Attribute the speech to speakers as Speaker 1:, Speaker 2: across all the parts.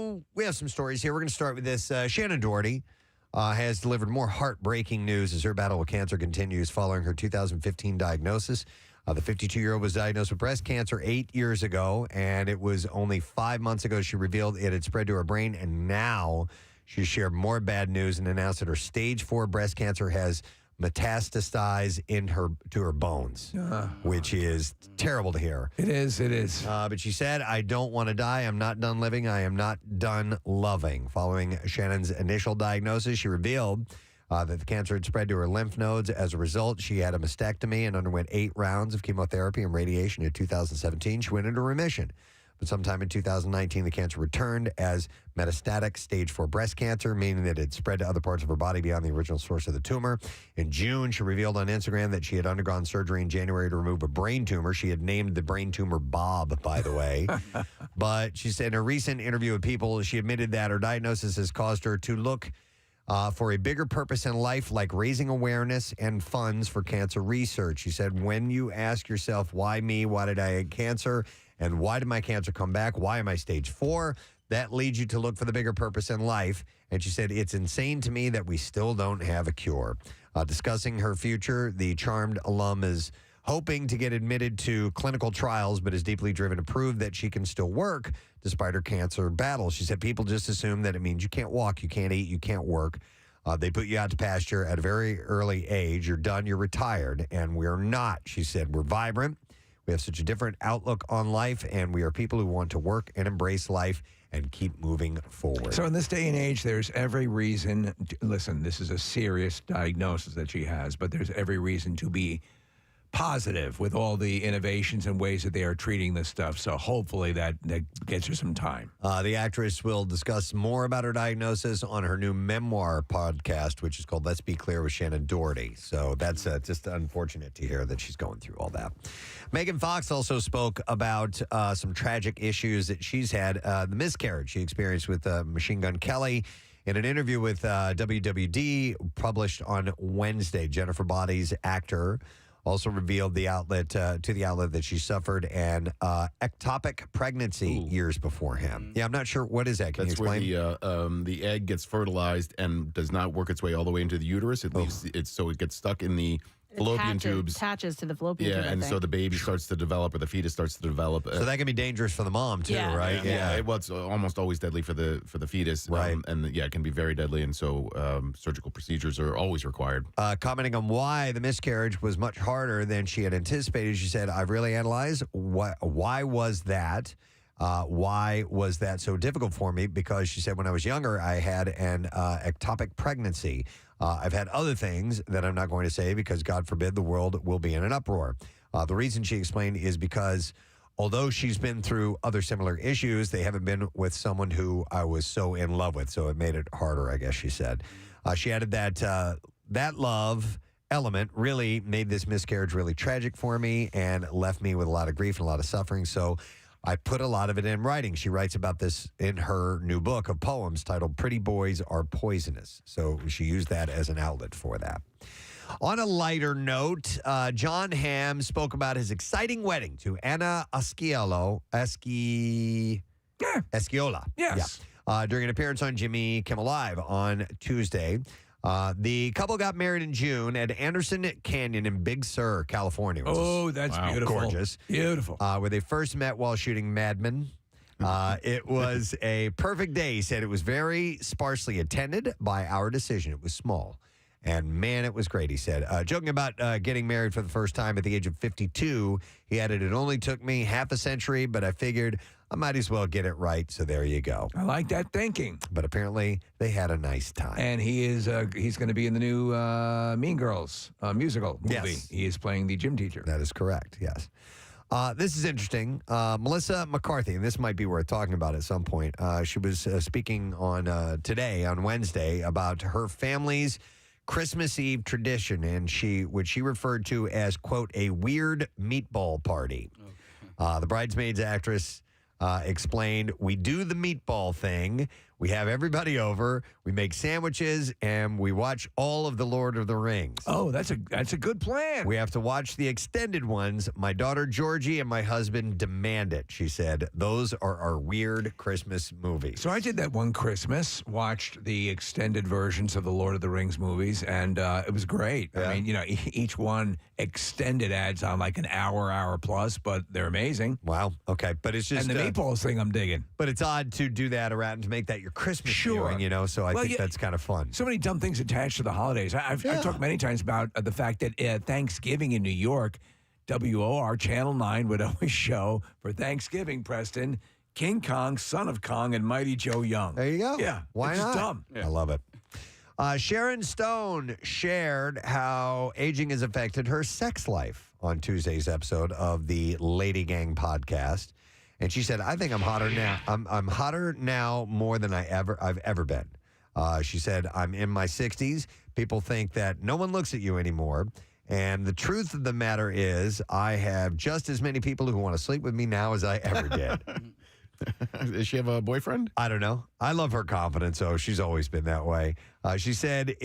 Speaker 1: So we have some stories here. We're going to start with this. Shannon Doherty has delivered more heartbreaking news as her battle with cancer continues following her 2015 diagnosis. The 52-year-old was diagnosed with breast cancer 8 years ago, and it was only 5 months ago she revealed it had spread to her brain, and now she shared more bad news and announced that her stage 4 breast cancer has metastasized to her bones, which is terrible to hear.
Speaker 2: It is.
Speaker 1: But she said, I don't want to die. I'm not done living. I am not done loving. Following Shannon's initial diagnosis, she revealed that the cancer had spread to her lymph nodes. As a result, she had a mastectomy and underwent 8 rounds of chemotherapy and radiation in 2017. She went into remission. But sometime in 2019, the cancer returned as metastatic stage 4 breast cancer, meaning that it spread to other parts of her body beyond the original source of the tumor. In June, she revealed on Instagram that she had undergone surgery in January to remove a brain tumor. She had named the brain tumor Bob, by the way. But she said in a recent interview with People, she admitted that her diagnosis has caused her to look for a bigger purpose in life, like raising awareness and funds for cancer research. She said, when you ask yourself, why me? Why did I get cancer? And why did my cancer come back? Why am I stage 4? That leads you to look for the bigger purpose in life. And she said, it's insane to me that we still don't have a cure. Discussing her future, the Charmed alum is hoping to get admitted to clinical trials, but is deeply driven to prove that she can still work despite her cancer battle. She said people just assume that it means you can't walk, you can't eat, you can't work. They put you out to pasture at a very early age. You're done, you're retired. And we're not, she said. We're vibrant. We have such a different outlook on life, and we are people who want to work and embrace life and keep moving forward.
Speaker 2: So in this day and age, there's every reason, listen, this is a serious diagnosis that she has, but there's every reason to be positive with all the innovations and ways that they are treating this stuff. So hopefully that gets her some time.
Speaker 1: The actress will discuss more about her diagnosis on her new memoir podcast, which is called Let's Be Clear with Shannon Doherty. So that's just unfortunate to hear that she's going through all that. Megan Fox also spoke about some tragic issues that she's had. The miscarriage she experienced with Machine Gun Kelly. In an interview with WWD published on Wednesday, Jennifer Body's actor also revealed to the outlet that she suffered an ectopic pregnancy years before him. Yeah, I'm not sure. What is that? Can you explain?
Speaker 3: That's where the egg gets fertilized and does not work its way all the way into the uterus. It leaves it so it gets stuck in the fallopian tubes.
Speaker 4: Attaches to the fallopian tube.
Speaker 3: Yeah, and so the baby starts to develop, or the fetus starts to develop.
Speaker 1: So that can be dangerous for the mom too, right?
Speaker 3: Yeah. Well, it's almost always deadly for the fetus,
Speaker 1: right?
Speaker 3: It can be very deadly, and so surgical procedures are always required.
Speaker 1: Commenting on why the miscarriage was much harder than she had anticipated, she said, "I've really analyzed why was that." Why was that so difficult for me? Because she said, when I was younger, I had an ectopic pregnancy. I've had other things that I'm not going to say because, God forbid, the world will be in an uproar. The reason, she explained, is because although she's been through other similar issues, they haven't been with someone who I was so in love with. So it made it harder, I guess she said. She added that that love element really made this miscarriage really tragic for me and left me with a lot of grief and a lot of suffering. So I put a lot of it in writing. She writes about this in her new book of poems titled Pretty Boys Are Poisonous. So she used that as an outlet for that. On a lighter note, John Hamm spoke about his exciting wedding to Anna Asciola.
Speaker 2: Yes.
Speaker 1: Yeah. During an appearance on Jimmy Kimmel Live on Tuesday. The couple got married in June at Anderson Canyon in Big Sur, California.
Speaker 2: That's beautiful.
Speaker 1: Gorgeous.
Speaker 2: Beautiful.
Speaker 1: Where they first met while shooting Mad Men. It was a perfect day. He said it was very sparsely attended by our decision. It was small. And, man, it was great, he said. Joking about getting married for the first time at the age of 52, he added, it only took me half a century, but I figured I might as well get it right, so there you go.
Speaker 2: I like that thinking.
Speaker 1: But apparently they had a nice time.
Speaker 2: And he's going to be in the new Mean Girls musical movie.
Speaker 1: Yes.
Speaker 2: He is playing the gym teacher.
Speaker 1: That is correct, yes. This is interesting. Melissa McCarthy, and this might be worth talking about at some point. She was speaking on today, on Wednesday, about her family's Christmas Eve tradition, and which she referred to as, quote, a weird meatball party. Okay. The Bridesmaids actress explained, we do the meatball thing We have everybody over. We make sandwiches, and we watch all of the Lord of the Rings.
Speaker 2: Oh, that's a good plan.
Speaker 1: We have to watch the extended ones. My daughter Georgie and my husband demand it. She said, those are our weird Christmas movies.
Speaker 2: So I did that one Christmas, watched the extended versions of the Lord of the Rings movies, and it was great.
Speaker 1: Yeah.
Speaker 2: I mean, each one extended adds on like an hour plus, but they're amazing.
Speaker 1: Wow. Okay. But it's just...
Speaker 2: And the meatballs thing I'm digging.
Speaker 1: But it's odd to do that around to make that your Christmas
Speaker 2: Sure.
Speaker 1: viewing, so I think that's kind of fun.
Speaker 2: So many dumb things attached to the holidays. I've talked many times about the fact that Thanksgiving in New York, WOR Channel 9 would always show for Thanksgiving, Preston, King Kong, Son of Kong, and Mighty Joe Young.
Speaker 1: There you go.
Speaker 2: Yeah.
Speaker 1: Why
Speaker 2: it's
Speaker 1: not?
Speaker 2: Just dumb.
Speaker 1: I love it. Sharon Stone shared how aging has affected her sex life on Tuesday's episode of the Lady Gang podcast. And she said, I think I'm hotter now. I'm hotter now more than I've ever been. She said, I'm in my 60s. People think that no one looks at you anymore. And the truth of the matter is I have just as many people who want to sleep with me now as I ever did.
Speaker 3: Does she have a boyfriend?
Speaker 1: I don't know. I love her confidence, so she's always been that way. She said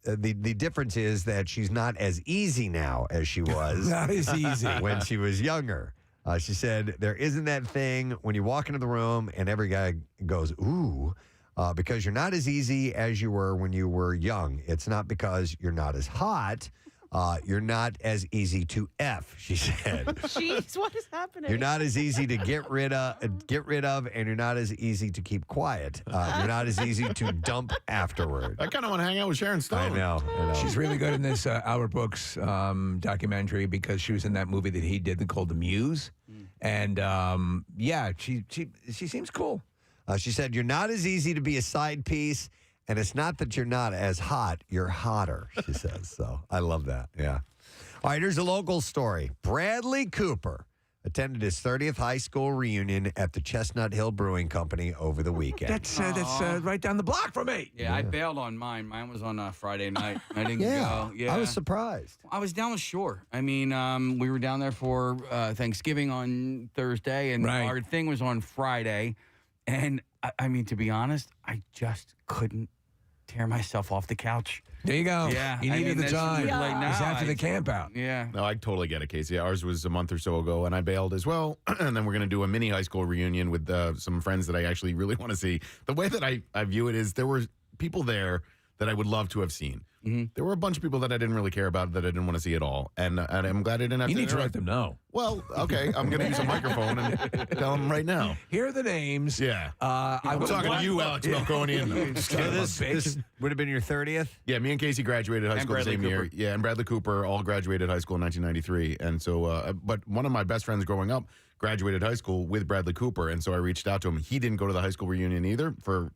Speaker 1: the difference is that she's not as easy now as she was
Speaker 2: Not as easy.
Speaker 1: when she was younger. She said there isn't that thing when you walk into the room and every guy goes, ooh, because you're not as easy as you were when you were young. It's not because you're not as hot. You're not as easy to F, she said.
Speaker 4: Jeez, what is happening?
Speaker 1: You're not as easy to get rid of, and you're not as easy to keep quiet. You're not as easy to dump afterward.
Speaker 3: I kind of want to hang out with Sharon Stone.
Speaker 1: I know.
Speaker 2: She's really good in this Albert Brooks documentary because she was in that movie that he did called The Muse. And, she seems cool.
Speaker 1: She said, you're not as easy to be a side piece, and it's not that you're not as hot, you're hotter, she says. So I love that. Yeah. All right, here's a local story. Bradley Cooper attended his 30th high school reunion at the Chestnut Hill Brewing Company over the weekend.
Speaker 2: That's right down the block from me.
Speaker 5: Yeah, I bailed on mine. Mine was on a Friday night. I didn't go. Yeah,
Speaker 1: I was surprised.
Speaker 5: I was down the shore. I mean, we were down there for Thanksgiving on Thursday, and
Speaker 2: Right.
Speaker 5: our thing was on Friday. And I mean, to be honest, I just couldn't tear myself off the couch.
Speaker 2: There you go.
Speaker 5: Yeah,
Speaker 2: You
Speaker 5: I
Speaker 2: needed
Speaker 5: mean,
Speaker 2: the
Speaker 5: that's
Speaker 2: time.
Speaker 5: really like now,
Speaker 2: It's after the camp out.
Speaker 5: Yeah.
Speaker 3: No, I totally get it, Casey. Ours was a month or so ago, and I bailed as well. And then we're going to do a mini high school reunion with some friends that I actually really want to see. The way that I view it is there were people there that I would love to have seen.
Speaker 5: Mm-hmm.
Speaker 3: There were a bunch of people that I didn't really care about that I didn't want to see at all. And I'm glad I didn't have
Speaker 2: You
Speaker 3: to.
Speaker 2: need to let them know.
Speaker 3: Well, okay. I'm going to use a microphone and tell them right now.
Speaker 2: Here are the names.
Speaker 3: Yeah.
Speaker 2: I'm
Speaker 3: I'm talking to you, Alex Malconian.
Speaker 1: So this would have been your 30th?
Speaker 3: Yeah, me and Casey graduated high
Speaker 5: And
Speaker 3: school the
Speaker 5: Bradley
Speaker 3: same year.
Speaker 5: Cooper.
Speaker 3: Yeah, and Bradley Cooper all graduated high school in 1993. And so, but one of my best friends growing up graduated high school with Bradley Cooper. And so I reached out to him. He didn't go to the high school reunion either for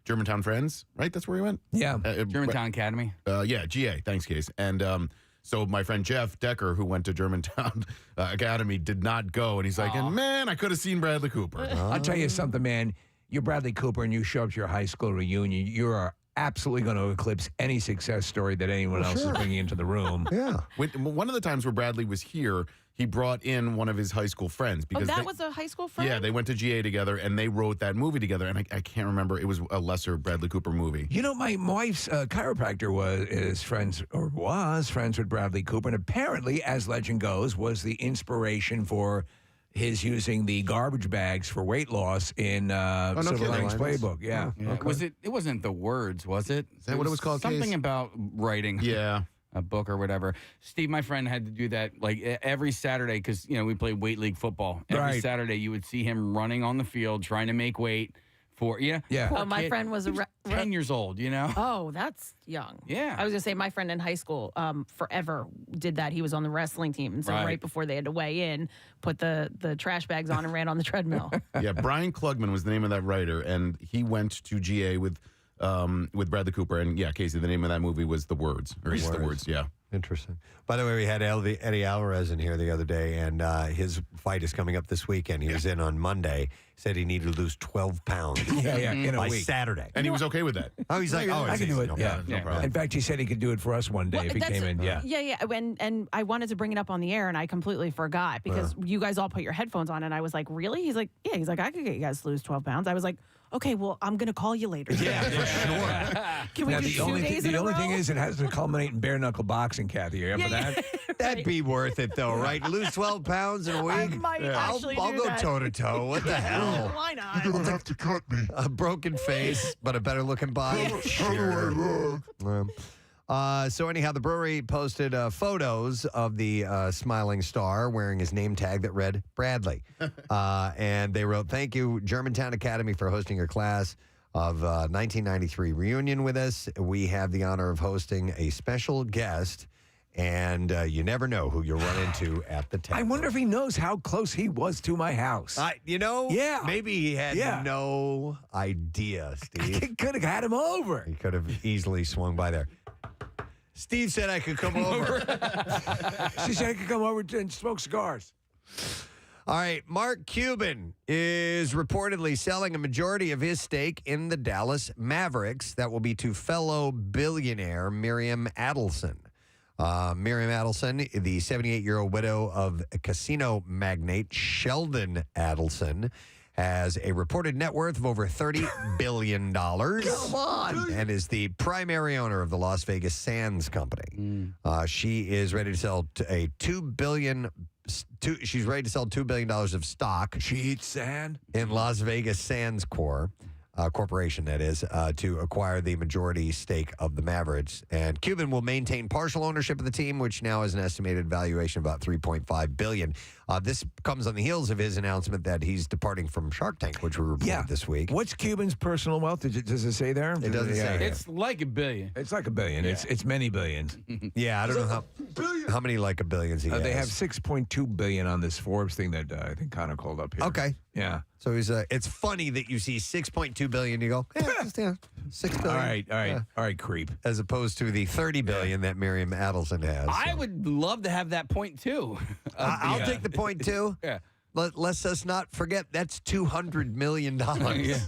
Speaker 3: Germantown Friends, right? That's where he went?
Speaker 2: Yeah.
Speaker 5: Germantown Academy.
Speaker 3: Yeah, GA. Thanks, Case. And so my friend Jeff Decker, who went to Germantown Academy, did not go. And he's like, and man, I could have seen Bradley Cooper.
Speaker 2: I'll tell you something, man. You're Bradley Cooper and you show up to your high school reunion. You are absolutely going to eclipse any success story that anyone else is bringing into the room.
Speaker 1: Yeah.
Speaker 3: One of the times where Bradley was here, he brought in one of his high school friends.
Speaker 4: Oh, that was a high school friend?
Speaker 3: Yeah, they went to GA together, and they wrote that movie together. And I can't remember. It was a lesser Bradley Cooper movie.
Speaker 2: You know, my wife's chiropractor was friends with Bradley Cooper, and apparently, as legend goes, was the inspiration for his using the garbage bags for weight loss in Silver
Speaker 3: kidding.
Speaker 2: Linings Playbook. Yeah.
Speaker 5: Yeah. Was it? It wasn't the words, was it?
Speaker 3: Is that what it was called,
Speaker 5: Something
Speaker 3: Case?
Speaker 5: about writing.
Speaker 3: Yeah.
Speaker 5: A book or whatever. Steve, my friend, had to do that like every Saturday because, we play weight league football. Every
Speaker 2: Right.
Speaker 5: Saturday, you would see him running on the field trying to make weight for,
Speaker 2: Yeah.
Speaker 5: poor
Speaker 4: Oh, my
Speaker 5: kid.
Speaker 4: friend was
Speaker 5: He 10 years old,
Speaker 4: Oh, that's young.
Speaker 5: Yeah.
Speaker 4: I was going to say my friend in high school forever did that. He was on the wrestling team. And so right before they had to weigh in, put the trash bags on and ran on the treadmill.
Speaker 3: Yeah, Brian Klugman was the name of that writer, and he went to GA with Bradley Cooper. And yeah, Casey, the name of that movie was The Words. Or The Words, yeah.
Speaker 1: Interesting. By the way, we had Eddie Alvarez in here the other day, and his fight is coming up this weekend. He was in on Monday. Said he needed to lose 12 pounds.
Speaker 2: in a
Speaker 1: by
Speaker 2: week.
Speaker 1: Saturday.
Speaker 3: And he was okay with that.
Speaker 1: Oh, he's like,
Speaker 2: I can do it.
Speaker 1: No
Speaker 2: Yeah.
Speaker 1: problem, no problem.
Speaker 2: In fact, he said he could do it for us one day
Speaker 4: Well,
Speaker 2: if he
Speaker 4: that's-
Speaker 2: came in. Yeah.
Speaker 4: Yeah. And I wanted to bring it up on the air, and I completely forgot because you guys all put your headphones on, and I was like, really? He's like, yeah. He's like, I could get you guys to lose 12 pounds. I was like, okay, well, I'm going to call you later.
Speaker 1: Yeah, for sure.
Speaker 4: Can we
Speaker 2: Now,
Speaker 4: do
Speaker 2: the
Speaker 4: 2
Speaker 2: only,
Speaker 4: days
Speaker 2: the
Speaker 4: in a
Speaker 2: only
Speaker 4: row?
Speaker 2: thing is, it has to culminate in bare knuckle boxing, Kathy. You remember that?
Speaker 1: That'd be worth it, though, right? Lose 12 pounds in a week?
Speaker 4: I might actually
Speaker 1: I'll
Speaker 4: do
Speaker 1: go
Speaker 4: that.
Speaker 1: toe-to-toe. What the hell?
Speaker 4: Why not?
Speaker 6: You're gonna have to cut me.
Speaker 1: A broken face, but a better-looking body? Sure. So anyhow, the brewery posted photos of the smiling star wearing his name tag that read Bradley. And they wrote, "Thank you, Germantown Academy, for hosting your class of 1993 reunion with us. We have the honor of hosting a special guest, and you never know who you'll run into at the table."
Speaker 2: I wonder if he knows how close he was to my house. Yeah.
Speaker 1: Maybe he had no idea, Steve.
Speaker 2: He could have had him over.
Speaker 1: He could have easily swung by there. Steve said I could come over.
Speaker 2: She said I could come over and smoke cigars.
Speaker 1: All right, Mark Cuban is reportedly selling a majority of his stake in the Dallas Mavericks. That will be to fellow billionaire Miriam Adelson. Miriam Adelson, the 78-year-old widow of casino magnate Sheldon Adelson, has a reported net worth of over $30 billion. Come on! And is the primary owner of the Las Vegas Sands Company. She is ready to sell she's ready to sell $2 billion of stock.
Speaker 2: She eats sand.
Speaker 1: In Las Vegas Sands Corporation, that is, to acquire the majority stake of the Mavericks. And Cuban will maintain partial ownership of the team, which now has an estimated valuation of about $3.5 billion. This comes on the heels of his announcement that he's departing from Shark Tank, which we reported this week.
Speaker 2: What's Cuban's personal wealth? Does it say there?
Speaker 1: It doesn't say.
Speaker 5: It's like $1 billion.
Speaker 2: It's like $1 billion.
Speaker 5: Yeah.
Speaker 2: It's many billions.
Speaker 1: Yeah, I don't know how many like a billions he has.
Speaker 2: They have $6.2 billion on this Forbes thing that I think Connor called up here.
Speaker 1: Okay.
Speaker 2: Yeah.
Speaker 1: So he's. It's funny that you see $6.2 billion. You go, $6 billion.
Speaker 2: All right, creep.
Speaker 1: As opposed to the $30 billion that Miriam Adelson has.
Speaker 5: I would love to have that point too.
Speaker 1: I'll take the point too.
Speaker 5: Yeah.
Speaker 1: Let's us not forget that's $200 million.
Speaker 5: Yeah.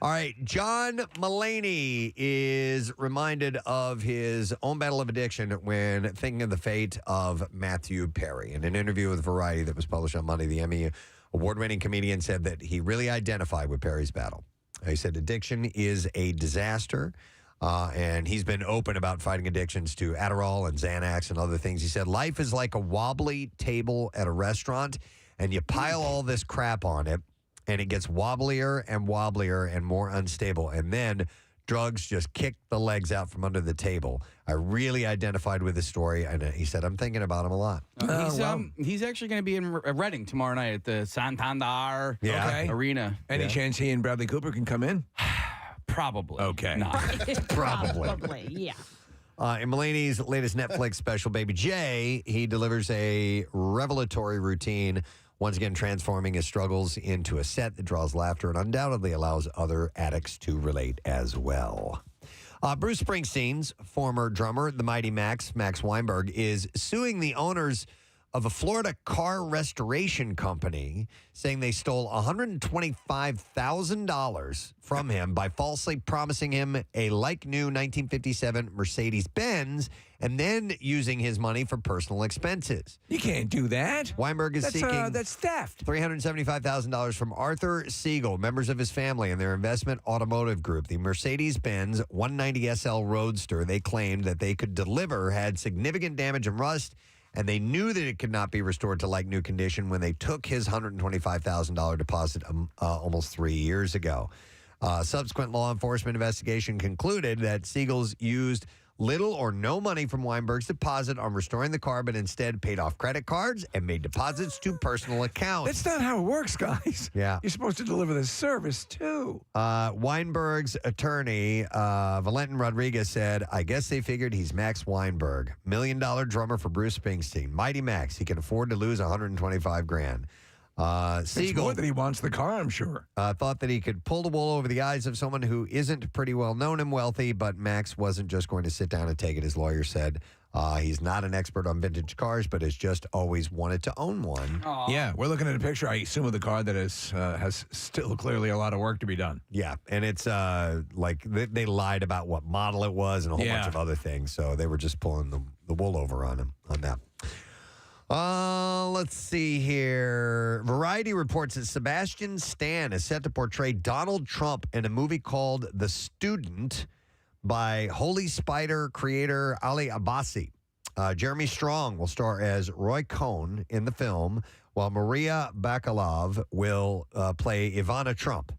Speaker 1: All right, John Mulaney is reminded of his own battle of addiction when thinking of the fate of Matthew Perry. In an interview with Variety that was published on Monday, the Emmy award-winning comedian said that he really identified with Perry's battle. He said addiction is a disaster, and he's been open about fighting addictions to Adderall and Xanax and other things. He said, life is like a wobbly table at a restaurant, and you pile all this crap on it, and it gets wobblier and more unstable. And then drugs just kick the legs out from under the table. I really identified with this story, and he said, I'm thinking about him a lot.
Speaker 5: He's actually going to be in Reading tomorrow night at the Santander Arena.
Speaker 2: Any chance he and Bradley Cooper can come in?
Speaker 5: Probably.
Speaker 2: Okay.
Speaker 5: Not.
Speaker 4: Probably, yeah.
Speaker 1: In Mulaney's latest Netflix special, Baby J, he delivers a revelatory routine, once again transforming his struggles into a set that draws laughter and undoubtedly allows other addicts to relate as well. Bruce Springsteen's former drummer, the Mighty Max Weinberg, is suing the owners of a Florida car restoration company, saying they stole $125,000 from him by falsely promising him a like-new 1957 Mercedes-Benz and then using his money for personal expenses.
Speaker 2: You can't do that.
Speaker 1: Weinberg is seeking
Speaker 2: that's theft.
Speaker 1: $375,000 from Arthur Siegel, members of his family, and their investment automotive group. The Mercedes-Benz 190 SL Roadster they claimed that they could deliver had significant damage and rust, and they knew that it could not be restored to like-new condition when they took his $125,000 deposit almost 3 years ago. Subsequent law enforcement investigation concluded that Siegel's used little or no money from Weinberg's deposit on restoring the car, but instead paid off credit cards and made deposits to personal accounts.
Speaker 2: That's not how it works, guys.
Speaker 1: Yeah.
Speaker 2: You're supposed to deliver the service, too.
Speaker 1: Weinberg's attorney, Valentin Rodriguez, said, I guess they figured he's Max Weinberg, $1 million drummer for Bruce Springsteen. Mighty Max. He can afford to lose $125,000.
Speaker 2: It's
Speaker 1: Siegel
Speaker 2: more that he wants the car, I'm sure.
Speaker 1: thought that he could pull the wool over the eyes of someone who isn't pretty well known and wealthy, but Max wasn't just going to sit down and take it. His lawyer said he's not an expert on vintage cars, but has just always wanted to own one.
Speaker 2: Yeah, we're looking at a picture, I assume, of the car that has still clearly a lot of work to be done.
Speaker 1: Yeah, and it's like they lied about what model it was and a whole bunch of other things, so they were just pulling the wool over on him on that. Let's see here. Variety reports that Sebastian Stan is set to portray Donald Trump in a movie called The Student by Holy Spider creator Ali Abbasi. Jeremy Strong will star as Roy Cohn in the film, while Maria Bakalov will play Ivana Trump.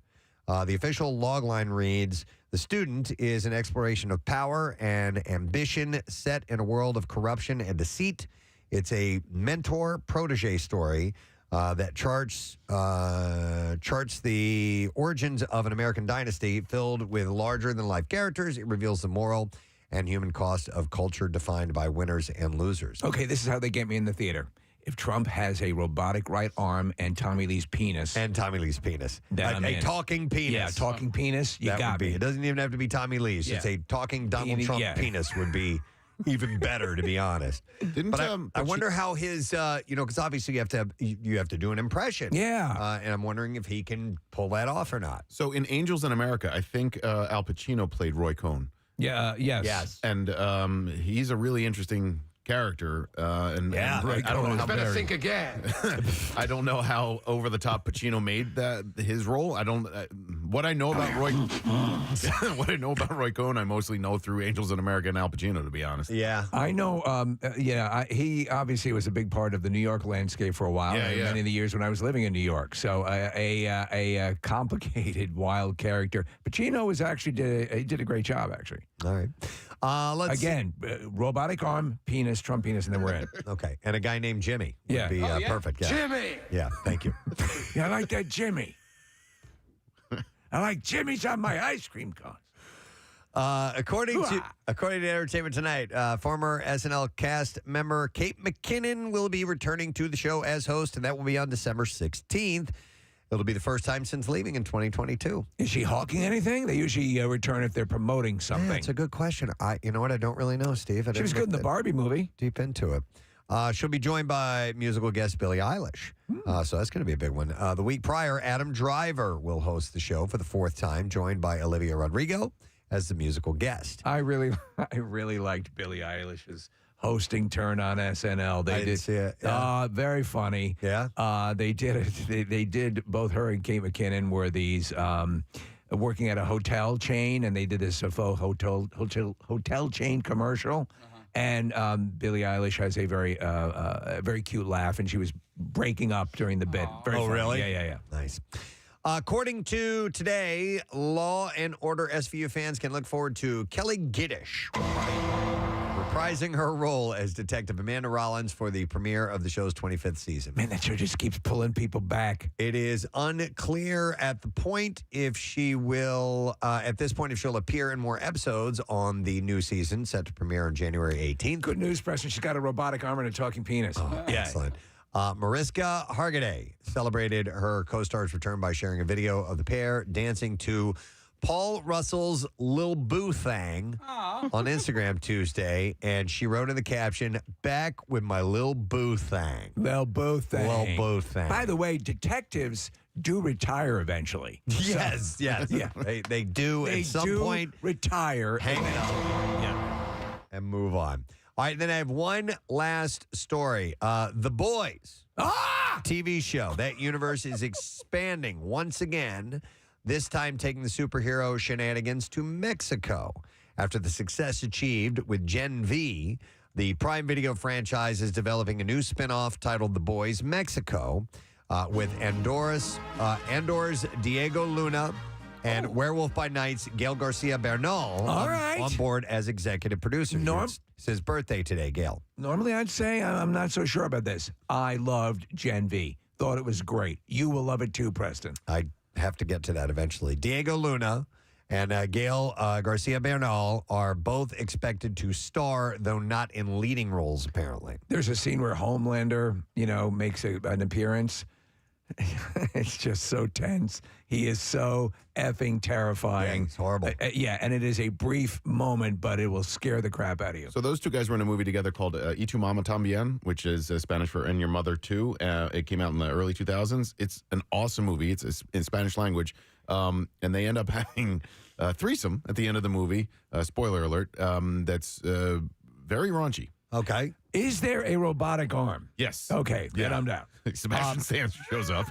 Speaker 1: The official logline reads, "The Student is an exploration of power and ambition set in a world of corruption and deceit. It's a mentor-protege story that charts the origins of an American dynasty filled with larger-than-life characters. It reveals the moral and human cost of culture defined by winners and losers."
Speaker 2: Okay, this is how they get me in the theater. If Trump has a robotic right arm and Tommy Lee's penis.
Speaker 1: And Tommy Lee's penis.
Speaker 2: Then I'm
Speaker 1: A
Speaker 2: in.
Speaker 1: talking penis.
Speaker 2: Yeah, talking penis, you
Speaker 1: That
Speaker 2: got
Speaker 1: would be.
Speaker 2: me.
Speaker 1: It doesn't even have to be Tommy Lee's.
Speaker 2: Yeah.
Speaker 1: It's a talking Donald Trump
Speaker 2: Yeah.
Speaker 1: penis would be even better, to be honest. But I wonder how his, because obviously you have to do an impression.
Speaker 2: Yeah.
Speaker 1: And I'm wondering if he can pull that off or not.
Speaker 3: So in Angels in America, I think Al Pacino played Roy Cohn.
Speaker 2: Yeah, yes.
Speaker 3: And he's a really interesting character. And
Speaker 2: Roy
Speaker 3: I don't
Speaker 2: Cohn
Speaker 3: know
Speaker 2: is
Speaker 3: how
Speaker 2: very-
Speaker 3: think again. I don't know how over the top Pacino made his role. I don't. What I know about Roy Cohn, I mostly know through Angels in America and Al Pacino, to be honest.
Speaker 1: Yeah.
Speaker 2: I know, he obviously was a big part of the New York landscape for a while, many of the years when I was living in New York. So a complicated, wild character. Pacino was actually did a great job, actually.
Speaker 1: All right. Let's
Speaker 2: Again, robotic arm, penis, Trump penis, and then we're in.
Speaker 1: Okay. And a guy named Jimmy would
Speaker 2: Yeah.
Speaker 1: be perfect. Yeah.
Speaker 5: Jimmy!
Speaker 1: Yeah. Thank you.
Speaker 2: Yeah, I like that Jimmy. I like Jimmy's on my ice cream cones.
Speaker 1: According to Entertainment Tonight, former SNL cast member Kate McKinnon will be returning to the show as host, and that will be on December 16th. It'll be the first time since leaving in 2022.
Speaker 2: Is she hawking anything? They usually return if they're promoting something.
Speaker 1: That's a good question. You know what? I don't really know, Steve.
Speaker 2: She was good in the Barbie movie.
Speaker 1: Deep into it. She'll be joined by musical guest Billie Eilish. So that's going to be a big one. The week prior, Adam Driver will host the show for the fourth time, joined by Olivia Rodrigo as the musical guest.
Speaker 2: I really liked Billie Eilish's hosting turn on SNL.
Speaker 1: I didn't see it. Yeah.
Speaker 2: Very funny.
Speaker 1: Yeah.
Speaker 2: They did it. They did, both her and Kate McKinnon were these working at a hotel chain, and they did this faux hotel chain commercial. And Billie Eilish has a very cute laugh, and she was breaking up during the bit. Very funny.
Speaker 1: Really?
Speaker 2: Yeah.
Speaker 1: Nice. According to Today, Law and Order SVU fans can look forward to Kelly Giddish reprising her role as Detective Amanda Rollins for the premiere of the show's 25th season.
Speaker 2: Man, that show just keeps pulling people back.
Speaker 1: It is unclear at this point if she'll appear in more episodes on the new season set to premiere on January 18th.
Speaker 2: Good news, Preston. She's got a robotic arm and a talking penis.
Speaker 1: Excellent. Mariska Hargitay celebrated her co-star's return by sharing a video of the pair dancing to Paul Russell's Lil Boo Thang on Instagram Tuesday, and she wrote in the caption, "Back with my Lil Boo Thang."
Speaker 2: Lil Boo Thang.
Speaker 1: Lil Boo Thang.
Speaker 2: By the way, detectives do retire eventually.
Speaker 1: Yes. Yeah. They do
Speaker 2: They
Speaker 1: at some
Speaker 2: do
Speaker 1: point
Speaker 2: retire.
Speaker 1: hang it up and move on. All right, then I have one last story. The Boys TV show. That universe is expanding once again, this time taking the superhero shenanigans to Mexico. After the success achieved with Gen V, the Prime Video franchise is developing a new spinoff titled The Boys Mexico with Andor's Diego Luna and Werewolf by Night's Gail Garcia Bernal on board as executive producer. It's his birthday today, Gail.
Speaker 2: Normally, I'd say I'm not so sure about this. I loved Gen V. Thought it was great. You will love it too, Preston.
Speaker 1: I have to get to that eventually. Diego Luna and Gail Garcia Bernal are both expected to star, though not in leading roles, apparently.
Speaker 2: There's a scene where Homelander, makes an appearance. It's just so tense. He is so effing terrifying.
Speaker 1: Yeah, it's horrible.
Speaker 2: Yeah, and it is a brief moment, but it will scare the crap out of you.
Speaker 3: So those two guys were in a movie together called Y Tu Mama Tambien, which is Spanish for And Your Mother Too. It came out in the early 2000s. It's an awesome movie. It's in Spanish language. And they end up having a threesome at the end of the movie. Spoiler alert. That's very raunchy.
Speaker 1: Okay.
Speaker 2: Is there a robotic arm?
Speaker 3: Yes.
Speaker 2: Okay, then
Speaker 3: Yeah.
Speaker 2: I'm down.
Speaker 3: Sebastian Stan shows up.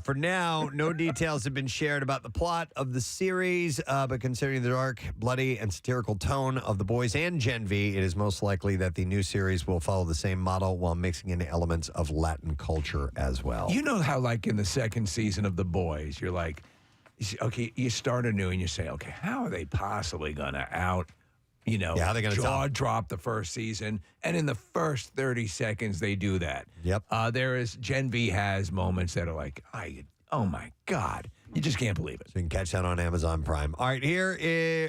Speaker 1: For now, no details have been shared about the plot of the series, but considering the dark, bloody, and satirical tone of The Boys and Gen V, it is most likely that the new series will follow the same model while mixing in elements of Latin culture as well.
Speaker 2: You know how, like, in the second season of The Boys, you're like, okay, you start anew and you say, okay, how are they possibly going to how are they gonna
Speaker 1: jaw
Speaker 2: drop the first season? And in the first 30 seconds, they do that.
Speaker 1: Yep.
Speaker 2: Gen V has moments that are like, oh my God, you just can't believe it.
Speaker 1: So you can catch that on Amazon Prime. All right, here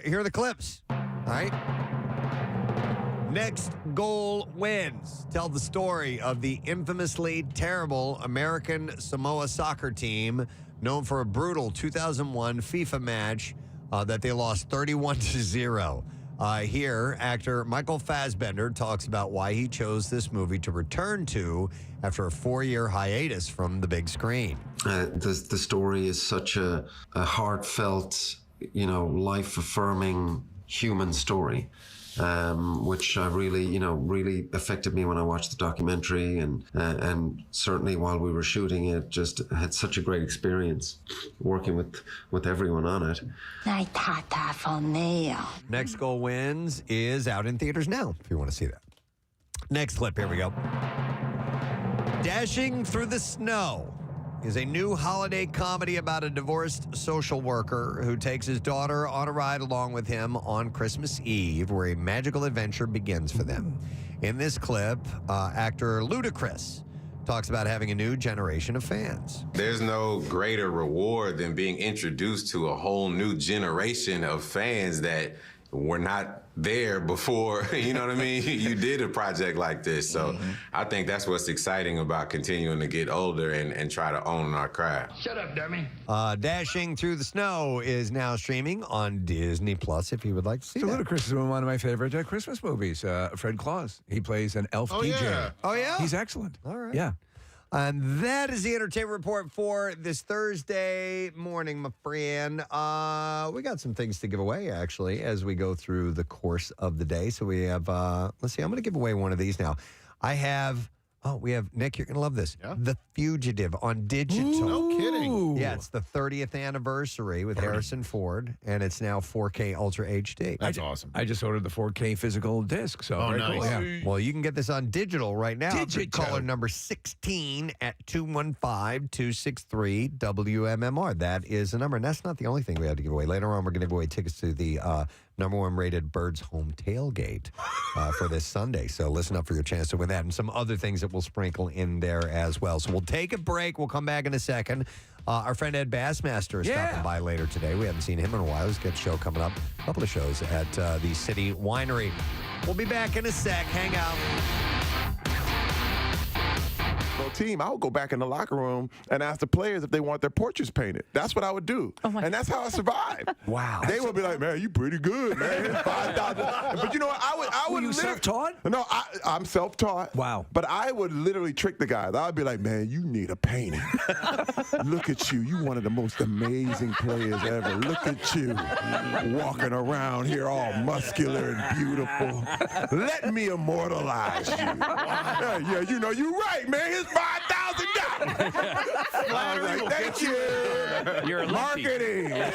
Speaker 1: are the clips. All right. Next goal wins. Tell the story of the infamously terrible American Samoa soccer team known for a brutal 2001 FIFA match that they lost 31-0. Here, actor Michael Fassbender talks about why he chose this movie to return to after a 4-year hiatus from the big screen.
Speaker 6: The story is such a heartfelt, life-affirming human story, which really affected me when I watched the documentary, and certainly while we were shooting it, just had such a great experience working with everyone on it.
Speaker 1: Next Goal Wins is out in theaters now, if you want to see that. Next clip, here we go. Dashing Through the Snow is a new holiday comedy about a divorced social worker who takes his daughter on a ride along with him on Christmas Eve, where a magical adventure begins for them. In this clip, actor Ludacris talks about having a new generation of fans.
Speaker 7: There's no greater reward than being introduced to a whole new generation of fans that were not there before, you know what I mean? You did a project like this. So I think that's what's exciting about continuing to get older and try to own our craft.
Speaker 8: Shut up, dummy.
Speaker 1: Dashing Through the Snow is now streaming on Disney Plus if you would like to see
Speaker 2: So
Speaker 1: that.
Speaker 2: Ludacris is one of my favorite Christmas movies. Fred Claus. He plays an elf DJ.
Speaker 3: Yeah.
Speaker 1: Oh, yeah?
Speaker 2: He's excellent.
Speaker 1: All right.
Speaker 2: Yeah.
Speaker 1: And that is the entertainment report for this Thursday morning, my friend. We got some things to give away, actually, as we go through the course of the day. So we have, let's see, I'm going to give away one of these now. We have, Nick, you're going to love this.
Speaker 3: Yeah?
Speaker 1: The Fugitive on digital.
Speaker 3: No kidding.
Speaker 1: Yeah, it's the 30th anniversary with Harrison Ford, and it's now 4K Ultra HD.
Speaker 3: That's awesome.
Speaker 2: I just ordered the 4K physical disc. So
Speaker 3: Oh,
Speaker 2: very cool.
Speaker 3: nice.
Speaker 2: Yeah.
Speaker 1: Well, you can get this on digital right now.
Speaker 2: Digital.
Speaker 1: Caller number 16 at 215-263-WMMR. That is the number. And that's not the only thing we have to give away. Later on, we're going to give away tickets to the number one rated Birds Home Tailgate for this Sunday. So listen up for your chance to win that and some other things that we'll sprinkle in there as well. So we'll take a break. We'll come back in a second. Our friend Ed Bassmaster is stopping by later today. We haven't seen him in a while. He's got a show coming up, a couple of shows at the City Winery. We'll be back in a sec. Hang out.
Speaker 9: Team, I would go back in the locker room and ask the players if they want their portraits painted. That's what I would do. And that's how I survived.
Speaker 2: Wow.
Speaker 9: They would be like, man, you pretty good, man. Here's $5,000. But you know what? I would
Speaker 2: Were you self-taught?
Speaker 9: No, I'm self-taught.
Speaker 2: Wow.
Speaker 9: But I would literally trick the guys. I would be like, man, you need a painting. Look at you. You one of the most amazing players ever. Look at you walking around here all muscular and beautiful. Let me immortalize you. Yeah, you know, you're right, man. Here's $5,000. I was like, thank you.
Speaker 5: You're a lefty.
Speaker 9: Marketing.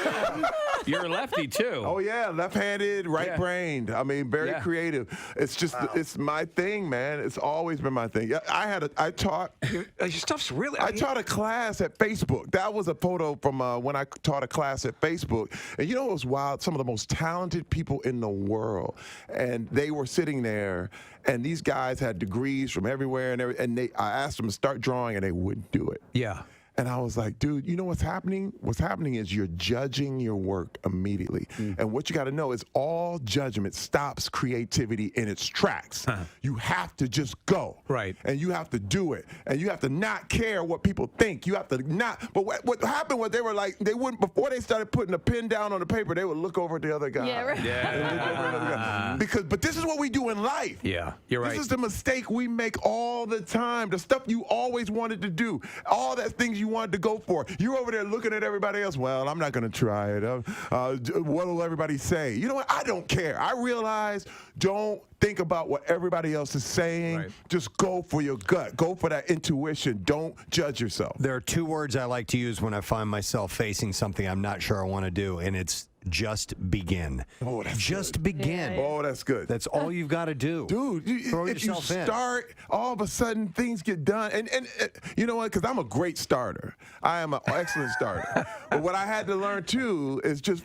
Speaker 5: You're a lefty, too.
Speaker 9: Oh, yeah, left-handed, right-brained. I mean, very creative. It's just, it's my thing, man. It's always been my thing. I taught
Speaker 2: Your stuff's really...
Speaker 9: I taught a class at Facebook. That was a photo from when I taught a class at Facebook. And you know, it was wild. Some of the most talented people in the world. And they were sitting there, and these guys had degrees from everywhere. And I asked them to start drawing, and they wouldn't do it.
Speaker 2: Yeah.
Speaker 9: And I was like, dude, you know what's happening? What's happening is you're judging your work immediately. And what you got to know is all judgment stops creativity in its tracks. You have to just go.
Speaker 2: Right.
Speaker 9: And you have to do it. And you have to not care what people think. You have to not. But what happened was they were like, they wouldn't, before they started putting the pen down on the paper, they would look over at the other guy.
Speaker 4: Yeah, right.
Speaker 9: But this is what we do in life.
Speaker 2: Yeah, you're right.
Speaker 9: This is the mistake we make all the time. The stuff you always wanted to do, all that things you wanted to go for. You're over there looking at everybody else. Well, I'm not going to try it. What will everybody say? You know what? I don't care. I realize don't think about what everybody else is saying.
Speaker 2: Right.
Speaker 9: Just go for your gut. Go for that intuition. Don't judge yourself.
Speaker 1: There are two words I like to use when I find myself facing something I'm not sure I want to do, and it's just begin.
Speaker 9: Oh, that's
Speaker 1: just
Speaker 9: good.
Speaker 1: begin.
Speaker 9: Oh, that's good.
Speaker 1: That's all you've got to do.
Speaker 9: Dude,
Speaker 1: Throw
Speaker 9: if you
Speaker 1: yourself in.
Speaker 9: start, all of a sudden things get done. And you know what? Because I'm a great starter. I am an excellent starter. But what I had to learn too is just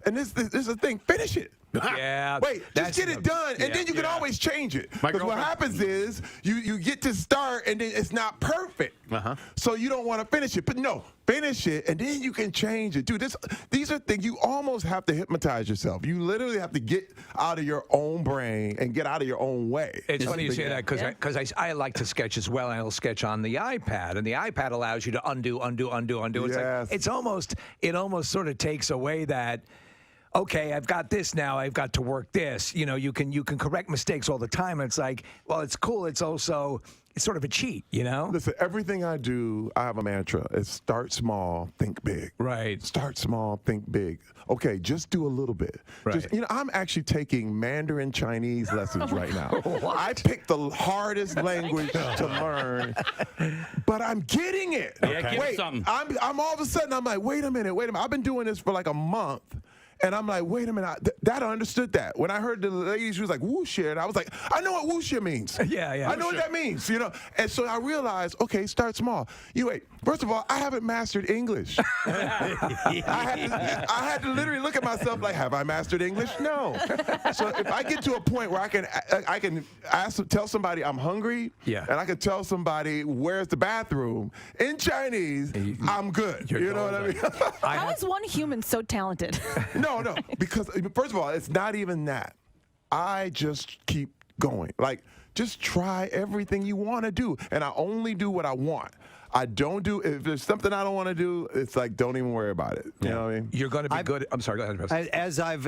Speaker 9: and this is the thing, finish it.
Speaker 2: Yeah.
Speaker 9: Wait, just get it done, and then you can always change it. Because what happens is you get to start, and then it's not perfect. So you don't want to finish it. But no, finish it, and then you can change it. Dude, these are things you almost have to hypnotize yourself. You literally have to get out of your own brain and get out of your own way.
Speaker 2: It's funny you say that because I like to sketch as well, and I'll sketch on the iPad, and the iPad allows you to undo. It's
Speaker 9: Yes.
Speaker 2: like it almost sort of takes away that. Okay, I've got this now. I've got to work this. You know, you can correct mistakes all the time. And it's like, well, it's cool. It's also sort of a cheat. You know.
Speaker 9: Listen, everything I do, I have a mantra. It's start small, think big.
Speaker 2: Right.
Speaker 9: Start small, think big. Okay, just do a little bit.
Speaker 2: Right.
Speaker 9: I'm actually taking Mandarin Chinese lessons right now. I picked the hardest language to learn, but I'm getting it.
Speaker 5: Yeah, give it
Speaker 9: Wait,
Speaker 5: something.
Speaker 9: I'm all of a sudden, I'm like, wait a minute. I've been doing this for like a month. And I'm like, wait a minute, I understood that. When I heard the lady, she was like, wuxia, and I was like, I know what wuxia means.
Speaker 2: Yeah.
Speaker 9: I know what that means, you know. And so I realized, okay, start small. First of all, I haven't mastered English. I had to literally look at myself like, have I mastered English? No. So if I get to a point where I can tell somebody I'm hungry, and I can tell somebody where's the bathroom in Chinese, I'm good. You know what I mean?
Speaker 4: How is one human so talented?
Speaker 9: No, because first of all, it's not even that. I just keep going. Like, just try everything you want to do, and I only do what I want. I don't do, if there's something I don't want to do, it's like, don't even worry about it. You know what I mean?
Speaker 2: You're going to be good. I'm sorry. Go ahead, Preston.
Speaker 1: As I've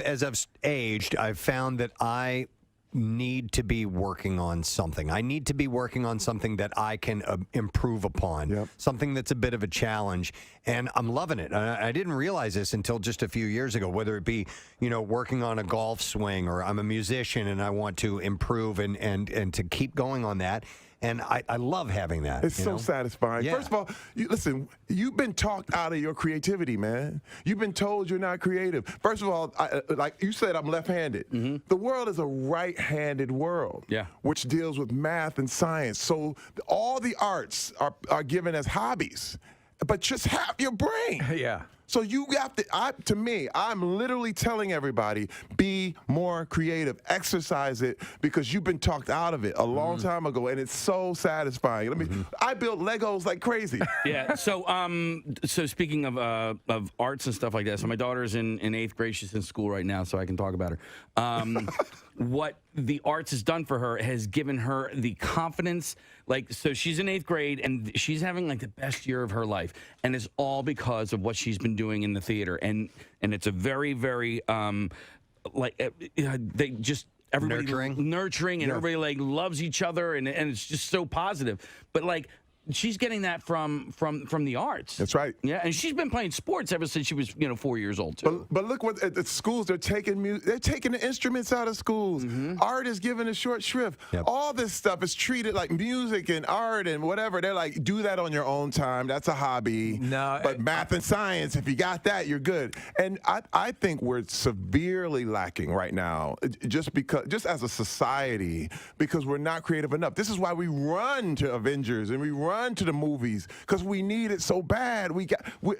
Speaker 1: aged, I've found that I need to be working on something. I need to be working on something that I can improve upon, something that's a bit of a challenge, and I'm loving it. I didn't realize this until just a few years ago, whether it be, working on a golf swing, or I'm a musician and I want to improve and to keep going on that. And I love having that.
Speaker 9: It's so satisfying.
Speaker 1: Yeah.
Speaker 9: First of all, listen, you've been talked out of your creativity, man. You've been told you're not creative. First of all, like you said, I'm left-handed. The world is a right-handed world, which deals with math and science. So all the arts are given as hobbies, but just half your brain.
Speaker 2: Yeah.
Speaker 9: So you have to me, I'm literally telling everybody, be more creative, exercise it, because you've been talked out of it a long time ago, and it's so satisfying. I built Legos like crazy.
Speaker 5: Yeah. So speaking of arts and stuff like that, so my daughter's in 8th grade. She's in school right now, so I can talk about her. What the arts has done for her has given her the confidence. So she's in 8th grade, and she's having the best year of her life, and it's all because of what she's been doing in the theater. And it's a very, very they just everybody nurturing, and everybody loves each other, and it's just so positive. But she's getting that from the arts.
Speaker 9: That's right.
Speaker 5: Yeah, and she's been playing sports ever since she was 4 years old too.
Speaker 9: But look what at the schools they're taking the instruments out of schools. Art is given a short shrift. All this stuff is treated like music and art and whatever. They're like, do that on your own time. That's a hobby.
Speaker 2: No,
Speaker 9: but math and science, if you got that, you're good. And I think we're severely lacking right now, just as a society, because we're not creative enough. This is why we run to Avengers and we run run to the movies because we need it so bad.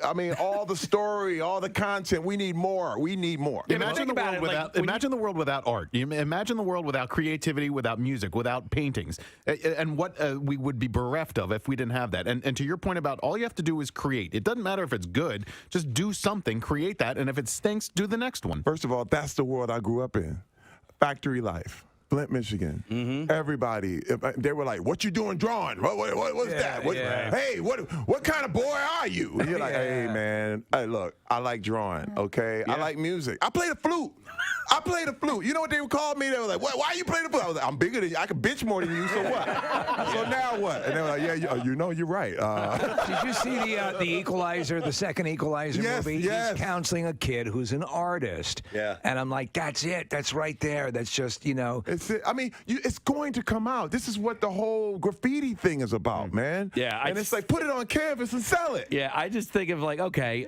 Speaker 9: I mean, all the story, all the content. We need more. We need more.
Speaker 3: Imagine the world without. Imagine the world without art. Imagine the world without creativity, without music, without paintings, and what we would be bereft of if we didn't have that. And to your point about all you have to do is create. It doesn't matter if it's good. Just do something, create that, and if it stinks, do the next one.
Speaker 9: First of all, that's the world I grew up in. Factory life. Flint, Michigan. Everybody, they were like, "What you doing drawing? What's that? Hey, what kind of boy are you?" And you're like, "Hey, man, hey, look, I like drawing. Okay, I like music. I play the flute. You know what they would call me? They were like, "Why you play the flute?" I was like, "I'm bigger than you. I can bitch more than you. So what? So now what?" And they were like, "Yeah, you know, you're right."
Speaker 2: Did you see the Equalizer, the second Equalizer movie?
Speaker 9: Yes.
Speaker 2: He's counseling a kid who's an artist.
Speaker 1: Yeah.
Speaker 2: And I'm like, that's it. That's right there. That's just,
Speaker 9: I mean, it's going to come out. This is what the whole graffiti thing is about, man.
Speaker 5: Yeah,
Speaker 9: and it's like, put it on canvas and sell it.
Speaker 5: Yeah, I just think of like, okay,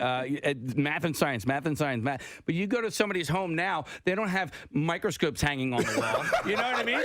Speaker 5: math and science. But you go to somebody's home now, they don't have microscopes hanging on the wall. You know what I mean?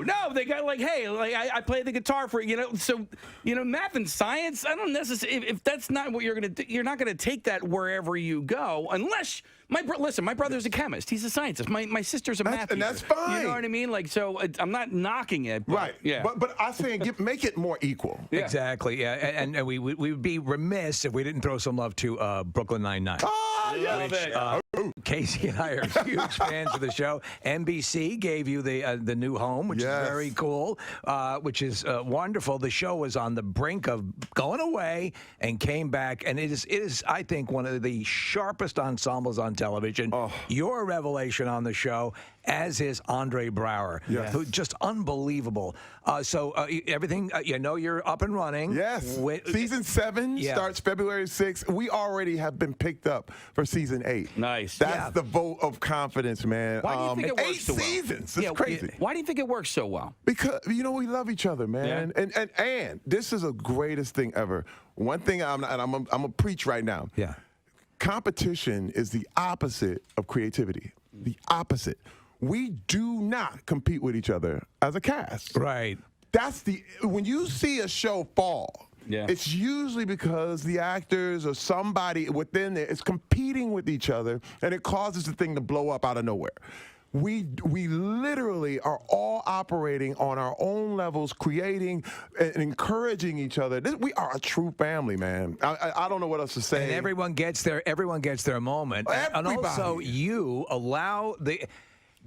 Speaker 5: No, they got like, hey, like I play the guitar for so math and science. I don't necessarily. If that's not what you're gonna do, you're not gonna take that wherever you go, unless. My brother's a chemist. He's a scientist. My sister's a math teacher.
Speaker 9: And that's fine.
Speaker 5: You know what I mean? Like, so I'm not knocking it. But,
Speaker 9: Right.
Speaker 5: Yeah.
Speaker 9: But I'm saying make it more equal.
Speaker 5: Yeah.
Speaker 2: Exactly. Yeah. And we would be remiss if we didn't throw some love to Brooklyn Nine-Nine.
Speaker 9: Oh, yeah.
Speaker 2: Casey and I are huge fans of the show. NBC gave you the new home, which is very cool, which is wonderful. The show was on the brink of going away and came back, and it is I think one of the sharpest ensembles on television. You're a revelation on the show, as is Andre Brower, who just unbelievable. So everything, you're up and running.
Speaker 9: Yes. Season 7 starts February 6th. We already have been picked up for season 8.
Speaker 5: Nice.
Speaker 9: That's the vote of confidence, man.
Speaker 5: Why do you think it works
Speaker 9: 8
Speaker 5: so well?
Speaker 9: seasons. It's crazy.
Speaker 5: Why do you think it works so well?
Speaker 9: Because we love each other, man.
Speaker 5: Yeah.
Speaker 9: And this is the greatest thing ever. One thing I'm a preach right now.
Speaker 2: Yeah.
Speaker 9: Competition is the opposite of creativity. The opposite. We do not compete with each other as a cast.
Speaker 2: Right.
Speaker 9: When you see a show fall,
Speaker 5: Yeah.
Speaker 9: it's usually because the actors or somebody within there is competing with each other, and it causes the thing to blow up out of nowhere. We literally are all operating on our own levels, creating and encouraging each other. We are a true family, man. I don't know what else to say.
Speaker 2: And everyone gets their moment. And also, you allow the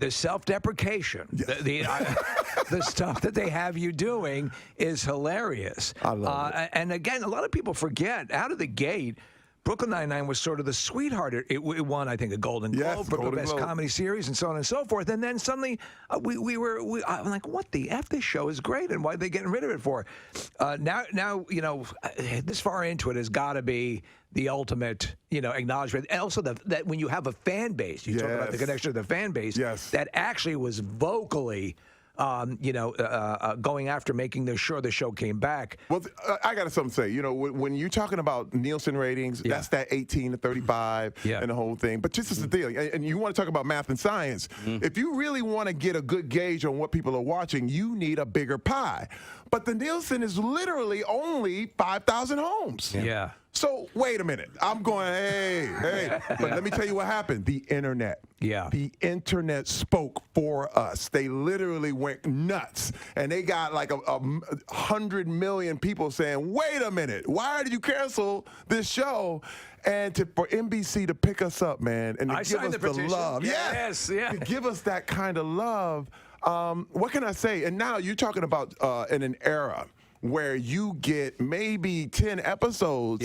Speaker 2: self-deprecation, the stuff that they have you doing is hilarious.
Speaker 9: I love it.
Speaker 2: And again, a lot of people forget, out of the gate, Brooklyn Nine-Nine was sort of the sweetheart. It won, I think, a Golden Globe for the best comedy series and so on and so forth. And then suddenly, I'm like, what the F? This show is great, and why are they getting rid of it for? Now, this far into it has got to be the ultimate, acknowledgement. And also that when you have a fan base, you talk about the connection to the fan base, that actually was vocally going after making sure the show came back.
Speaker 9: Well, I got something to say. When you're talking about Nielsen ratings, that's that 18 to 35 and the whole thing. But this is the deal. And you want to talk about math and science. If you really want to get a good gauge on what people are watching, you need a bigger pie. But the Nielsen is literally only 5,000 homes.
Speaker 2: Yeah.
Speaker 9: So wait a minute. I'm going, hey. But let me tell you what happened. The internet.
Speaker 2: Yeah.
Speaker 9: The internet spoke for us. They literally went nuts. And they got like 100 million people saying, wait a minute, why did you cancel this show? And for NBC to pick us up, man, and to give us the love.
Speaker 2: Yes.
Speaker 9: To give us that kind of love. What can I say? And now you're talking about in an era where you get maybe 10 episodes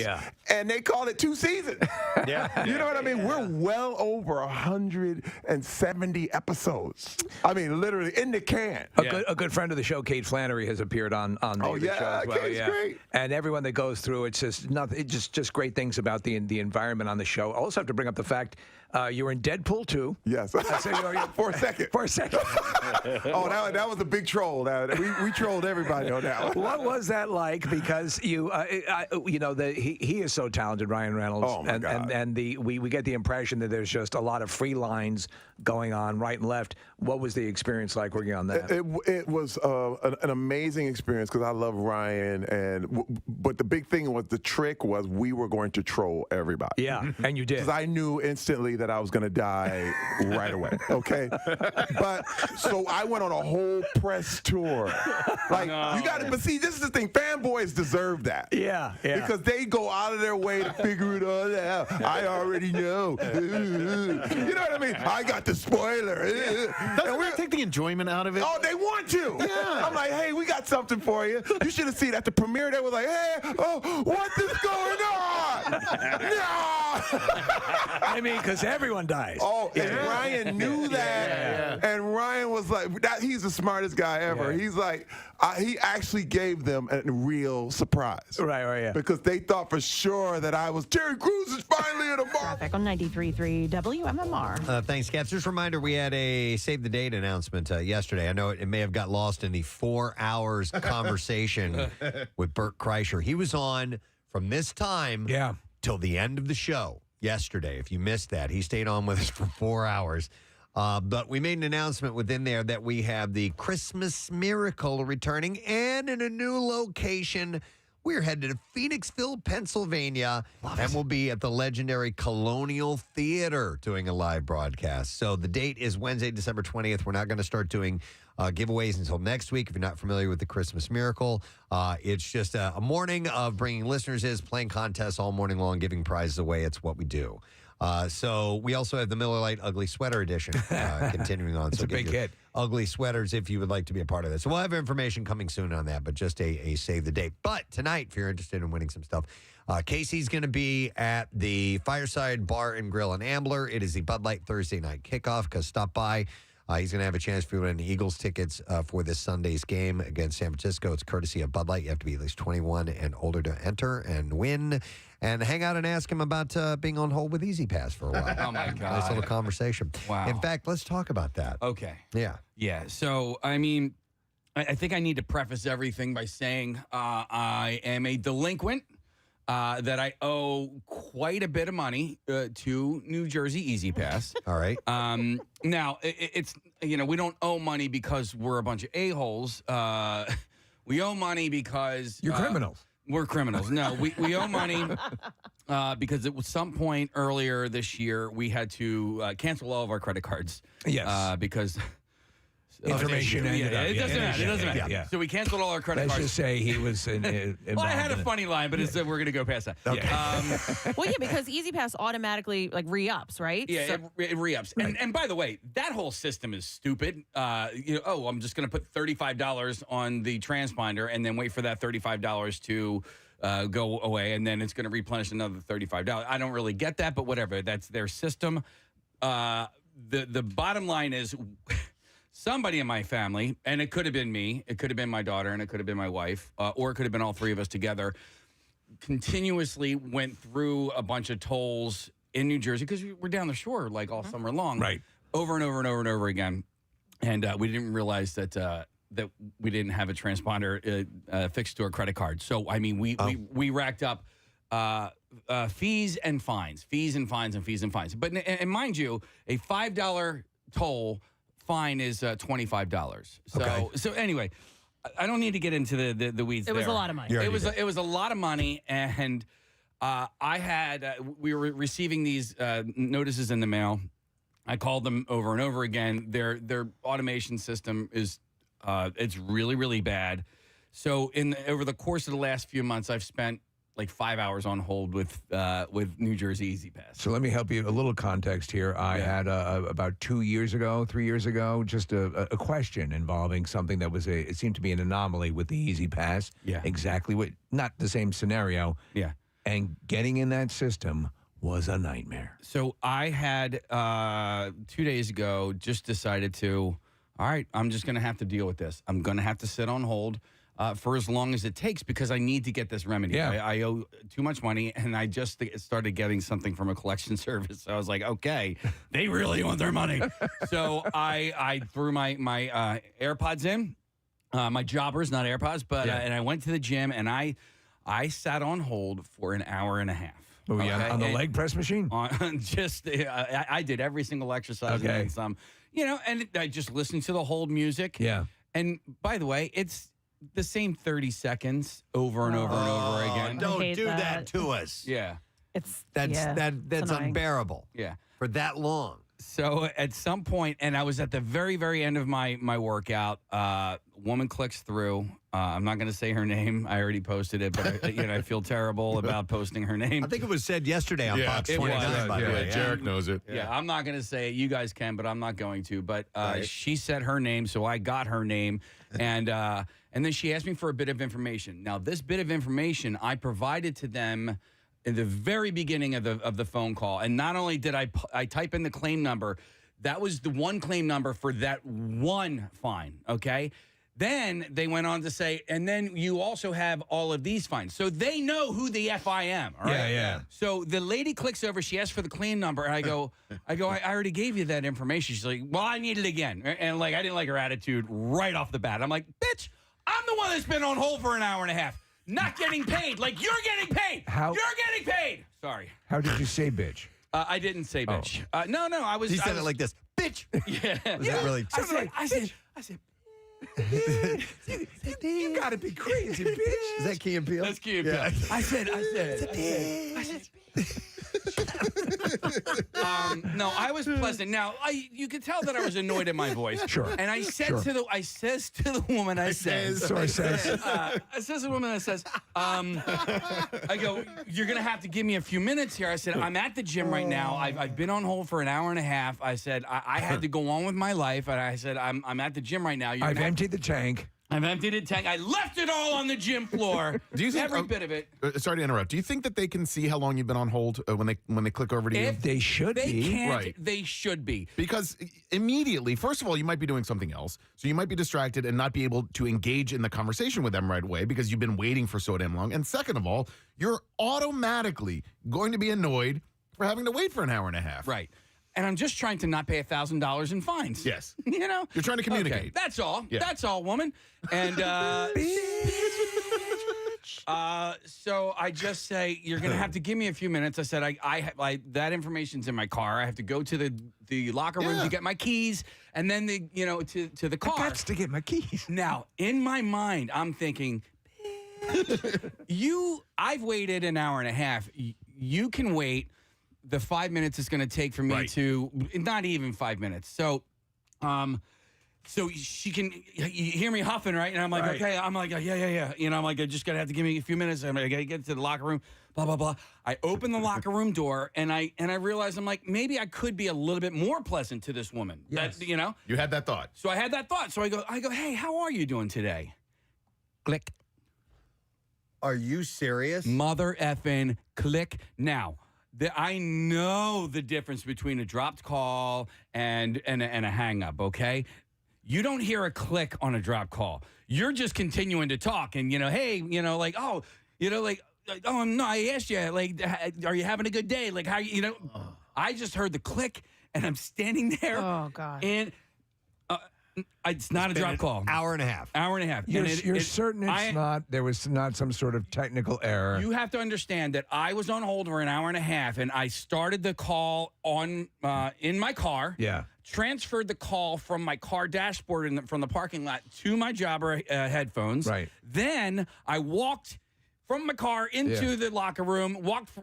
Speaker 9: and they call it 2 seasons. You know what I mean? We're well over 170 episodes. I mean, literally in the can.
Speaker 2: A good friend of the show, Kate Flannery, has appeared on the show as well.
Speaker 9: Kate's great.
Speaker 2: And everyone that goes through, it's just nothing. It's just great things about the environment on the show. I also have to bring up the fact You were in Deadpool 2.
Speaker 9: Yes. For a second.
Speaker 2: For a second.
Speaker 9: Oh, that was a big troll. We trolled everybody on that one.
Speaker 2: What was that like? Because he is so talented, Ryan Reynolds.
Speaker 9: Oh, my God.
Speaker 2: And we get the impression that there's just a lot of free lines going on right and left. What was the experience like working on that?
Speaker 9: It was an amazing experience because I love Ryan, but the big thing was the trick was we were going to troll everybody.
Speaker 2: Yeah, and you did.
Speaker 9: Because I knew instantly that I was going to die right away. Okay, but so I went on a whole press tour. Like you got to, but see, this is the thing. Fanboys deserve that.
Speaker 2: Yeah.
Speaker 9: Because they go out of their way to figure it all out. I already know. You know what I mean? I got the spoiler.
Speaker 3: Doesn't that take the enjoyment out of it?
Speaker 9: Oh, they want to.
Speaker 3: Yeah.
Speaker 9: I'm like, hey, we got something for you. You should have seen at the premiere. They were like, hey, what is going on? No.
Speaker 2: I mean, because everyone dies.
Speaker 9: Oh, and Ryan knew that. And Ryan was like, he's the smartest guy ever.
Speaker 2: Yeah.
Speaker 9: He's like, he actually gave them a real surprise.
Speaker 2: Right, yeah.
Speaker 9: Because they thought for sure that I was, Terry Crews is finally in a bar.
Speaker 4: Traffic on 93.3 WMMR.
Speaker 1: Thanks, Caps. Just a reminder, we had a Save the Date announcement yesterday. I know it may have got lost in the 4 hours conversation with Bert Kreischer. He was on from this time till the end of the show yesterday. If you missed that, he stayed on with us for 4 hours. But we made an announcement within there that we have the Christmas Miracle returning and in a new location. We're headed to Phoenixville, Pennsylvania, and we'll be at the legendary Colonial Theater doing a live broadcast. So the date is Wednesday, December 20th. We're not going to start doing giveaways until next week. If you're not familiar with the Christmas Miracle, it's just a morning of bringing listeners in, playing contests all morning long, giving prizes away. It's what we do. So we also have the Miller Lite Ugly Sweater Edition continuing on.
Speaker 2: It's
Speaker 1: so
Speaker 2: a big hit.
Speaker 1: Ugly sweaters if you would like to be a part of it. So we'll have information coming soon on that, but just a save the date. But tonight, if you're interested in winning some stuff, Casey's going to be at the Fireside Bar and Grill in Ambler. It is the Bud Light Thursday night kickoff. Because stop by. He's going to have a chance for you to win Eagles tickets for this Sunday's game against San Francisco. It's courtesy of Bud Light. You have to be at least 21 and older to enter and win. And hang out and ask him about being on hold with Easy Pass for a while.
Speaker 5: Oh, my God.
Speaker 1: Nice little conversation.
Speaker 5: Wow.
Speaker 1: In fact, let's talk about that.
Speaker 5: Okay.
Speaker 1: Yeah.
Speaker 5: Yeah. So, I mean, I think I need to preface everything by saying I am a delinquent, that I owe quite a bit of money to New Jersey Easy Pass.
Speaker 1: All right.
Speaker 5: Now, it's, we don't owe money because we're a bunch of a-holes. We owe money because...
Speaker 2: You're criminals.
Speaker 5: We're criminals. No, we owe money because at some point earlier this year, we had to cancel all of our credit cards.
Speaker 2: Yes.
Speaker 5: Because...
Speaker 2: Information ended up.
Speaker 5: It doesn't matter. It doesn't matter.
Speaker 2: Yeah.
Speaker 5: So we canceled all our credit
Speaker 2: Let's
Speaker 5: cards.
Speaker 2: just say he was involved.
Speaker 5: Well, I had a
Speaker 2: in it.
Speaker 5: funny line, but we're going to go past that.
Speaker 2: Okay.
Speaker 4: Well, yeah, because Easy Pass automatically re-ups, right?
Speaker 5: Yeah,
Speaker 4: So-
Speaker 5: it re-ups. And by the way, that whole system is stupid. I'm just going to put $35 on the transponder and then wait for that $35 to go away, and then it's going to replenish another $35. I don't really get that, but whatever. That's their system. The bottom line is somebody in my family, and it could have been me, it could have been my daughter, and it could have been my wife, or it could have been all three of us together, continuously went through a bunch of tolls in New Jersey because we're down the shore like all summer long,
Speaker 2: Right.
Speaker 5: over and over and over and over again, and we didn't realize that we didn't have a transponder fixed to our credit card. So I mean, we racked up fees and fines, But and mind you, a $5 toll fine is $25. So anyway, I don't need to get into the weeds.
Speaker 4: It was a lot of money.
Speaker 5: It was a lot of money, and we were receiving these notices in the mail. I called them over and over again. Their automation system is it's really, really bad. So over the course of the last few months, I've spent like 5 hours on hold with New Jersey Easy Pass.
Speaker 2: So let me help you. A little context here. I had about 3 years ago, just a question involving something that it seemed to be an anomaly with the Easy Pass.
Speaker 5: Yeah.
Speaker 2: Exactly not the same scenario.
Speaker 5: Yeah.
Speaker 2: And getting in that system was a nightmare.
Speaker 5: So I had 2 days ago just decided to, all right, I'm just going to have to deal with this. I'm going to have to sit on hold. for as long as it takes because I need to get this remedy.
Speaker 2: Yeah.
Speaker 5: I owe too much money, and I just started getting something from a collection service. So I was like, okay, they really want their money. So I threw my AirPods in, my jobbers, not AirPods, but and I went to the gym, and I sat on hold for an hour and a half.
Speaker 2: Oh, yeah, on the leg press machine?
Speaker 5: I did every single exercise and then some. And I just listened to the hold music.
Speaker 2: Yeah.
Speaker 5: And by the way, it's the same 30 seconds over and over and over again.
Speaker 1: Don't
Speaker 4: hate
Speaker 1: do that
Speaker 4: that.
Speaker 1: to us.
Speaker 5: Yeah.
Speaker 1: That's
Speaker 4: it's annoying.
Speaker 1: unbearable.
Speaker 5: Yeah.
Speaker 1: For that long.
Speaker 5: So at some point, and I was at the very, very end of my workout, woman clicks through. I'm not going to say her name. I already posted it, but I feel terrible about posting her name.
Speaker 1: I think it was said yesterday on Fox
Speaker 5: it was.
Speaker 1: 29, by the way.
Speaker 3: Jarek knows it.
Speaker 5: Yeah, I'm not going to say it. You guys can, but I'm not going to. But she said her name, so I got her name, and then she asked me for a bit of information. Now, this bit of information I provided to them in the very beginning of the phone call, and not only did I type in the claim number, that was the one claim number for that one fine. Okay. Then they went on to say, and then you also have all of these fines. So they know who the F I am. All right?
Speaker 2: Yeah.
Speaker 5: So the lady clicks over. She asks for the claim number. And I go, I already gave you that information. She's like, well, I need it again. And I didn't like her attitude right off the bat. I'm like, bitch, I'm the one that's been on hold for an hour and a half, not getting paid. Like, you're getting paid.
Speaker 2: How-
Speaker 5: You're getting paid. Sorry.
Speaker 2: How did you say bitch?
Speaker 5: I didn't say bitch. No, I was.
Speaker 1: He said
Speaker 5: I was,
Speaker 1: it like this, bitch.
Speaker 5: Yeah.
Speaker 1: Was that really?
Speaker 5: I said.
Speaker 2: You gotta be crazy, bitch.
Speaker 1: Is that Key and Peele?
Speaker 5: That's cute. Yeah. I said. No, I was pleasant. Now, you could tell that I was annoyed at my voice.
Speaker 2: Sure.
Speaker 5: And I said to the woman, I says,
Speaker 2: So I says,
Speaker 5: I says to the woman, I says, I go, you're gonna have to give me a few minutes here. I said, I'm at the gym right now. I've been on hold for an hour and a half. I said, I had to go on with my life, and I said, I'm at the gym right now.
Speaker 2: I've emptied the tank.
Speaker 5: I've emptied the tank. I left it all on the gym floor.
Speaker 3: Do you think
Speaker 5: every bit of it?
Speaker 3: Sorry to interrupt. Do you think that they can see how long you've been on hold when they click over to you?
Speaker 5: If
Speaker 2: They should
Speaker 5: They
Speaker 2: be.
Speaker 5: can't.
Speaker 3: Right.
Speaker 5: They should be.
Speaker 3: Because immediately, first of all, you might be doing something else. So you might be distracted and not be able to engage in the conversation with them right away because you've been waiting for so damn long. And second of all, you're automatically going to be annoyed for having to wait for an hour and a half.
Speaker 5: Right. And I'm just trying to not pay $1,000 in fines.
Speaker 3: Yes.
Speaker 5: You know?
Speaker 3: You're trying to communicate.
Speaker 5: Okay, that's all.
Speaker 3: Yeah.
Speaker 5: That's all, woman. And so I just say, you're going to have to give me a few minutes. I said, I that information's in my car. I have to go to the locker room
Speaker 3: Yeah.
Speaker 5: to get my keys, and then to the car.
Speaker 2: I got to get my keys.
Speaker 5: Now, in my mind, I'm thinking, I've waited an hour and a half. You can wait the 5 minutes it's going to take for me
Speaker 3: Right.
Speaker 5: to, not even 5 minutes. So, so she can, you hear me huffing, right? And I'm like,
Speaker 2: Right.
Speaker 5: okay. I'm like, yeah. You know, I'm like, I just got to have to give me a few minutes. I got to get to the locker room, blah, blah, blah. I open the locker room door, and I realize, I'm like, maybe I could be a little bit more pleasant to this woman.
Speaker 2: Yes.
Speaker 5: That, you know?
Speaker 3: You had that thought.
Speaker 5: So I had that thought. So I go, hey, how are you doing today? Click.
Speaker 1: Are you serious?
Speaker 5: Mother effing click. Now, I know the difference between a dropped call and a hang up, okay? You don't hear a click on a dropped call. You're just continuing to talk and, hey, like, oh, no, I asked you, like, are you having a good day? Like, how, I just heard the click and I'm standing there.
Speaker 4: Oh, God.
Speaker 5: And it's not a drop call.
Speaker 1: Hour and a half.
Speaker 5: Hour and a half.
Speaker 2: You're,
Speaker 5: And
Speaker 2: you're certain it's not, there was not some sort of technical error.
Speaker 5: You have to understand that I was on hold for an hour and a half, and I started the call on in my car.
Speaker 2: Yeah.
Speaker 5: Transferred the call from my car dashboard from the parking lot to my jobber headphones.
Speaker 2: Right.
Speaker 5: Then I walked from my car into the locker room.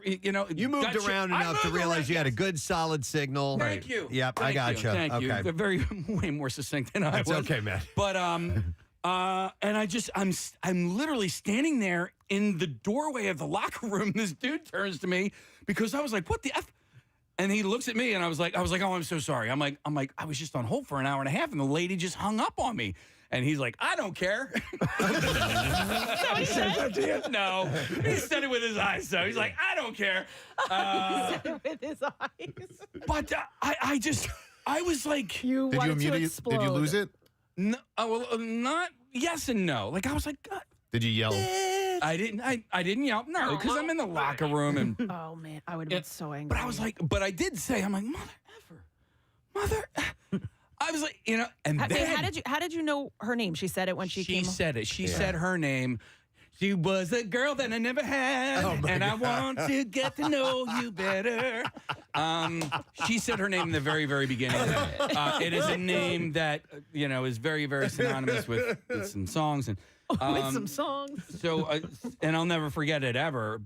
Speaker 1: You moved around enough to realize you had a good, solid signal.
Speaker 5: Thank you.
Speaker 1: Yep, I
Speaker 5: Thank
Speaker 1: got
Speaker 5: you.
Speaker 1: you.
Speaker 5: Thank you.
Speaker 1: Okay.
Speaker 5: They're very way more succinct than I was.
Speaker 1: That's okay, man.
Speaker 5: But and I'm literally standing there in the doorway of the locker room. This dude turns to me because I was like, "What the f?" And he looks at me, and I was like, "Oh, I'm so sorry." I'm like, I was just on hold for an hour and a half, and the lady just hung up on me. And he's like, I don't care.
Speaker 2: He says that to you?
Speaker 5: No, he said it with his eyes. So he's like, I don't care.
Speaker 4: With his eyes.
Speaker 5: But I was like,
Speaker 4: You
Speaker 3: Did you
Speaker 4: wanted to
Speaker 3: immediately?
Speaker 4: explode.
Speaker 3: Did you lose it?
Speaker 5: No, not yes and no. Like I was like, God,
Speaker 3: Did you yell?
Speaker 5: I didn't yell. No, because I'm in the locker room and.
Speaker 4: Oh man, I would have been so angry.
Speaker 5: But I was like, but I did say, I'm like, mother. I was like, and then
Speaker 4: how did you know her name? She said it when she came.
Speaker 5: She said it. She said her name. She was a girl that I never had, and I want to get to know you better. She said her name in the very, very beginning. It is a name that is very, very synonymous with some songs and.
Speaker 4: With some songs.
Speaker 5: So, and I'll never forget it ever.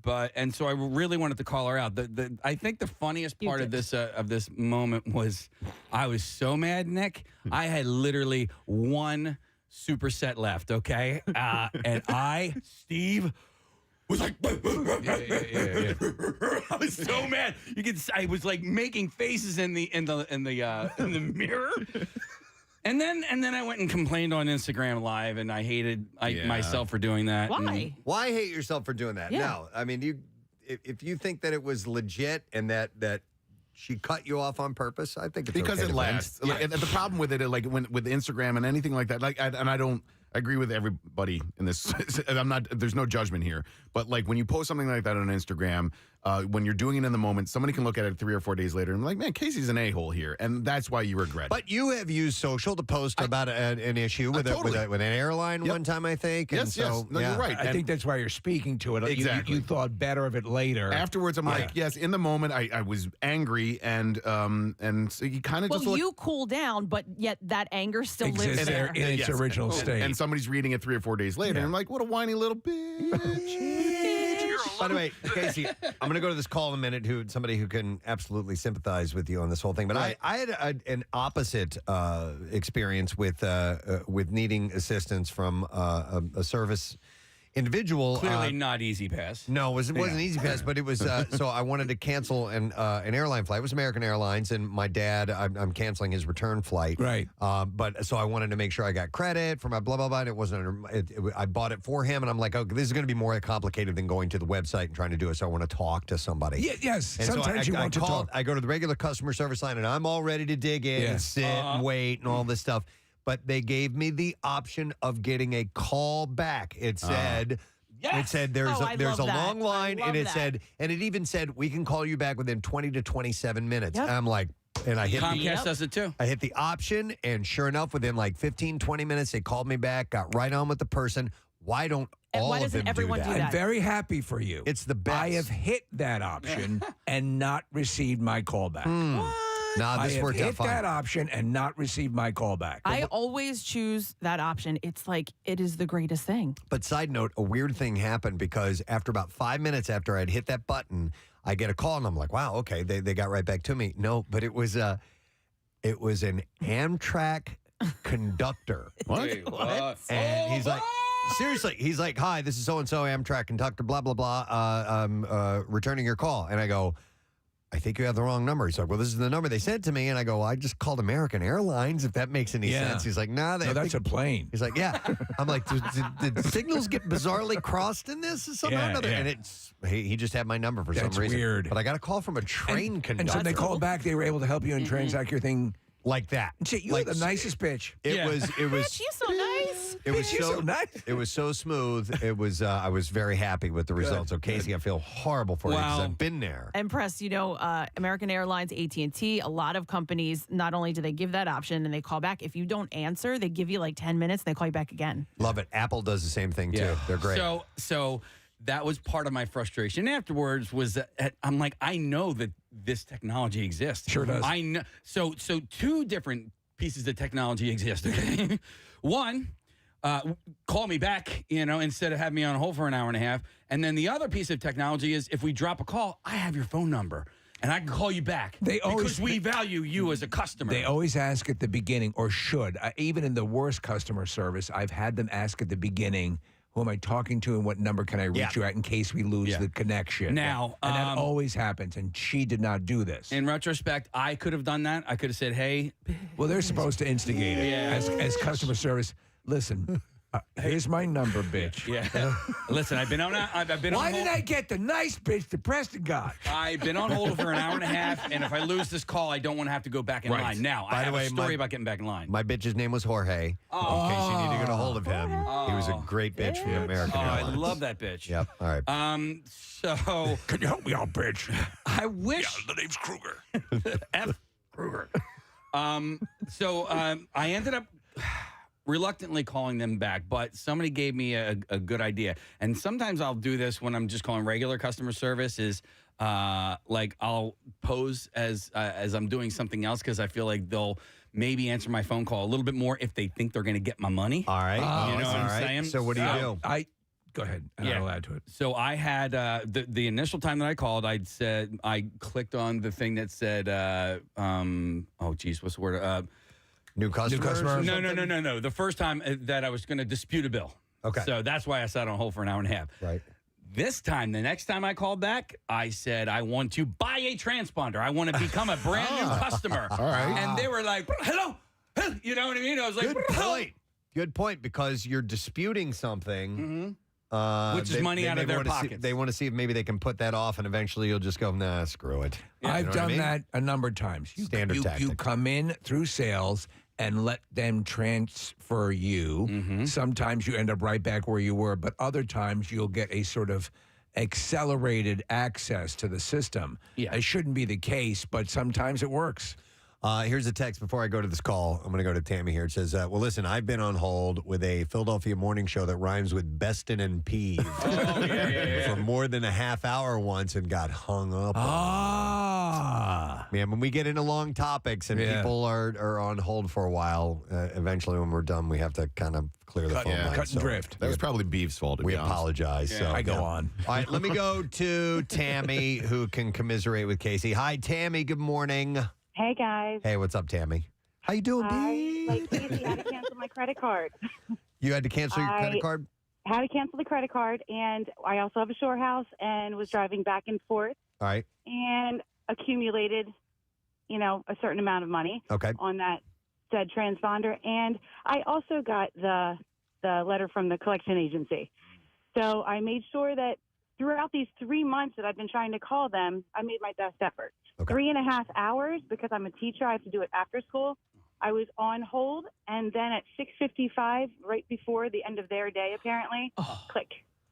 Speaker 5: So I really wanted to call her out. I think the funniest part of this moment was I was so mad, Nick. I had literally one superset left. Okay, and Steve. Was like,
Speaker 2: Yeah.
Speaker 5: I was so mad. I was like making faces in the mirror. And then I went and complained on Instagram Live, and I hated myself for doing that.
Speaker 4: Why?
Speaker 1: Why hate yourself for doing that?
Speaker 4: Yeah.
Speaker 1: No, I mean, if you think that it was legit and that she cut you off on purpose, I think it's
Speaker 3: Because
Speaker 1: okay
Speaker 3: it
Speaker 1: to
Speaker 3: lasts.
Speaker 1: vent.
Speaker 3: And the problem with it, like with Instagram and anything like that, and I don't agree with everybody in this. There's no judgment here. But like when you post something like that on Instagram, when you're doing it in the moment, somebody can look at it 3 or 4 days later and be like, man, Casey's an a-hole here. And that's why you regret it.
Speaker 1: But you have used social to post about an issue with an airline one time, I think. And
Speaker 3: Yes. No, you're right.
Speaker 2: I think that's why you're speaking to it.
Speaker 3: Exactly.
Speaker 2: You thought better of it later.
Speaker 3: Afterwards, I'm like, yes, in the moment, I was angry, and so you kind of
Speaker 4: Well,
Speaker 3: just
Speaker 4: you cool down, but yet that anger still lives
Speaker 2: exists
Speaker 4: there.
Speaker 2: there in its original state.
Speaker 3: And somebody's reading it 3 or 4 days later, and I'm like, what a whiny little bitch.
Speaker 1: By the way, Casey, I'm going to go to this call in a minute. Somebody who can absolutely sympathize with you on this whole thing. But I had an opposite experience with needing assistance from a service individual.
Speaker 5: Clearly not Easy Pass.
Speaker 1: No, it wasn't Easy Pass, but it was. So I wanted to cancel an airline flight. It was American Airlines, and my dad, I'm canceling his return flight.
Speaker 2: Right.
Speaker 1: But so I wanted to make sure I got credit for my blah blah blah. And it wasn't. I bought it for him, and I'm like, oh, this is going to be more complicated than going to the website and trying to do it. So I want to talk to somebody.
Speaker 2: Yes.
Speaker 1: And
Speaker 2: Sometimes
Speaker 1: so
Speaker 2: you want to talk.
Speaker 1: I go to the regular customer service line, and I'm all ready to dig in and sit and wait and all this stuff. But they gave me the option of getting a call back. It said. It said there's a long line, and it said, and it even said we can call you back within 20 to 27 minutes.
Speaker 4: Yep.
Speaker 1: And I'm like, and I hit
Speaker 5: Comcast does it too.
Speaker 1: I hit the option, and sure enough, within like 15, 20 minutes, they called me back, got right on with the person. Why don't all
Speaker 4: why
Speaker 1: of
Speaker 4: doesn't
Speaker 1: them
Speaker 4: everyone
Speaker 1: do
Speaker 4: do
Speaker 1: that?
Speaker 4: that?
Speaker 2: I'm very happy for you.
Speaker 1: It's the best.
Speaker 2: I have hit that option and not received my callback.
Speaker 1: Nah,
Speaker 2: I
Speaker 1: this
Speaker 2: have
Speaker 1: worked out
Speaker 2: hit
Speaker 1: fine.
Speaker 2: that option and not received my callback.
Speaker 4: I always choose that option. It's like it is the greatest thing.
Speaker 1: But side note, a weird thing happened because after about 5 minutes after I'd hit that button, I get a call and I'm like, wow, okay, they got right back to me. No, but it was an Amtrak conductor.
Speaker 5: Wait, what?
Speaker 1: And he's like, seriously, he's like, hi, this is so-and-so Amtrak conductor, blah, blah, blah. I'm returning your call. And I go, I think you have the wrong number. He's like, well, this is the number they sent to me. And I go, well, I just called American Airlines, if that makes any sense. He's like, nah.
Speaker 2: No, that's a plane.
Speaker 1: He's like, yeah. I'm like, did signals get bizarrely crossed in this or something?
Speaker 2: Yeah,
Speaker 1: or another?
Speaker 2: yeah.
Speaker 1: And he just had my number for
Speaker 2: That's
Speaker 1: some reason.
Speaker 2: weird.
Speaker 1: But I got a call from a train conductor.
Speaker 2: And so they called back. They were able to help you and transact your thing.
Speaker 1: like that.
Speaker 2: Shit, you're
Speaker 1: Like,
Speaker 2: the nicest bitch.
Speaker 1: It
Speaker 5: Yeah.
Speaker 1: was
Speaker 4: Bitch, you so nice.
Speaker 1: it was
Speaker 2: Bitch, you're so nice.
Speaker 1: It was so smooth. It was I was very happy with the results. So Casey, I feel horrible for you because
Speaker 5: Wow.
Speaker 1: I've been there.
Speaker 4: And Press, American Airlines, AT&T, a lot of companies, not only do they give that option and they call back, if you don't answer, they give you like 10 minutes and they call you back again.
Speaker 1: Love it. Apple does the same thing too. They're great.
Speaker 5: So that was part of my frustration afterwards was that I'm like, I know that this technology exists.
Speaker 2: Sure does.
Speaker 5: I know. So two different pieces of technology exist. Okay? One, call me back, instead of having me on hold for an hour and a half. And then the other piece of technology is if we drop a call, I have your phone number and I can call you back because we value you as a customer.
Speaker 2: They always ask at the beginning, or should. Even in the worst customer service, I've had them ask at the beginning, who am I talking to and what number can I reach you at in case we lose the connection?
Speaker 5: Now,
Speaker 2: and that always happens, and she did not do this.
Speaker 5: in retrospect, I could have done that. I could have said, hey,
Speaker 2: Well, they're supposed to instigate it as customer service. Listen, Here's my number, bitch.
Speaker 5: Yeah. Listen, I've been on. I've been
Speaker 2: Why
Speaker 5: on hold.
Speaker 2: did I get the nice bitch that Preston got?
Speaker 5: I've been on hold for an hour and a half, and if I lose this call, I don't want to have to go back in line. Now, I have a story about getting back in line.
Speaker 1: My bitch's name was Jorge. In case you need to get a hold of him, he was a great bitch from American
Speaker 5: I
Speaker 1: Airlines.
Speaker 5: love that bitch.
Speaker 1: Yep. All right.
Speaker 5: So
Speaker 2: Can you help me out, bitch?
Speaker 5: I wish
Speaker 2: The name's Kruger.
Speaker 5: F. Kruger. So I ended up reluctantly calling them back, but somebody gave me a good idea. And sometimes I'll do this when I'm just calling regular customer service is like I'll pose as I'm doing something else because I feel like they'll maybe answer my phone call a little bit more if they think they're going to get my money.
Speaker 1: All right.
Speaker 5: You know what I'm saying?
Speaker 1: So what do you do?
Speaker 2: Go ahead.
Speaker 5: Yeah.
Speaker 2: I'll add to it.
Speaker 5: So I had the initial time that I called, I clicked on the thing that said, oh geez, what's the word?
Speaker 1: New customers?
Speaker 2: customer?
Speaker 5: No. The first time that I was going to dispute a bill.
Speaker 1: Okay.
Speaker 5: So that's why I sat on hold for an hour and a half.
Speaker 1: Right.
Speaker 5: This time, the next time I called back, I said, I want to buy a transponder. I want to become a brand new customer.
Speaker 3: All right.
Speaker 5: And they were like, hello. You know what I mean? I was like,
Speaker 1: Good point. Good point, because you're disputing something.
Speaker 5: Which is money out of their pockets.
Speaker 1: They want to see if maybe they can put that off, and eventually you'll just go, nah, screw it.
Speaker 2: I've
Speaker 1: know what I
Speaker 2: done
Speaker 1: mean?
Speaker 2: that a number of times.
Speaker 1: Standard
Speaker 2: You
Speaker 1: tactic.
Speaker 2: come in through sales and let them transfer you. Sometimes you end up right back where you were, but other times you'll get a sort of accelerated access to the system.
Speaker 5: Yeah.
Speaker 2: It shouldn't be the case, but sometimes it works.
Speaker 1: Here's a text before I go to this call. I'm going to go to Tammy here. It says, well, listen, I've been on hold with a Philadelphia morning show that rhymes with Beston and Peeve for more than a half hour once and got hung up. Man, when we get into long topics and people are on hold for a while, eventually when we're done, we have to kind of clear the phone line.
Speaker 2: Cut and drift.
Speaker 3: That was probably Beef's fault. To
Speaker 1: We
Speaker 3: be honest.
Speaker 1: apologize. So
Speaker 2: I go on.
Speaker 1: All right, let me go to Tammy, who can commiserate with Casey. Hi, Tammy. Good morning.
Speaker 8: Hey guys.
Speaker 1: Hey, what's up, Tammy? How you doing,
Speaker 8: I,
Speaker 1: B?
Speaker 8: like Casey, had to cancel my credit card.
Speaker 1: You had to cancel your credit
Speaker 8: I-
Speaker 1: card?
Speaker 8: Had to cancel the credit card, and I also have a shore house and was driving back and forth
Speaker 1: All right.
Speaker 8: and accumulated, a certain amount of money
Speaker 1: Okay.
Speaker 8: on that said transponder. And I also got the letter from the collection agency. So I made sure that throughout these 3 months that I've been trying to call them, I made my best effort.
Speaker 1: Okay.
Speaker 8: 3.5 hours, because I'm a teacher, I have to do it after school. I was on hold, and then at 6:55, right before the end of their day, apparently, click.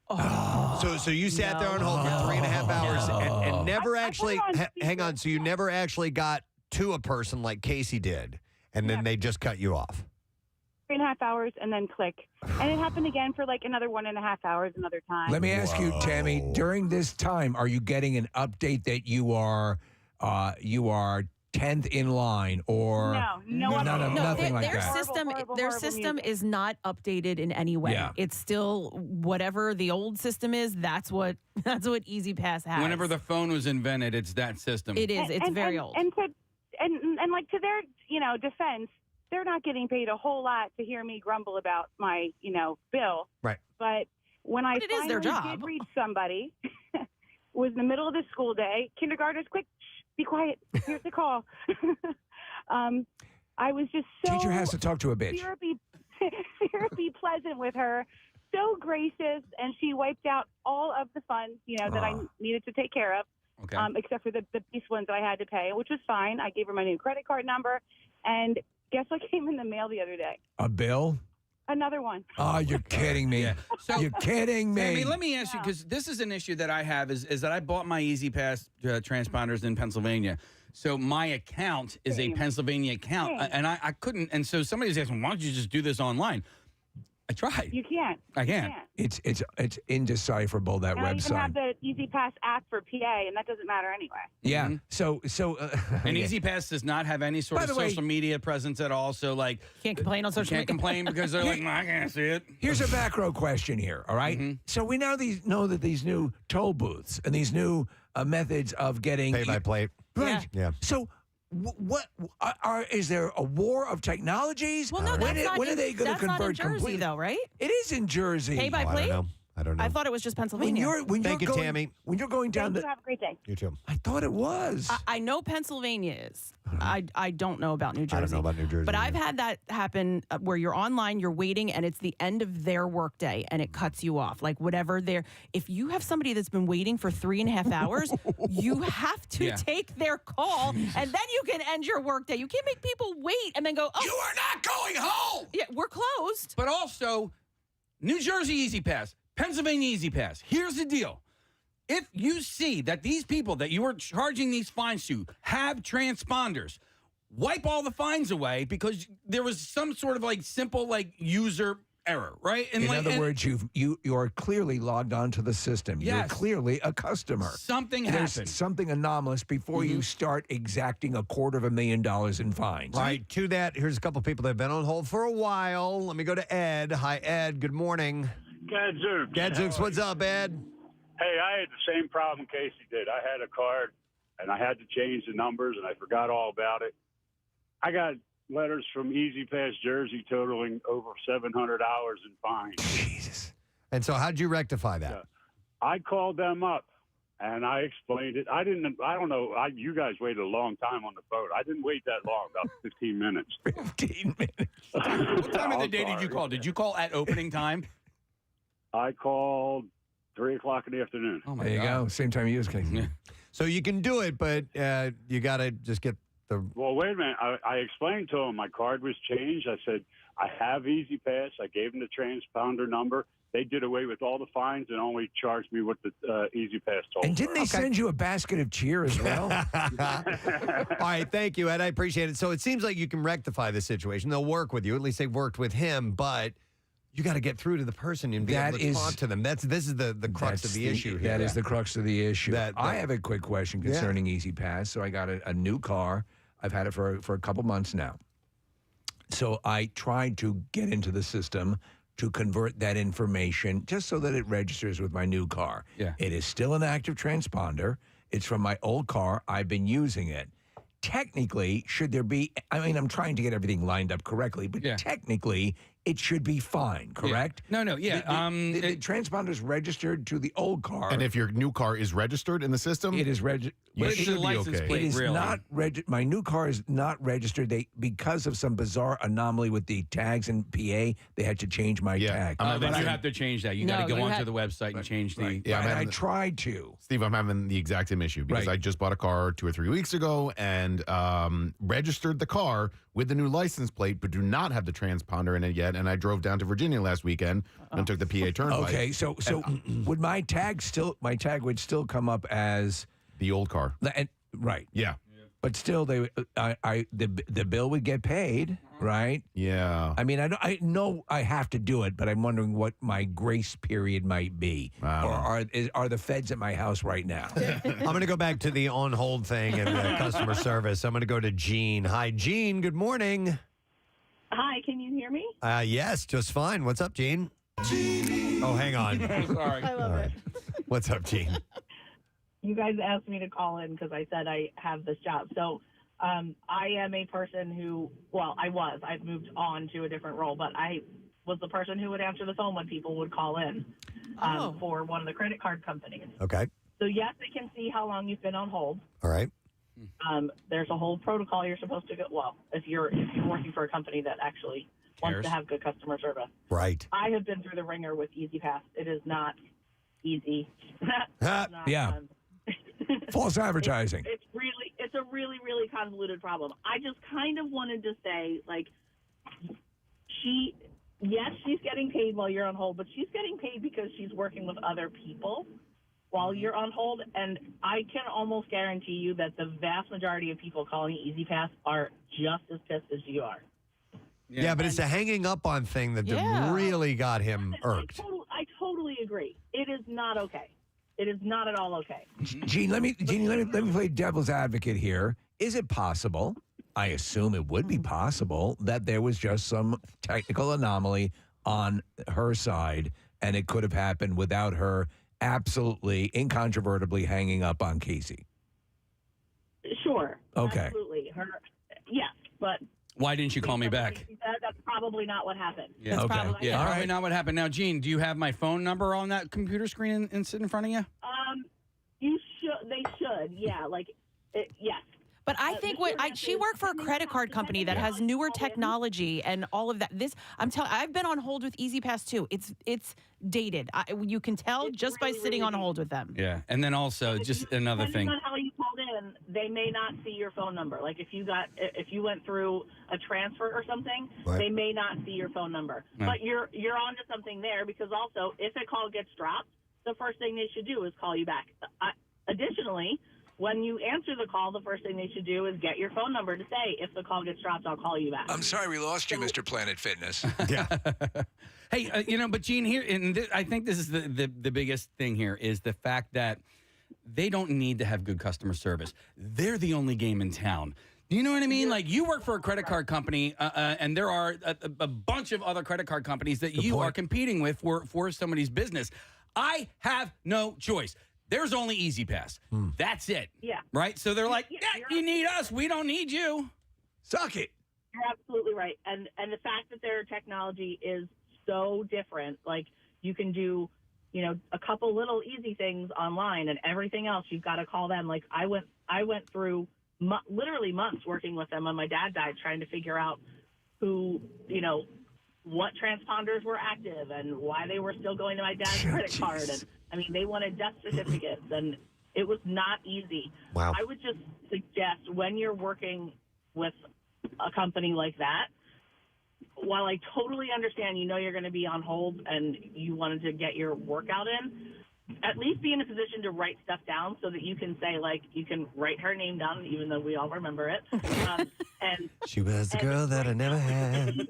Speaker 1: So you sat there on hold for 3.5 hours and never actually, hang on, so you never actually got to a person like Casey did, and then they just cut you off.
Speaker 8: 3.5 hours, and then click. And it happened again for like another 1.5 hours another time.
Speaker 2: Let me ask you, Tammy, during this time, are you getting an update that you are 10th in line or nothing like
Speaker 4: their
Speaker 2: that?
Speaker 4: system
Speaker 8: Horrible,
Speaker 4: their
Speaker 8: horrible
Speaker 4: system
Speaker 8: music.
Speaker 4: is not updated in any way.
Speaker 2: Yeah.
Speaker 4: It's still whatever the old system is. That's what Easy Pass has.
Speaker 5: Whenever the phone was invented, it's that system.
Speaker 4: it is, it's very old.
Speaker 8: And like to their defense, they're not getting paid a whole lot to hear me grumble about my bill.
Speaker 1: Right.
Speaker 8: But when I
Speaker 4: But it is their
Speaker 8: finally
Speaker 4: job.
Speaker 8: did reach somebody, was in the middle of the school day. Kindergartners, quick, shh, be quiet. Here's the call. I was just so
Speaker 2: Teacher has to talk to a bitch.
Speaker 8: syrupy pleasant with her, so gracious, and she wiped out all of the funds that I needed to take care of.
Speaker 5: Okay.
Speaker 8: Except for the piece ones that I had to pay, which was fine. I gave her my new credit card number, and guess what came in the mail the other day?
Speaker 2: A bill?
Speaker 8: Another one.
Speaker 2: Oh, you're kidding me.
Speaker 5: Yeah. So-
Speaker 2: You're kidding me.
Speaker 5: I mean, let me ask you, because this is an issue that I have, is that I bought my Easy Pass transponders in Pennsylvania. So my account is a
Speaker 8: Same.
Speaker 5: Pennsylvania account,
Speaker 8: Same.
Speaker 5: and I couldn't. And so somebody was asking, why don't you just do this online? I tried.
Speaker 8: You can't.
Speaker 5: I
Speaker 8: You
Speaker 5: can't.
Speaker 2: It's indecipherable, that
Speaker 8: And I even have
Speaker 2: website.
Speaker 8: the Easy Pass app for PA, and that doesn't matter anyway.
Speaker 2: Yeah.
Speaker 5: Mm-hmm.
Speaker 2: So
Speaker 5: And Easy Pass does not have any sort
Speaker 2: By
Speaker 5: of
Speaker 2: the way-
Speaker 5: social media presence at all. So, like,
Speaker 4: Can't complain on social
Speaker 5: can't
Speaker 4: media.
Speaker 5: complain because they're like, I can't see it.
Speaker 2: Here's a back row question here, all right? So we know that these new toll booths and these new methods of getting
Speaker 1: Pay by plate.
Speaker 2: Right.
Speaker 1: Yeah.
Speaker 2: So what is there a war of technologies?
Speaker 4: Well, no,
Speaker 2: when
Speaker 4: that's not
Speaker 2: when are
Speaker 4: in,
Speaker 2: they going to
Speaker 4: that's not in
Speaker 2: convert
Speaker 4: Jersey,
Speaker 2: completely?
Speaker 4: though, right?
Speaker 2: It is in Jersey.
Speaker 4: Pay by
Speaker 1: I don't
Speaker 4: plate?
Speaker 1: know. I don't know.
Speaker 4: I thought it was just Pennsylvania.
Speaker 1: Thank you, Tammy.
Speaker 2: When you're going down
Speaker 8: Thank you. Have a great day.
Speaker 1: You too.
Speaker 2: I thought it was.
Speaker 4: I know Pennsylvania is. I don't know about New Jersey.
Speaker 1: I don't know about New Jersey
Speaker 4: But I've
Speaker 1: either.
Speaker 4: had that happen where you're online, you're waiting, and it's the end of their workday, and it cuts you off. Like whatever they're. If you have somebody that's been waiting for 3.5 hours, you have to take their call, and then you can end your workday. You can't make people wait and then go, oh,
Speaker 5: You are not going home.
Speaker 4: yeah, we're closed.
Speaker 5: But also, New Jersey Easy Pass, Pennsylvania Easy Pass. Here's the deal. If you see that these people that you are charging these fines to have transponders, wipe all the fines away because there was some sort of like simple like user error, right? And
Speaker 2: In
Speaker 5: like,
Speaker 2: other words, you are clearly logged onto the system. You're
Speaker 5: Yes.
Speaker 2: clearly a customer.
Speaker 5: something
Speaker 2: There's
Speaker 5: happened.
Speaker 2: something anomalous before you start exacting $250,000 in fines.
Speaker 1: Right, to that, here's a couple people that have been on hold for a while. Let me go to Ed. Hi, Ed. Good morning.
Speaker 10: Gadzooks.
Speaker 1: Gadzooks, what's up, Ed?
Speaker 10: Hey, I had the same problem Casey did. I had a card, and I had to change the numbers, and I forgot all about it. I got letters from Easy Pass Jersey totaling over $700 in fines.
Speaker 2: Jesus.
Speaker 1: And so how'd you rectify that?
Speaker 10: I called them up, and I explained it. I don't know. You guys waited a long time on the phone. I didn't wait that long, about 15 minutes.
Speaker 2: 15 minutes.
Speaker 5: What time of the
Speaker 10: I'm
Speaker 5: day did you
Speaker 10: sorry.
Speaker 5: call? Did you call at opening time?
Speaker 10: I called 3 o'clock in the afternoon.
Speaker 5: Oh my
Speaker 2: There you
Speaker 5: God.
Speaker 2: go. Same time you was Casey.
Speaker 1: So you can do it, but you got to just get the...
Speaker 10: Well, wait a minute. I explained to him my card was changed. I said, I have Easy Pass. I gave them the transponder number. They did away with all the fines and only charged me what the Easy Pass told
Speaker 2: And didn't they send you a basket of cheer as well?
Speaker 1: All right, thank you, Ed. I appreciate it. So it seems like you can rectify the situation. They'll work with you. At least they've worked with him, but you got to get through to the person and be able to talk to them. This is the crux of the issue here.
Speaker 2: That is the crux of the issue.
Speaker 1: That-
Speaker 2: I have a quick question concerning Easy Pass. So I got a new car. I've had it for a couple months now. So I tried to get into the system to convert that information just so that it registers with my new car.
Speaker 5: Yeah.
Speaker 2: It is still an active transponder. It's from my old car. I've been using it. Technically, should there be, I mean, I'm trying to get everything lined up correctly, but technically, it should be fine, correct?
Speaker 5: No, yeah.
Speaker 2: The transponder's registered to the old car.
Speaker 3: And if your new car is registered in the system,
Speaker 2: it is registered.
Speaker 3: you
Speaker 5: But it's
Speaker 3: should
Speaker 5: the
Speaker 3: be
Speaker 5: license
Speaker 3: okay.
Speaker 5: plate.
Speaker 2: It is
Speaker 5: really.
Speaker 2: not my new car is not registered. Because of some bizarre anomaly with the tags in PA, they had to change my tag.
Speaker 5: Then
Speaker 2: But
Speaker 5: you
Speaker 2: I-
Speaker 5: have to change that. You got
Speaker 4: No,
Speaker 5: to go
Speaker 4: you
Speaker 5: onto
Speaker 4: had-
Speaker 5: the website and change the.
Speaker 3: Yeah, I'm
Speaker 2: and I
Speaker 3: having-
Speaker 2: tried to.
Speaker 3: Steve, I'm having the exact same issue because
Speaker 2: Right.
Speaker 3: I just bought a car 2 or 3 weeks ago and registered the car with the new license plate, but do not have the transponder in it yet. And I drove down to Virginia last weekend and took the PA Turnpike.
Speaker 2: Okay, so would my tag would still come up as
Speaker 3: the old car.
Speaker 2: Right.
Speaker 3: Yeah.
Speaker 2: But still, the bill would get paid, right?
Speaker 3: Yeah.
Speaker 2: I mean, I know I have to do it, but I'm wondering what my grace period might be, or are the feds at my house right now?
Speaker 1: I'm going to go back to the on hold thing and the customer service. I'm going to go to Gene. Hi, Gene. Good morning.
Speaker 11: Hi, can you hear me?
Speaker 1: Yes, just fine. What's up, Gene? Oh, hang on.
Speaker 5: Sorry.
Speaker 11: I love it.
Speaker 1: What's up, Gene?
Speaker 11: You guys asked me to call in because I said I have this job. So I am a person who, well, I've moved on to a different role, but I was the person who would answer the phone when people would call in for one of the credit card companies.
Speaker 1: Okay.
Speaker 11: So yes, they can see how long you've been on hold.
Speaker 1: All right.
Speaker 11: There's a whole protocol you're supposed to go. Well, if you're working for a company that actually wants to have good customer service.
Speaker 1: Right.
Speaker 11: I have been through the ringer with Easy Pass. It is not easy.
Speaker 2: Yeah. False advertising.
Speaker 11: It's a really convoluted problem. I just kind of wanted to say, like, she's getting paid while you're on hold, but she's getting paid because she's working with other people while you're on hold. And I can almost guarantee you that the vast majority of people calling Easy Pass are just as pissed as you are.
Speaker 1: Yeah, but it's a hanging up on thing that really got him irked.
Speaker 11: I totally agree. It is not okay. It is not at all okay.
Speaker 2: Gene, let me play devil's advocate here. Is it possible? I assume it would be possible that there was just some technical anomaly on her side, and it could have happened without her absolutely, incontrovertibly hanging up on Casey.
Speaker 11: Sure.
Speaker 2: Okay.
Speaker 11: Absolutely. Yes, but
Speaker 5: Why didn't you call me back?
Speaker 11: She said that's probably not what happened.
Speaker 5: Yeah,
Speaker 4: That's
Speaker 2: okay.
Speaker 4: probably
Speaker 5: Yeah,
Speaker 2: All
Speaker 5: probably
Speaker 2: right.
Speaker 5: not what happened. Now, Gene, do you have my phone number on that computer screen and sitting in front of you?
Speaker 11: You should. They should. Yeah. Yes.
Speaker 4: But I think she worked for a credit card company that has newer technology and all of that. I've been on hold with EasyPass too. It's dated. You can tell just by sitting on hold with them.
Speaker 5: Yeah, and then also just another thing.
Speaker 11: Depending on how you called in, they may not see your phone number. Like if you went through a transfer or something,
Speaker 1: Right.
Speaker 11: they may not see your phone number.
Speaker 5: Right.
Speaker 11: But you're onto something there because also if a call gets dropped, the first thing they should do is call you back. Additionally, when you answer the call, the first thing they should do is get your phone number to say, if the call gets dropped, I'll call you back.
Speaker 2: I'm sorry we lost you, Mr. Planet Fitness.
Speaker 1: Yeah.
Speaker 5: Hey, but Gene, here, and I think this is the biggest thing here is the fact that they don't need to have good customer service. They're the only game in town. Do you know what I mean? Like, you work for a credit card company, and there are a bunch of other credit card companies that you are competing with for somebody's business. I have no choice. There's only EasyPass. That's it.
Speaker 11: Yeah.
Speaker 5: Right? So they're like, you need us. We don't need you.
Speaker 2: Suck it.
Speaker 11: You're absolutely right. And the fact that their technology is so different, like you can do, a couple little easy things online and everything else, you've got to call them. Like I went through literally months working with them when my dad died, trying to figure out who, what transponders were active and why they were still going to my dad's credit card. And they wanted death certificates, and it was not easy.
Speaker 1: Wow.
Speaker 11: I would just suggest when you're working with a company like that, while I totally understand, you're going to be on hold and you wanted to get your workout in, at least be in a position to write stuff down so that you can say, like, you can write her name down, even though we all remember it. And
Speaker 1: She was the girl that I never had.
Speaker 11: little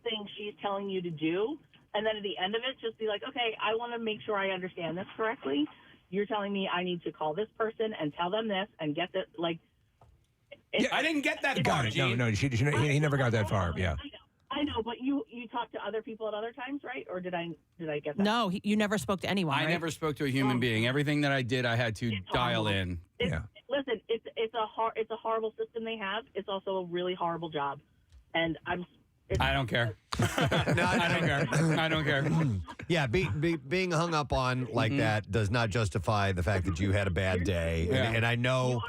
Speaker 11: things she's telling you to do. And then at the end of it, just be like, okay, I want to make sure I understand this correctly. You're telling me I need to call this person and tell them this and get this, like.
Speaker 5: I didn't get that
Speaker 2: Got
Speaker 5: far,
Speaker 2: it.
Speaker 5: Gene.
Speaker 2: No, he never got that far. Yeah.
Speaker 11: I know, but you talked to other people at other times, right? Or did I get that?
Speaker 4: No, you never spoke to anyone.
Speaker 5: I
Speaker 4: right?
Speaker 5: never spoke to a human being. Everything that I did, I had to dial in.
Speaker 11: Listen, it's a horrible system they have. It's also a really horrible job, and
Speaker 5: I don't care. I don't care. I don't care.
Speaker 1: Yeah, being hung up on like that does not justify the fact that you had a bad day.
Speaker 5: Yeah.
Speaker 1: And I know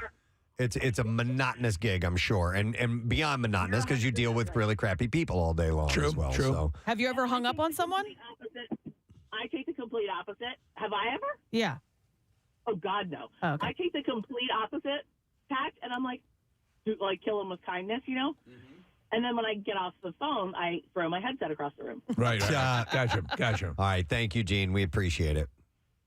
Speaker 1: it's a monotonous gig, I'm sure, and beyond monotonous because you deal with really crappy people all day long as well.
Speaker 2: True.
Speaker 1: So.
Speaker 4: Have you ever hung up on someone?
Speaker 11: I take the complete opposite. Have I ever?
Speaker 4: Yeah.
Speaker 11: Oh God, no.
Speaker 4: Oh, okay.
Speaker 11: I take the complete opposite tact, and I'm like kill them with kindness, And then when I get off the phone, I throw my headset across the room.
Speaker 2: Right. Gotcha.
Speaker 1: All right, thank you, Gene. We appreciate it.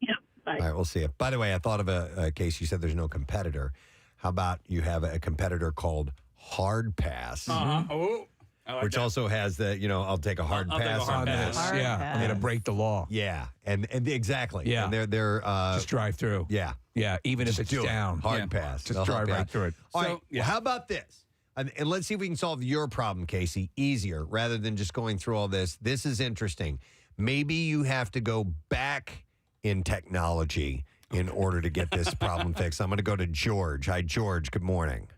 Speaker 11: Yeah. Bye.
Speaker 1: All right, we'll see you. By the way, I thought of a case. You said there's no competitor. How about you have a competitor called Hard Pass,
Speaker 5: Oh, I like
Speaker 1: which
Speaker 5: that.
Speaker 1: also has the, I'll take a hard
Speaker 5: I'll take a
Speaker 1: pass
Speaker 5: hard
Speaker 1: on
Speaker 5: pass.
Speaker 1: this.
Speaker 4: Hard
Speaker 2: Yeah.
Speaker 4: pass.
Speaker 2: I'm going to break the law.
Speaker 1: Yeah, and exactly.
Speaker 2: Yeah.
Speaker 1: And they're
Speaker 2: Just drive through.
Speaker 1: yeah.
Speaker 2: Yeah. Even if
Speaker 1: Just
Speaker 2: it's
Speaker 1: do it.
Speaker 2: down.
Speaker 1: Hard
Speaker 5: Yeah.
Speaker 1: pass.
Speaker 2: Just
Speaker 1: They'll
Speaker 2: drive
Speaker 1: help you
Speaker 2: right
Speaker 1: out.
Speaker 2: through it.
Speaker 1: All
Speaker 5: So,
Speaker 1: right.
Speaker 5: yeah.
Speaker 1: Well, how about this? And let's see if we can solve your problem, Casey, easier rather than just going through all this. This is interesting. Maybe you have to go back in technology in order to get this problem fixed. I'm going to go to George. Hi, George. Good morning.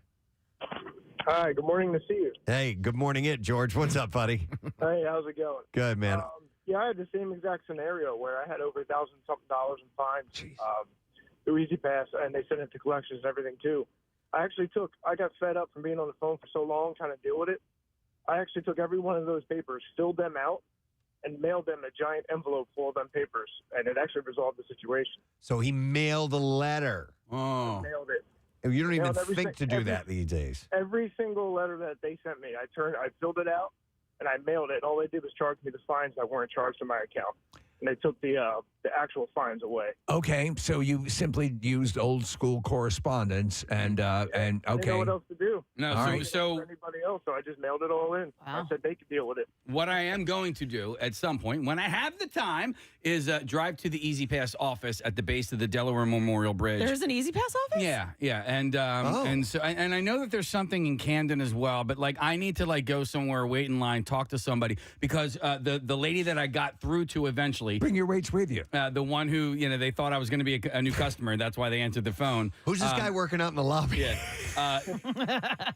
Speaker 12: Hi, good morning to see you.
Speaker 1: Hey, good morning, George. What's up, buddy?
Speaker 12: Hey, how's it going?
Speaker 1: Good, man.
Speaker 12: Yeah, I had the same exact scenario where I had over $1,000-something in fines through EasyPass, and they sent it to collections and everything too. I got fed up from being on the phone for so long trying to deal with it. I actually took every one of those papers, filled them out, and mailed them a giant envelope full of them papers, and it actually resolved the situation.
Speaker 1: So he mailed a letter.
Speaker 5: Oh.
Speaker 12: Mailed it.
Speaker 1: You don't even
Speaker 12: Mailed every
Speaker 1: think to do that these days.
Speaker 12: Every single letter that they sent me, I filled it out, and I mailed it. And all they did was charge me the fines that weren't charged to my account. And they took the actual fines away.
Speaker 2: Okay, so you simply used old school correspondence and
Speaker 12: I didn't know
Speaker 2: okay.
Speaker 12: what else to do.
Speaker 5: No,
Speaker 2: All
Speaker 5: so,
Speaker 2: right.
Speaker 5: so
Speaker 12: For anybody else, so I just mailed it all in.
Speaker 4: Wow.
Speaker 12: I said they could deal with it.
Speaker 5: what I am going to do at some point, when I have the time, is drive to the EasyPass office at the base of the Delaware Memorial Bridge.
Speaker 4: There's an EasyPass office?
Speaker 5: Yeah, and I know that there's something in Camden as well, but like I need to like go somewhere, wait in line, talk to somebody because the lady that I got through to eventually actually.
Speaker 2: Bring your rates with you.
Speaker 5: The one who, they thought I was going to be a new customer. That's why they answered the phone.
Speaker 1: Who's this guy working out in the lobby?
Speaker 5: Yeah.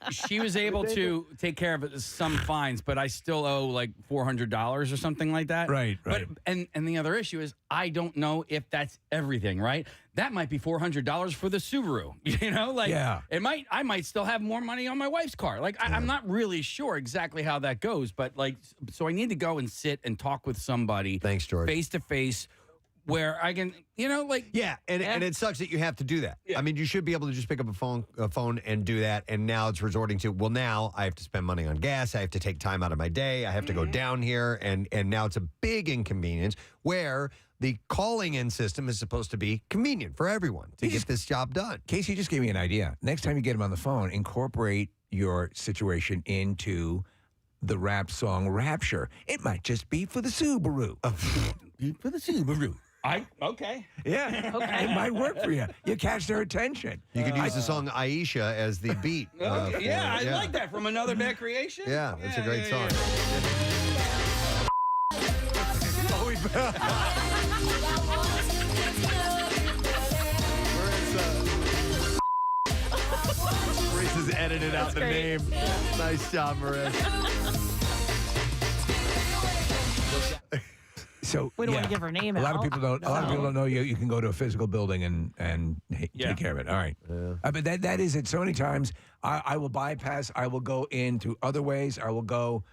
Speaker 5: She was able to take care of some fines, but I still owe like $400 or something like that.
Speaker 2: Right.
Speaker 5: But and the other issue is I don't know if that's everything, right? That might be $400 for the Subaru. I might still have more money on my wife's car. Like I'm not really sure exactly how that goes, but so I need to go and sit and talk with somebody.
Speaker 1: Thanks, George.
Speaker 5: Face to face. Where I can,
Speaker 1: and it sucks that you have to do that.
Speaker 5: Yeah.
Speaker 1: I mean, you should be able to just pick up a phone and do that. And now it's resorting to, well, now I have to spend money on gas. I have to take time out of my day. I have to go down here, and now it's a big inconvenience where the calling in system is supposed to be convenient for everyone to get this job done.
Speaker 2: Casey just gave me an idea. Next time you get him on the phone, incorporate your situation into the rap song Rapture. It might just be for the Subaru.
Speaker 5: For the Subaru. Okay.
Speaker 2: Yeah.
Speaker 4: Okay.
Speaker 2: It might work for you. You catch their attention.
Speaker 1: You could use the song Aisha as the beat.
Speaker 5: Okay. I like that from Another Bad Creation.
Speaker 1: Yeah, it's a great song. Reese has edited out the name. Nice job, Marissa.
Speaker 2: So
Speaker 4: We don't want to give her name
Speaker 2: A
Speaker 4: out.
Speaker 2: lot of people don't. A lot of people don't know you can go to a physical building and take care of it. All right. But that is it. So many times I will bypass. I will go into other ways. I will go.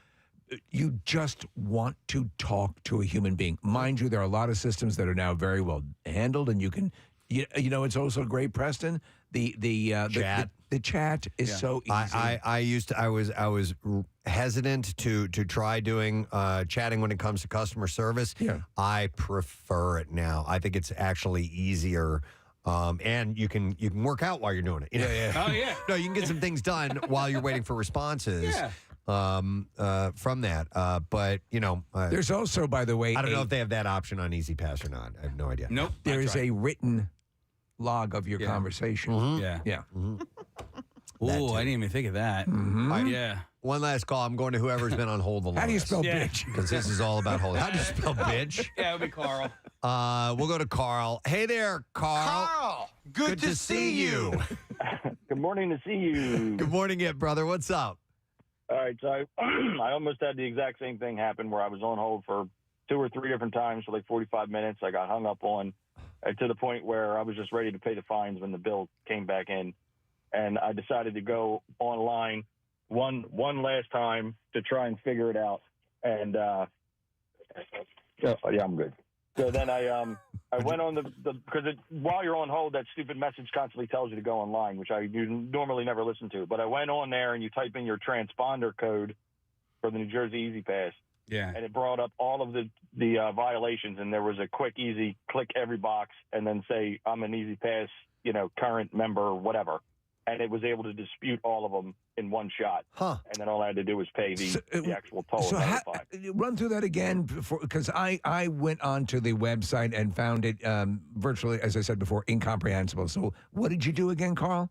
Speaker 2: You just want to talk to a human being. Mind you, there are a lot of systems that are now very well handled, and you can. It's also great, Preston. The
Speaker 1: Chat.
Speaker 2: The chat is so easy.
Speaker 1: I was hesitant to try doing chatting when it comes to customer service.
Speaker 2: Yeah.
Speaker 1: I prefer it now. I think it's actually easier. And you can work out while you're doing it.
Speaker 5: Oh, yeah.
Speaker 1: No, you can get some things done while you're waiting for responses.
Speaker 5: Yeah.
Speaker 1: From that. But
Speaker 2: There's also, by the way,
Speaker 1: I don't know if they have that option on Easy Pass or not. I have no idea.
Speaker 5: Nope.
Speaker 2: there is a written log of your conversation.
Speaker 5: Yeah.
Speaker 2: Yeah.
Speaker 5: Oh, I didn't even think of that. Yeah.
Speaker 1: One last call. I'm going to whoever's been on hold the longest.
Speaker 2: How do you spell
Speaker 5: Yeah.
Speaker 2: bitch?
Speaker 1: Because this is all about hold. How do you spell bitch?
Speaker 5: Yeah, it would be Carl.
Speaker 1: We'll go to Carl. Hey there, Carl. Good to see you.
Speaker 12: Good morning to see you.
Speaker 1: Good morning, brother. What's up?
Speaker 12: All right, so I almost had the exact same thing happen where I was on hold for 2 or 3 different times for like 45 minutes. I got hung up on to the point where I was just ready to pay the fines when the bill came back in. And I decided to go online one last time to try and figure it out. And yeah, I'm good. So then I went on because while you're on hold, that stupid message constantly tells you to go online, which I normally never listen to. But I went on there and you type in your transponder code for the New Jersey Easy Pass.
Speaker 5: Yeah.
Speaker 12: And it brought up all of the violations, and there was a quick, easy click every box and then say, I'm an Easy Pass, current member, whatever. And it was able to dispute all of them in one shot.
Speaker 1: Huh.
Speaker 12: And then all I had to do was pay the actual toll.
Speaker 2: So
Speaker 12: and notify.
Speaker 2: run through that again, because I went onto the website and found it virtually, as I said before, incomprehensible. So what did you do again, Carl?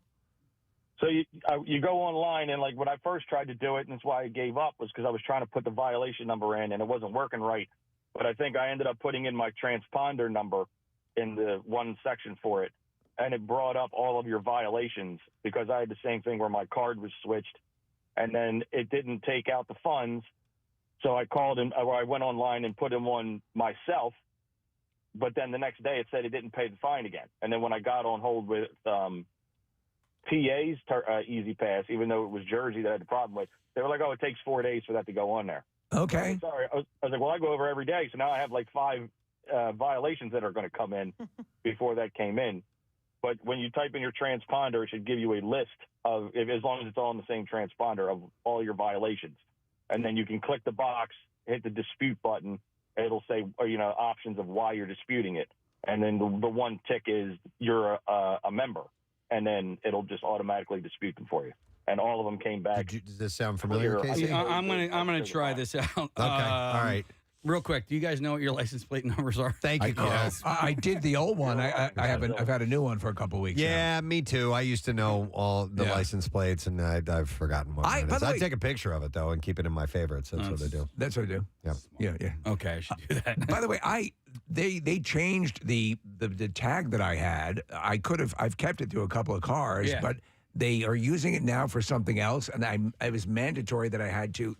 Speaker 12: So you go online, and like when I first tried to do it, and that's why I gave up, was because I was trying to put the violation number in, and it wasn't working right. But I think I ended up putting in my transponder number in the one section for it, and it brought up all of your violations because I had the same thing where my card was switched, and then it didn't take out the funds. So I called him, or I went online and put them on myself. But then the next day it said it didn't pay the fine again. And then when I got on hold with PA's Easy Pass, even though it was Jersey that I had the problem with, they were like, oh, it takes 4 days for that to go on there.
Speaker 2: Okay.
Speaker 12: Sorry. I was like, well, I go over every day. So now I have like 5 violations that are going to come in before that came in. But when you type in your transponder, it should give you a list of, as long as it's all in the same transponder, of all your violations. And then you can click the box, hit the dispute button. It'll say, options of why you're disputing it. And then the one tick is you're a member. And then it'll just automatically dispute them for you. And all of them came back.
Speaker 1: Does this sound familiar, Casey?
Speaker 5: I'm gonna try this out. Okay.
Speaker 1: All right.
Speaker 5: Real quick, do you guys know what your license plate numbers are?
Speaker 1: Thank you, Carl.
Speaker 2: Yes. I did the old one. I've had a new one for a couple of weeks.
Speaker 1: Yeah, me too. I used to know all the license plates, and I've forgotten what it is. I take a picture of it, though, and keep it in my favorites. That's what I do.
Speaker 2: That's what I do.
Speaker 1: Yep.
Speaker 2: Yeah.
Speaker 5: Okay, I should do that.
Speaker 2: By the way, they changed the tag that I had. I've kept it through a couple of cars, but they are using it now for something else, and it was mandatory that I had to.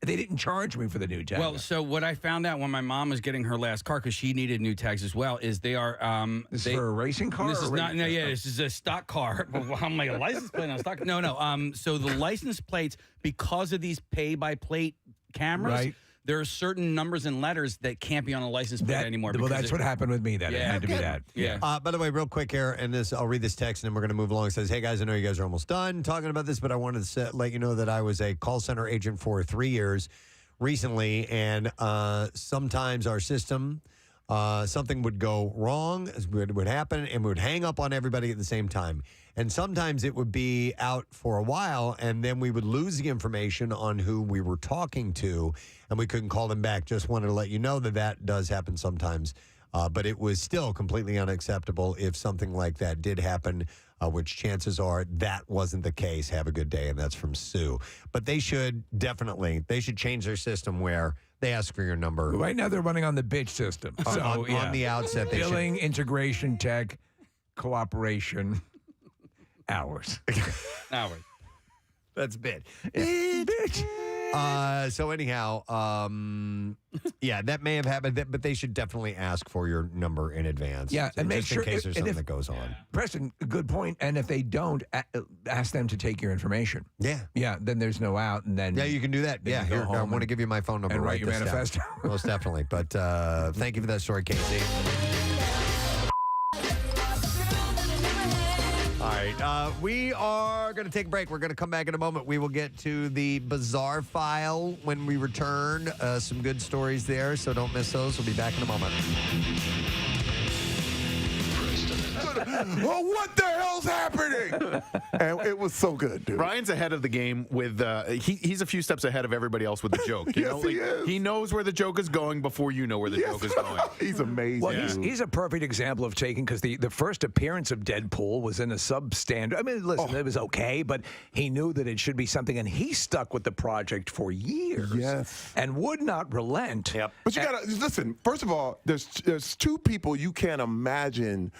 Speaker 2: They didn't charge me for the new tag.
Speaker 5: Well, so what I found out when my mom was getting her last car, because she needed new tags as well, is they are
Speaker 2: this is for a racing car.
Speaker 5: This is not. No, yeah, this is a stock car. I'm like a license plate on stock. No. So the license plates, because of these pay-by-plate cameras.
Speaker 2: Right.
Speaker 5: There are certain numbers and letters that can't be on a license plate anymore.
Speaker 2: Well, that's what happened with me. It had to be that.
Speaker 5: Yeah.
Speaker 1: By the way, real quick here, and I'll read this text, and then we're going to move along. It says, "Hey guys, I know you guys are almost done talking about this, but I wanted to let you know that I was a call center agent for 3 years recently, and sometimes our system." Something would go wrong, would happen, and we would hang up on everybody at the same time. And sometimes it would be out for a while, and then we would lose the information on who we were talking to, and we couldn't call them back. Just wanted to let you know that does happen sometimes. But it was still completely unacceptable if something like that did happen, which chances are that wasn't the case. Have a good day. And that's from Sue. But they should change their system where they ask for your number.
Speaker 2: Right now they're running on the bitch system. So,
Speaker 1: on the outset, they
Speaker 2: billing, integration, tech, cooperation, hours.
Speaker 5: Hours.
Speaker 1: That's bit. Bitch. So anyhow, that may have happened, but they should definitely ask for your number in advance.
Speaker 2: Yeah, and make sure
Speaker 1: in case there's something that goes on.
Speaker 2: Preston, good point. And if they don't, ask them to take your information.
Speaker 1: Yeah,
Speaker 2: then there's no out, and then
Speaker 1: you can do that. Yeah, here, I want to give you my phone number.
Speaker 2: And write your
Speaker 1: this down.
Speaker 2: manifesto.
Speaker 1: Most definitely. But thank you for that story, Casey. All right, we are going to take a break. We're going to come back in a moment. We will get to the bizarre file when we return. Some good stories there, so don't miss those. We'll be back in a moment.
Speaker 9: Well, what the hell's happening? And it was so good, dude.
Speaker 3: Ryan's ahead of the game with he's a few steps ahead of everybody else with the joke. You know?
Speaker 9: He is.
Speaker 3: He knows where the joke is going before you know where the joke is going.
Speaker 9: He's amazing.
Speaker 2: Well, he's a perfect example of taking, because the first appearance of Deadpool was in a substandard. I mean, listen, it was okay, but he knew that it should be something, and he stuck with the project for years.
Speaker 9: Yes.
Speaker 2: And would not relent.
Speaker 1: Yep.
Speaker 9: But you got to listen. First of all, there's two people you can't imagine,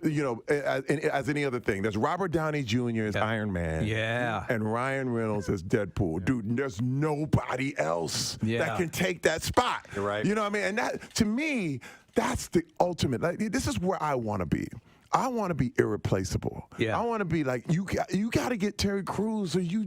Speaker 9: as any other thing. There's Robert Downey Jr. as Iron Man.
Speaker 2: Yeah.
Speaker 9: And Ryan Reynolds as Deadpool. Dude, there's nobody else that can take that spot.
Speaker 1: You're right.
Speaker 9: You know what I mean? And that, to me, that's the ultimate. Like, this is where I want to be. I want to be irreplaceable.
Speaker 2: Yeah.
Speaker 9: I want to be like, you got to get Terry Crews, or you're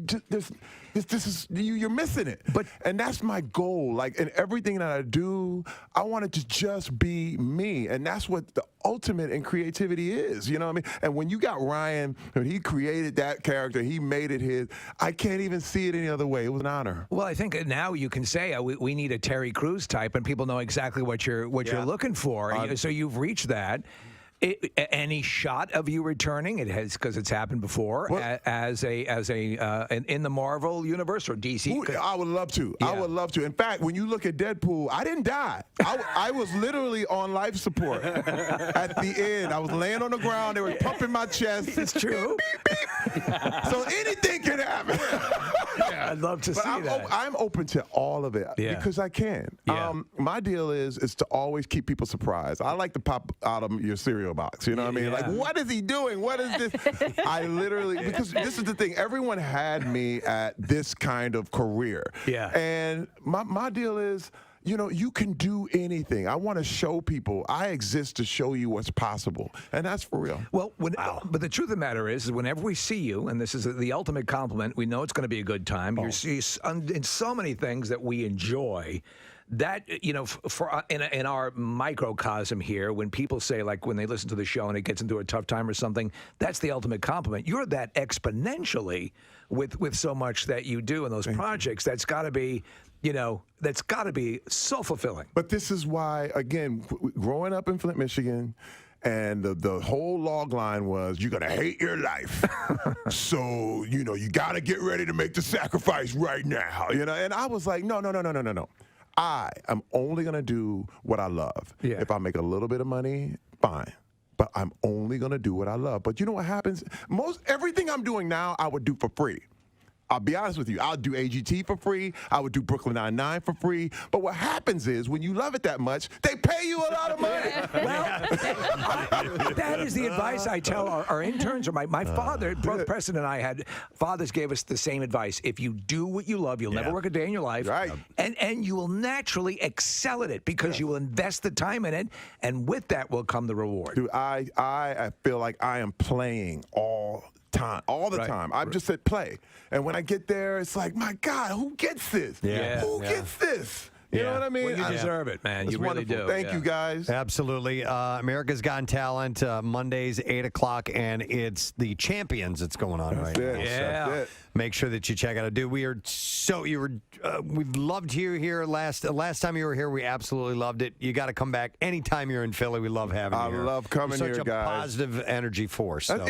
Speaker 9: missing it. And that's my goal. Like, in everything that I do, I want it to just be me. And that's what the ultimate in creativity is. You know what I mean? And when you got Ryan, when he created that character, he made it his. I can't even see it any other way. It was an honor.
Speaker 2: Well, I think now you can say we need a Terry Crews type, and people know exactly what you're looking for. So you've reached that. Any shot of you returning? It has, because it's happened before, as in the Marvel universe or DC.
Speaker 9: Ooh, I would love to.
Speaker 2: Yeah.
Speaker 9: I would love to. In fact, when you look at Deadpool, I didn't die. I was literally on life support at the end. I was laying on the ground. They were pumping my chest.
Speaker 2: It's true.
Speaker 9: Beep, beep, beep. So anything can happen.
Speaker 2: I'd love to see that.
Speaker 9: I'm open to all of it because I can.
Speaker 2: Yeah.
Speaker 9: My deal is to always keep people surprised. I like to pop out of your cereal box. You know what I mean? Like, what is he doing? What is this? I literally, because this is the thing. Everyone had me at this kind of career.
Speaker 2: Yeah.
Speaker 9: And my deal is, you can do anything. I want to show people I exist to show you what's possible. And that's for real.
Speaker 2: Well, but the truth of the matter is whenever we see you, and this is the ultimate compliment, we know it's going to be a good time. You're in so many things that we enjoy. That, in our microcosm here, when people say, like, when they listen to the show and it gets into a tough time or something, that's the ultimate compliment. You're that exponentially with so much that you do in those projects. That's got to be, that's got to be so fulfilling.
Speaker 9: But this is why, again, growing up in Flint, Michigan, and the whole log line was, you're going to hate your life. So, you got to get ready to make the sacrifice right now. And I was like, no. I am only going to do what I love.
Speaker 2: Yeah.
Speaker 9: If I make a little bit of money, fine. But I'm only going to do what I love. But you know what happens? Everything I'm doing now, I would do for free. I'll be honest with you. I'll do AGT for free. I would do Brooklyn Nine-Nine for free. But what happens is when you love it that much, they pay you a lot of money.
Speaker 2: That is the advice I tell our interns. Or my father, both Preston and I fathers gave us the same advice. If you do what you love, you'll never work a day in your life.
Speaker 9: Right.
Speaker 2: And you will naturally excel at it because you will invest the time in it. And with that will come the reward.
Speaker 9: Dude, I feel like I am playing all the time. I've just said play. And when I get there, it's like, my God, who gets this? Who gets this? You know what I mean?
Speaker 2: Well, you deserve it, man. You really do.
Speaker 9: Thank you, guys.
Speaker 1: Absolutely. America's Got Talent, Mondays, 8 o'clock, and it's the Champions that's going on right now.
Speaker 2: Yeah.
Speaker 9: That's it.
Speaker 1: Make sure that you check out. Dude, we loved you here last time you were here. We absolutely loved it. You got to come back anytime you're in Philly. We love having you here.
Speaker 9: I love coming
Speaker 1: You're
Speaker 9: here,
Speaker 1: such a
Speaker 9: guys.
Speaker 1: positive energy force. So.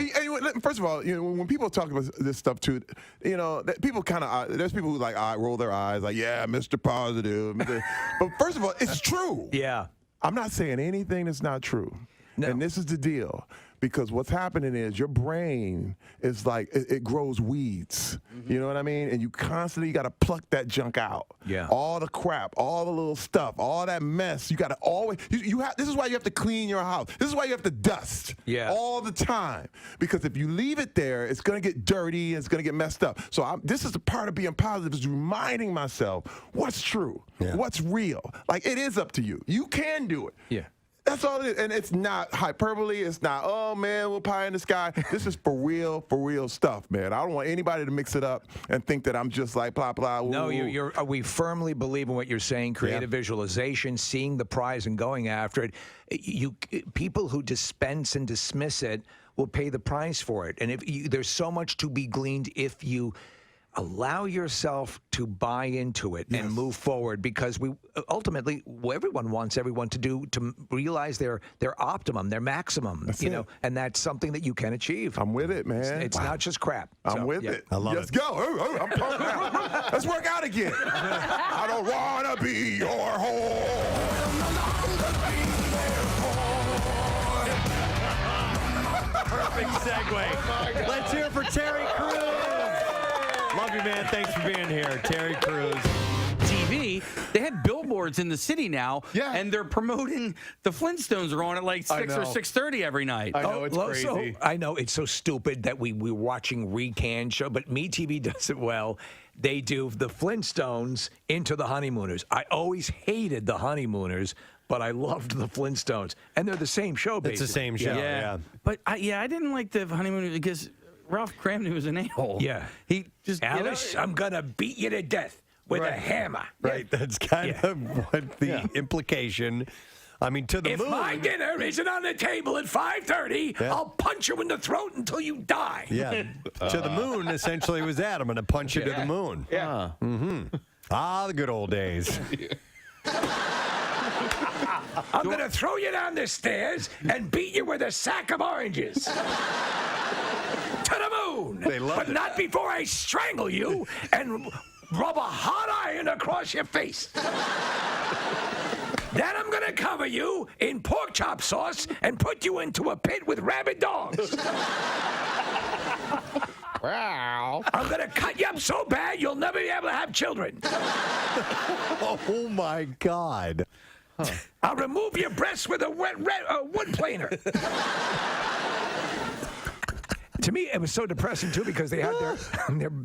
Speaker 9: First of all, when people talk about this stuff too, people kind of there's people who roll their eyes like, yeah, Mr. Positive. But first of all, it's true.
Speaker 2: Yeah.
Speaker 9: I'm not saying anything that's not true.
Speaker 2: No.
Speaker 9: And this is the deal. Because what's happening is your brain is like, it grows weeds. You know what I mean? And you constantly got to pluck that junk out.
Speaker 2: Yeah.
Speaker 9: All the crap, all the little stuff, all that mess. You got to always, this is why you have to clean your house. This is why you have to dust all the time. Because if you leave it there, it's going to get dirty, it's going to get messed up. So this is the part of being positive, is reminding myself what's true, what's real. Like, it is up to you. You can do it.
Speaker 2: Yeah.
Speaker 9: That's all it is. And it's not hyperbole. It's not, oh, man, we're pie in the sky. This is for real stuff, man. I don't want anybody to mix it up and think that I'm just like blah, blah. Woo,
Speaker 2: No,
Speaker 9: woo.
Speaker 2: we firmly believe in what you're saying, creative visualization, seeing the prize and going after it. People who dispense and dismiss it will pay the price for it. And there's so much to be gleaned if you allow yourself to buy into it and move forward, because ultimately everyone wants everyone to realize their optimum, their maximum, and that's something that you can achieve.
Speaker 9: I'm with it, man.
Speaker 2: It's not just crap.
Speaker 9: I'm with it.
Speaker 1: I love
Speaker 9: Let's
Speaker 1: it.
Speaker 9: go. Oh, I'm pumped out. Let's work out again. I don't want to be your whore.
Speaker 1: Perfect segue. Let's hear it for Terry Crews. Love you, man. Thanks for being here. Terry Crews.
Speaker 5: TV, they have billboards in the city now, and they're promoting the Flintstones are on at like 6 or 6:30 every night.
Speaker 3: I know, it's crazy.
Speaker 2: I know it's so stupid that we're watching recanned show, but MeTV does it well. They do the Flintstones into the Honeymooners. I always hated the Honeymooners, but I loved the Flintstones, and they're the same show. Basically,
Speaker 1: It's the same show. Yeah.
Speaker 5: But I didn't like the Honeymooners because Ralph Cramden was an a-hole.
Speaker 2: Yeah.
Speaker 5: He just
Speaker 2: Alice, I'm gonna beat you to death with a hammer.
Speaker 1: Right. That's kind of what the implication. I mean, to the
Speaker 2: If
Speaker 1: moon.
Speaker 2: my dinner isn't on the table at 5:30, I'll punch you in the throat until you die.
Speaker 1: Yeah. To the moon essentially was that. I'm going to punch you to the moon.
Speaker 2: Yeah.
Speaker 1: Ah, the good old days.
Speaker 2: I'm gonna throw you down the stairs and beat you with a sack of oranges. To the moon.
Speaker 1: They love
Speaker 2: but
Speaker 1: it.
Speaker 2: not before I strangle you and rub a hot iron across your face. Then I'm gonna cover you in pork chop sauce and put you into a pit with rabid dogs.
Speaker 3: Wow.
Speaker 2: I'm gonna cut you up so bad you'll never be able to have children.
Speaker 1: Oh, my God.
Speaker 2: I'll remove your breasts with a wood planer. To me, it was so depressing too because they had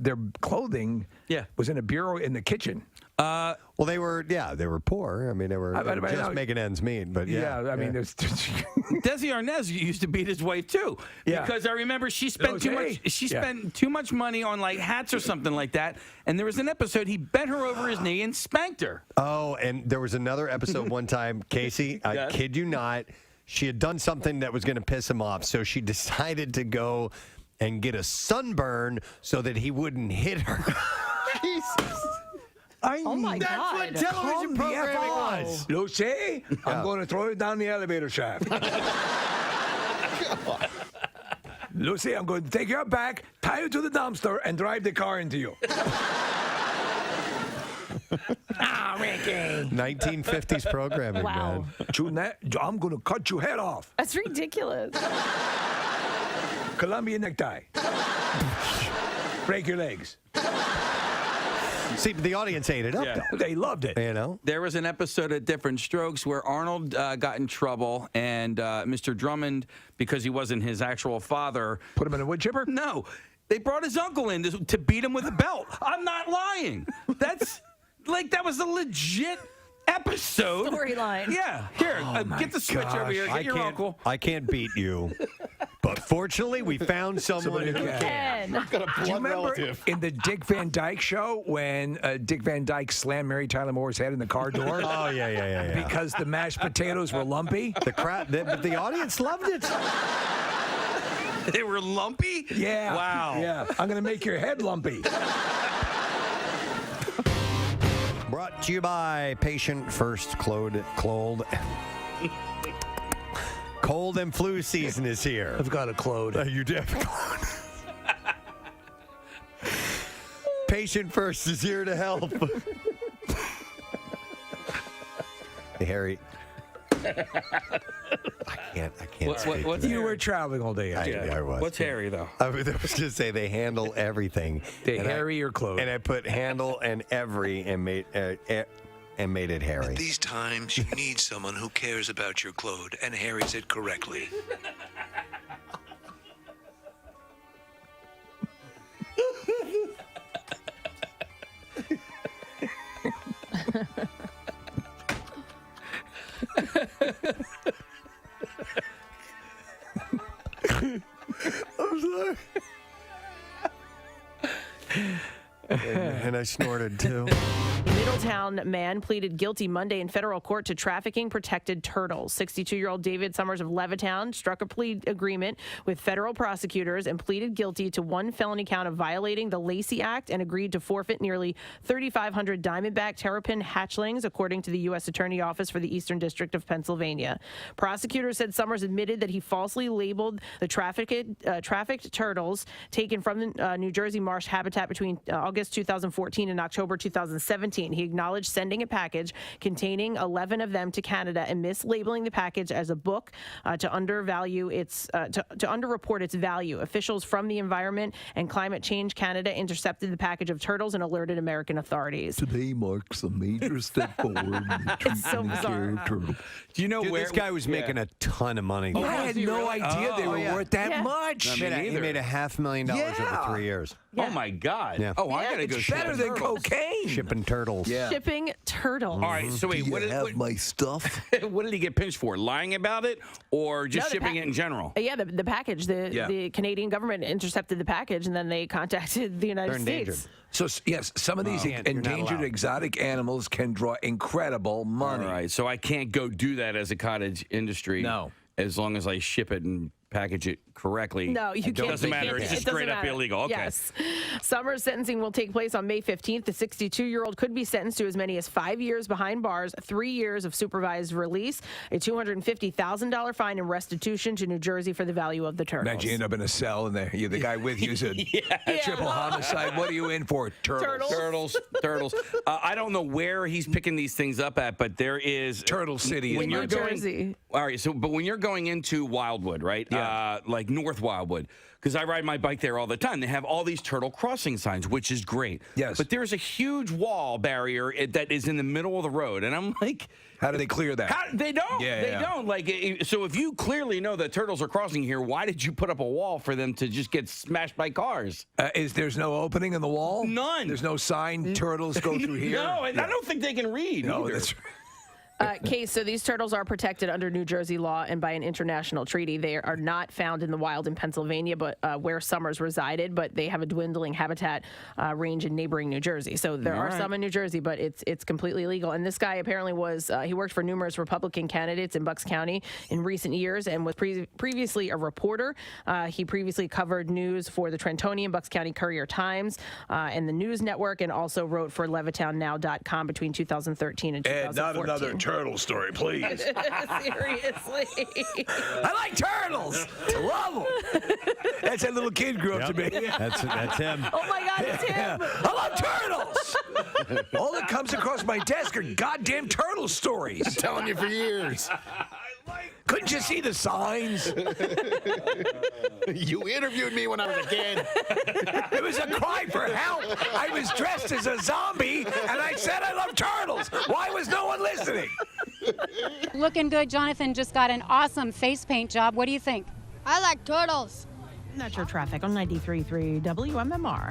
Speaker 2: their clothing was in a bureau in the kitchen.
Speaker 1: Well, they were poor. I mean, they were just making ends meet. But
Speaker 2: I mean, there's
Speaker 5: Desi Arnaz used to beat his wife too, because I remember she spent too much. She spent too much money on like hats or something like that. And there was an episode he bent her over his knee and spanked her.
Speaker 1: Oh, and there was another episode one time, Casey. I kid you not. She had done something that was going to piss him off, so she decided to go and get a sunburn so that he wouldn't hit her. Jesus.
Speaker 4: Oh my
Speaker 1: That's
Speaker 4: God.
Speaker 1: what television programming was.
Speaker 2: Lucy, I'm going to throw you down the elevator shaft. Lucy, I'm going to take your back, tie you to the dumpster, and drive the car into you. Ricky.
Speaker 1: 1950s programming,
Speaker 4: Wow.
Speaker 1: man.
Speaker 2: I'm going to cut your head off.
Speaker 4: That's ridiculous.
Speaker 2: Columbia necktie. Break your legs.
Speaker 1: See, the audience ate it up.
Speaker 5: Yeah.
Speaker 1: Though.
Speaker 2: They loved it.
Speaker 1: You know?
Speaker 5: There was an episode of Different Strokes where Arnold got in trouble, and Mr. Drummond, because he wasn't his actual father,
Speaker 2: Put him in a wood chipper?
Speaker 5: no, they brought his uncle in to beat him with a belt. I'm not lying. That's that was a legit episode.
Speaker 4: Storyline.
Speaker 5: Yeah. Here, get the switch over here. Get your uncle.
Speaker 1: I can't beat you. But fortunately, we found someone who can.
Speaker 2: Do you remember in the Dick Van Dyke Show when Dick Van Dyke slammed Mary Tyler Moore's head in the car door?
Speaker 1: Oh, yeah.
Speaker 2: Because the mashed potatoes were lumpy?
Speaker 1: But the audience loved it.
Speaker 5: They were lumpy?
Speaker 2: Yeah.
Speaker 5: Wow.
Speaker 2: Yeah. I'm going to make your head lumpy.
Speaker 1: Brought to you by Patient First Cold and flu season is here.
Speaker 2: I've got a clode.
Speaker 1: You do have a clone. Patient First is here to help. Hey, Harry. I can't speak
Speaker 5: what's
Speaker 1: to
Speaker 2: You
Speaker 1: that.
Speaker 2: were traveling all day yesterday.
Speaker 1: I was.
Speaker 5: What's Harry, though?
Speaker 1: I was going to say they handle everything.
Speaker 2: They
Speaker 1: And
Speaker 2: Harry your clothes.
Speaker 1: And I put handle and every and made it Harry.
Speaker 13: At these times, you need someone who cares about your clothes and harries it correctly.
Speaker 1: I'm sorry. And I snorted too.
Speaker 4: Middletown man pleaded guilty Monday in federal court to trafficking protected turtles. 62-year-old David Summers of Levittown struck a plea agreement with federal prosecutors and pleaded guilty to one felony count of violating the Lacey Act and agreed to forfeit nearly 3,500 diamondback terrapin hatchlings, according to the U.S. Attorney Office for the Eastern District of Pennsylvania. Prosecutors said Summers admitted that he falsely labeled the trafficked turtles taken from the New Jersey marsh habitat between August 2014 and October 2017. He acknowledged sending a package containing 11 of them to Canada and mislabeling the package as a book to undervalue its to underreport its value. Officials from the Environment and Climate Change Canada intercepted the package of turtles and alerted American authorities.
Speaker 9: Today marks a major step forward in the
Speaker 4: It's so
Speaker 9: treatment of care
Speaker 4: bizarre.
Speaker 9: of turtle.
Speaker 5: Do you know
Speaker 1: Dude,
Speaker 5: where
Speaker 1: this guy was making a ton of money.
Speaker 2: I had no idea they were worth that much.
Speaker 1: He made $500,000
Speaker 2: Yeah.
Speaker 1: over 3 years.
Speaker 5: Oh, my God.
Speaker 1: Yeah.
Speaker 5: Oh, I got to go
Speaker 2: It's
Speaker 5: ship
Speaker 2: better
Speaker 5: the
Speaker 2: than
Speaker 5: turtles.
Speaker 2: cocaine.
Speaker 1: Shipping turtles.
Speaker 2: Yeah.
Speaker 4: Shipping turtles.
Speaker 5: All right, so wait, what
Speaker 9: my stuff?
Speaker 5: what did he get pinched for? Lying about it or just
Speaker 4: No, the
Speaker 5: shipping it in general?
Speaker 4: Yeah, the package. The Canadian government intercepted the package, and then they contacted the United
Speaker 1: They're endangered.
Speaker 4: States.
Speaker 2: So, yes, some of these
Speaker 1: You're not
Speaker 2: endangered
Speaker 1: allowed.
Speaker 2: exotic animals can draw incredible money.
Speaker 5: All right, so I can't go do that as a cottage industry.
Speaker 2: No.
Speaker 5: As long as I ship it and package it correctly.
Speaker 4: No, you can't.
Speaker 5: Doesn't
Speaker 4: you
Speaker 5: matter.
Speaker 4: can't-
Speaker 5: It's
Speaker 4: it
Speaker 5: just
Speaker 4: doesn't
Speaker 5: straight up
Speaker 4: matter.
Speaker 5: illegal. Okay.
Speaker 4: Yes. Summers' sentencing will take place on May 15th. The 62-year-old could be sentenced to as many as 5 years behind bars, 3 years of supervised release, a $250,000 fine, and restitution to New Jersey for the value of the turtles.
Speaker 2: Imagine you end up in a cell and the guy with you said, triple homicide. What are you in for? Turtles.
Speaker 5: Turtles. I don't know where he's picking these things up at, but there is
Speaker 2: Turtle City.
Speaker 5: When
Speaker 2: in
Speaker 5: you're
Speaker 4: New
Speaker 5: going,
Speaker 4: Jersey.
Speaker 5: all right. So, but when you're going into Wildwood, right?
Speaker 2: Yeah.
Speaker 5: Like North Wildwood, because I ride my bike there all the time. They have all these turtle crossing signs, which is great.
Speaker 2: Yes.
Speaker 5: But there's a huge wall barrier that is in the middle of the road, and I'm like,
Speaker 2: How do they clear that?
Speaker 5: they don't.
Speaker 2: Yeah,
Speaker 5: they
Speaker 2: yeah.
Speaker 5: don't. Like, so if you clearly know that turtles are crossing here, why did you put up a wall for them to just get smashed by cars?
Speaker 2: There's no opening in the wall?
Speaker 5: None.
Speaker 2: There's no sign turtles go through here?
Speaker 5: No, and I don't think they can read
Speaker 2: No,
Speaker 5: either.
Speaker 2: that's
Speaker 4: Case, so these turtles are protected under New Jersey law and by an international treaty. They are not found in the wild in Pennsylvania, but where Summers resided, but they have a dwindling habitat range in neighboring New Jersey. So there are some in New Jersey, but it's completely illegal. And this guy apparently he worked for numerous Republican candidates in Bucks County in recent years and was previously a reporter. He previously covered news for the Trentonian, Bucks County Courier-Times, and the News Network, and also wrote for LevittownNow.com between 2013 and 2014.
Speaker 2: Ed, not another turtle story, please.
Speaker 4: Seriously.
Speaker 2: I like turtles. Love them. That's that little kid grew up to be.
Speaker 1: That's him.
Speaker 4: Oh my God, it's him.
Speaker 2: I love turtles. All that comes across my desk are goddamn turtle stories.
Speaker 3: Telling you for years.
Speaker 2: Could Couldn't you see the signs?
Speaker 3: You interviewed me when I was a kid.
Speaker 2: It was a cry for help. I was dressed as a zombie, and I said I love turtles. Why was no one listening?
Speaker 14: Looking good. Jonathan just got an awesome face paint job. What do you think?
Speaker 15: I like turtles.
Speaker 4: That's your traffic on 93.3 WMMR.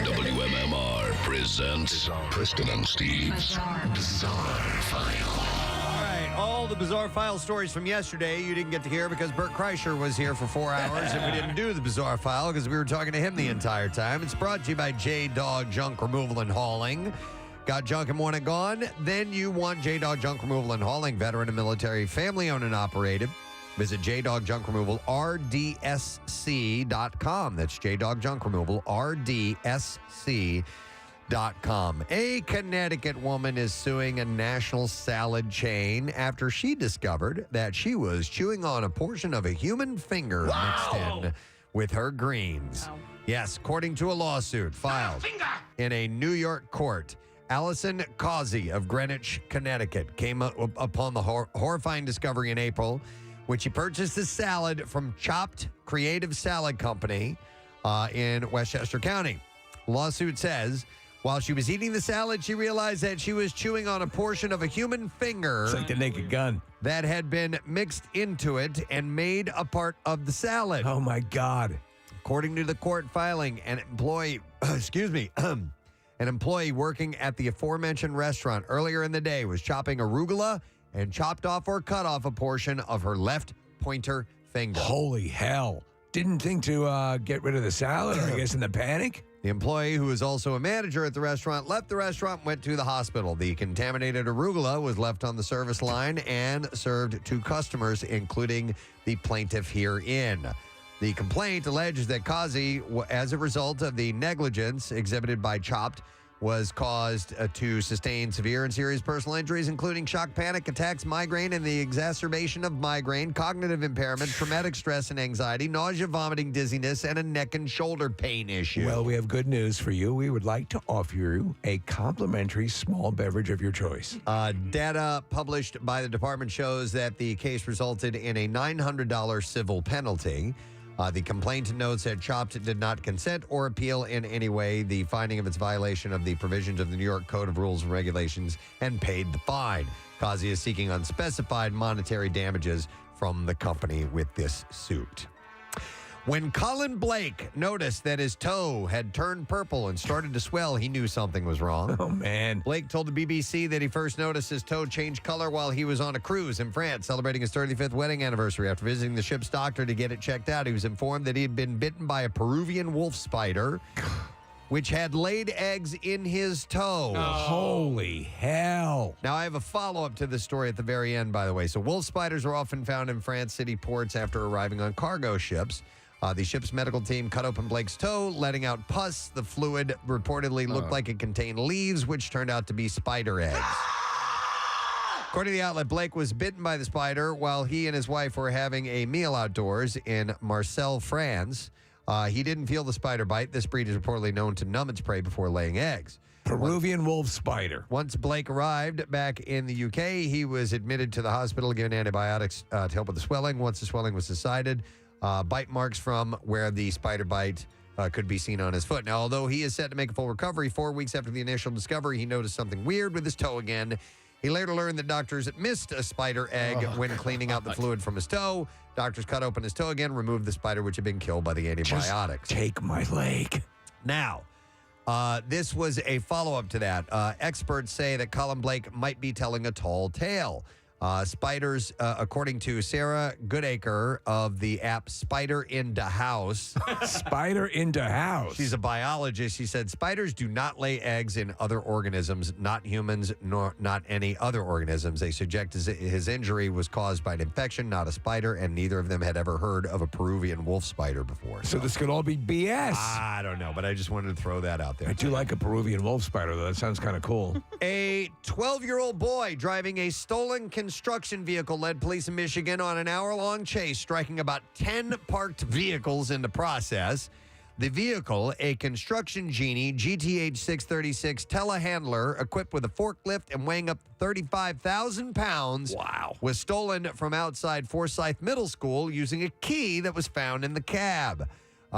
Speaker 16: WMMR presents Preston and Steve's Bizarre File.
Speaker 1: All right, all the bizarre file stories from yesterday you didn't get to hear because Bert Kreischer was here for 4 hours and we didn't do the bizarre file because we were talking to him the entire time. It's brought to you by J-Dog Junk Removal and Hauling. Got junk and want it gone? Then you want J-Dog Junk Removal and Hauling, veteran and military, family owned and operated. Visit J-Dog Junk Removal, RDSC.com. That's J-Dog Junk Removal, RDSC.com. A Connecticut woman is suing a national salad chain after she discovered that she was chewing on a portion of a human finger mixed in with her greens.
Speaker 4: Wow.
Speaker 1: Yes, according to a lawsuit filed in a New York court. Allison Causey of Greenwich, Connecticut, came upon the horrifying discovery in April when she purchased a salad from Chopped Creative Salad Company in Westchester County. Lawsuit says, while she was eating the salad, she realized that she was chewing on a portion of a human finger.
Speaker 2: It's like the Naked Gun.
Speaker 1: That had been mixed into it and made a part of the salad.
Speaker 2: Oh, my God.
Speaker 1: According to the court filing, an employee, an employee working at the aforementioned restaurant earlier in the day was chopping arugula and chopped off or cut off a portion of her left pointer finger.
Speaker 2: Holy hell. Didn't think to get rid of the salad, or I guess in the panic?
Speaker 1: The employee, who is also a manager at the restaurant, left the restaurant and went to the hospital. The contaminated arugula was left on the service line and served to customers, including the plaintiff herein. The complaint alleges that Kazi, as a result of the negligence exhibited by Chopped, was caused to sustain severe and serious personal injuries, including shock, panic attacks, migraine, and the exacerbation of migraine, cognitive impairment, traumatic stress and anxiety, nausea, vomiting, dizziness, and a neck and shoulder pain issue.
Speaker 2: Well, we have good news for you. We would like to offer you a complimentary small beverage of your choice.
Speaker 1: Data published by the department shows that the case resulted in a $900 civil penalty. The complaint notes that Chopped did not consent or appeal in any way the finding of its violation of the provisions of the New York Code of Rules and Regulations and paid the fine. Kazi is seeking unspecified monetary damages from the company with this suit. When Colin Blake noticed that his toe had turned purple and started to swell, he knew something was wrong.
Speaker 2: Oh, man.
Speaker 1: Blake told the BBC that he first noticed his toe change color while he was on a cruise in France celebrating his 35th wedding anniversary. After visiting the ship's doctor to get it checked out, he was informed that he had been bitten by a Peruvian wolf spider, which had laid eggs in his toe.
Speaker 2: Oh. Holy hell.
Speaker 1: Now, I have a follow-up to this story at the very end, by the way. So wolf spiders are often found in France city ports after arriving on cargo ships. The ship's medical team cut open Blake's toe, letting out pus. The fluid reportedly looked like it contained leaves, which turned out to be spider eggs. According to the outlet, Blake was bitten by the spider while he and his wife were having a meal outdoors in Marseille, France. He didn't feel the spider bite. This breed is reportedly known to numb its prey before laying eggs.
Speaker 2: Peruvian wolf spider.
Speaker 1: Once Blake arrived back in the UK, he was admitted to the hospital, given antibiotics to help with the swelling. Once the swelling was subsided, bite marks from where the spider bite could be seen on his foot. Now, although he is set to make a full recovery, 4 weeks after the initial discovery, he noticed something weird with his toe again. He later learned that doctors missed a spider egg when cleaning out the fluid from his toe. Doctors cut open his toe again, removed the spider, which had been killed by the antibiotics.
Speaker 2: Just take my leg.
Speaker 1: Now, this was a follow-up to that. Experts say that Colin Blake might be telling a tall tale. Spiders, according to Sarah Goodacre of the app Spider Into House.
Speaker 2: Spider Into House.
Speaker 1: She's a biologist. She said spiders do not lay eggs in other organisms, not humans, nor not any other organisms. They suggest his injury was caused by an infection, not a spider, and neither of them had ever heard of a Peruvian wolf spider before.
Speaker 2: So this could all be BS.
Speaker 1: I don't know, but I just wanted to throw that out there.
Speaker 2: I do like a Peruvian wolf spider, though. That sounds kind of cool.
Speaker 1: A 12-year-old boy driving a stolen construction vehicle led police in Michigan on an hour-long chase, striking about 10 parked vehicles in the process. The vehicle, a construction genie GTH 636 telehandler equipped with a forklift and weighing up to 35,000 pounds, was stolen from outside Forsyth Middle School using a key that was found in the cab.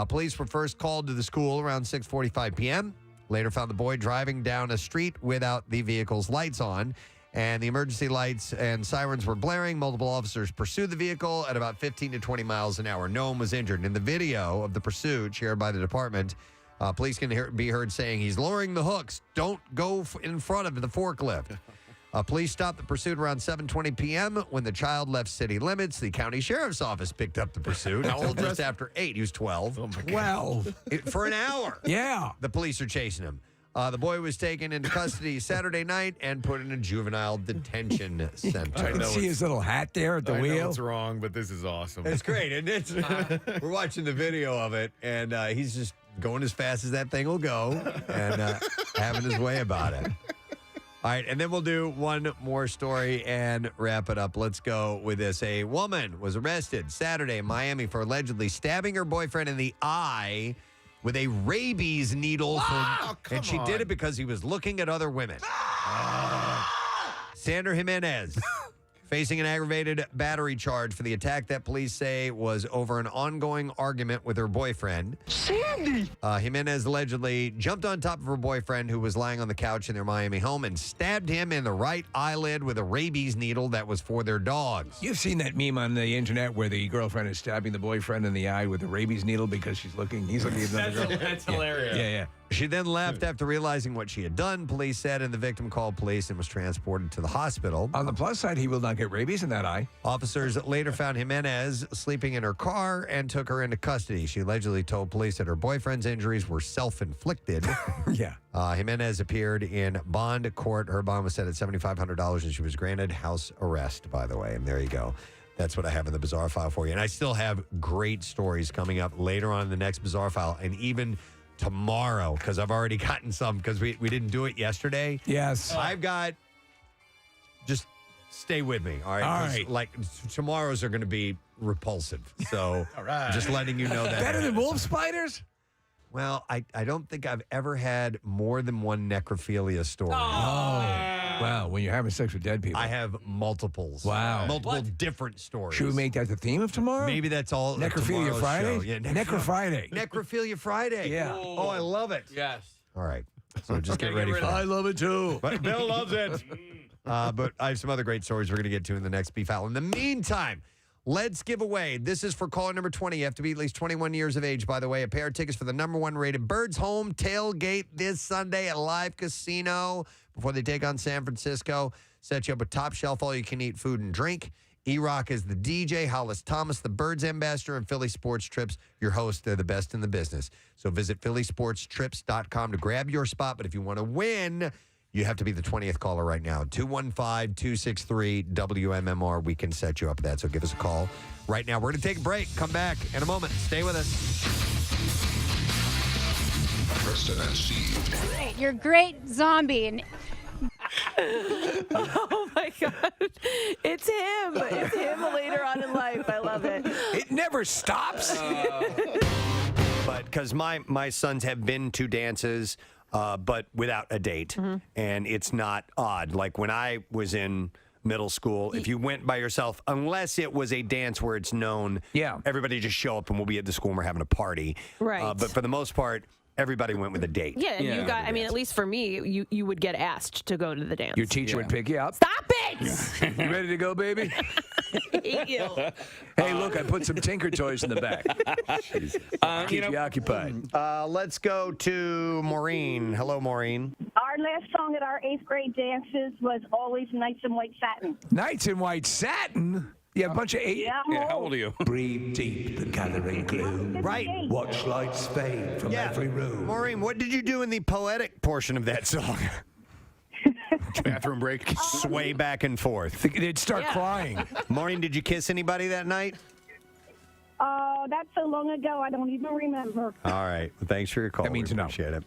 Speaker 1: Police were first called to the school around 6:45 p.m. Later found the boy driving down a street without the vehicle's lights on, and the emergency lights and sirens were blaring. Multiple officers pursued the vehicle at about 15 to 20 miles an hour. No one was injured. In the video of the pursuit shared by the department, police can be heard saying, "He's lowering the hooks. Don't go in front of the forklift." Police stopped the pursuit around 7:20 p.m. When the child left city limits. The county sheriff's office picked up the pursuit.
Speaker 3: How old
Speaker 1: Just after 8. He was 12.
Speaker 3: Oh, my God.
Speaker 2: 12.
Speaker 1: For an hour.
Speaker 2: Yeah.
Speaker 1: The police are chasing him. The boy was taken into custody Saturday night and put in a juvenile detention center.
Speaker 2: I can see his little hat there at the
Speaker 3: I
Speaker 2: wheel.
Speaker 3: know it's wrong, but this is awesome.
Speaker 1: It's great, and we're watching the video of it, and he's just going as fast as that thing will go and having his way about it. All right, and then we'll do one more story and wrap it up. Let's go with this. A woman was arrested Saturday in Miami for allegedly stabbing her boyfriend in the eye with a rabies needle. And she did it because he was looking at other women. Sandra Jimenez facing an aggravated battery charge for the attack that police say was over an ongoing argument with her boyfriend.
Speaker 15: Sandy!
Speaker 1: Jimenez allegedly jumped on top of her boyfriend, who was lying on the couch in their Miami home, and stabbed him in the right eyelid with a rabies needle that was for their dogs.
Speaker 2: You've seen that meme on the internet where the girlfriend is stabbing the boyfriend in the eye with a rabies needle because he's looking at another girl.
Speaker 5: That's hilarious.
Speaker 2: Yeah.
Speaker 1: She then left after realizing what she had done, police said, and the victim called police and was transported to the hospital.
Speaker 2: On the plus side, he will not get rabies in that eye.
Speaker 1: Officers later found Jimenez sleeping in her car and took her into custody. She allegedly told police that her boyfriend's injuries were self-inflicted.
Speaker 2: Yeah.
Speaker 1: Jimenez appeared in bond court. Her bond was set at $7,500, and she was granted house arrest, by the way. And there you go. That's what I have in the Bizarre File for you. And I still have great stories coming up later on in the next Bizarre File, and even tomorrow, because I've already gotten some, because we didn't do it yesterday.
Speaker 2: Yes.
Speaker 1: I've got, just stay with me, all right?
Speaker 2: All
Speaker 1: 'Cause,
Speaker 2: right.
Speaker 1: like, tomorrow's are going to be repulsive. So
Speaker 3: All right.
Speaker 1: just letting you know that.
Speaker 2: Better than wolf spiders?
Speaker 1: Well, I don't think I've ever had more than one necrophilia story.
Speaker 2: Wow, when you're having sex with dead people.
Speaker 1: I have multiples.
Speaker 2: Wow.
Speaker 1: Multiple different stories.
Speaker 2: Should we make that the theme of tomorrow?
Speaker 1: Maybe that's all.
Speaker 2: Necrophilia
Speaker 1: tomorrow's
Speaker 2: Friday?
Speaker 1: show. Yeah,
Speaker 2: Necro Friday.
Speaker 1: Necrophilia Friday.
Speaker 2: Yeah.
Speaker 1: Oh, I love it.
Speaker 5: Yes.
Speaker 1: All right. So just get ready for
Speaker 2: I
Speaker 1: it.
Speaker 2: love it too.
Speaker 1: But Bill loves it. But I have some other great stories we're going to get to in the next Beef Hour. In the meantime, let's give away. This is for caller number 20. You have to be at least 21 years of age, by the way. A pair of tickets for the #1 rated Birds Home Tailgate this Sunday at Live Casino before they take on San Francisco. Set you up with top shelf, all you can eat food and drink. E-Rock is the DJ, Hollis Thomas, the Birds ambassador, and Philly Sports Trips, your host. They're the best in the business. So visit phillysportstrips.com to grab your spot. But if you want to win, you have to be the 20th caller right now. 215-263-WMMR. We can set you up with that. So give us a call right now. We're going to take a break. Come back in a moment. Stay with us.
Speaker 16: Preston and Steve.
Speaker 14: You're great zombie. And
Speaker 4: Oh my God. It's him. It's him later on in life. I love it.
Speaker 2: It never stops.
Speaker 1: But because my sons have been to dances, but without a date. And it's not odd. Like when I was in middle school, if you went by yourself, unless it was a dance where it's known, everybody just show up and we'll be at the school and we're having a party.
Speaker 4: Right.
Speaker 1: But for the most part, everybody went with a date.
Speaker 4: Yeah, and you got, I mean, at least for me, you would get asked to go to the dance.
Speaker 2: Your teacher would pick you up.
Speaker 4: Stop it!
Speaker 2: You ready to go, baby?
Speaker 4: I hate you.
Speaker 2: Hey, look, I put some Tinker toys in the back. Keep you occupied.
Speaker 1: Let's go to Maureen. Hello, Maureen.
Speaker 17: Our last song at our 8th grade dances was always Nights in White Satin.
Speaker 2: Nights in White Satin? Yeah, a bunch of 8.
Speaker 17: Yeah,
Speaker 5: how old are you?
Speaker 2: Breathe deep the gathering gloom.
Speaker 1: Right.
Speaker 2: Watch lights fade from every room.
Speaker 1: Maureen, what did you do in the poetic portion of that song?
Speaker 3: Bathroom break.
Speaker 1: Sway back and forth.
Speaker 2: They'd start crying.
Speaker 1: Maureen, did you kiss anybody that night?
Speaker 17: That's so long ago, I don't even remember.
Speaker 1: All right. Well, thanks for your call.
Speaker 2: That means
Speaker 1: we
Speaker 2: no.
Speaker 1: appreciate it.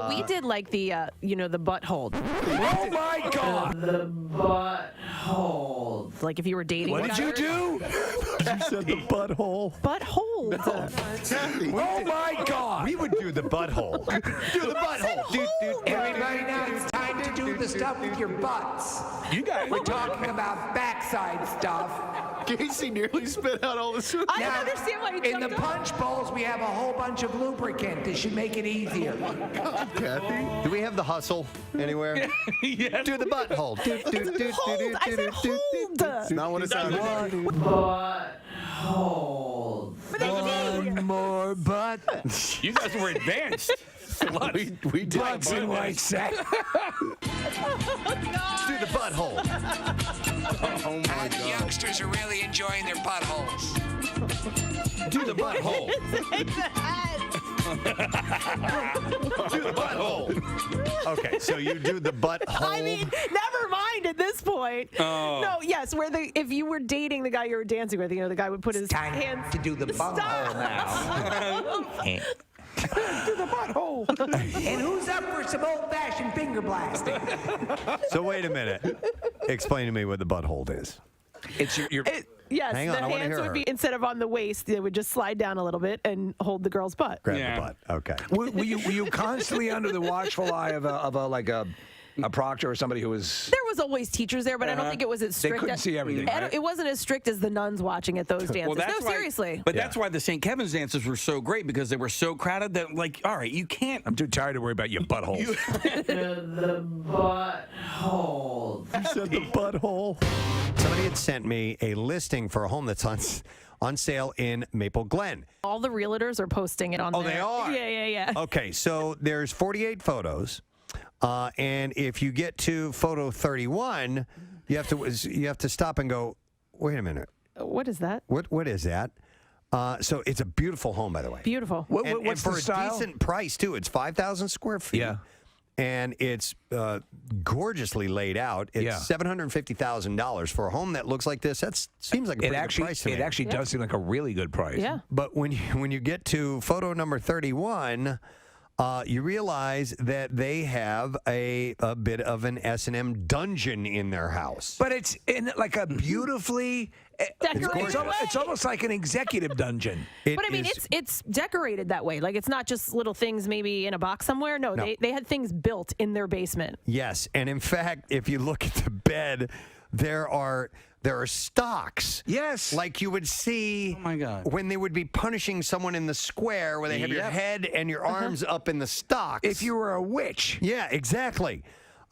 Speaker 4: We did like the, the butt hold.
Speaker 2: Oh, my God.
Speaker 4: The butt hold. Like if you were dating.
Speaker 2: What
Speaker 4: a
Speaker 2: did
Speaker 4: guy
Speaker 2: you
Speaker 4: or-
Speaker 2: do?
Speaker 1: You said the butthole.
Speaker 4: Butthole.
Speaker 2: Oh my God!
Speaker 1: We would do the butthole. Do the butthole.
Speaker 15: Everybody, now it's time to do the stuff with your butts.
Speaker 5: You guys.
Speaker 15: We're talking about backside stuff.
Speaker 3: Casey nearly spit out all the soup.
Speaker 4: I don't understand why you
Speaker 15: In the
Speaker 4: jumped up.
Speaker 15: punch bowls, we have a whole bunch of lubricant. This should make it easier.
Speaker 3: Kathy.
Speaker 1: Do we have the hustle anywhere?
Speaker 5: Yes.
Speaker 1: Do the butthole.
Speaker 4: Hold. I said hold.
Speaker 3: It's not what it sounded like.
Speaker 2: One more butt.
Speaker 5: You guys were advanced.
Speaker 3: We did.
Speaker 2: Butts in white sack.
Speaker 1: Do the butthole.
Speaker 3: Oh my
Speaker 13: And the
Speaker 3: God.
Speaker 13: youngsters are really enjoying their buttholes.
Speaker 1: Do the butthole. Do the butthole. Okay, so you do the butthole.
Speaker 4: I mean, never mind at this point.
Speaker 5: Oh.
Speaker 4: No, yes, if you were dating the guy you were dancing with, the guy would put his
Speaker 15: Time
Speaker 4: hands
Speaker 15: to do the butthole now.
Speaker 2: To the butthole.
Speaker 15: And who's up for some old-fashioned finger blasting?
Speaker 1: So wait a minute. Explain to me what the butthole is.
Speaker 2: It's your
Speaker 4: Yes,
Speaker 1: Hang on, I
Speaker 4: the
Speaker 1: wanna
Speaker 4: hands
Speaker 1: hear
Speaker 4: would
Speaker 1: her.
Speaker 4: be, instead of on the waist, they would just slide down a little bit and hold the girl's butt.
Speaker 1: Grab
Speaker 5: Yeah.
Speaker 1: the butt. Okay.
Speaker 2: were you constantly under the watchful eye of a proctor or somebody who was?
Speaker 4: There was always teachers there, but I don't think it was as strict.
Speaker 2: couldn't
Speaker 4: as,
Speaker 2: see everything,
Speaker 4: I don't-
Speaker 2: right?
Speaker 4: It wasn't as strict as the nuns watching at those dances. No,
Speaker 5: why-
Speaker 4: seriously.
Speaker 5: But that's why the St. Kevin's dances were so great because they were so crowded that, like, all right, you can't.
Speaker 2: I'm too tired to worry about your buttholes.
Speaker 1: You said the butthole. Somebody had sent me a listing for a home that's on sale in Maple Glen.
Speaker 4: All the realtors are posting it on there.
Speaker 1: Oh, they are?
Speaker 4: Yeah.
Speaker 1: Okay, so there's 48 photos, and if you get to photo 31, you have to stop and go, wait a minute,
Speaker 4: What is that?
Speaker 1: what is that? So it's a beautiful home, by the way.
Speaker 4: Beautiful.
Speaker 1: And
Speaker 2: What's
Speaker 1: for
Speaker 2: the
Speaker 1: a
Speaker 2: style?
Speaker 1: decent price too. It's 5,000 square feet.
Speaker 2: Yeah.
Speaker 1: And it's gorgeously laid out. It's
Speaker 2: Yeah.
Speaker 1: $750,000 for a home that looks like this. That seems like a pretty good price to me.
Speaker 2: It actually does seem like a really good price.
Speaker 4: Yeah.
Speaker 1: But when you get to photo number 31, you realize that they have a bit of an S&M dungeon in their house.
Speaker 2: But it's in like a beautifully.
Speaker 4: Decorated
Speaker 2: It's almost like an executive dungeon.
Speaker 4: But I mean, it's decorated that way. Like it's not just little things maybe in a box somewhere. No. They had things built in their basement.
Speaker 1: Yes, and in fact, if you look at the bed, there are stocks.
Speaker 2: Yes.
Speaker 1: Like you would see
Speaker 5: Oh, my God.
Speaker 1: when they would be punishing someone in the square where they have your
Speaker 5: Yep.
Speaker 1: head and your arms up in the stocks.
Speaker 2: If you were a witch.
Speaker 1: Yeah, exactly.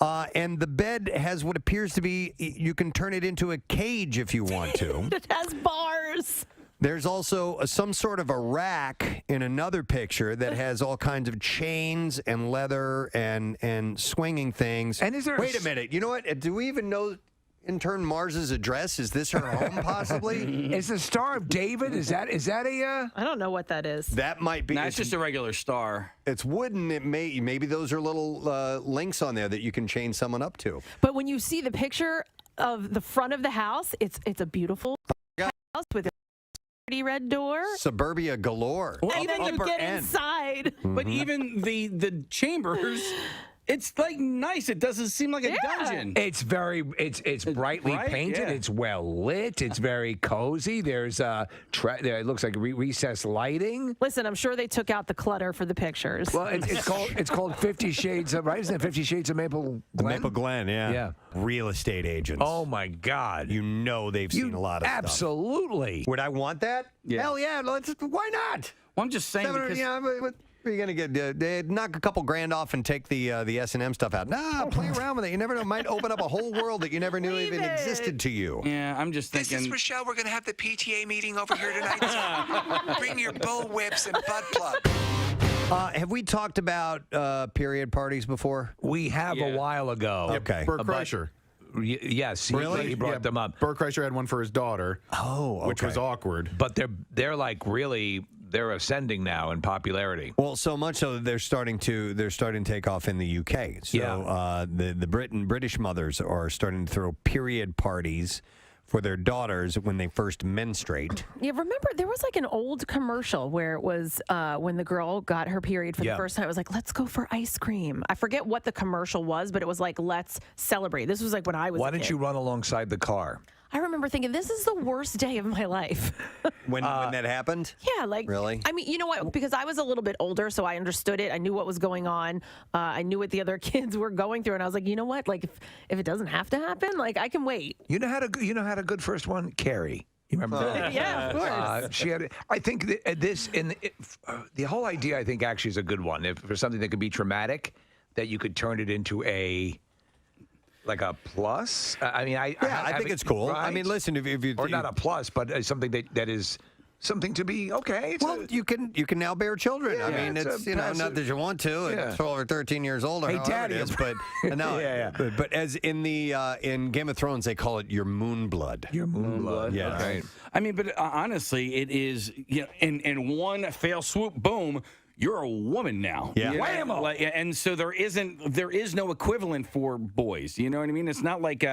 Speaker 1: And the bed has what appears to be, you can turn it into a cage if you want to.
Speaker 4: It has bars.
Speaker 1: There's also some sort of a rack in another picture that has all kinds of chains and leather and swinging things.
Speaker 2: And is there
Speaker 1: Wait a minute. You know what? Do we even know intern Mars's address? Is this her home possibly?
Speaker 2: Is the Star of David? Is that a?
Speaker 4: I don't know what that is.
Speaker 1: That might be.
Speaker 5: No, it's just a regular star.
Speaker 1: It's wooden. Maybe those are little links on there that you can chain someone up to.
Speaker 4: But when you see the picture of the front of the house, it's a beautiful house with a pretty red door.
Speaker 1: Suburbia galore.
Speaker 4: And then you
Speaker 1: Upper
Speaker 4: get
Speaker 1: end.
Speaker 4: inside.
Speaker 5: But even the chambers, it's like nice. It doesn't seem like a dungeon.
Speaker 2: It's brightly
Speaker 5: bright,
Speaker 2: painted.
Speaker 5: yeah.
Speaker 2: It's well lit. It's very cozy. There's there. It looks like recessed lighting.
Speaker 4: Listen, I'm sure they took out the clutter for the pictures.
Speaker 2: Well, it's called 50 Shades of, right? Isn't it 50 Shades of Maple Glen?
Speaker 1: Maple Glen, yeah.
Speaker 2: Yeah.
Speaker 1: Real estate agents.
Speaker 2: Oh my God!
Speaker 1: You know they've seen a lot of stuff.
Speaker 2: Absolutely.
Speaker 1: Would I want that?
Speaker 5: Yeah.
Speaker 1: Hell yeah. Why not?
Speaker 5: Well, I'm just saying because
Speaker 1: What are you going to get? They knock a couple grand off and take the S&M stuff out. Nah, play around with it. You never know. It might open up a whole world that you never knew even existed to you.
Speaker 5: yeah, I'm just
Speaker 13: This
Speaker 5: thinking.
Speaker 13: is Rochelle. We're going to have the PTA meeting over here tonight. Bring your bull whips and butt plugs.
Speaker 1: Have we talked about period parties before?
Speaker 2: We have
Speaker 5: Yeah.
Speaker 2: a while ago.
Speaker 1: Okay.
Speaker 3: Bert Kreischer.
Speaker 2: Yes,
Speaker 1: Really?
Speaker 2: he brought them up.
Speaker 3: Bert Kreischer had one for his daughter.
Speaker 1: Oh, okay.
Speaker 3: Which was awkward.
Speaker 2: But they're like really they're ascending now in popularity.
Speaker 1: Well, so much so that they're starting to take off in the UK. So
Speaker 2: Yeah.
Speaker 1: The British mothers are starting to throw period parties for their daughters when they first menstruate.
Speaker 4: Yeah, remember there was like an old commercial where it was when the girl got her period for the first time. It was like, let's go for ice cream. I forget what the commercial was, but it was like, let's celebrate. This was like when I was
Speaker 2: Why
Speaker 4: a
Speaker 2: didn't
Speaker 4: kid.
Speaker 2: you run alongside the car?
Speaker 4: I remember remember thinking, this is the worst day of my life.
Speaker 1: When that happened?
Speaker 4: Yeah, like,
Speaker 1: really?
Speaker 4: I mean, you know what? Because I was a little bit older, so I understood it. I knew what was going on. I knew what the other kids were going through, and I was like, you know what? Like, if it doesn't have to happen, like, I can wait.
Speaker 2: You know how to good first one? Carrie. You remember that?
Speaker 4: Yeah, of course.
Speaker 2: She had. I think the whole idea. I think actually is a good one. If for something that could be traumatic, that you could turn it into a plus. I mean, I
Speaker 1: think it's cool.
Speaker 2: Right?
Speaker 1: I mean, listen, if you
Speaker 2: or not a plus, but something that is something to be okay.
Speaker 1: You can now bear children.
Speaker 2: Yeah,
Speaker 1: I mean, it's not that you want to.
Speaker 2: Yeah.
Speaker 1: At 12 or 13 years old, or
Speaker 2: Hey,
Speaker 1: however
Speaker 2: Daddy,
Speaker 1: it is, but no. But as in the in Game of Thrones, they call it your moon blood.
Speaker 2: Your moon blood.
Speaker 1: Yes.
Speaker 2: Okay.
Speaker 5: I mean, but honestly, it is, in one fell swoop, boom, you're a woman now.
Speaker 1: Yeah.
Speaker 5: You know?
Speaker 2: Whammo.
Speaker 5: Like, and so there is no equivalent for boys. You know what I mean? It's not like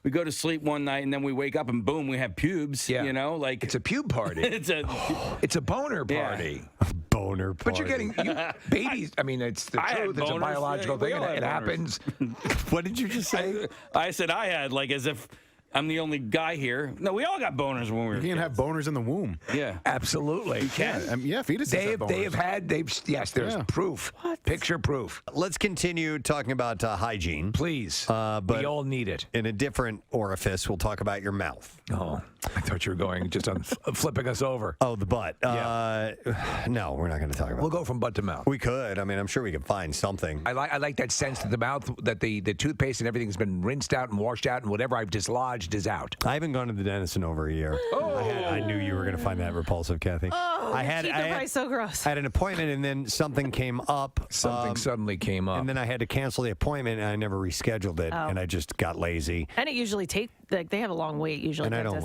Speaker 5: we go to sleep one night and then we wake up and boom, we have pubes.
Speaker 2: Yeah.
Speaker 5: You know, like
Speaker 2: It's a pube party.
Speaker 5: it's
Speaker 2: It's a boner party.
Speaker 1: Boner party.
Speaker 2: But you're getting babies. I mean, it's the
Speaker 5: I had
Speaker 2: truth. It's a
Speaker 5: boners.
Speaker 2: biological
Speaker 5: Yeah, we
Speaker 2: thing.
Speaker 5: all
Speaker 2: It
Speaker 5: had
Speaker 2: happens.
Speaker 1: What did you just say?
Speaker 5: I said I had, like, as if I'm the only guy here. No, we all got boners when we were
Speaker 3: You can have boners in the womb.
Speaker 5: Yeah.
Speaker 2: Absolutely. You
Speaker 3: can. Fetuses have boners.
Speaker 2: Yes, there's proof. Picture proof.
Speaker 1: Let's continue talking about hygiene.
Speaker 2: Please.
Speaker 1: But
Speaker 2: we all need it.
Speaker 1: In a different orifice, we'll talk about your mouth.
Speaker 2: Oh, I thought you were going just on flipping us over.
Speaker 1: Oh, the butt. No, we're not going to talk about
Speaker 2: We'll go from butt to mouth.
Speaker 1: We could. I mean, I'm sure we could find something.
Speaker 2: I like that sense that the mouth, that the toothpaste and everything's been rinsed out and washed out, and whatever I've dislodged is out.
Speaker 1: I haven't gone to the dentist in over a year.
Speaker 2: Oh.
Speaker 1: I knew you were going to find that repulsive, Kathy.
Speaker 4: Oh,
Speaker 1: I had
Speaker 4: probably so gross.
Speaker 1: I had an appointment, and then something came up.
Speaker 2: Something suddenly came up.
Speaker 1: And then I had to cancel the appointment, and I never rescheduled it, and I just got lazy.
Speaker 4: And it usually they have a long wait usually.
Speaker 1: And I don't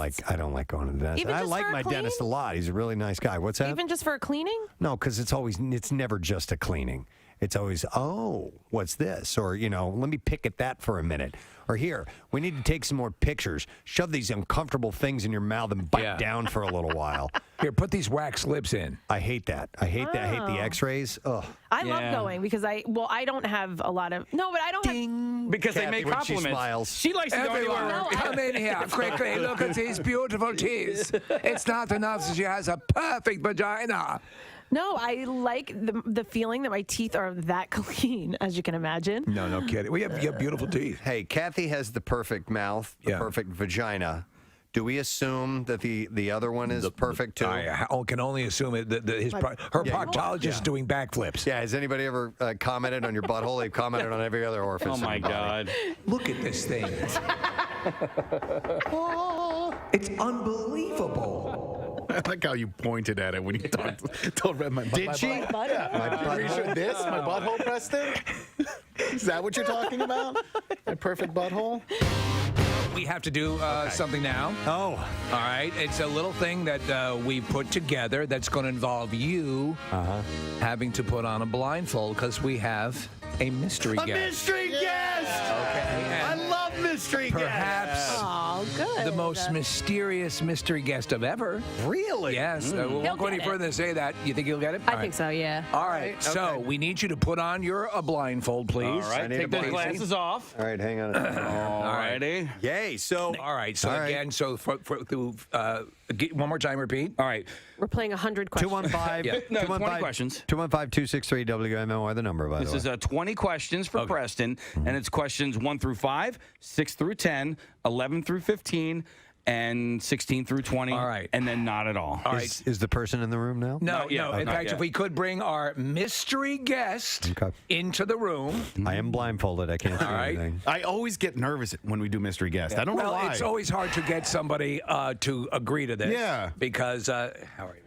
Speaker 1: like going to the dentist.
Speaker 4: Even
Speaker 1: And I
Speaker 4: just
Speaker 1: like
Speaker 4: for a
Speaker 1: my
Speaker 4: clean?
Speaker 1: dentist a lot. He's a really nice guy. What's that?
Speaker 4: Even just for a cleaning?
Speaker 1: No, because it's never just a cleaning. It's always, oh, what's this? Or, let me pick at that for a minute. Or here, we need to take some more pictures. Shove these uncomfortable things in your mouth and bite down for a little while.
Speaker 2: Here, put these wax lips in.
Speaker 1: I hate that. I hate that. I hate the x-rays. Ugh.
Speaker 4: I love going because I don't have a lot of but I don't have
Speaker 5: because
Speaker 1: Kathy,
Speaker 5: they make
Speaker 1: when
Speaker 5: compliments.
Speaker 1: She smiles.
Speaker 5: She likes to go
Speaker 2: Everyone,
Speaker 5: anywhere.
Speaker 2: come in here quickly. Look at these beautiful teeth. It's not enough that she has a perfect vagina.
Speaker 4: No, I like the feeling that my teeth are that clean, as you can imagine.
Speaker 2: No kidding. You have beautiful teeth.
Speaker 1: Hey, Kathy has the perfect mouth, the perfect vagina. Do we assume that the other one is perfect too?
Speaker 2: I can only assume it. Her proctologist is doing backflips.
Speaker 1: Yeah. Has anybody ever commented on your butthole? They've commented on every other orifice.
Speaker 5: Oh my
Speaker 1: in the body.
Speaker 5: God!
Speaker 2: Look at this thing. It's unbelievable.
Speaker 3: I like how you pointed at it when you told Red my butt.
Speaker 1: Did she?
Speaker 3: Yeah. My butthole. This? My butthole, Preston? Is that what you're talking about? My perfect butthole?
Speaker 2: We have to do something now.
Speaker 1: Oh.
Speaker 2: All right. It's a little thing that we put together that's going to involve you having to put on a blindfold because we have a mystery guest.
Speaker 1: Mystery guest!
Speaker 2: Okay.
Speaker 1: I love mystery
Speaker 2: Perhaps
Speaker 4: good.
Speaker 2: the most mysterious mystery guest of ever.
Speaker 1: Really?
Speaker 2: Yes. We
Speaker 4: He'll
Speaker 2: won't go any
Speaker 4: get
Speaker 2: further than say that. You think he'll get it?
Speaker 4: I think so, yeah.
Speaker 2: All right. So we need you to put on your blindfold, please.
Speaker 5: All right, take those glasses off.
Speaker 1: All right, hang on.
Speaker 5: All righty.
Speaker 1: Yay. So.
Speaker 2: All right. So again, one more time, repeat.
Speaker 5: All right.
Speaker 4: We're playing 100 questions.
Speaker 1: 215.
Speaker 5: No, 20 questions.
Speaker 1: 215-263 WMMR, the number, by the way.
Speaker 5: This is 20 questions for Preston, and it's questions 1 through 5, 6 through 10, 11 through 15, and 16 through 20.
Speaker 2: All right.
Speaker 5: And then not at all.
Speaker 2: All right.
Speaker 1: Is the person in the room now?
Speaker 2: No,
Speaker 5: Not yet.
Speaker 2: no.
Speaker 5: Oh,
Speaker 2: In
Speaker 5: not
Speaker 2: fact,
Speaker 5: yet.
Speaker 2: if we could bring our mystery guest into the room.
Speaker 1: I am blindfolded. I can't see anything.
Speaker 3: I always get nervous when we do mystery guest. I don't know why.
Speaker 2: It's always hard to get somebody to agree to this.
Speaker 3: Yeah.
Speaker 2: Because, how are you?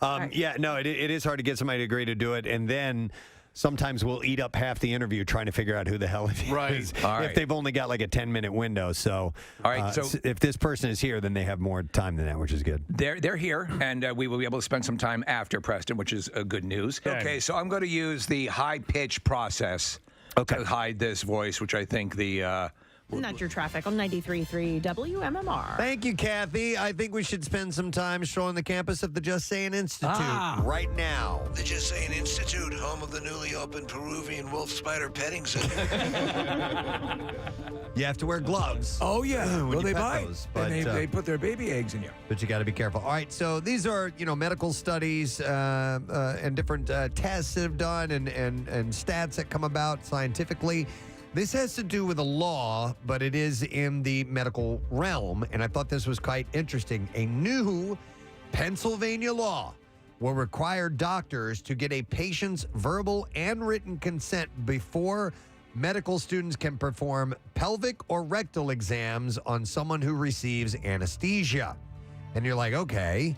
Speaker 1: It is hard to get somebody to agree to do it, and then sometimes we'll eat up half the interview trying to figure out who the hell it is.
Speaker 3: Right.
Speaker 2: All right.
Speaker 1: If they've only got like a 10-minute window. So,
Speaker 2: all right, so
Speaker 1: if this person is here, then they have more time than that, which is good.
Speaker 2: They're here, and we will be able to spend some time after Preston, which is good news. Okay, so I'm going to use the high-pitch process to hide this voice, which I think the...
Speaker 4: Not your traffic on 93.3 WMMR.
Speaker 1: Thank you, Kathy. I think we should spend some time showing the campus of the Just Sayin Institute right now.
Speaker 13: The Just Sayin Institute, home of the newly opened Peruvian wolf spider petting zoo.
Speaker 1: You have to wear gloves.
Speaker 2: Oh, yeah.
Speaker 1: when
Speaker 2: Well,
Speaker 1: you
Speaker 2: they
Speaker 1: pet
Speaker 2: bite.
Speaker 1: those,
Speaker 2: And they put their baby eggs in you.
Speaker 1: But you got to be careful. All right, so these are medical studies and different tests that have done and stats that come about scientifically. This has to do with a law, but it is in the medical realm, and I thought this was quite interesting. A new Pennsylvania law will require doctors to get a patient's verbal and written consent before medical students can perform pelvic or rectal exams on someone who receives anesthesia. And you're like, okay,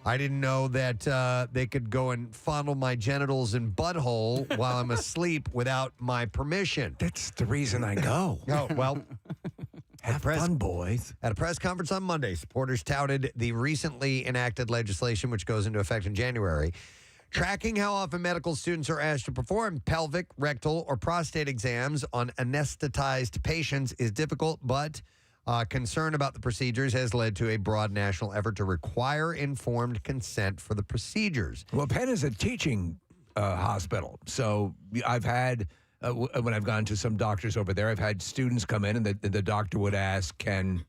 Speaker 1: I didn't know that they could go and fondle my genitals and butthole while I'm asleep without my permission.
Speaker 2: That's the reason I go.
Speaker 1: Oh, well.
Speaker 2: Have fun, boys.
Speaker 1: At a press conference on Monday, supporters touted the recently enacted legislation, which goes into effect in January, tracking how often medical students are asked to perform pelvic, rectal, or prostate exams on anesthetized patients is difficult, but concern about the procedures has led to a broad national effort to require informed consent for the procedures.
Speaker 2: Well, Penn is a teaching hospital, so I've had, when I've gone to some doctors over there, I've had students come in and the doctor would ask, can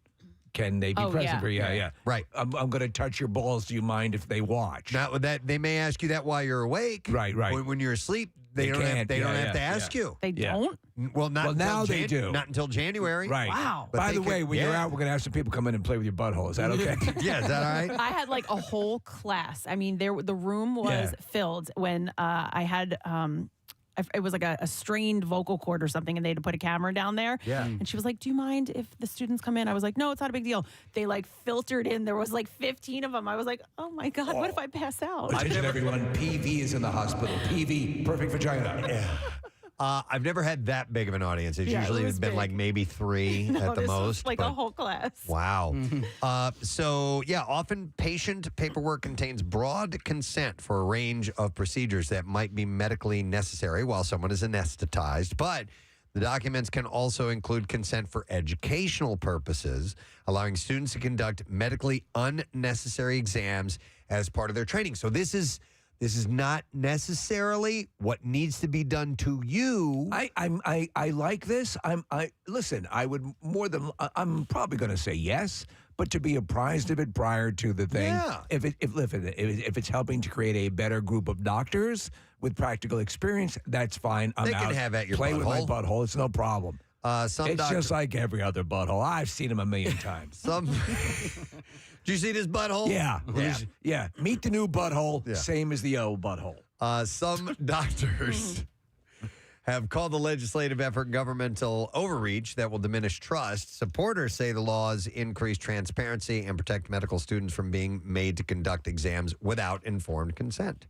Speaker 2: they be present for you? Yeah.
Speaker 1: Right.
Speaker 2: I'm going to touch your balls. Do you mind if they watch?
Speaker 1: Now, that they may ask you that while you're awake.
Speaker 2: Right.
Speaker 1: When you're asleep, they don't have to ask you.
Speaker 4: They don't?
Speaker 1: Well, not
Speaker 2: now
Speaker 1: until
Speaker 2: they do.
Speaker 1: Not until January.
Speaker 2: Right.
Speaker 4: Wow.
Speaker 1: But
Speaker 2: By
Speaker 1: they
Speaker 2: the way,
Speaker 1: could-
Speaker 2: when you're out, we're going to have some people come in and play with your butthole. Is that okay?
Speaker 1: Yeah, is that all right?
Speaker 4: I had like a whole class. I mean, the room was filled when I had it was like a strained vocal cord or something, and they had to put a camera down there.
Speaker 1: Yeah.
Speaker 4: And she was like, "Do you mind if the students come in?" I was like, "No, it's not a big deal." They like filtered in. There was like 15 of them. I was like, "Oh my God, what if I pass out?"
Speaker 2: Attention, everyone. PV is in the hospital. PV, perfect vagina.
Speaker 1: Yeah. I've never had that big of an audience. It's
Speaker 4: Yeah, it
Speaker 1: usually
Speaker 4: was
Speaker 1: been
Speaker 4: big.
Speaker 1: like maybe 3
Speaker 4: No,
Speaker 1: at the
Speaker 4: this was
Speaker 1: most.
Speaker 4: like
Speaker 1: but-
Speaker 4: a whole class.
Speaker 1: Wow. Often patient paperwork contains broad consent for a range of procedures that might be medically necessary while someone is anesthetized. But the documents can also include consent for educational purposes, allowing students to conduct medically unnecessary exams as part of their training. So this is not necessarily what needs to be done to you.
Speaker 2: I like this. Listen. I would I'm probably going to say yes, but to be apprised of it prior to the thing.
Speaker 1: Yeah.
Speaker 2: If it's helping to create a better group of doctors with practical experience, that's fine. I'm
Speaker 1: They can
Speaker 2: out.
Speaker 1: have at your
Speaker 2: Play with my
Speaker 1: butthole.
Speaker 2: butthole. It's no problem. It's
Speaker 1: doctor-
Speaker 2: just like every other butthole. I've seen them a million times.
Speaker 1: Did you see this butthole?
Speaker 2: Yeah. Meet the new butthole,
Speaker 1: Yeah.
Speaker 2: same as the old butthole.
Speaker 1: Some doctors have called the legislative effort governmental overreach that will diminish trust. Supporters say the laws increase transparency and protect medical students from being made to conduct exams without informed consent.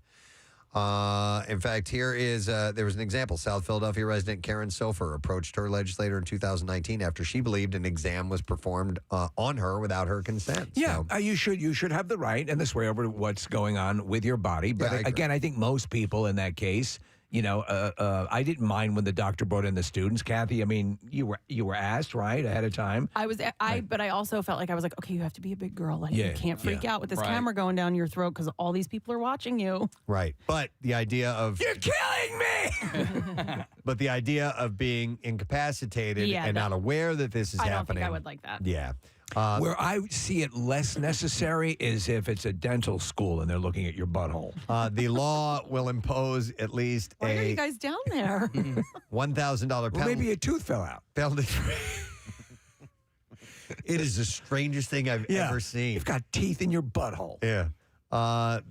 Speaker 1: In fact, there was an example. South Philadelphia resident Karen Sofer approached her legislator in 2019 after she believed an exam was performed on her without her consent.
Speaker 2: Yeah,
Speaker 1: So-
Speaker 2: you should have the right and the sway over what's going on with your body. But
Speaker 1: Yeah, I agree.
Speaker 2: again, I think most people in that case, I didn't mind when the doctor brought in the students. Kathy, I mean, you were asked right ahead of time.
Speaker 4: But I also felt like I was like, okay, you have to be a big girl. Like
Speaker 2: Yeah,
Speaker 4: you can't freak out with this
Speaker 5: Right.
Speaker 4: camera going down your throat because all these people are watching you.
Speaker 1: Right. But the idea of
Speaker 2: You're killing me.
Speaker 1: But the idea of being incapacitated
Speaker 4: Yeah,
Speaker 1: and
Speaker 4: that-
Speaker 1: not aware that this is
Speaker 4: I don't
Speaker 1: happening.
Speaker 4: think I would like that.
Speaker 1: Yeah.
Speaker 2: Where I see it less necessary is if it's a dental school and they're looking at your butthole.
Speaker 1: The law will impose at least
Speaker 4: Why are you
Speaker 1: a
Speaker 4: guys down there?
Speaker 1: $1,000
Speaker 2: Well, maybe a tooth fell out.
Speaker 1: penalty. It is the strangest thing I've ever seen.
Speaker 2: You've got teeth in your butthole.
Speaker 1: Yeah.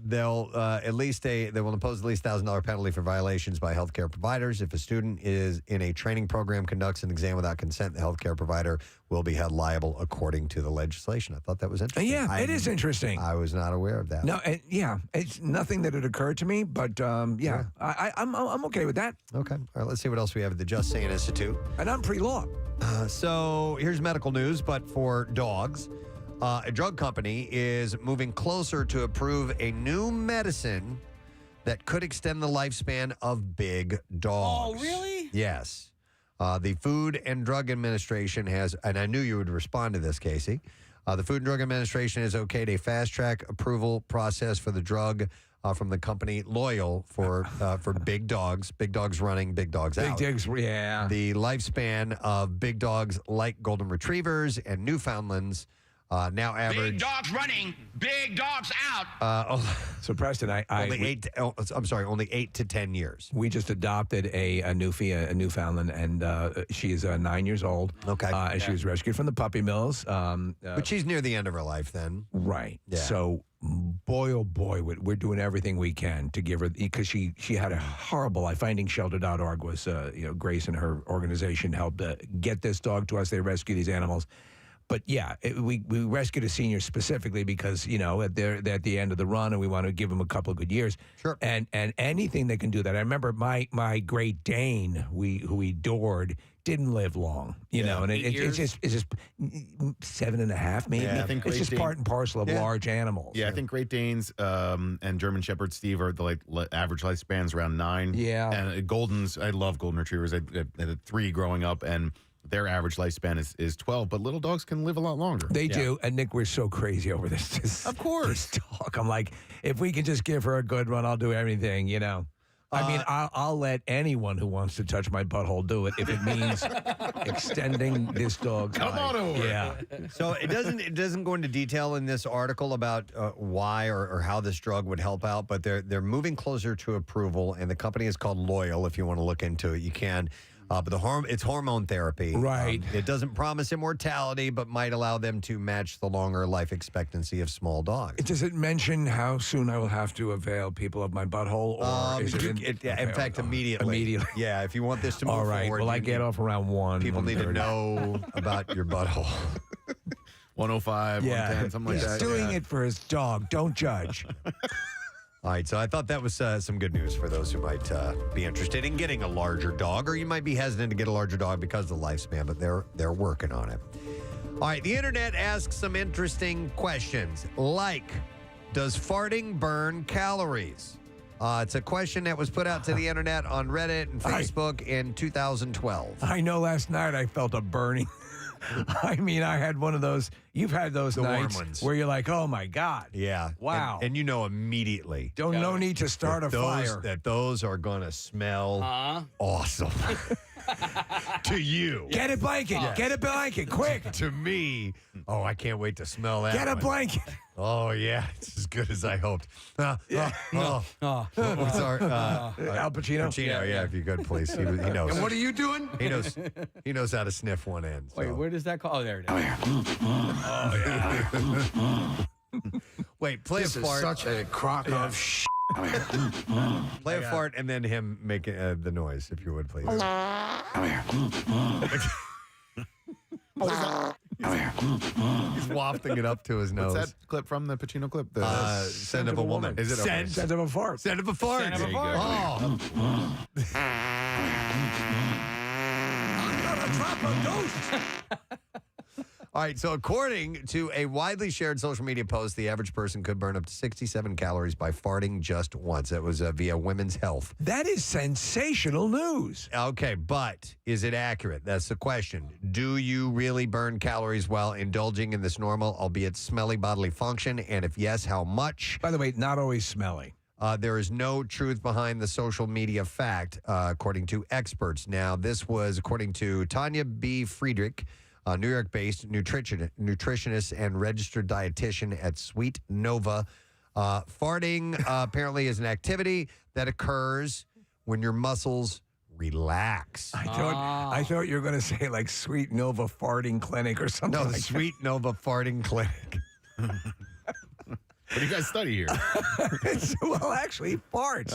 Speaker 1: They will impose at least $1,000 penalty for violations by healthcare providers. If a student is in a training program, conducts an exam without consent, the healthcare provider will be held liable according to the legislation. I thought that was interesting.
Speaker 2: Yeah, it is interesting.
Speaker 1: I was not aware of that.
Speaker 2: No, it's nothing that had occurred to me, but I'm okay with that.
Speaker 1: Okay. All right, let's see what else we have at the Just Saying Institute.
Speaker 2: And I'm pre-law.
Speaker 1: So here's medical news, but for dogs. A drug company is moving closer to approve a new medicine that could extend the lifespan of big dogs.
Speaker 5: Oh, really?
Speaker 1: Yes. The Food and Drug Administration has, and I knew you would respond to this, Casey. The Food and Drug Administration has okayed a fast-track approval process for the drug from the company Loyal for big dogs running, big dogs out.
Speaker 2: Big dogs, yeah.
Speaker 1: The lifespan of big dogs like golden retrievers and Newfoundlands now average.
Speaker 15: Big dogs running, big dogs out.
Speaker 2: So Preston,
Speaker 1: only 8 to 10 years.
Speaker 2: We just adopted a Newfie, a Newfoundland, and she is 9 years old.
Speaker 1: Okay.
Speaker 2: And she was rescued from the puppy mills.
Speaker 1: But she's near the end of her life then.
Speaker 2: Right.
Speaker 1: Yeah.
Speaker 2: So, boy, oh boy, we're doing everything we can to give her, because she had a horrible life. FindingShelter.org was, Grace and her organization helped get this dog to us. They rescue these animals. But yeah, we rescued a senior specifically because, they're at the end of the run and we want to give them a couple of good years.
Speaker 1: Sure.
Speaker 2: And anything that can do that. I remember my Great Dane, who we adored, didn't live long, and it's just 7.5 maybe.
Speaker 3: Yeah, I think
Speaker 2: it's just part and parcel of large animals.
Speaker 3: Yeah, I think Great Danes and German Shepherd Steve are the average lifespans around 9.
Speaker 2: Yeah.
Speaker 3: And Goldens, I love Golden Retrievers. I had 3 growing up, and their average lifespan is 12, but little dogs can live a lot longer.
Speaker 2: They do. And Nick, we're so crazy over this.
Speaker 3: Of course.
Speaker 2: This dog. I'm like, if we can just give her a good run, I'll do everything, I mean, I'll let anyone who wants to touch my butthole do it if it means extending this dog's
Speaker 3: Come on
Speaker 2: life.
Speaker 3: over.
Speaker 2: Yeah.
Speaker 1: So it doesn't go into detail in this article about why or how this drug would help out, but they're moving closer to approval, and the company is called Loyal. If you want to look into it, you can. But it's hormone therapy.
Speaker 2: Right.
Speaker 1: It doesn't promise immortality, but might allow them to match the longer life expectancy of small dogs.
Speaker 2: Does it mention how soon I will have to avail people of my butthole? Or is it
Speaker 1: in fact, immediately.
Speaker 2: Immediately.
Speaker 1: Yeah, if you want this to move
Speaker 2: All right.
Speaker 1: forward.
Speaker 2: Well, I get off around 1.
Speaker 1: People need to
Speaker 2: 1:30.
Speaker 1: know about your butthole.
Speaker 3: 105, 110, something like
Speaker 2: He's
Speaker 3: that.
Speaker 2: doing it for his dog. Don't judge.
Speaker 1: All right, so I thought that was some good news for those who might be interested in getting a larger dog, or you might be hesitant to get a larger dog because of the lifespan, but they're working on it. All right, the internet asks some interesting questions, like, does farting burn calories? It's a question that was put out to the internet on Reddit and Facebook in 2012.
Speaker 2: I know last night I felt a burning. I mean, I had one of those. You've had those
Speaker 1: The warm
Speaker 2: nights
Speaker 1: ones.
Speaker 2: where you're like, oh my God.
Speaker 1: Yeah.
Speaker 2: Wow.
Speaker 1: And you know immediately.
Speaker 2: No need to start a fire.
Speaker 1: That those are going to smell awesome. To you.
Speaker 2: Get a blanket.
Speaker 1: Yes.
Speaker 2: Get a blanket, quick.
Speaker 1: To me, I can't wait to smell that.
Speaker 2: Get a
Speaker 1: one.
Speaker 2: blanket.
Speaker 1: Oh, yeah. It's as good as I hoped. What's our,
Speaker 2: Al Pacino?
Speaker 1: Pacino, yeah, if you could, please. He knows.
Speaker 15: And what are you doing?
Speaker 1: He knows how to sniff one end. So.
Speaker 5: Wait, where does that call? Oh, there it is.
Speaker 15: Oh, yeah.
Speaker 1: Wait, play
Speaker 15: This
Speaker 1: a
Speaker 15: is
Speaker 1: fart.
Speaker 15: such a crock of shit.
Speaker 1: Play a fart and then him make the noise, if you would, please. He's wafting it up to his nose.
Speaker 3: What's that clip from the Pacino clip? The
Speaker 1: Scent of a woman.
Speaker 3: Is it okay?
Speaker 2: Scent of a fart.
Speaker 1: Scent of a fart.
Speaker 5: Scent of a fart.
Speaker 1: Oh.
Speaker 2: I'm gonna drop a ghost.
Speaker 1: All right, so according to a widely shared social media post, the average person could burn up to 67 calories by farting just once. That was via Women's Health.
Speaker 2: That is sensational news.
Speaker 1: Okay, but is it accurate? That's the question. Do you really burn calories while indulging in this normal, albeit smelly bodily function? And if yes, how much?
Speaker 2: By the way, not always smelly.
Speaker 1: There is no truth behind the social media fact, according to experts. Now, this was according to Tanya B. Friedrich, a New York-based nutritionist and registered dietitian at Sweet Nova. Farting apparently is an activity that occurs when your muscles relax.
Speaker 2: I thought you were going to say like Sweet Nova Farting Clinic or something.
Speaker 1: No,
Speaker 2: like
Speaker 1: the Sweet Nova Farting Clinic.
Speaker 3: What do you guys study here?
Speaker 2: Well, actually, farts.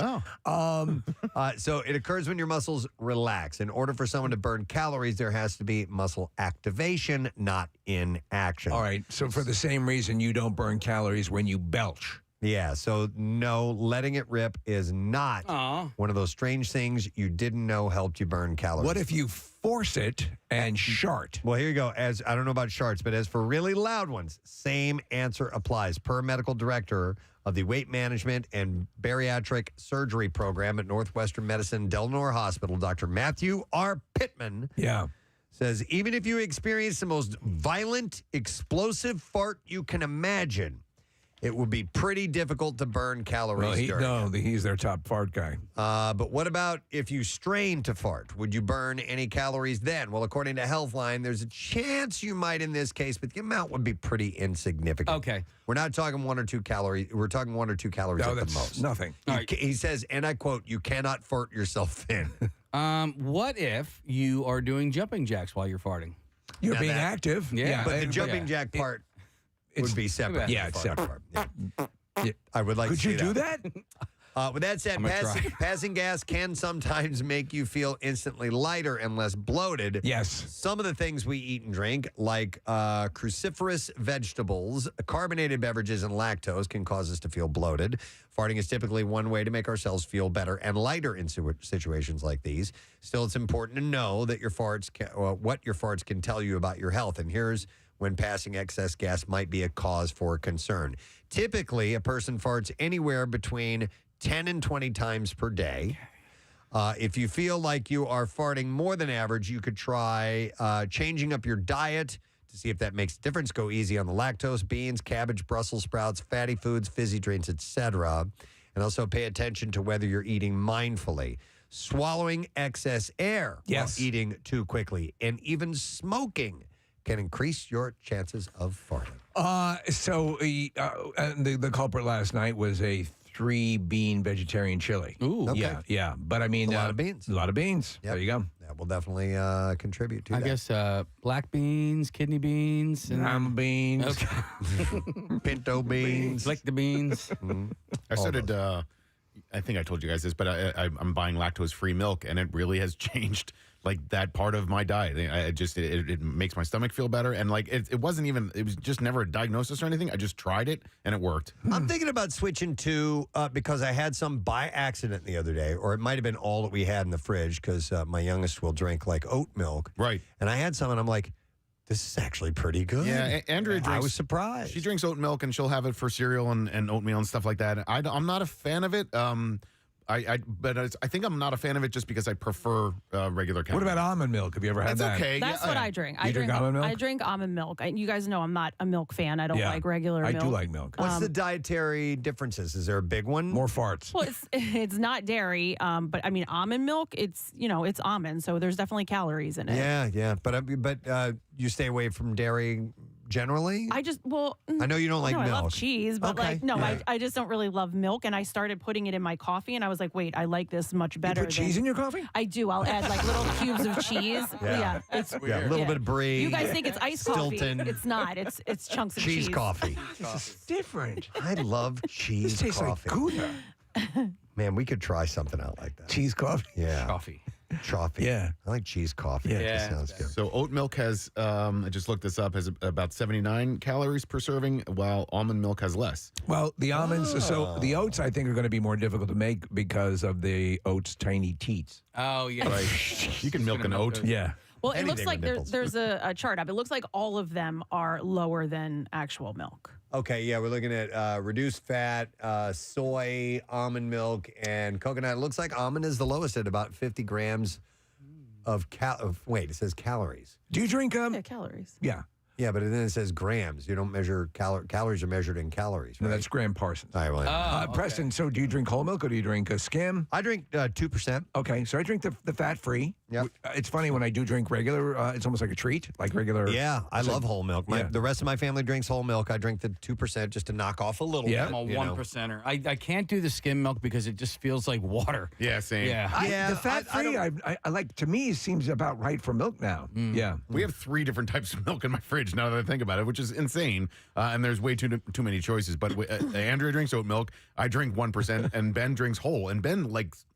Speaker 1: So it occurs when your muscles relax. In order for someone to burn calories, there has to be muscle activation, not inaction.
Speaker 2: All right. So for the same reason, you don't burn calories when you belch.
Speaker 1: Yeah. So no, letting it rip is not one of those strange things you didn't know helped you burn calories.
Speaker 2: What if you force it and shart?
Speaker 1: Well, here you go. As I don't know about sharts, but as for really loud ones, same answer applies. Per medical director of the Weight Management and Bariatric Surgery Program at Northwestern Medicine Delnor Hospital, Dr. Matthew R. Pittman says, even if you experience the most violent, explosive fart you can imagine, it would be pretty difficult to burn calories during it.
Speaker 2: He's their top fart guy.
Speaker 1: But what about if you strain to fart? Would you burn any calories then? Well, according to Healthline, there's a chance you might in this case, but the amount would be pretty insignificant.
Speaker 5: Okay.
Speaker 1: We're not talking 1 or 2 calories. We're talking 1 or 2 calories
Speaker 2: No,
Speaker 1: at the
Speaker 2: that's
Speaker 1: most.
Speaker 2: nothing.
Speaker 1: He says, and I quote, "You cannot fart yourself thin."
Speaker 5: What if you are doing jumping jacks while you're farting?
Speaker 2: You're
Speaker 1: Now
Speaker 2: being
Speaker 1: that-
Speaker 2: active.
Speaker 5: Yeah.
Speaker 1: But the
Speaker 2: and-
Speaker 1: jumping jack part would be separate.
Speaker 2: Yeah, it's separate.
Speaker 1: Yeah. I would like
Speaker 2: Could
Speaker 1: to see
Speaker 2: you do that?
Speaker 1: With that said,
Speaker 5: I'm gonna try.
Speaker 1: passing gas can sometimes make you feel instantly lighter and less bloated.
Speaker 2: Yes.
Speaker 1: Some of the things we eat and drink, like cruciferous vegetables, carbonated beverages, and lactose, can cause us to feel bloated. Farting is typically one way to make ourselves feel better and lighter in situations like these. Still, it's important to know that what your farts can tell you about your health. And here's when passing excess gas might be a cause for concern. Typically, a person farts anywhere between 10 and 20 times per day. If you feel like you are farting more than average, you could try changing up your diet to see if that makes a difference. Go easy on the lactose, beans, cabbage, Brussels sprouts, fatty foods, fizzy drinks, etc. And also pay attention to whether you're eating mindfully. Swallowing excess air while eating too quickly, and even smoking can increase your chances of farting.
Speaker 2: The culprit last night was a 3-bean vegetarian chili.
Speaker 5: Ooh.
Speaker 1: Okay.
Speaker 2: Yeah. But I mean,
Speaker 1: A lot of beans.
Speaker 2: A lot of beans.
Speaker 1: Yep.
Speaker 2: There you go.
Speaker 1: That will definitely contribute to
Speaker 5: I
Speaker 1: that.
Speaker 5: guess black beans, kidney beans, and
Speaker 2: Lima beans.
Speaker 5: Okay.
Speaker 1: Pinto beans.
Speaker 5: Lick the beans.
Speaker 3: I started. I think I told you guys this, but I'm buying lactose-free milk, and it really has changed like that part of my diet. It makes my stomach feel better, and like it wasn't even. It was just never a diagnosis or anything. I just tried it, and it worked.
Speaker 1: I'm thinking about switching to because I had some by accident the other day, or it might have been all that we had in the fridge because my youngest will drink like oat milk,
Speaker 3: Right.
Speaker 1: And I had some, and I'm like, this is actually pretty good.
Speaker 3: Yeah, Andrea drinks.
Speaker 1: I was surprised.
Speaker 3: She drinks oat milk, and she'll have it for cereal and oatmeal and stuff like that. I'm not a fan of it. I think I'm not a fan of it just because I prefer regular cow
Speaker 2: What
Speaker 3: milk.
Speaker 2: about almond milk? Have you ever had
Speaker 3: It's
Speaker 2: that?
Speaker 3: okay.
Speaker 4: That's
Speaker 3: Yeah,
Speaker 4: what I drink.
Speaker 2: You drink almond milk?
Speaker 4: I drink almond milk. You guys know I'm not a milk fan. I don't
Speaker 2: Yeah.
Speaker 4: like regular milk.
Speaker 2: I do like milk.
Speaker 1: What's the dietary differences? Is there a big one?
Speaker 2: More farts.
Speaker 4: Well, it's not dairy, but I mean almond milk. It's almond, so there's definitely calories in it.
Speaker 1: Yeah. But you stay away from dairy generally.
Speaker 4: I
Speaker 1: know you don't like
Speaker 4: I love
Speaker 1: milk.
Speaker 4: cheese, but
Speaker 1: Okay.
Speaker 4: I just don't really love milk. And I started putting it in my coffee, and I was like, wait, I like this much better.
Speaker 2: You put cheese in your coffee?
Speaker 4: I do. I'll add like little cubes of cheese.
Speaker 1: Yeah.
Speaker 4: It's
Speaker 1: a little bit of brie.
Speaker 4: You guys think it's iced coffee?
Speaker 1: Stilton.
Speaker 4: It's not. It's chunks of
Speaker 1: cheese coffee.
Speaker 2: This is different.
Speaker 1: I love cheese
Speaker 2: This tastes
Speaker 1: coffee.
Speaker 2: like Gouda.
Speaker 1: Man, we could try something out like that.
Speaker 2: Cheese coffee?
Speaker 1: Yeah.
Speaker 5: Coffee.
Speaker 1: Coffee.
Speaker 2: Yeah.
Speaker 1: I like cheese coffee.
Speaker 2: Yeah.
Speaker 1: That sounds good.
Speaker 3: So oat milk has, I just looked this up, has about 79 calories per serving, while almond milk has less.
Speaker 2: Well, the almonds, so the oats, I think, are going to be more difficult to make because of the oats' tiny teats.
Speaker 5: Oh, yeah.
Speaker 3: Right. You can milk an oat.
Speaker 2: Yeah.
Speaker 4: Well, it
Speaker 1: Anything
Speaker 4: looks like
Speaker 1: with nipples.
Speaker 4: there's a chart up. It looks like all of them are lower than actual milk.
Speaker 1: Okay, yeah, we're looking at reduced fat, soy, almond milk, and coconut. It looks like almond is the lowest at about 50 grams of wait, it says calories.
Speaker 2: Do you drink
Speaker 4: Yeah, calories.
Speaker 2: Yeah.
Speaker 1: Yeah, but then it says grams. You don't measure calories are measured in calories, right?
Speaker 2: No, that's Graham Parsons.
Speaker 1: All right, well,
Speaker 5: Oh,
Speaker 2: Preston, so do you drink whole milk or do you drink a skim?
Speaker 1: I drink 2%.
Speaker 2: Okay, so I drink the fat-free.
Speaker 1: Yep.
Speaker 2: It's funny, when I do drink regular, it's almost like a treat, like regular.
Speaker 1: Yeah, I
Speaker 2: So-
Speaker 1: love whole milk.
Speaker 2: Yeah.
Speaker 1: The rest of my family drinks whole milk. I drink the 2% just to knock off a little
Speaker 2: Yeah.
Speaker 1: bit.
Speaker 5: I'm a
Speaker 1: you know.
Speaker 5: 1%er. I can't do the skim milk because it just feels like water.
Speaker 3: Yeah, same.
Speaker 5: Yeah.
Speaker 1: Yeah,
Speaker 2: The fat-free, I like, to me, seems about right for milk now. Yeah.
Speaker 3: We have 3 different types of milk in my fridge now that I think about it, which is insane. And there's way too many choices. But Andrea drinks oat milk. I drink 1%, and Ben drinks whole. And Ben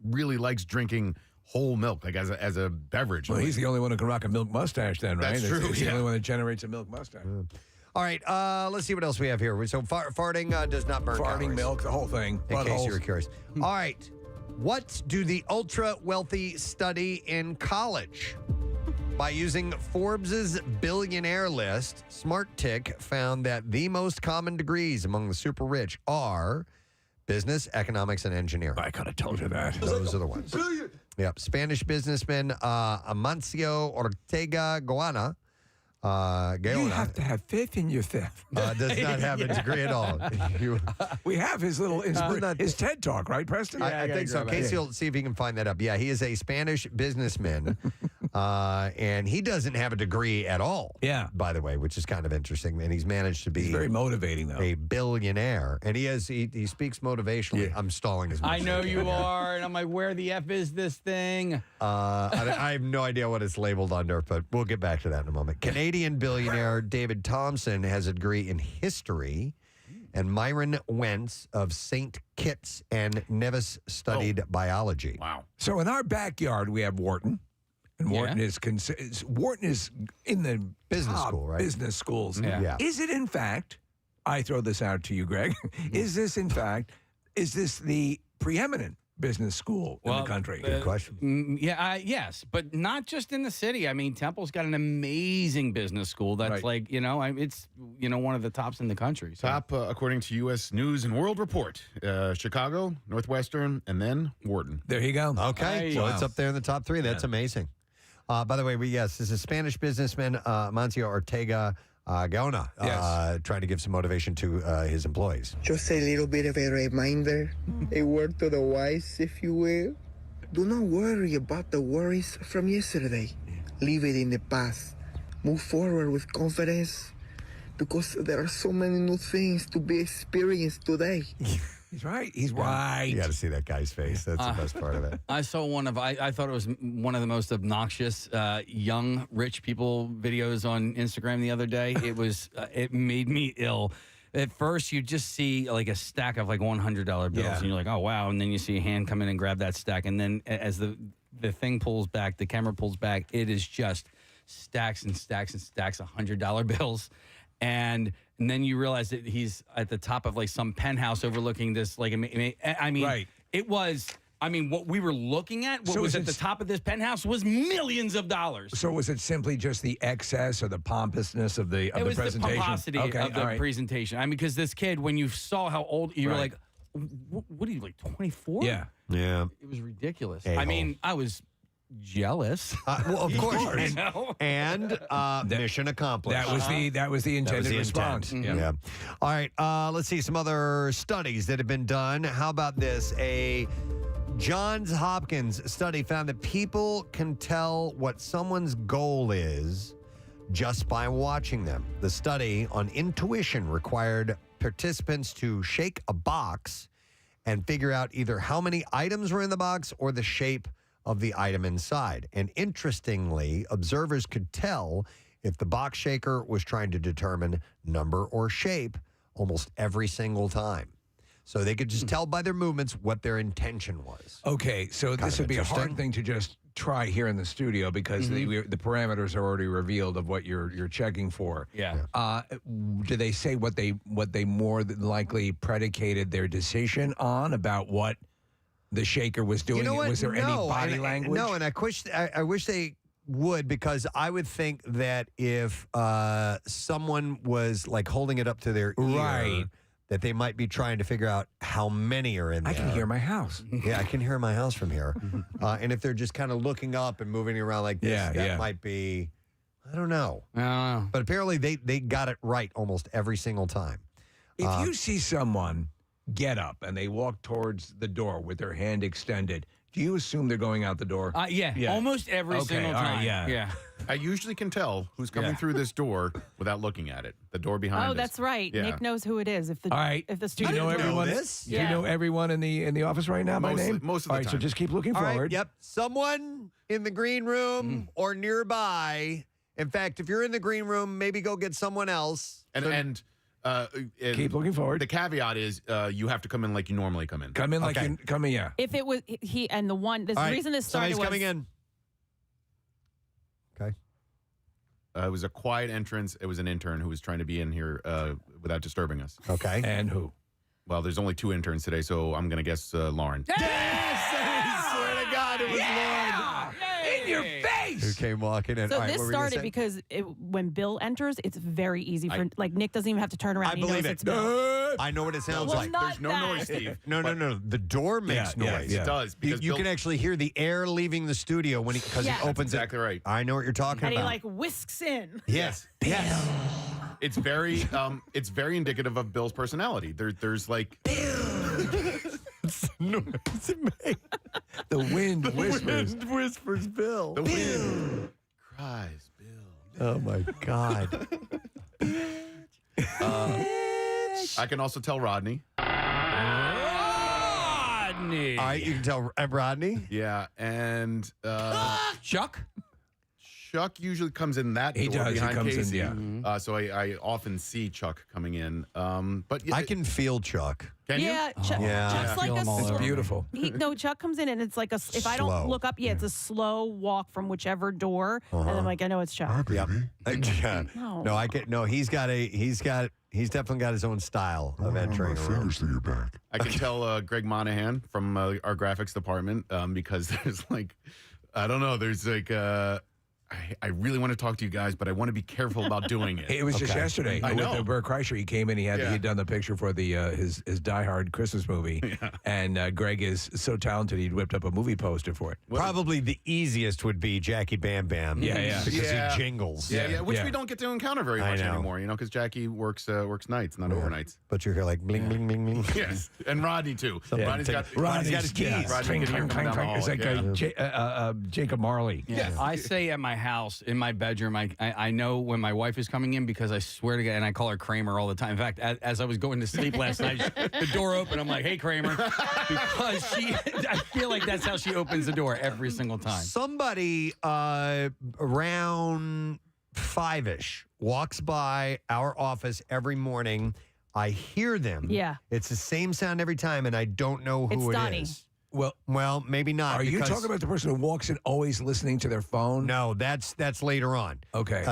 Speaker 3: really likes drinking whole milk, like as a beverage.
Speaker 2: Well, he's the only one who can rock a milk mustache then, right?
Speaker 3: That's true,
Speaker 2: He's the
Speaker 3: yeah.
Speaker 2: only one that generates a milk mustache.
Speaker 1: All right, let's see what else we have here. So farting does not burn
Speaker 2: Farting,
Speaker 1: calories.
Speaker 2: milk, the whole thing.
Speaker 1: In case
Speaker 2: Buttholes.
Speaker 1: you were curious. All right. What do the ultra wealthy study in college? By using Forbes' billionaire list, SmartTick found that the most common degrees among the super rich are business, economics, and engineering.
Speaker 2: I could have told you that.
Speaker 1: Those are the ones. Yep. Spanish businessman Amancio Ortega Goana Gaona
Speaker 2: You have to have faith in yourself.
Speaker 1: does not have a degree at all.
Speaker 2: We have his little his TED Talk, right, Preston?
Speaker 1: I think so. Casey will see if he can find that up. Yeah, he is a Spanish businessman, and he doesn't have a degree at all.
Speaker 2: Yeah.
Speaker 1: By the way, which is kind of interesting. And he's managed to be
Speaker 2: very motivating, though.
Speaker 1: A billionaire, and he speaks motivationally. Yeah. I'm stalling as much.
Speaker 5: I know you are, and I'm like, where the F is this thing?
Speaker 1: I have no idea what it's labeled under, but we'll get back to that in a moment. Canadian billionaire David Thompson has a degree in history, and Myron Wentz of St. Kitts and Nevis studied biology.
Speaker 3: Wow.
Speaker 2: So in our backyard, we have Wharton. And Wharton is in the
Speaker 1: business
Speaker 2: top
Speaker 1: school, right?
Speaker 2: Business schools.
Speaker 1: Yeah.
Speaker 2: Is it in fact, I throw this out to you, Greg, is this the preeminent business school in the country?
Speaker 1: Good question.
Speaker 5: Yes, but not just in the city. I mean, Temple's got an amazing business school that's
Speaker 2: Right.
Speaker 5: it's one of the tops in the country. So.
Speaker 3: Top, according to U.S. News and World Report, Chicago, Northwestern, and then Wharton.
Speaker 2: There you go.
Speaker 1: Okay, so it's up there in the top 3. That's amazing. By the way, this is a Spanish businessman, Mancio Ortega Gaona, trying to give some motivation to his employees.
Speaker 18: Just a little bit of a reminder, a word to the wise, if you will. Do not worry about the worries from yesterday. Leave it in the past. Move forward with confidence because there are so many new things to be experienced today.
Speaker 2: He's right. He's right.
Speaker 1: You got to see that guy's face. That's the best part of it.
Speaker 5: I saw I thought it was one of the most obnoxious young rich people videos on Instagram the other day. It was it made me ill. At first, you just see like a stack of like $100 bills, and you're like, oh wow, and then you see a hand come in and grab that stack, and then as the thing pulls back, the camera pulls back, it is just stacks and stacks and stacks of $100 bills. And then you realize that he's at the top of like some penthouse overlooking this. Like,
Speaker 2: Right.
Speaker 5: It was. I mean, what we were looking at, what was at the top of this penthouse, was millions of dollars.
Speaker 2: So was it simply just the excess or the pompousness of the
Speaker 5: It was the
Speaker 2: presentation?
Speaker 5: pomposity of the presentation. I mean, because this kid, when you saw how old, you were like, "What are you like, 24?"
Speaker 2: Yeah.
Speaker 5: It was ridiculous.
Speaker 1: A-hole.
Speaker 5: I mean, I was jealous.
Speaker 1: Well, of course.
Speaker 5: You know?
Speaker 1: And mission accomplished.
Speaker 2: That was the intended response.
Speaker 1: Intent. Yeah. All right. Let's see some other studies that have been done. How about this? A Johns Hopkins study found that people can tell what someone's goal is just by watching them. The study on intuition required participants to shake a box and figure out either how many items were in the box or the shape of the item inside. And interestingly, observers could tell if the box shaker was trying to determine number or shape almost every single time. So they could just tell by their movements what their intention was.
Speaker 2: Okay, so this would be a hard thing to just try here in the studio because the parameters are already revealed of what you're checking for.
Speaker 5: Yeah.
Speaker 2: Do they say what they more than likely predicated their decision on about what the shaker was doing?
Speaker 1: You know what?
Speaker 2: Was there any body language?
Speaker 1: No, and I wish they would, because I would think that if someone was like holding it up to their ear,
Speaker 2: Right.
Speaker 1: that they might be trying to figure out how many are in there.
Speaker 2: I can hear my house.
Speaker 1: Yeah, I can hear my house from here. And if they're just kind of looking up and moving around like this, that might be, I don't know. But apparently they got it right almost every single time.
Speaker 2: If you see someone get up and they walk towards the door with their hand extended, do you assume they're going out the door?
Speaker 5: Yeah, almost every single
Speaker 2: all
Speaker 5: time.
Speaker 2: right, yeah.
Speaker 3: I usually can tell who's coming through this door without looking at it. The door behind us.
Speaker 4: Oh, that's right.
Speaker 3: Yeah.
Speaker 4: Nick knows who it is. If the
Speaker 2: All right.
Speaker 4: if the
Speaker 2: Do you
Speaker 4: student
Speaker 2: know everyone?
Speaker 1: this?
Speaker 2: Do you know everyone in the office right now by name?
Speaker 3: Most of the
Speaker 2: All right,
Speaker 3: time.
Speaker 2: so just keep looking
Speaker 1: All right,
Speaker 2: forward.
Speaker 1: yep. Someone in the green room or nearby. In fact, if you're in the green room, maybe go get someone else.
Speaker 3: And
Speaker 2: keep looking forward.
Speaker 3: The caveat is you have to come in like you normally come in.
Speaker 2: Come in like you come in, yeah.
Speaker 4: if it was he and the one, the
Speaker 1: All right,
Speaker 4: reason this started
Speaker 1: somebody's
Speaker 4: was
Speaker 1: coming in. Okay.
Speaker 3: It was a quiet entrance. It was an intern who was trying to be in here without disturbing us.
Speaker 1: Okay.
Speaker 2: And who?
Speaker 3: Well, there's only 2 interns today, so I'm going to guess Lauren.
Speaker 1: Yes! I swear to God, it was Lauren.
Speaker 2: In your face! Nice.
Speaker 1: Who came walking in.
Speaker 4: So
Speaker 1: All right,
Speaker 4: this
Speaker 1: what were you gonna
Speaker 4: started
Speaker 1: say?
Speaker 4: because when Bill enters, it's very easy for like Nick doesn't even have to turn around.
Speaker 1: I
Speaker 4: He
Speaker 1: believe
Speaker 4: knows
Speaker 1: it.
Speaker 4: it's Bill.
Speaker 1: I know what it sounds
Speaker 4: Well,
Speaker 1: like.
Speaker 4: not
Speaker 3: There's no
Speaker 4: that.
Speaker 3: noise, Steve.
Speaker 1: No. The door makes noise.
Speaker 3: It does.
Speaker 1: You,
Speaker 3: Because
Speaker 1: you
Speaker 3: Bill-
Speaker 1: can actually hear the air leaving the studio when because
Speaker 4: Yeah.
Speaker 1: he opens
Speaker 3: exactly
Speaker 1: it.
Speaker 3: right.
Speaker 1: I know what you're talking
Speaker 4: And he
Speaker 1: about.
Speaker 4: like whisks in.
Speaker 1: Yes. Yes.
Speaker 3: It's very indicative of Bill's personality. There's like
Speaker 2: The wind whispers.
Speaker 1: whispers Bill.
Speaker 3: the wind cries Bill.
Speaker 1: Oh my God.
Speaker 3: I can also tell Rodney.
Speaker 5: Rodney.
Speaker 1: All right, you can tell Rodney.
Speaker 3: Yeah, and
Speaker 5: Chuck.
Speaker 3: Chuck usually comes in that
Speaker 2: He
Speaker 3: door
Speaker 2: does. He
Speaker 3: behind
Speaker 2: comes in,
Speaker 3: Casey.
Speaker 2: yeah.
Speaker 3: So I often see Chuck coming in. But
Speaker 1: I can feel Chuck.
Speaker 3: Can
Speaker 4: Yeah,
Speaker 3: you?
Speaker 4: Chuck,
Speaker 1: Yeah.
Speaker 4: Chuck's like a
Speaker 2: It's
Speaker 4: slow,
Speaker 2: beautiful.
Speaker 4: No, Chuck comes in and it's like if I
Speaker 1: Slow.
Speaker 4: don't look up, it's a slow walk from whichever door, and I'm like, I know it's Chuck.
Speaker 1: Yep. Yeah.
Speaker 4: No.
Speaker 1: No, I get no. He's definitely got his own style of entering a room.
Speaker 9: Through your back.
Speaker 3: I can tell Greg Monahan from our graphics department because there's like, I don't know, there's like, I really want to talk to you guys, but I want to be careful about doing it.
Speaker 2: It was just yesterday
Speaker 3: I know.
Speaker 2: with Bert Kreischer. He came in. He'd done the picture for the his Die Hard Christmas movie, and Greg is so talented. He'd whipped up a movie poster for it.
Speaker 1: Probably the easiest would be Jackie Bam Bam.
Speaker 2: Yeah.
Speaker 1: Because he jingles.
Speaker 3: Yeah, which we don't get to encounter very
Speaker 1: I
Speaker 3: much
Speaker 1: know.
Speaker 3: anymore, because Jackie works nights, not overnights.
Speaker 1: But you're here like bling, bling, bling, bling.
Speaker 3: Yes, and Rodney too. Rodney's got his keys.
Speaker 2: Yeah.
Speaker 3: Rodney can hear coming down the hall.
Speaker 2: It's like Jacob Marley.
Speaker 3: Yes.
Speaker 5: I say at my house, in my bedroom, I know when my wife is coming in because I swear to God, and I call her Kramer all the time. In fact, as I was going to sleep last night, the door opened. I'm like, hey, Kramer. Because I feel like that's how she opens the door every single time.
Speaker 1: Somebody around 5-ish walks by our office every morning. I hear them.
Speaker 4: Yeah.
Speaker 1: It's the same sound every time, and I don't know who
Speaker 4: It's
Speaker 1: it
Speaker 4: Donnie.
Speaker 1: is.
Speaker 2: Well,
Speaker 1: maybe not.
Speaker 2: Are you
Speaker 1: because-
Speaker 2: talking about the person who walks in always listening to their phone?
Speaker 1: No, that's later on.
Speaker 2: Okay.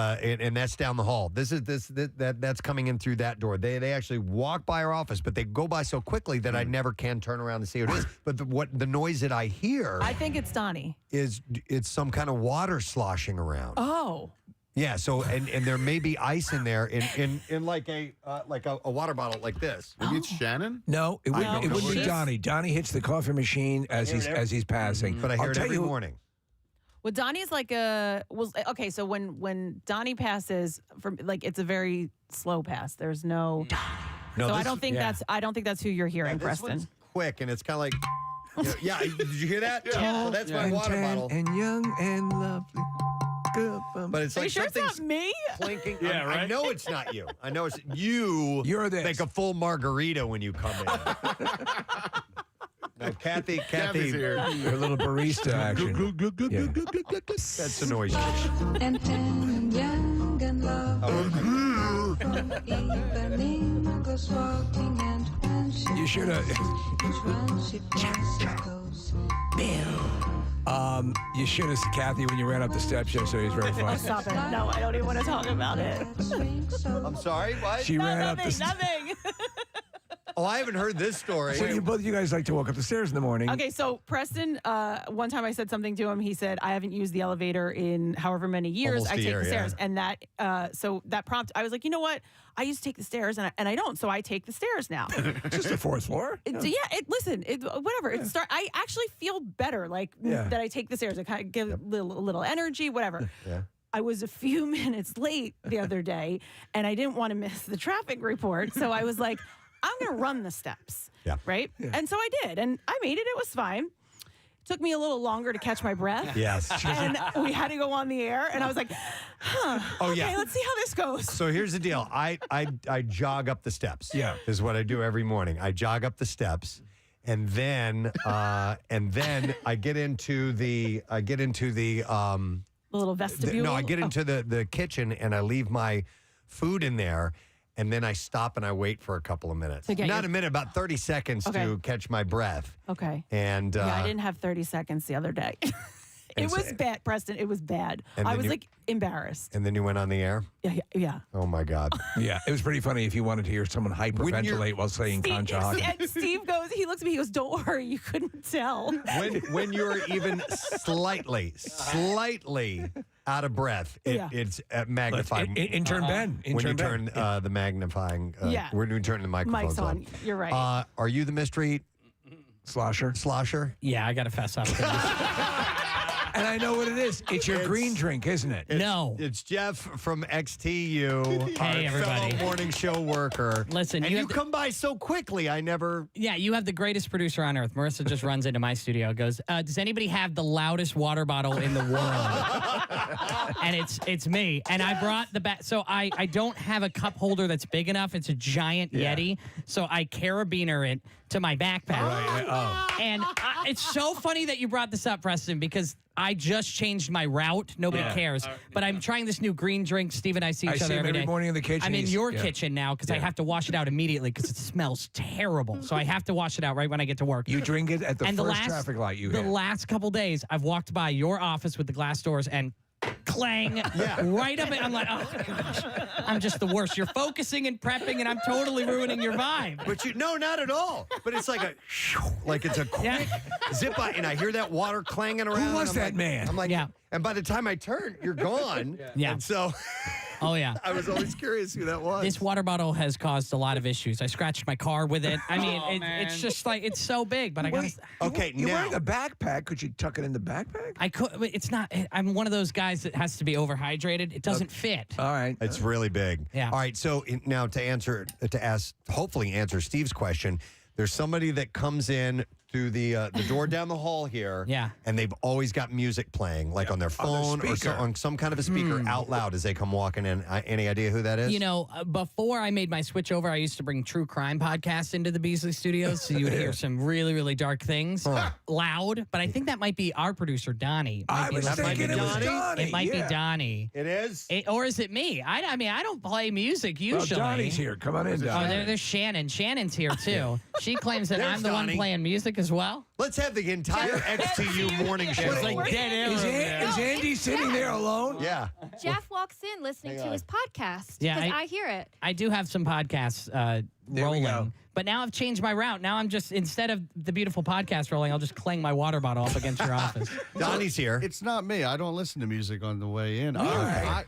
Speaker 1: And that's down the hall. That's coming in through that door. They actually walk by our office, but they go by so quickly that I never can turn around and see who it is. But the noise that I hear
Speaker 4: I think it's Donnie.
Speaker 1: is it's some kind of water sloshing around.
Speaker 4: Oh.
Speaker 1: Yeah. So and there may be ice in there in like a water bottle like this.
Speaker 3: Maybe it's Shannon?
Speaker 2: No, it wouldn't,
Speaker 1: don't
Speaker 2: it
Speaker 1: know
Speaker 2: wouldn't
Speaker 1: who
Speaker 2: be
Speaker 1: it is.
Speaker 2: Donnie. Donnie hits the coffee machine as he's passing.
Speaker 1: But I hear
Speaker 2: I'll
Speaker 1: it
Speaker 2: tell
Speaker 1: every
Speaker 2: you,
Speaker 1: morning.
Speaker 4: Well, Donnie's like okay. So when Donnie passes, it's a very slow pass. There's no.
Speaker 1: No,
Speaker 4: so I
Speaker 1: this-
Speaker 4: don't think that's who you're hearing,
Speaker 1: This
Speaker 4: Preston.
Speaker 1: one's quick, and it's kind of like. Yeah, did you hear that?
Speaker 4: Yeah.
Speaker 1: So that's my
Speaker 2: and
Speaker 1: water
Speaker 2: tan
Speaker 1: bottle.
Speaker 2: and young and lovely. Good fun.
Speaker 1: But it's
Speaker 4: Are
Speaker 1: like
Speaker 4: you sure it's
Speaker 1: something's
Speaker 4: not me?
Speaker 1: clinking.
Speaker 5: Yeah,
Speaker 1: I
Speaker 5: right?
Speaker 1: know it's not you. I know it's you.
Speaker 2: You're this.
Speaker 1: Make a full margarita when you come in. No, Kathy's
Speaker 3: here.
Speaker 2: Your little barista action. Yeah.
Speaker 1: That's the noise.
Speaker 19: And tan and young and lovely. From evening goes walking, and when she
Speaker 2: You should have.
Speaker 19: when she passes goes.
Speaker 2: You should have, Kathy, when you ran up the steps yesterday. It was very
Speaker 4: Oh,
Speaker 2: funny.
Speaker 4: stop it! No, I don't even want to talk about it.
Speaker 1: I'm sorry. What?
Speaker 2: She ran up the
Speaker 4: Nothing.
Speaker 2: steps.
Speaker 4: Nothing.
Speaker 1: Oh, I haven't heard this story.
Speaker 2: So both of you guys like to walk up the stairs in the morning.
Speaker 4: Okay, so Preston, one time I said something to him. He said, I haven't used the elevator in however many years.
Speaker 1: Almost
Speaker 4: I
Speaker 1: a
Speaker 4: take
Speaker 1: year,
Speaker 4: the stairs.
Speaker 1: yeah.
Speaker 4: And that prompt, I was like, you know what? I used to take the stairs and I don't, so I take the stairs now.
Speaker 2: Just the fourth floor.
Speaker 4: Whatever. I actually feel better that I take the stairs. I kind of give a little energy, whatever.
Speaker 1: Yeah.
Speaker 4: I was a few minutes late the other day and I didn't want to miss the traffic report. So I was like, I'm going to run the steps.
Speaker 1: Yeah.
Speaker 4: Right? Yeah. And so I did. And I made it. It was fine. Took me a little longer to catch my breath.
Speaker 1: Yes.
Speaker 4: And we had to go on the air. And I was like,
Speaker 1: Oh,
Speaker 4: okay,
Speaker 1: yeah.
Speaker 4: let's see how this goes.
Speaker 1: So here's the deal. I jog up the steps.
Speaker 2: Yeah.
Speaker 1: Is what I do every morning. I jog up the steps. And then I get into the
Speaker 4: The little vestibule.
Speaker 1: no, I get into the kitchen and I leave my food in there. And then I stop and I wait for a couple of minutes.
Speaker 4: To get
Speaker 1: Not
Speaker 4: your-
Speaker 1: a minute, about 30 seconds
Speaker 4: Okay.
Speaker 1: to catch my breath.
Speaker 4: Okay.
Speaker 1: And
Speaker 4: Yeah, I didn't have 30 seconds the other day. It was bad, Preston. It was bad.
Speaker 1: And
Speaker 4: I
Speaker 1: then
Speaker 4: was
Speaker 1: you-
Speaker 4: like embarrassed.
Speaker 1: And then you went on the air?
Speaker 4: Yeah.
Speaker 1: Oh, my God.
Speaker 2: Yeah, it was pretty funny if you wanted to hear someone hyperventilate while saying Concha Hockey.
Speaker 4: And Steve goes, he looks at me, he goes, don't worry, you couldn't tell.
Speaker 1: When you're even slightly out of breath, it's magnified.
Speaker 2: Intern Ben.
Speaker 1: When you
Speaker 2: Intern Ben.
Speaker 1: turn the magnifying, when you turn the microphones
Speaker 4: Mike's on. You're right.
Speaker 1: Are you the mystery slosher?
Speaker 20: Yeah, I got to fess up to this.
Speaker 2: And I know what it is. It's your green drink, isn't it?
Speaker 20: No.
Speaker 1: It's Jeff from XTU,
Speaker 20: Hey,
Speaker 1: our
Speaker 20: everybody.
Speaker 1: fellow morning show worker.
Speaker 20: Listen,
Speaker 1: and
Speaker 20: you
Speaker 1: you
Speaker 20: have to-
Speaker 1: come by so quickly. I never.
Speaker 20: Yeah, you have the greatest producer on earth. Marissa just runs into my studio, goes, does anybody have the loudest water bottle in the world? And it's me. And I brought the back. So I don't have a cup holder that's big enough. It's a giant Yeti. So I carabiner it to my backpack. And it's so funny that you brought this up, Preston, because I just changed my route. Nobody cares. But I'm trying this new green drink. Steve and I see each
Speaker 2: I
Speaker 20: other
Speaker 2: see him every
Speaker 20: day.
Speaker 2: morning in the kitchen.
Speaker 20: I'm in
Speaker 2: He's-
Speaker 20: your
Speaker 2: yeah.
Speaker 20: kitchen now because I have to wash it out immediately because it smells terrible. So I have to wash it out right when I get to work.
Speaker 2: You drink it at the
Speaker 20: And
Speaker 2: first traffic light you
Speaker 20: The
Speaker 2: hit.
Speaker 20: last couple days, I've walked by your office with the glass doors and clang right up. I'm like, oh gosh, I'm just the worst. You're focusing and prepping, and I'm totally ruining your vibe.
Speaker 1: But no, not at all. But it's like it's a quick zip by, and I hear that water clanging around.
Speaker 2: Who was
Speaker 1: I'm
Speaker 2: that
Speaker 1: like-
Speaker 2: man?
Speaker 1: I'm like, and by the time I turn, you're gone.
Speaker 20: Yeah.
Speaker 1: And so
Speaker 20: Oh yeah.
Speaker 1: I was always curious who that was.
Speaker 20: This water bottle has caused a lot of issues. I scratched my car with it. I mean, it's just like it's so big, but I got.
Speaker 1: Okay,
Speaker 2: You're
Speaker 1: now
Speaker 2: wearing a backpack. Could you tuck it in the backpack?
Speaker 20: I could. It's not. I'm one of those guys that has to be overhydrated. It doesn't fit.
Speaker 2: All right.
Speaker 1: It's really big.
Speaker 20: Yeah.
Speaker 1: All right. So now hopefully answer Steve's question. There's somebody that comes in through the door down the hall here.
Speaker 20: Yeah.
Speaker 1: And they've always got music playing, like on their phone or
Speaker 2: speaker.
Speaker 1: on some kind of a speaker out loud as they come walking in. Any idea who that is?
Speaker 20: You know, before I made my switch over, I used to bring true crime podcasts into the Beasley Studios, so you would hear some really, really dark things, loud. But I think that might be our producer, Donnie.
Speaker 2: I was thinking it was Donnie.
Speaker 20: It might be Donnie.
Speaker 1: It is?
Speaker 20: Or is it me? I mean, I don't play music
Speaker 2: Well,
Speaker 20: usually.
Speaker 2: Donnie's here. Come on in,
Speaker 20: Oh,
Speaker 2: Donnie.
Speaker 20: there's Shannon. Shannon's here, too. She claims that
Speaker 1: There's
Speaker 20: I'm the one
Speaker 1: Donnie.
Speaker 20: playing music as well.
Speaker 1: Let's have the entire XTU morning show.
Speaker 20: It's like dead air.
Speaker 2: Is,
Speaker 20: over there.
Speaker 2: is Andy sitting there alone?
Speaker 1: Yeah.
Speaker 21: Jeff walks in listening to his podcast
Speaker 20: Yeah,
Speaker 21: because
Speaker 20: I-
Speaker 21: I hear it.
Speaker 20: I do have some podcasts
Speaker 2: There we
Speaker 20: rolling,
Speaker 2: go.
Speaker 20: but now I've changed my route. Now I'm just, instead of the beautiful podcast rolling, I'll just clang my water bottle up against your office.
Speaker 1: Donnie's here.
Speaker 22: It's not me. I don't listen to music on the way in.
Speaker 20: Really?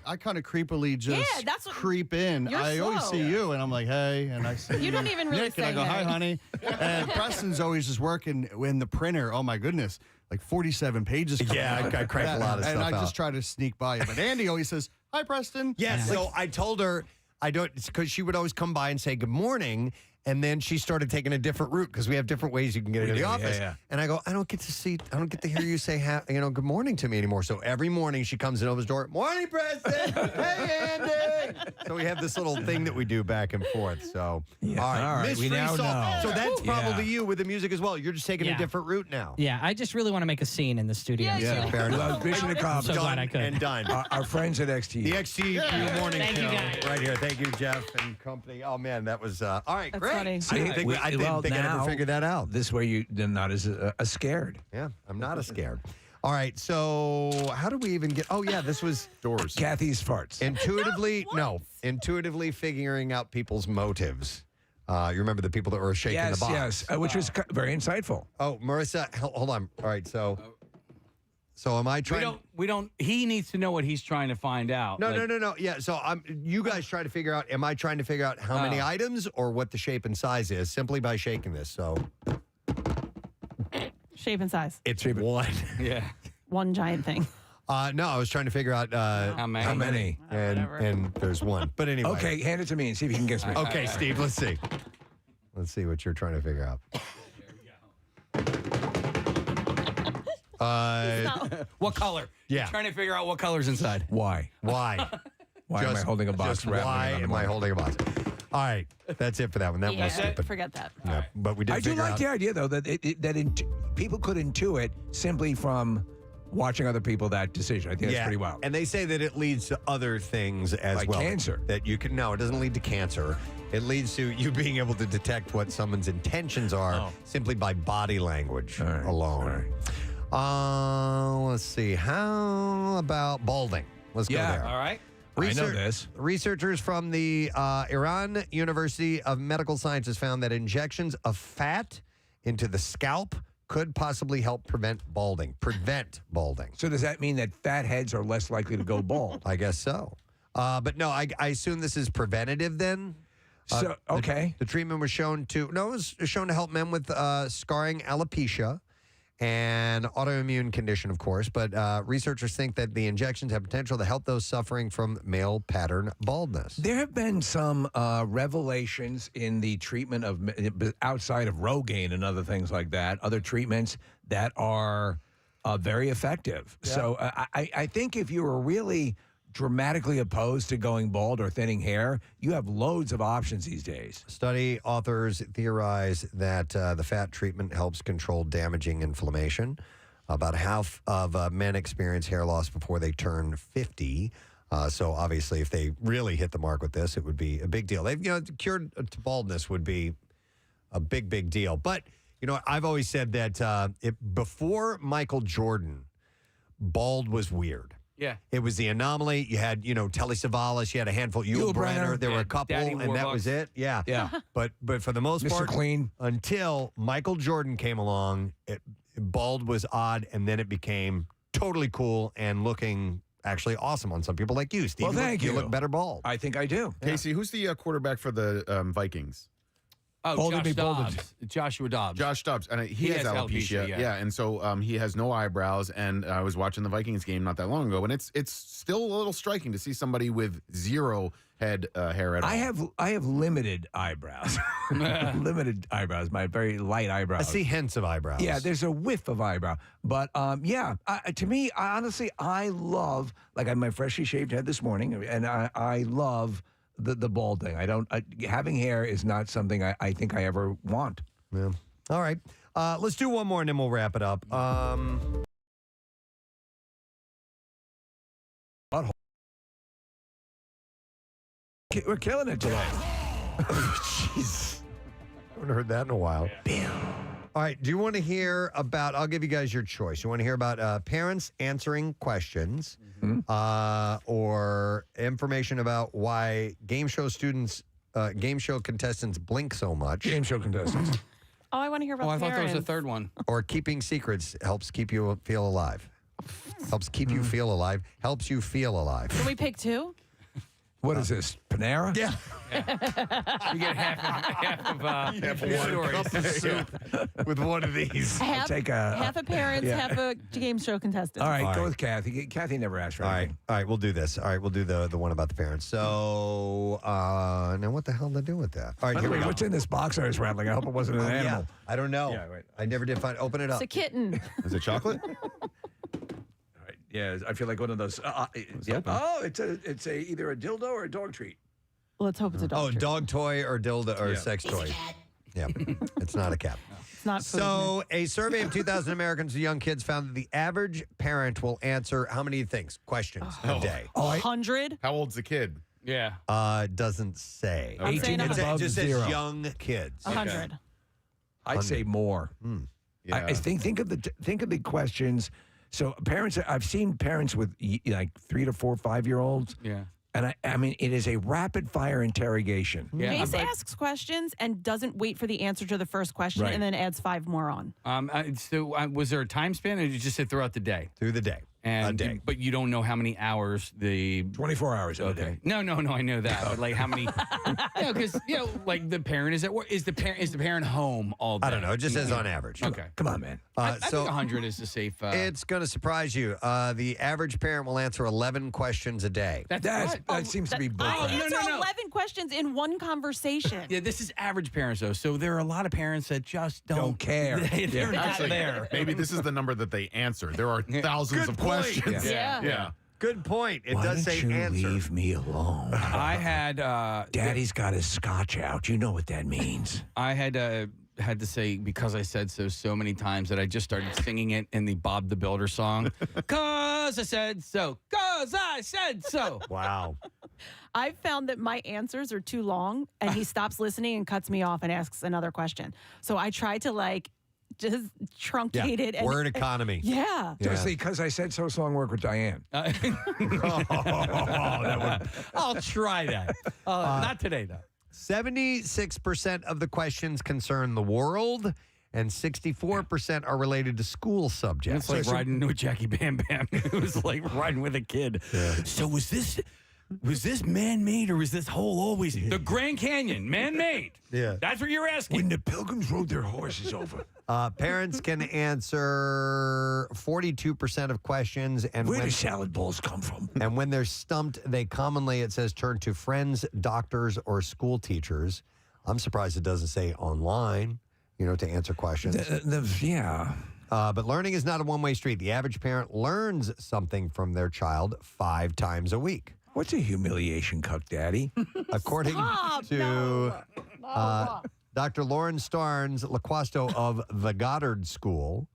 Speaker 22: I kind of creepily just
Speaker 4: that's what-
Speaker 22: creep in.
Speaker 4: You're
Speaker 22: I always
Speaker 4: slow.
Speaker 22: see you, and I'm like, hey, and I see
Speaker 4: You don't even really
Speaker 22: Nick, and I
Speaker 4: say
Speaker 22: go, hi,
Speaker 4: hey.
Speaker 22: honey. And Preston's always just working in the printer. Oh my goodness, like 47 pages. coming
Speaker 1: Yeah,
Speaker 22: out.
Speaker 1: I crank a lot of
Speaker 22: and
Speaker 1: stuff
Speaker 22: I
Speaker 1: out.
Speaker 22: just try to sneak by you. But Andy always says, hi, Preston.
Speaker 1: Yeah,
Speaker 22: Like,
Speaker 1: so I told her I don't, because she would always come by and say good morning. And then she started taking a different route because we have different ways you can get into the
Speaker 2: do, yeah,
Speaker 1: office.
Speaker 2: yeah.
Speaker 1: And I go, I don't get to hear you say, good morning to me anymore. So every morning she comes in over the door, morning, Preston. Hey, Andy. So we have this little thing that we do back and forth. So,
Speaker 2: Yeah.
Speaker 1: all right.
Speaker 2: All right,
Speaker 1: Mystery
Speaker 2: we now
Speaker 1: solved.
Speaker 2: know.
Speaker 1: So that's
Speaker 2: Yeah.
Speaker 1: probably you with the music as well. You're just taking a
Speaker 20: Yeah.
Speaker 1: different route now.
Speaker 20: Yeah, I just really want to make a scene in the studio.
Speaker 1: Yeah, fair enough.
Speaker 2: Well, mission
Speaker 20: I'm
Speaker 2: accomplished.
Speaker 20: so glad I could.
Speaker 1: And done.
Speaker 2: Our friends at XT.
Speaker 1: The XTU morning
Speaker 20: Thank you,
Speaker 1: show
Speaker 20: guys.
Speaker 1: right here. Thank you, Jeff and company. Oh man, that was all right.
Speaker 4: That's
Speaker 1: Great.
Speaker 4: funny.
Speaker 1: I didn't think I'd ever figured that out.
Speaker 2: This way you're not as scared.
Speaker 1: Yeah, I'm not as scared. All right, so how do we even get? Oh yeah, this was
Speaker 22: doors.
Speaker 2: Kathy's farts.
Speaker 1: intuitively figuring out people's motives. You remember the people that were shaking
Speaker 2: Yes,
Speaker 1: the box?
Speaker 2: yes, which was very insightful.
Speaker 1: Oh, Marissa, hold on. All right, so am I trying?
Speaker 5: We don't. He needs to know what he's trying to find out.
Speaker 1: No,
Speaker 5: Like,
Speaker 1: no. Yeah, so you guys try to figure out, am I trying to figure out how many items or what the shape and size is simply by shaking this? So
Speaker 4: Shape and size.
Speaker 1: it's one.
Speaker 5: Yeah.
Speaker 4: One giant thing.
Speaker 1: No, I was trying to figure out
Speaker 5: How many?
Speaker 2: How many?
Speaker 1: and there's one. But anyway.
Speaker 2: Okay, hand it to me and see if you can guess me.
Speaker 1: Okay, Steve, let's see. Let's see what you're trying to figure out.
Speaker 5: What color?
Speaker 1: Yeah.
Speaker 5: You're trying to figure out what color's inside.
Speaker 2: Why?
Speaker 1: Why?
Speaker 2: Why am I holding a box?
Speaker 1: Just
Speaker 2: wrapped
Speaker 1: why
Speaker 2: around
Speaker 1: am I
Speaker 2: one?
Speaker 1: holding a box? All right, that's it for that one. That was stupid.
Speaker 4: Forget that.
Speaker 1: Yeah, but we did
Speaker 2: I do
Speaker 1: figure
Speaker 2: like
Speaker 1: out.
Speaker 2: the idea, though, that people could intuit simply from watching other people that decision. I think that's pretty wild.
Speaker 1: And they say that it leads to other things as
Speaker 2: Like
Speaker 1: well.
Speaker 2: cancer.
Speaker 1: That you can, no, it doesn't lead to cancer. It leads to you being able to detect what someone's intentions are simply by body language alone. Let's see. How about balding? Let's go there.
Speaker 5: All right.
Speaker 2: I know this.
Speaker 1: Researchers from the Iran University of Medical Sciences found that injections of fat into the scalp could possibly help prevent balding.
Speaker 2: So does that mean that fat heads are less likely to go bald?
Speaker 1: I guess so. But no, I assume this is preventative then.
Speaker 2: So okay.
Speaker 1: The treatment was shown to it was shown to help men with scarring alopecia and autoimmune condition, of course. But researchers think that the injections have potential to help those suffering from male pattern baldness.
Speaker 2: There have been some revelations in the treatment of outside of Rogaine and other things like that, other treatments that are very effective.
Speaker 1: Yeah.
Speaker 2: So I think if you were really dramatically opposed to going bald or thinning hair, you have loads of options these days.
Speaker 1: Study authors theorize that the fat treatment helps control damaging inflammation. About half of men experience hair loss before they turn 50. So obviously, if they really hit the mark with this, it would be a big deal. They've, cured to baldness would be a big, big deal. But, I've always said that before Michael Jordan, bald was weird.
Speaker 5: Yeah.
Speaker 1: It was the anomaly. You had, Telly Savalas. You had a handful. Yul Brynner. There were a couple,
Speaker 5: Daddy
Speaker 1: and that was it. Yeah.
Speaker 2: Yeah.
Speaker 1: But for the most
Speaker 2: Mr.
Speaker 1: part,
Speaker 2: Clean.
Speaker 1: until Michael Jordan came along, bald was odd, and then it became totally cool and looking actually awesome on some people like you, Steve.
Speaker 2: Well, thank
Speaker 1: you. You look better bald.
Speaker 2: I think I do.
Speaker 3: Casey, who's the quarterback for the Vikings?
Speaker 5: Oh, Joshua Dobbs.
Speaker 3: Josh Dobbs. And he has alopecia. Yeah. And so he has no eyebrows. And I was watching the Vikings game not that long ago. And it's still a little striking to see somebody with zero head hair at all.
Speaker 2: I have limited eyebrows. Limited eyebrows, my very light eyebrows.
Speaker 1: I see hints of eyebrows.
Speaker 2: Yeah, there's a whiff of eyebrow. But to me, I love, like I had my freshly shaved head this morning, and I love the balding. Having hair is not something I think I ever want.
Speaker 1: Yeah. All right. Let's do one more and then we'll wrap it up.
Speaker 2: We're killing it today.
Speaker 1: Jeez. I haven't heard that in a while. All right. Do you want to hear about, I'll give you guys your choice. You want to hear about parents answering questions or information about why game show contestants blink so much?
Speaker 2: Game show contestants.
Speaker 4: Oh, I want to hear about
Speaker 5: I thought there was a
Speaker 4: parents.
Speaker 5: third one.
Speaker 1: Or keeping secrets helps keep you feel alive. Helps keep you feel alive. Helps you feel alive.
Speaker 4: Can we pick two?
Speaker 2: What is this, Panera?
Speaker 1: Yeah.
Speaker 5: You get half of
Speaker 1: one cup of soup with one of these.
Speaker 4: Half,
Speaker 2: take
Speaker 4: half a parents, half a game show contestant.
Speaker 2: All right,
Speaker 1: All
Speaker 2: go
Speaker 1: right.
Speaker 2: with Kathy. Kathy never asked for
Speaker 1: All right,
Speaker 2: anything.
Speaker 1: all right, we'll do this. All right, we'll do the one about the parents. So, now what the hell did I do with that? All right,
Speaker 2: By the
Speaker 1: here we
Speaker 2: way,
Speaker 1: go.
Speaker 2: what's in this box I was rattling? I hope it wasn't an animal.
Speaker 1: Yeah, I don't know.
Speaker 2: Yeah, right.
Speaker 1: I never did find. Open it up.
Speaker 4: It's a kitten.
Speaker 3: Is it chocolate?
Speaker 2: All right. Yeah, I feel like one of those.
Speaker 3: open.
Speaker 2: Oh, it's either a dildo or a dog treat.
Speaker 4: Let's hope it's a dog.
Speaker 1: Oh,
Speaker 4: treat.
Speaker 1: dog toy or dildo or
Speaker 2: Yeah.
Speaker 1: sex toy. Yeah, it's not a cat.
Speaker 4: It's not food.
Speaker 1: So, a survey of 2,000 Americans and young kids found that the average parent will answer how many things? Questions a day.
Speaker 4: 100?
Speaker 3: How old's the kid?
Speaker 5: Yeah.
Speaker 1: Doesn't say.
Speaker 4: I'm saying
Speaker 2: 18 and above,
Speaker 1: Just
Speaker 2: zero.
Speaker 1: says young kids.
Speaker 4: 100.
Speaker 2: I'd say more.
Speaker 3: Yeah.
Speaker 2: I think of the questions. So parents, I've seen parents with like 3 to 4, 5-year-olds.
Speaker 5: Yeah.
Speaker 2: And I mean, it is a rapid fire interrogation.
Speaker 5: Yeah.
Speaker 4: Mace asks questions and doesn't wait for the answer to the first question
Speaker 2: Right.
Speaker 4: and then adds 5 more on.
Speaker 5: Was there a time span, or did you just say throughout the day?
Speaker 1: Through the day.
Speaker 5: And
Speaker 1: day.
Speaker 5: but you don't know how many hours the
Speaker 2: 24 hours in a day.
Speaker 5: No, I know that. But like how many? Because like the parent is at work. Is the parent home all day?
Speaker 1: I don't know. It just says on average.
Speaker 5: Okay,
Speaker 2: Come on, man.
Speaker 5: I think 100 is a safe.
Speaker 1: It's going to surprise you. The average parent will answer 11 questions a day.
Speaker 2: That seems to be
Speaker 4: I
Speaker 2: bullshit.
Speaker 4: answer 11 questions in one conversation.
Speaker 5: Yeah, this is average parents though. So there are a lot of parents that just don't
Speaker 2: care.
Speaker 5: They're not
Speaker 3: Actually,
Speaker 5: there.
Speaker 3: maybe this is the number that they answer. There are thousands of questions.
Speaker 4: Yeah.
Speaker 1: Good point. It
Speaker 2: Why
Speaker 1: does
Speaker 2: don't
Speaker 1: say
Speaker 2: you
Speaker 1: answer.
Speaker 2: leave me alone?
Speaker 5: I had
Speaker 2: Daddy's got his scotch out. You know what that means.
Speaker 5: I had to say, because I said so many times, that I just started singing it in the Bob the Builder song. 'Cause I said so. 'Cause I said so.
Speaker 1: Wow.
Speaker 4: I've found that my answers are too long and he stops listening and cuts me off and asks another question. So I try to just truncated. And,
Speaker 1: Word economy.
Speaker 4: Yeah.
Speaker 2: Especially because I said so long work with Diane.
Speaker 5: I'll try that. Not today, though.
Speaker 1: 76% of the questions concern the world, and 64% are related to school subjects.
Speaker 5: It's like riding with Jackie Bam Bam. It was like riding with a kid. So was this man-made or was this hole always the Grand Canyon man-made?
Speaker 1: Yeah.
Speaker 5: That's what you're asking.
Speaker 2: When the pilgrims rode their horses over.
Speaker 1: Parents can answer 42% of questions. And
Speaker 2: Where do salad bowls come from?
Speaker 1: And when they're stumped, they commonly, it says, turn to friends, doctors, or school teachers. I'm surprised it doesn't say online, to answer questions.
Speaker 2: Yeah.
Speaker 1: But learning is not a one-way street. The average parent learns something from their child 5 times a week.
Speaker 2: What's a humiliation cuck, Daddy?
Speaker 1: According to Dr. Lauren Starnes Laquasto of the Goddard School.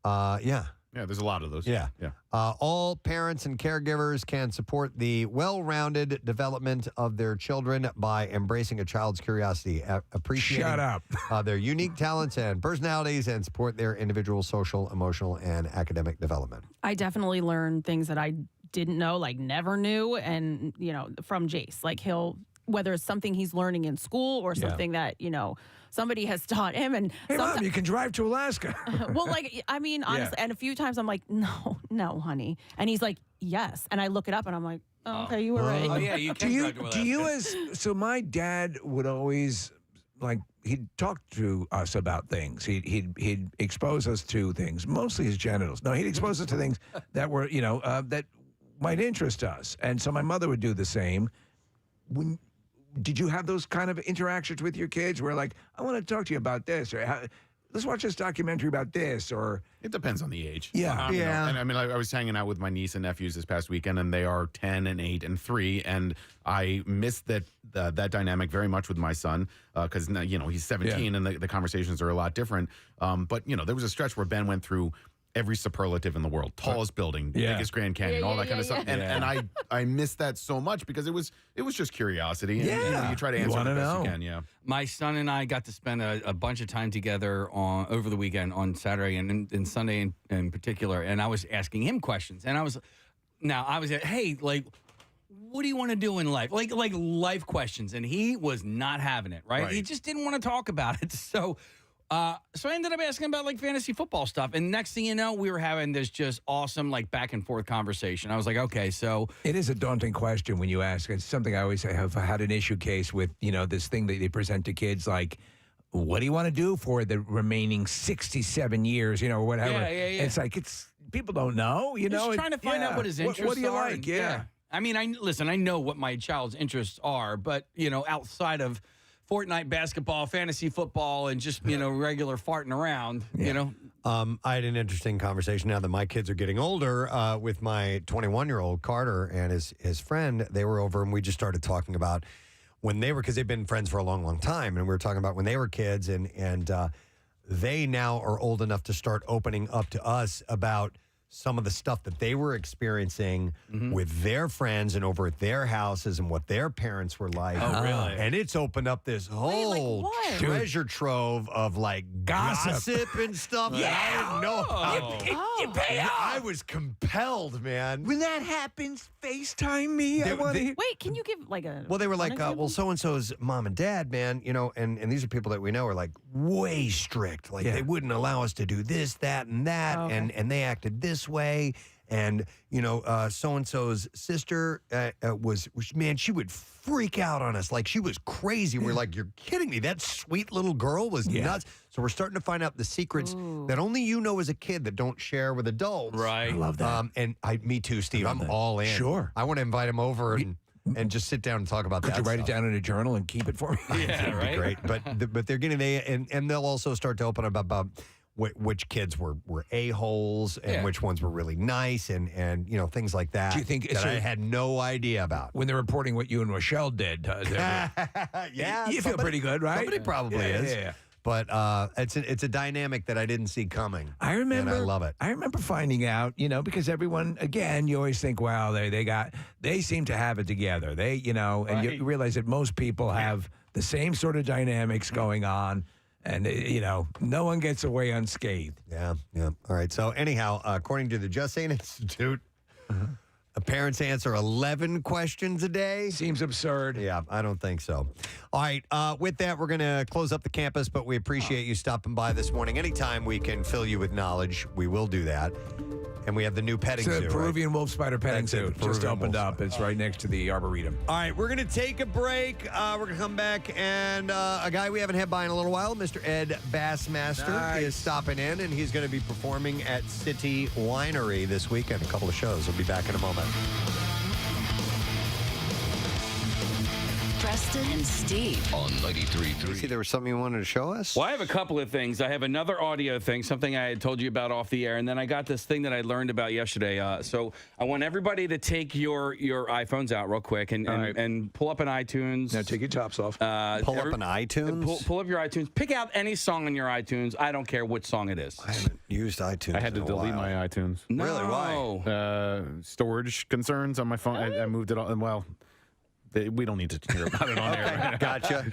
Speaker 1: Yeah,
Speaker 3: there's a lot of those.
Speaker 1: Yeah. All parents and caregivers can support the well-rounded development of their children by embracing a child's curiosity, appreciating
Speaker 2: Shut up.
Speaker 1: Their unique talents and personalities, and support their individual social, emotional, and academic development.
Speaker 4: I definitely learned things that I didn't know, like never knew, and from Jace. Like whether it's something he's learning in school or something that somebody has taught him. And
Speaker 2: hey, Mom, you can drive to Alaska.
Speaker 4: Well, honestly, and a few times I'm like, no, honey, and he's like, yes, and I look it up and I'm like, oh, okay, you were right.
Speaker 5: Oh yeah, you can drive to Alaska.
Speaker 2: Do you so my dad would always he'd talk to us about things. He'd expose us to things, mostly his genitals. No, he'd expose us to things that were that might interest us, and so my mother would do the same. Did you have those kind of interactions with your kids where I want to talk to you about this, or let's watch this documentary about this, or
Speaker 3: it depends on the age.
Speaker 2: Yeah.
Speaker 3: And I was hanging out with my niece and nephews this past weekend, and they are 10 and 8 and 3, and I missed that dynamic very much with my son because he's 17 and the conversations are a lot different. But there was a stretch where Ben went through every superlative in the world, tallest building, biggest Grand Canyon, all that kind of stuff. And I missed that so much because it was just curiosity. And, you try to answer the best you can. Yeah.
Speaker 5: My son and I got to spend a bunch of time together over the weekend on Saturday and Sunday in particular. And I was asking him questions. And I was hey, what do you want to do in life? Like life questions. And he was not having it, right? He just didn't want to talk about it. So I ended up asking about fantasy football stuff, and next thing you know, we were having this just awesome back and forth conversation. I was like, okay, so
Speaker 2: it is a daunting question when you ask. It's something I always have had an issue case with. This thing that they present to kids what do you want to do for the remaining 67 years? Or whatever.
Speaker 5: Yeah.
Speaker 2: It's people don't know.
Speaker 5: Just trying to find out what his interests are.
Speaker 2: What do you like? Yeah.
Speaker 5: I mean, I know what my child's interests are, but outside of Fortnite basketball, fantasy football, and just, regular farting around,
Speaker 1: I had an interesting conversation now that my kids are getting older with my 21-year-old Carter and his friend. They were over and we just started talking about when they were, because they've been friends for a long, long time. And we were talking about when they were kids and they now are old enough to start opening up to us about some of the stuff that they were experiencing with their friends and over at their houses and what their parents were like.
Speaker 5: Oh, really?
Speaker 1: And it's opened up this whole treasure trove of gossip and stuff that I didn't know about.
Speaker 2: You pay off.
Speaker 1: I was compelled, man.
Speaker 2: When that happens, FaceTime me.
Speaker 4: Wait, can you give a...
Speaker 1: Well, they were like, well, so-and-so's mom and dad, man, and these are people that we know are way strict. They wouldn't allow us to do this, that, and that, and they acted this way. And, so-and-so's sister was, man, she would freak out on us. She was crazy. We're like, you're kidding me. That sweet little girl was nuts. So we're starting to find out the secrets that only you know as a kid that don't share with adults.
Speaker 5: Right.
Speaker 2: I love that.
Speaker 1: And me too, Steve. I'm all in.
Speaker 2: Sure.
Speaker 1: I want to invite him over and just sit down and talk about that.
Speaker 2: Could you write it down in a journal and keep it for me?
Speaker 5: Yeah,
Speaker 1: That'd be great. But they're getting and they'll also start to open up about which kids were a-holes and which ones were really nice and things like that.
Speaker 2: Do you think
Speaker 1: that I had no idea about
Speaker 2: when they're reporting what you and Rochelle did? You feel pretty good, right?
Speaker 1: Somebody probably is.
Speaker 2: Yeah.
Speaker 1: But it's a dynamic that I didn't see coming.
Speaker 2: I remember.
Speaker 1: And I love it.
Speaker 2: I remember finding out, because everyone, again, you always think, wow, they seem to have it together. And you realize that most people have the same sort of dynamics going on. And, no one gets away unscathed.
Speaker 1: Yeah. All right. So anyhow, according to the Just Saying Institute, parents answer 11 questions a day.
Speaker 2: Seems absurd.
Speaker 1: Yeah, I don't think so. All right. With that, we're going to close up the campus, but we appreciate you stopping by this morning. Anytime we can fill you with knowledge, we will do that. And we have the new petting
Speaker 2: It's
Speaker 1: zoo.
Speaker 2: a Peruvian wolf spider petting
Speaker 1: That's it,
Speaker 2: zoo.
Speaker 1: the
Speaker 2: Just
Speaker 1: Peruvian
Speaker 2: opened
Speaker 1: wolf
Speaker 2: up. It's right next to the Arboretum.
Speaker 1: All right, we're going to take a break. We're going to come back, and a guy we haven't had by in a little while, Mr. Ed Bassmaster, is stopping in, and he's going to be performing at City Winery this weekend, a couple of shows. We'll be back in a moment.
Speaker 6: Preston and Steve
Speaker 16: on 93.3.
Speaker 1: See, there was something you wanted to show us?
Speaker 5: Well, I have a couple of things. I have another audio thing, something I had told you about off the air, and then I got this thing that I learned about yesterday. So I want everybody to take your iPhones out real quick and pull up an iTunes.
Speaker 2: Now take your tops off.
Speaker 1: Pull up an iTunes?
Speaker 5: Pull up your iTunes. Pick out any song on your iTunes. I don't care which song it is.
Speaker 1: I haven't used iTunes.
Speaker 3: I had to
Speaker 1: in a
Speaker 3: delete
Speaker 1: while.
Speaker 3: my iTunes.
Speaker 5: No.
Speaker 1: Really? Why?
Speaker 3: Storage concerns on my phone. I moved it all. Well, we don't need to hear about it on air.
Speaker 1: Gotcha.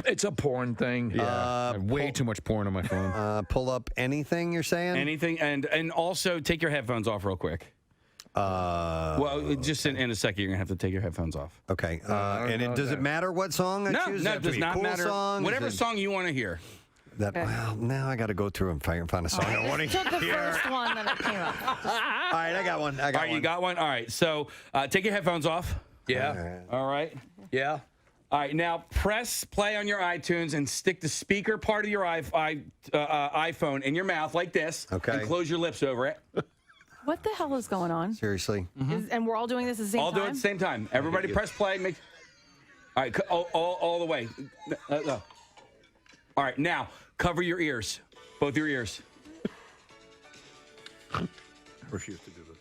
Speaker 2: It's a porn thing.
Speaker 3: Yeah, way too much porn on my phone.
Speaker 1: Pull up anything you're saying?
Speaker 5: Anything, and also take your headphones off real quick. Well, just in a second, you're gonna have to take your headphones off.
Speaker 1: Okay. Does it matter what song I choose?
Speaker 5: No, it does not matter.
Speaker 1: Song?
Speaker 5: Whatever song you want to hear.
Speaker 1: Well, now I got to go through and find a song I want to
Speaker 4: Took the
Speaker 1: hear.
Speaker 4: first one that came up.
Speaker 1: All right, I got one.
Speaker 5: All right, you got one. All right, so take your headphones off.
Speaker 2: Yeah.
Speaker 5: All right.
Speaker 2: Yeah.
Speaker 5: All right, now press play on your iTunes and stick the speaker part of your iPhone in your mouth like this.
Speaker 1: Okay.
Speaker 5: And close your lips over it.
Speaker 4: What the hell is going on?
Speaker 1: Seriously.
Speaker 4: And we're all doing this at the same
Speaker 5: All
Speaker 4: time?
Speaker 5: do it at the same time. Everybody press play. All right, all the way. No. All right, now cover your ears, both your ears.
Speaker 3: I refuse to do this.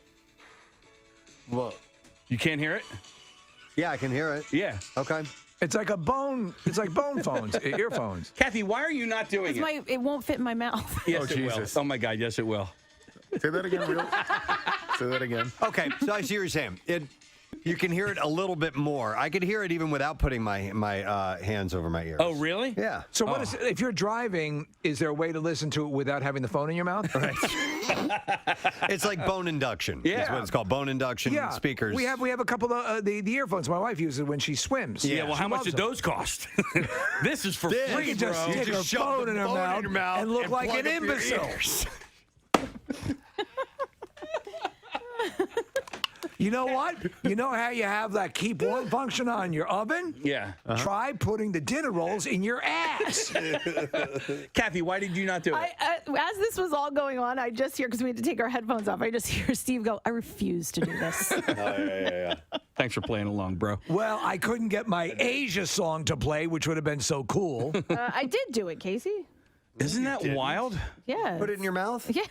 Speaker 5: Well, you can't hear it?
Speaker 1: Yeah, I can hear it.
Speaker 5: Yeah.
Speaker 1: Okay.
Speaker 2: It's like bone phones, earphones.
Speaker 5: Kathy, why are you not doing it?
Speaker 4: It won't fit in my mouth.
Speaker 5: Yes,
Speaker 3: Oh,
Speaker 5: it
Speaker 3: Jesus.
Speaker 5: will. Oh, my God, yes, it will.
Speaker 3: Say that again, real. Say that again.
Speaker 1: Okay, so I see what you're saying. You can hear it a little bit more. I could hear it even without putting my hands over my ears.
Speaker 5: Oh, really?
Speaker 1: Yeah.
Speaker 2: So what is if you're driving? Is there a way to listen to it without having the phone in your mouth?
Speaker 1: Right. It's like bone induction.
Speaker 2: Yeah.
Speaker 1: That's what it's called. Bone induction speakers.
Speaker 2: We have a couple of the earphones my wife uses when she swims.
Speaker 5: Yeah, well,
Speaker 2: She
Speaker 5: how much
Speaker 2: loves
Speaker 5: did
Speaker 2: them.
Speaker 5: those cost? This is for
Speaker 1: This,
Speaker 5: free,
Speaker 2: You can just
Speaker 5: bro.
Speaker 2: stick
Speaker 1: You
Speaker 2: her
Speaker 1: just shove
Speaker 2: phone
Speaker 1: the
Speaker 2: in her
Speaker 1: phone
Speaker 2: mouth
Speaker 1: in your mouth
Speaker 2: and look
Speaker 1: and
Speaker 2: like
Speaker 1: plug
Speaker 2: an
Speaker 1: up your
Speaker 2: imbecile.
Speaker 1: ears.
Speaker 2: You know what? You know how you have that keep warm function on your oven?
Speaker 5: Yeah.
Speaker 2: Try putting the dinner rolls in your ass.
Speaker 5: Kathy, why did you not do it?
Speaker 4: As this was all going on, I just hear, because we had to take our headphones off, I just hear Steve go, I refuse to do this.
Speaker 5: Yeah. Thanks for playing along, bro.
Speaker 2: Well, I couldn't get my Asia song to play, which would have been so cool.
Speaker 4: I did do it, Casey.
Speaker 5: Isn't that wild?
Speaker 4: Yeah.
Speaker 1: Put it in your mouth?
Speaker 4: Yeah.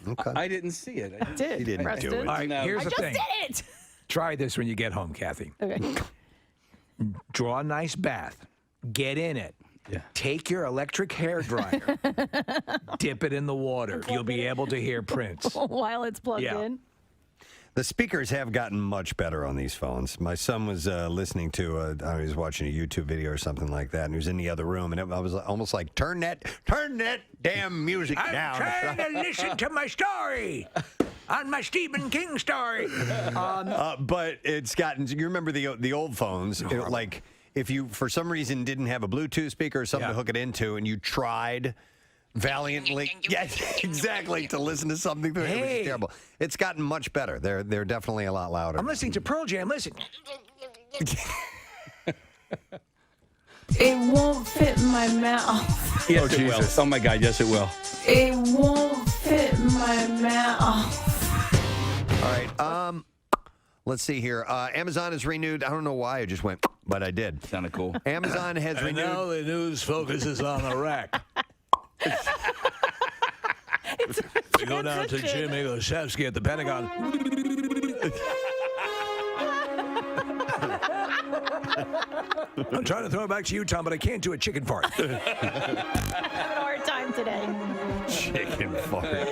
Speaker 1: Okay.
Speaker 5: I didn't see it.
Speaker 4: I did.
Speaker 1: He didn't
Speaker 4: Preston.
Speaker 1: do it.
Speaker 2: All right,
Speaker 5: No.
Speaker 2: here's
Speaker 4: I
Speaker 2: the
Speaker 4: just
Speaker 2: thing.
Speaker 4: did it.
Speaker 2: Try this when you get home, Kathy.
Speaker 4: Okay.
Speaker 2: Draw a nice bath. Get in it.
Speaker 5: Yeah.
Speaker 2: Take your electric hair dryer. Dip it in the water. You'll be able to hear Prince.
Speaker 4: While it's plugged
Speaker 2: Yeah.
Speaker 4: in.
Speaker 1: The speakers have gotten much better on these phones. My son was listening to, he was watching a YouTube video or something like that, and he was in the other room, and I was almost like, turn that damn music down.
Speaker 2: I'm trying to listen to my story. On my Stephen King story.
Speaker 1: But it's gotten, you remember the old phones, like if you, for some reason, didn't have a Bluetooth speaker or something to hook it into, and you tried valiantly, exactly, to listen to something through it, it was terrible. It's gotten much better. They're definitely a lot louder.
Speaker 2: I'm listening to Pearl Jam. Listen.
Speaker 4: It won't fit in my mouth.
Speaker 5: Yes, it will. Oh, my God, yes, it will.
Speaker 4: It won't fit in my mouth.
Speaker 1: All right. Let's see here. Amazon has renewed. I don't know why I just went, but I did.
Speaker 5: Sounded cool.
Speaker 1: Amazon has renewed.
Speaker 2: Now the news focuses on Iraq. We go down to Jimmy Olszewski at the Pentagon. I'm trying to throw it back to you, Tom, but I can't do a chicken fart.
Speaker 4: Having a hard time today.
Speaker 1: Chicken fart.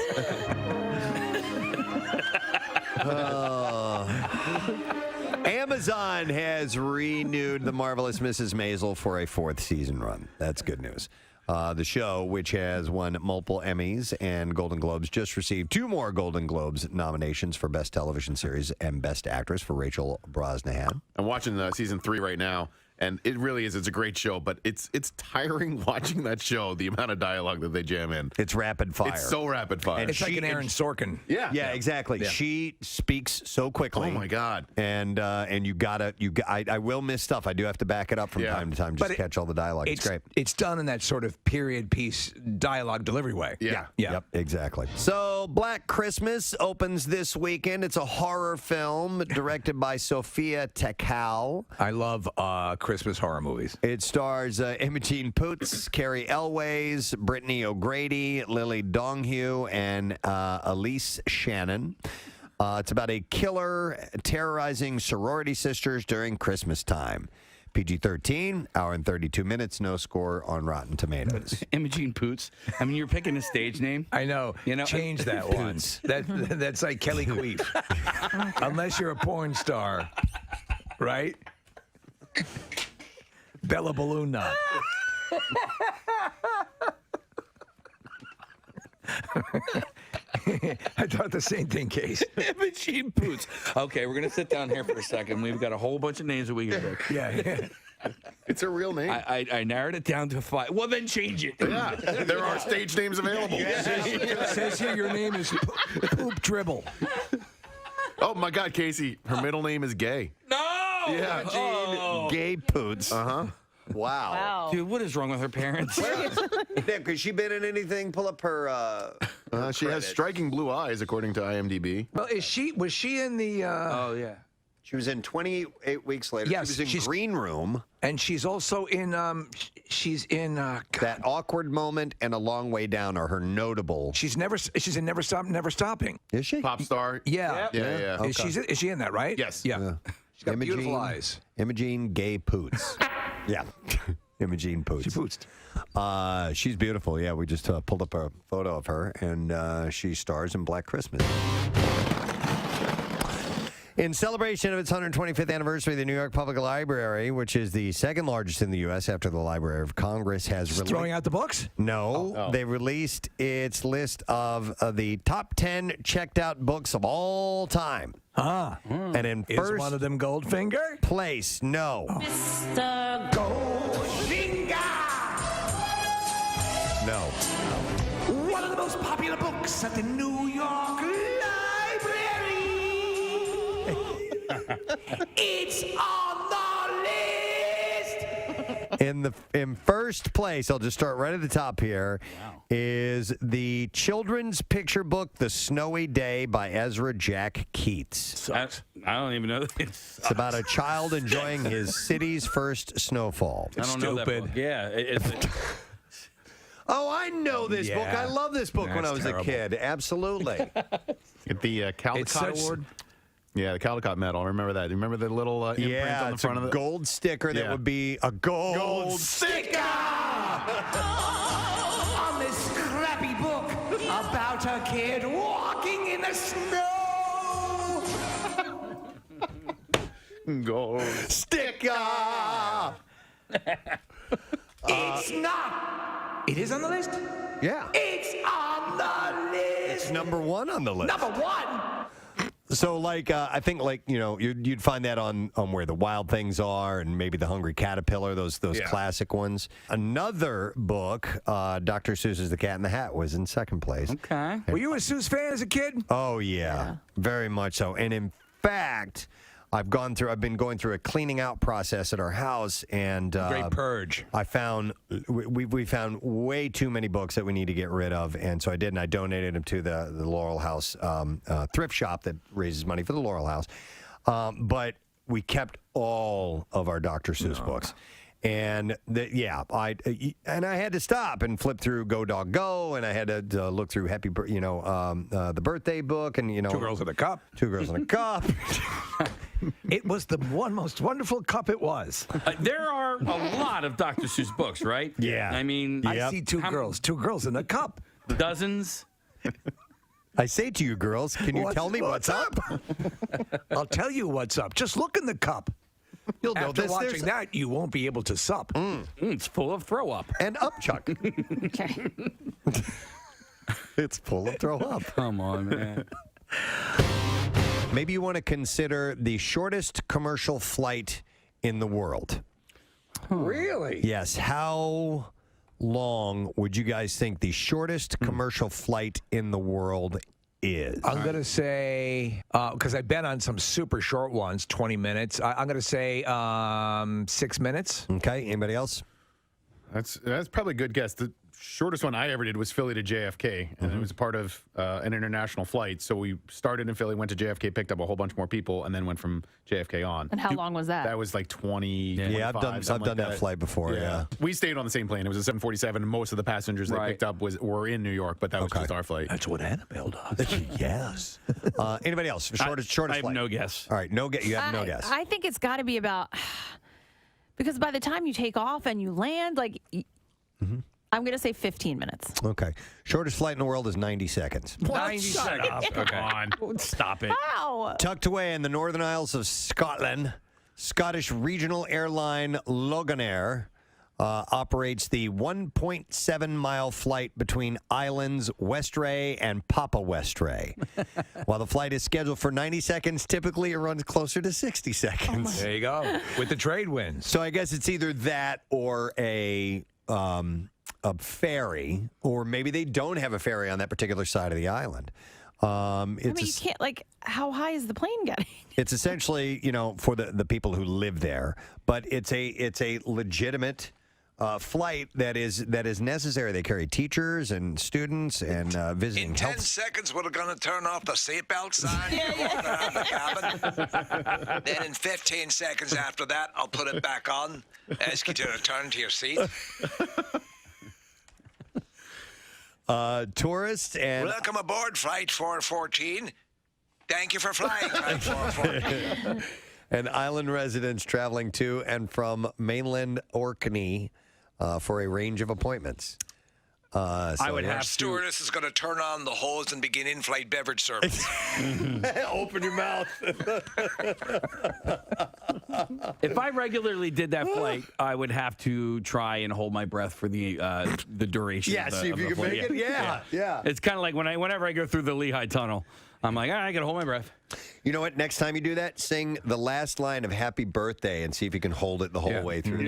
Speaker 1: Amazon has renewed The Marvelous Mrs. Maisel for a 4th season run. That's good news. The show, which has won multiple Emmys and Golden Globes, just received 2 more Golden Globes nominations for Best Television Series and Best Actress for Rachel Brosnahan.
Speaker 3: I'm watching season 3 right now, and it really is. It's a great show, but it's tiring watching that show, the amount of dialogue that they jam in.
Speaker 1: It's rapid fire.
Speaker 3: It's so rapid fire.
Speaker 1: And
Speaker 2: It's like an Aaron Sorkin.
Speaker 1: Yeah, exactly.
Speaker 2: Yeah.
Speaker 1: She speaks so quickly.
Speaker 3: Oh, my God.
Speaker 1: And I will miss stuff. I do have to back it up from time to time just to catch all the dialogue. It's great.
Speaker 2: It's done in that sort of period piece dialogue delivery way.
Speaker 3: Yeah.
Speaker 1: Yep, exactly. So, Black Christmas opens this weekend. It's a horror film directed by Sophia Takal.
Speaker 2: I love Christmas horror movies.
Speaker 1: It stars Imogen Poots, Carrie Elways, Brittany O'Grady, Lily Donghue, and Elise Shannon. It's about a killer terrorizing sorority sisters during Christmas time. PG-13, hour and 32 minutes, no score on Rotten Tomatoes.
Speaker 5: Imogen Poots. I mean, you're picking a stage name.
Speaker 2: I know. Change that one. That's like Kelly Queef. Unless you're a porn star, right? Bella Balloon Knot. I thought the same thing, Case.
Speaker 5: Imogen Poots. Okay, we're going to sit down here for a second. We've got a whole bunch of names that we can pick.
Speaker 2: Yeah.
Speaker 3: It's a real name.
Speaker 5: I narrowed it down to 5. Well, then change it.
Speaker 3: Yeah, there are stage names available.
Speaker 2: Says here your name is Poop Dribble.
Speaker 3: Oh, my God, Casey. Her middle name is Gay.
Speaker 5: No!
Speaker 3: Yeah.
Speaker 1: Imogen Gay Poots.
Speaker 3: Uh-huh.
Speaker 1: Wow.
Speaker 5: Dude, what is wrong with her parents?
Speaker 1: Nick, has she been in anything? Pull up her.
Speaker 3: She has striking blue eyes, according to IMDb.
Speaker 2: Well, was she in the...
Speaker 5: oh, yeah.
Speaker 1: She was in 28 Weeks Later.
Speaker 2: Yes,
Speaker 1: she was in Green Room.
Speaker 2: And she's also in...
Speaker 1: That Awkward Moment and A Long Way Down are her notable.
Speaker 2: She's in Never Stopping.
Speaker 1: Is she?
Speaker 3: Pop star.
Speaker 2: Yeah.
Speaker 3: Yeah.
Speaker 2: Okay. Is she in that, right?
Speaker 3: Yes.
Speaker 2: Yeah. She's got beautiful eyes.
Speaker 1: Imogen Gay Poots. Yeah. Imogen Poots.
Speaker 2: She pootsed.
Speaker 1: She's beautiful. Yeah, we just pulled up a photo of her, and she stars in Black Christmas. In celebration of its 125th anniversary, the New York Public Library, which is the second largest in the U.S. after the Library of Congress, has
Speaker 2: throwing out the books?
Speaker 1: No, they released its list of the top 10 checked out books of all time. And in
Speaker 2: Is one of them Goldfinger?
Speaker 1: place, no.
Speaker 15: Mr. Goldfinger!
Speaker 1: No.
Speaker 15: One of the most popular books at the New York Library. It's on the list.
Speaker 1: In first place, I'll just start right at the top here, is the children's picture book, The Snowy Day by Ezra Jack Keats.
Speaker 5: I don't even know.
Speaker 1: It's about a child enjoying his city's first snowfall.
Speaker 5: I don't know that book. Yeah.
Speaker 1: Oh, I know this book. I love this book when I was
Speaker 2: terrible.
Speaker 1: a kid. Absolutely.
Speaker 3: Get the Caldecott Award. Yeah, the Caldecott Medal. Remember that? Remember the little imprint on the
Speaker 1: it's
Speaker 3: front
Speaker 1: a
Speaker 3: of it?
Speaker 1: gold sticker that would be a gold
Speaker 15: Sticker! On this scrappy book about a kid walking in the snow.
Speaker 3: Gold
Speaker 1: sticker.
Speaker 15: It's not. It is on the list?
Speaker 1: Yeah.
Speaker 15: It's on the list.
Speaker 1: It's number 1 on the list.
Speaker 15: Number 1.
Speaker 1: So, I think, you'd find that on Where the Wild Things Are and maybe The Hungry Caterpillar, those classic ones. Another book, Dr. Seuss's The Cat in the Hat, was in second place.
Speaker 5: Okay.
Speaker 2: Were you a Seuss fan as a kid?
Speaker 1: Oh, yeah. Very much so. And in fact, I've been going through a cleaning out process at our house, and
Speaker 2: Great purge.
Speaker 1: I found we found way too many books that we need to get rid of, and so I did, and I donated them to the Laurel House thrift shop that raises money for the Laurel House. But we kept all of our Dr. Seuss books. And I had to stop and flip through Go Dog Go, and I had to look through the birthday book, and
Speaker 2: Two Girls in a Cup.
Speaker 1: 2 Girls in a Cup.
Speaker 2: It was the most wonderful cup it was.
Speaker 5: There are a lot of Dr. Seuss books, right?
Speaker 1: Yeah.
Speaker 5: I mean,
Speaker 2: I see two girls in a cup.
Speaker 5: Dozens.
Speaker 1: I say to you, girls, can you tell me what's up?
Speaker 2: I'll tell you what's up. Just look in the cup.
Speaker 1: You'll know
Speaker 2: After
Speaker 1: this.
Speaker 2: watching that, you won't be able to sup.
Speaker 5: It's full of throw up.
Speaker 1: And upchuck. It's full of throw up.
Speaker 5: Come on, man.
Speaker 1: Maybe you want to consider the shortest commercial flight in the world.
Speaker 2: Really?
Speaker 1: Yes. How long would you guys think the shortest commercial flight in the world is?
Speaker 2: I'm going to say, because I've been on some super short ones, 20 minutes. I'm going to say 6 minutes.
Speaker 1: Okay. Anybody else?
Speaker 3: That's probably a good guess. The shortest one I ever did was Philly to JFK, and it was part of an international flight. So we started in Philly, went to JFK, picked up a whole bunch more people, and then went from JFK on.
Speaker 4: And how long was that?
Speaker 3: That was like 20.
Speaker 1: Yeah,
Speaker 3: 25,
Speaker 1: I've done that flight before. Yeah.
Speaker 3: We stayed on the same plane. It was a 747, and most of the passengers they picked up were in New York, but that was just our flight.
Speaker 2: That's what Annabelle does.
Speaker 1: Yes. Anybody else? Shortest
Speaker 5: I have
Speaker 1: flight.
Speaker 5: no guess.
Speaker 1: All right, no guess. You have no guess.
Speaker 4: I think it's got to be about, because by the time you take off and you land, like, I'm going to say 15 minutes.
Speaker 1: Okay. Shortest flight in the world is 90 seconds.
Speaker 2: 90 seconds.
Speaker 5: Come on. Stop it.
Speaker 4: Wow.
Speaker 1: Tucked away in the Northern Isles of Scotland, Scottish regional airline Loganair operates the 1.7-mile flight between islands Westray and Papa Westray. While the flight is scheduled for 90 seconds, typically it runs closer to 60 seconds.
Speaker 2: There you go. With the trade winds.
Speaker 1: So I guess it's either that or a ferry, or maybe they don't have a ferry on that particular side of the island.
Speaker 4: I mean, you can't, like, how high is the plane getting?
Speaker 1: It's essentially, for the people who live there, but it's a legitimate flight that is necessary. They carry teachers and students and visiting
Speaker 13: In 10
Speaker 1: health.
Speaker 13: seconds, we're going to turn off the seatbelt sign. Out of the cabin. Then in 15 seconds after that, I'll put it back on. Ask you to return to your seat.
Speaker 1: Tourists and
Speaker 13: Welcome aboard Flight 414. Thank you for flying Flight 414.
Speaker 1: and island residents traveling to and from mainland Orkney for a range of appointments.
Speaker 5: I would have to.
Speaker 13: Stewardess is going to turn on the hose and begin in-flight beverage service.
Speaker 1: Open your mouth.
Speaker 5: If I regularly did that flight, I would have to try and hold my breath for the duration.
Speaker 1: Yeah,
Speaker 5: of the,
Speaker 1: see if
Speaker 5: of
Speaker 1: you
Speaker 5: the
Speaker 1: can
Speaker 5: flight.
Speaker 1: make it. Yeah.
Speaker 5: It's kind of like whenever I go through the Lehigh Tunnel, I'm like, all right, I got to hold my breath.
Speaker 1: You know what? Next time you do that, sing the last line of Happy Birthday and see if you can hold it the whole way through.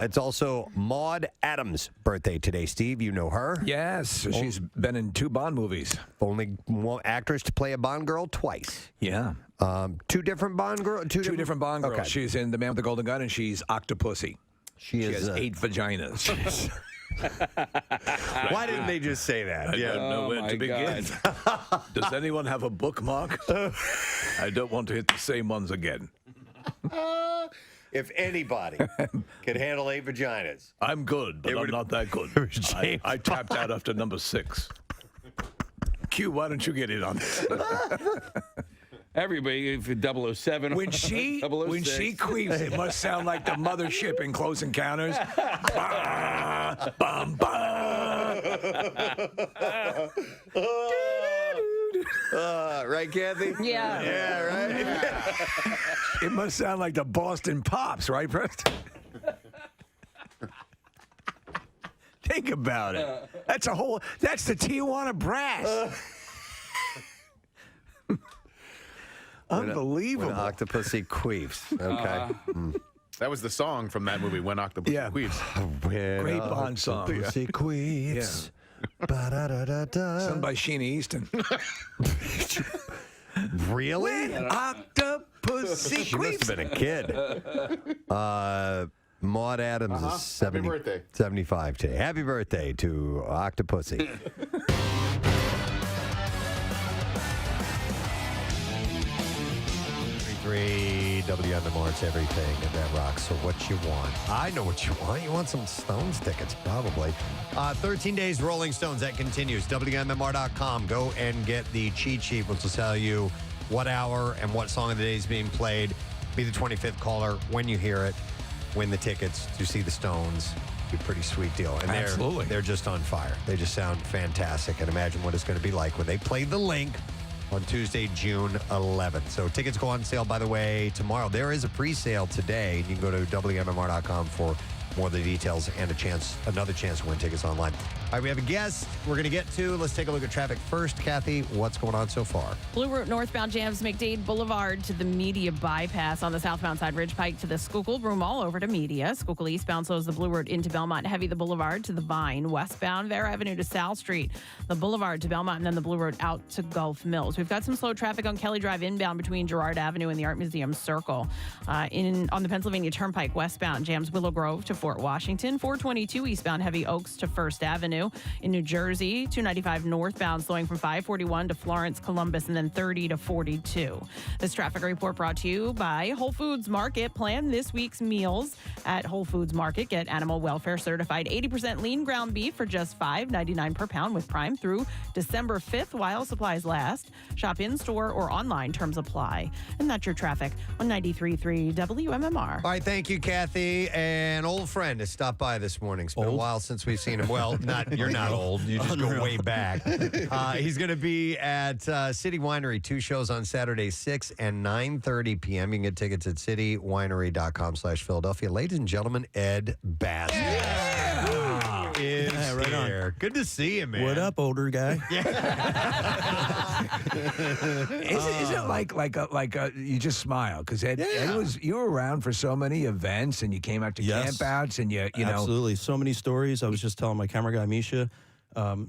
Speaker 1: It's also Maude Adams' birthday today, Steve. You know her.
Speaker 2: Yes. She's been in 2 Bond movies.
Speaker 1: Only one actress to play a Bond girl twice.
Speaker 2: Yeah.
Speaker 1: 2 different Bond girls?
Speaker 2: Two different Bond girls.
Speaker 1: Okay.
Speaker 2: She's in The Man with the Golden Gun, and she's Octopussy.
Speaker 1: She
Speaker 2: has 8 vaginas.
Speaker 1: Why didn't they just say that?
Speaker 2: I don't know where to begin. Does anyone have a bookmark? I don't want to hit the same ones again.
Speaker 1: If anybody can handle 8 vaginas.
Speaker 2: I'm good, but I'm not that good. I tapped out after number 6. Q, why don't you get in on this?
Speaker 5: Everybody, if 007
Speaker 2: When she queefs, it must sound like the mothership in Close Encounters. Bah, bum, bah.
Speaker 1: Right, Kathy?
Speaker 4: Yeah.
Speaker 1: Yeah, right?
Speaker 2: It must sound like the Boston Pops, right, Preston? Think about it. That's the Tijuana Brass. Unbelievable.
Speaker 1: When Octopussy queefs. Okay.
Speaker 3: That was the song from that movie, When Octopus Queefs.
Speaker 1: When
Speaker 2: Great Bond song.
Speaker 1: Octopussy queefs. Ba-da-da-da-da.
Speaker 2: Sung by Sheena Easton.
Speaker 1: Really?
Speaker 2: When Octopussy
Speaker 1: She must have been a kid. Maude Adams is 70,
Speaker 3: Happy birthday.
Speaker 1: 75 today. Happy birthday to Octopussy. WMMR, it's everything, and that rocks. So what you want? I know what you want. You want some Stones tickets, probably. 13 days Rolling Stones. That continues. WMMR.com. Go and get the cheat sheet, which will tell you what hour and what song of the day is being played. Be the 25th caller when you hear it. Win the tickets to see the Stones. Be a pretty sweet deal. And
Speaker 2: Absolutely.
Speaker 1: They're just on fire. They just sound fantastic. And imagine what it's going to be like when they play The Link on Tuesday, June 11th. So tickets go on sale, by the way, tomorrow. There is a pre-sale today. You can go to WMMR.com for more of the details and another chance to win tickets online. All right, we have a guest we're going to get to. Let's take a look at traffic first. Kathy, what's going on so far?
Speaker 4: Blue Route northbound jams McDade Boulevard to the Media bypass on the southbound side, Ridge Pike to the Schuylkill, Broomall over to Media. Schuylkill eastbound slows the Blue Route into Belmont, heavy the Boulevard to the Vine. Westbound, Vera Avenue to Sal Street, the Boulevard to Belmont, and then the Blue Route out to Gulf Mills. We've got some slow traffic on Kelly Drive inbound between Girard Avenue and the Art Museum Circle. On the Pennsylvania Turnpike westbound, jams Willow Grove to Fort Washington. 422 eastbound, heavy Oaks to First Avenue. In New Jersey, 295 northbound, slowing from 541 to Florence, Columbus, and then 30 to 42. This traffic report brought to you by Whole Foods Market. Plan this week's meals at Whole Foods Market. Get animal welfare certified 80% lean ground beef for just $5.99 per pound with Prime through December 5th while supplies last. Shop in-store or online. Terms apply. And that's your traffic on 93.3 WMMR.
Speaker 1: All right, thank you, Kathy. An old friend has stopped by this morning. It's been a while since we've seen him. Well, you're not old. You just go way back. He's going to be at City Winery, 2 shows on Saturday, 6 and 9:30 p.m. You can get tickets at citywinery.com/Philadelphia. Ladies and gentlemen, Ed Bassmaster is
Speaker 6: right on.
Speaker 1: here. Good to see you, man.
Speaker 6: What up, older guy?
Speaker 2: Is it like you just smile because Ed you were around for so many events and you came out to campouts and you know
Speaker 6: Absolutely, so many stories. I was just telling my camera guy Misha.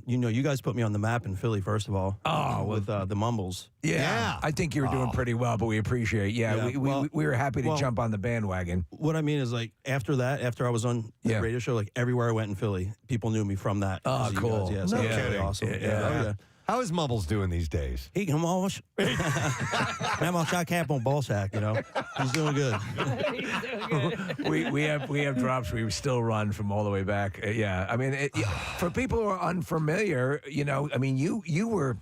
Speaker 6: You guys put me on the map in Philly, first of all. With the Mumbles.
Speaker 2: Yeah. I think you were doing pretty well, but we appreciate. We were happy to jump on the bandwagon.
Speaker 6: What I mean is, like, after I was on the radio show, like everywhere I went in Philly, people knew me from that.
Speaker 2: Oh, cool.
Speaker 6: Guys. So that's really awesome. Yeah.
Speaker 1: How is Mumbles doing these days?
Speaker 6: He come on. I'm on shot camp on ball sack, He's doing good.
Speaker 2: we have drops we still run from all the way back. I mean, for people who are unfamiliar, I mean, you were,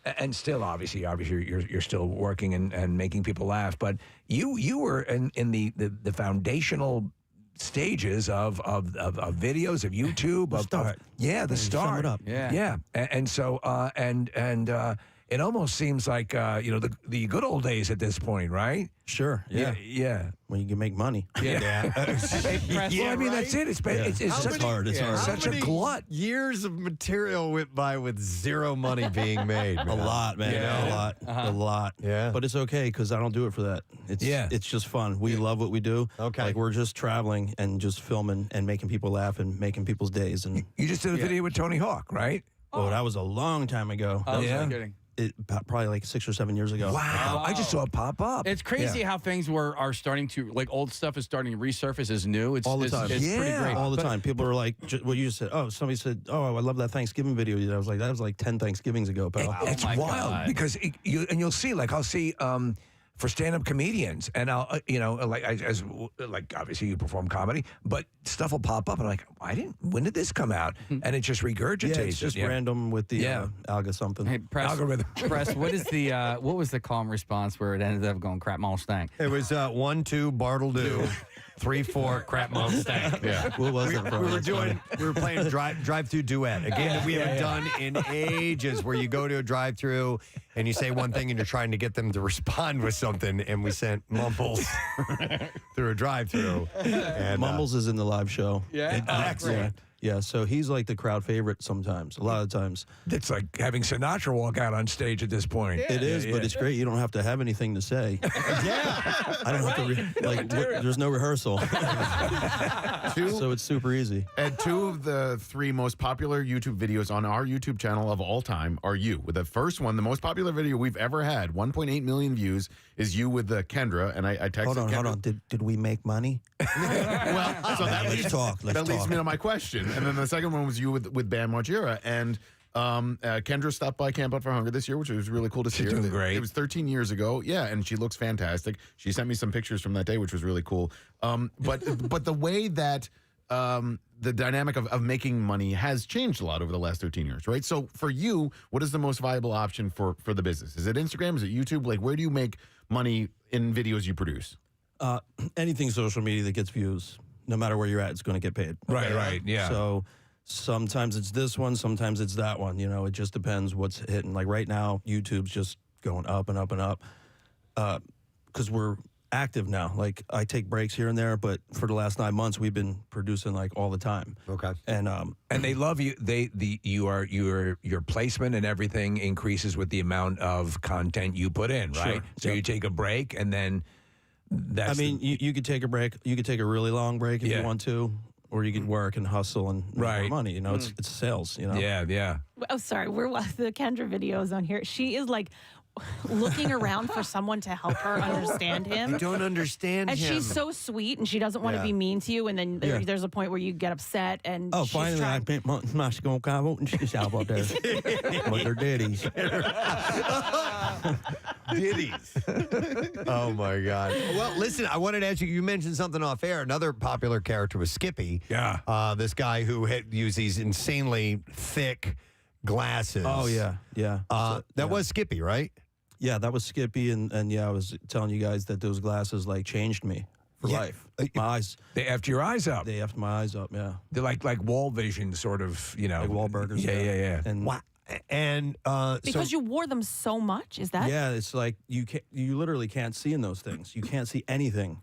Speaker 2: and still obviously you're still working and making people laugh, but you were in the foundational stages of videos of YouTube. The start. The start.
Speaker 6: Sum it up.
Speaker 2: Yeah. And so it almost seems like the good old days at this point, right?
Speaker 6: Sure. Yeah. When you can make money.
Speaker 2: Yeah. Well, I mean, that's it. It's such
Speaker 6: hard. It's hard.
Speaker 2: Such a glut.
Speaker 1: Years of material went by with zero money being made. Man.
Speaker 6: A lot, man. A lot.
Speaker 1: Yeah.
Speaker 6: But it's okay because I don't do it for that. It's just fun. We love what we do.
Speaker 1: Okay.
Speaker 6: Like, we're just traveling and just filming and making people laugh and making people's days. And
Speaker 2: you just did a video with Tony Hawk, right?
Speaker 6: Oh, that was a long time ago.
Speaker 5: Oh, yeah. Kidding.
Speaker 6: Probably like 6 or 7 years ago.
Speaker 2: Wow. I just saw it pop up.
Speaker 5: It's crazy how things are starting to, like, old stuff is starting to resurface as new. It's
Speaker 6: all the time.
Speaker 5: It's pretty great.
Speaker 6: All the time. People are like, what you just said. Oh, somebody said, oh, I love that Thanksgiving video. I was like, that was like 10 Thanksgivings ago, pal.
Speaker 2: It's wild because you'll see, like, I'll see for stand-up comedians, and I'll like obviously you perform comedy, but stuff will pop up, and I'm like, when did this come out? And it just regurgitates.
Speaker 6: Yeah, it's just random with the alga something.
Speaker 5: Hey,
Speaker 2: algorithm.
Speaker 5: Press, what was the calm response where it ended up going crap mall stank?
Speaker 1: It was 1, 2 Bartle do, 3, 4 crap mall stank.
Speaker 6: Yeah. What was it?
Speaker 1: We were playing drive-through duet. Again, we haven't done in ages, where you go to a drive-through and you say one thing and you're trying to get them to respond with something, and we sent Mumbles through a drive-through. And
Speaker 6: Mumbles is in the live show.
Speaker 5: Yeah?
Speaker 1: Excellent.
Speaker 6: Yeah, so he's like the crowd favorite sometimes, a lot of times.
Speaker 2: It's like having Sinatra walk out on stage at this point.
Speaker 6: It is, but it's great. You don't have to have anything to say. I don't have to, there's no rehearsal. So it's super easy.
Speaker 3: And 2 of the 3 most popular YouTube videos on our YouTube channel of all time are you. With the first one, the most popular video we've ever had, 1.8 million views, is you with Kendra. And I texted Kendra.
Speaker 6: Hold on. Did we make money?
Speaker 3: Well, so that leads me to my question. And then the second one was you with Bam Margera. And Kendra stopped by Camp Out for Hunger this year, which was really cool to see her.
Speaker 2: Doing great.
Speaker 3: It was 13 years ago. Yeah, and she looks fantastic. She sent me some pictures from that day, which was really cool. But the way that the dynamic of making money has changed a lot over the last 13 years, right? So for you, what is the most viable option for the business? Is it Instagram? Is it YouTube? Like, where do you make money in videos you produce?
Speaker 6: Anything social media that gets views, no matter where you're at, it's going to get paid.
Speaker 2: Right, yeah.
Speaker 6: So sometimes it's this one, sometimes it's that one. It just depends what's hitting. Like right now, YouTube's just going up and up and up. Because we're active now. Like I take breaks here and there, but for the last 9 months, we've been producing like all the time.
Speaker 1: Okay.
Speaker 6: And
Speaker 2: they love you. Your placement and everything increases with the amount of content you put in, right?
Speaker 6: Sure.
Speaker 2: So you take a break and then.
Speaker 6: I mean, you could take a break. You could take a really long break if you want to, or you could work and hustle and make more money. You know, it's sales. You know.
Speaker 2: Yeah.
Speaker 4: Oh, sorry. We're watching the Kendra videos on here. She is like looking around for someone to help her understand him.
Speaker 1: I don't understand
Speaker 4: and
Speaker 1: him.
Speaker 4: she's so sweet, and she doesn't want to be mean to you. And then there's a point where you get upset, and
Speaker 6: Oh,
Speaker 4: she's
Speaker 6: finally, I
Speaker 4: trying.
Speaker 6: think my school car and she's out about there. But they're daddies.
Speaker 1: Ditties. Oh my God. Well, listen, I wanted to ask you. You mentioned something off air. Another popular character was Skippy.
Speaker 2: Yeah.
Speaker 1: This guy who had used these insanely thick glasses.
Speaker 6: Oh yeah.
Speaker 1: That was Skippy, right?
Speaker 6: Yeah, that was Skippy, and yeah, I was telling you guys that those glasses like changed me for life. My eyes.
Speaker 2: They effed your eyes up.
Speaker 6: They effed my eyes up. Yeah.
Speaker 2: They're like wall vision, sort of. You know,
Speaker 6: like Wahlburgers.
Speaker 2: Yeah.
Speaker 6: And
Speaker 1: wow. And
Speaker 4: Because you wore them so much, is that?
Speaker 6: yeah, it's like you literally can't see in those things. You can't see anything.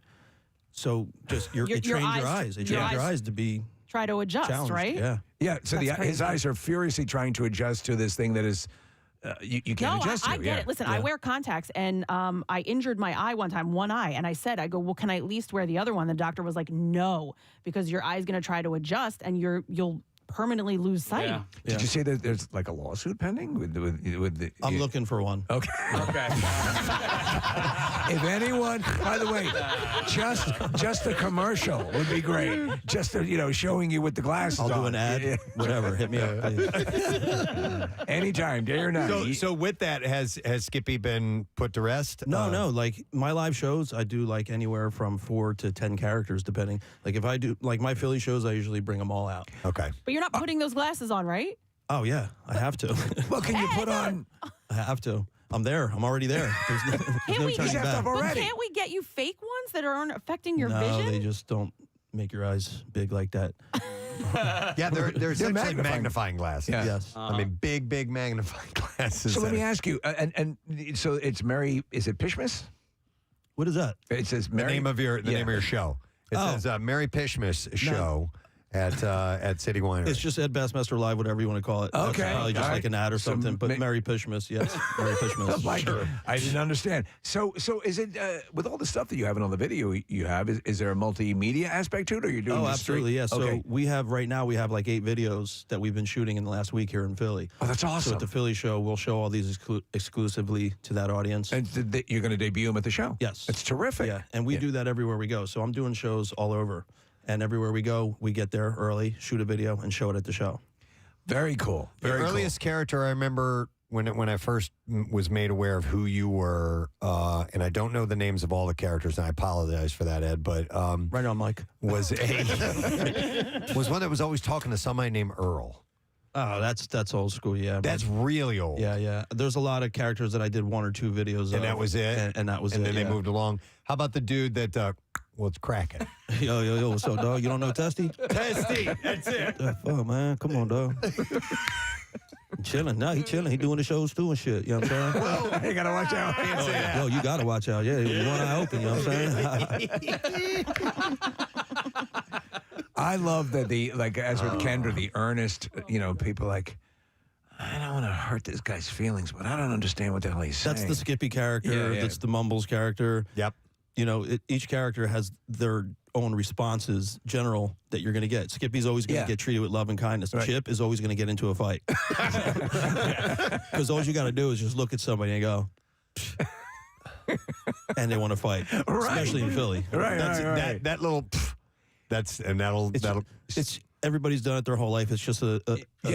Speaker 6: So just it trained your eyes. It trained your eyes to be
Speaker 4: try to adjust,
Speaker 6: challenged.
Speaker 4: right?
Speaker 6: Yeah.
Speaker 2: So
Speaker 4: That's
Speaker 2: his
Speaker 4: crazy.
Speaker 2: eyes are furiously trying to adjust to this thing that is you can't adjust to.
Speaker 4: I get it. Listen, I wear contacts, and I injured my eye one time, one eye, and I said, well, can I at least wear the other one? The doctor was like, no, because your eye's going to try to adjust, and you'll permanently lose sight.
Speaker 2: Yeah. Did you say that there's like a lawsuit pending with the?
Speaker 6: I'm looking for one.
Speaker 2: Okay. If anyone, by the way, just a commercial would be great. Just showing you with the glasses
Speaker 6: I'll
Speaker 2: on.
Speaker 6: do an ad. Whatever. Hit me up, please.
Speaker 2: Anytime, day or night.
Speaker 1: So with that, has Skippy been put to rest?
Speaker 6: No. Like my live shows, I do like anywhere from 4 to 10 characters, depending. Like if I do like my Philly shows, I usually bring them all out.
Speaker 1: Okay.
Speaker 4: But you're not putting those glasses on, right?
Speaker 6: Oh yeah, I have to.
Speaker 2: Well, can you put on?
Speaker 6: I have to. I'm there. I'm already there. There's no turning back.
Speaker 4: But can't we get you fake ones that aren't affecting your
Speaker 6: No,
Speaker 4: vision?
Speaker 6: they just don't make your eyes big like that.
Speaker 1: Yeah, they're essentially magnifying glasses.
Speaker 2: Yeah.
Speaker 6: Yes.
Speaker 1: I mean, big magnifying glasses.
Speaker 2: So let me ask you, and so it's Mary. Is it Pishmas?
Speaker 6: What is that?
Speaker 2: It says
Speaker 1: the
Speaker 2: Mary.
Speaker 1: name of your show. It says Mary Pishmas show at City Winery.
Speaker 6: It's just Ed Bassmaster Live, whatever you want to call it.
Speaker 2: Okay.
Speaker 6: That's probably just
Speaker 2: All
Speaker 6: like an ad or
Speaker 2: So
Speaker 6: something. But Mary Pishmas, yes. Mary Pishmas.
Speaker 2: I didn't understand. So is it with all the stuff that you have and all the video you have? Is there a multimedia aspect to it, or you're doing?
Speaker 6: Oh,
Speaker 2: just straight-
Speaker 6: absolutely, yeah. So
Speaker 2: Okay.
Speaker 6: we have like 8 videos that we've been shooting in the last week here in Philly.
Speaker 2: Oh, that's awesome.
Speaker 6: So at the Philly show, we'll show all these exclusively to that audience.
Speaker 2: And you're going to debut them at the show?
Speaker 6: Yes.
Speaker 2: It's terrific.
Speaker 6: Yeah, and we do that everywhere we go. So I'm doing shows all over. And everywhere we go, we get there early, shoot a video, and show it at the show.
Speaker 2: Very cool.
Speaker 1: The
Speaker 2: Very
Speaker 1: earliest character I remember when I first was made aware of who you were, and I don't know the names of all the characters, and I apologize for that, Ed, but
Speaker 6: right on, Mike,
Speaker 1: was one that was always talking to somebody named Earl.
Speaker 6: Oh, that's old school, yeah.
Speaker 1: That's really old.
Speaker 6: Yeah. There's a lot of characters that I did 1 or 2 videos of.
Speaker 1: And that was it?
Speaker 6: And that was it,
Speaker 1: And then they
Speaker 6: yeah.
Speaker 1: moved along. How about the dude that, it's cracking?
Speaker 6: Yo, what's up, dog? You don't know Testy?
Speaker 1: Testy, that's it.
Speaker 6: Oh, man, come on, dog. Chilling. No, he chilling. He doing the shows too and shit. You know what I'm saying?
Speaker 2: Well, you gotta watch out.
Speaker 1: Can't say that.
Speaker 6: Yo, you gotta watch out. Yeah, one eye open. You know what I'm saying?
Speaker 2: I love that as with Kendra, the earnest, people like, I don't want to hurt this guy's feelings, but I don't understand what the hell he's saying.
Speaker 6: That's the Skippy character.
Speaker 2: Yeah.
Speaker 6: That's the Mumbles character.
Speaker 1: Yep.
Speaker 6: Each character has their own responses, general, that you're going to get. Skippy's always going to get treated with love and kindness.
Speaker 2: Right.
Speaker 6: Chip is always going to get into a fight. Because all you got to do is just look at somebody and go, and they want to fight, especially in Philly.
Speaker 2: Right.
Speaker 1: That little, that'll.
Speaker 6: It's everybody's done it their whole life. It's just a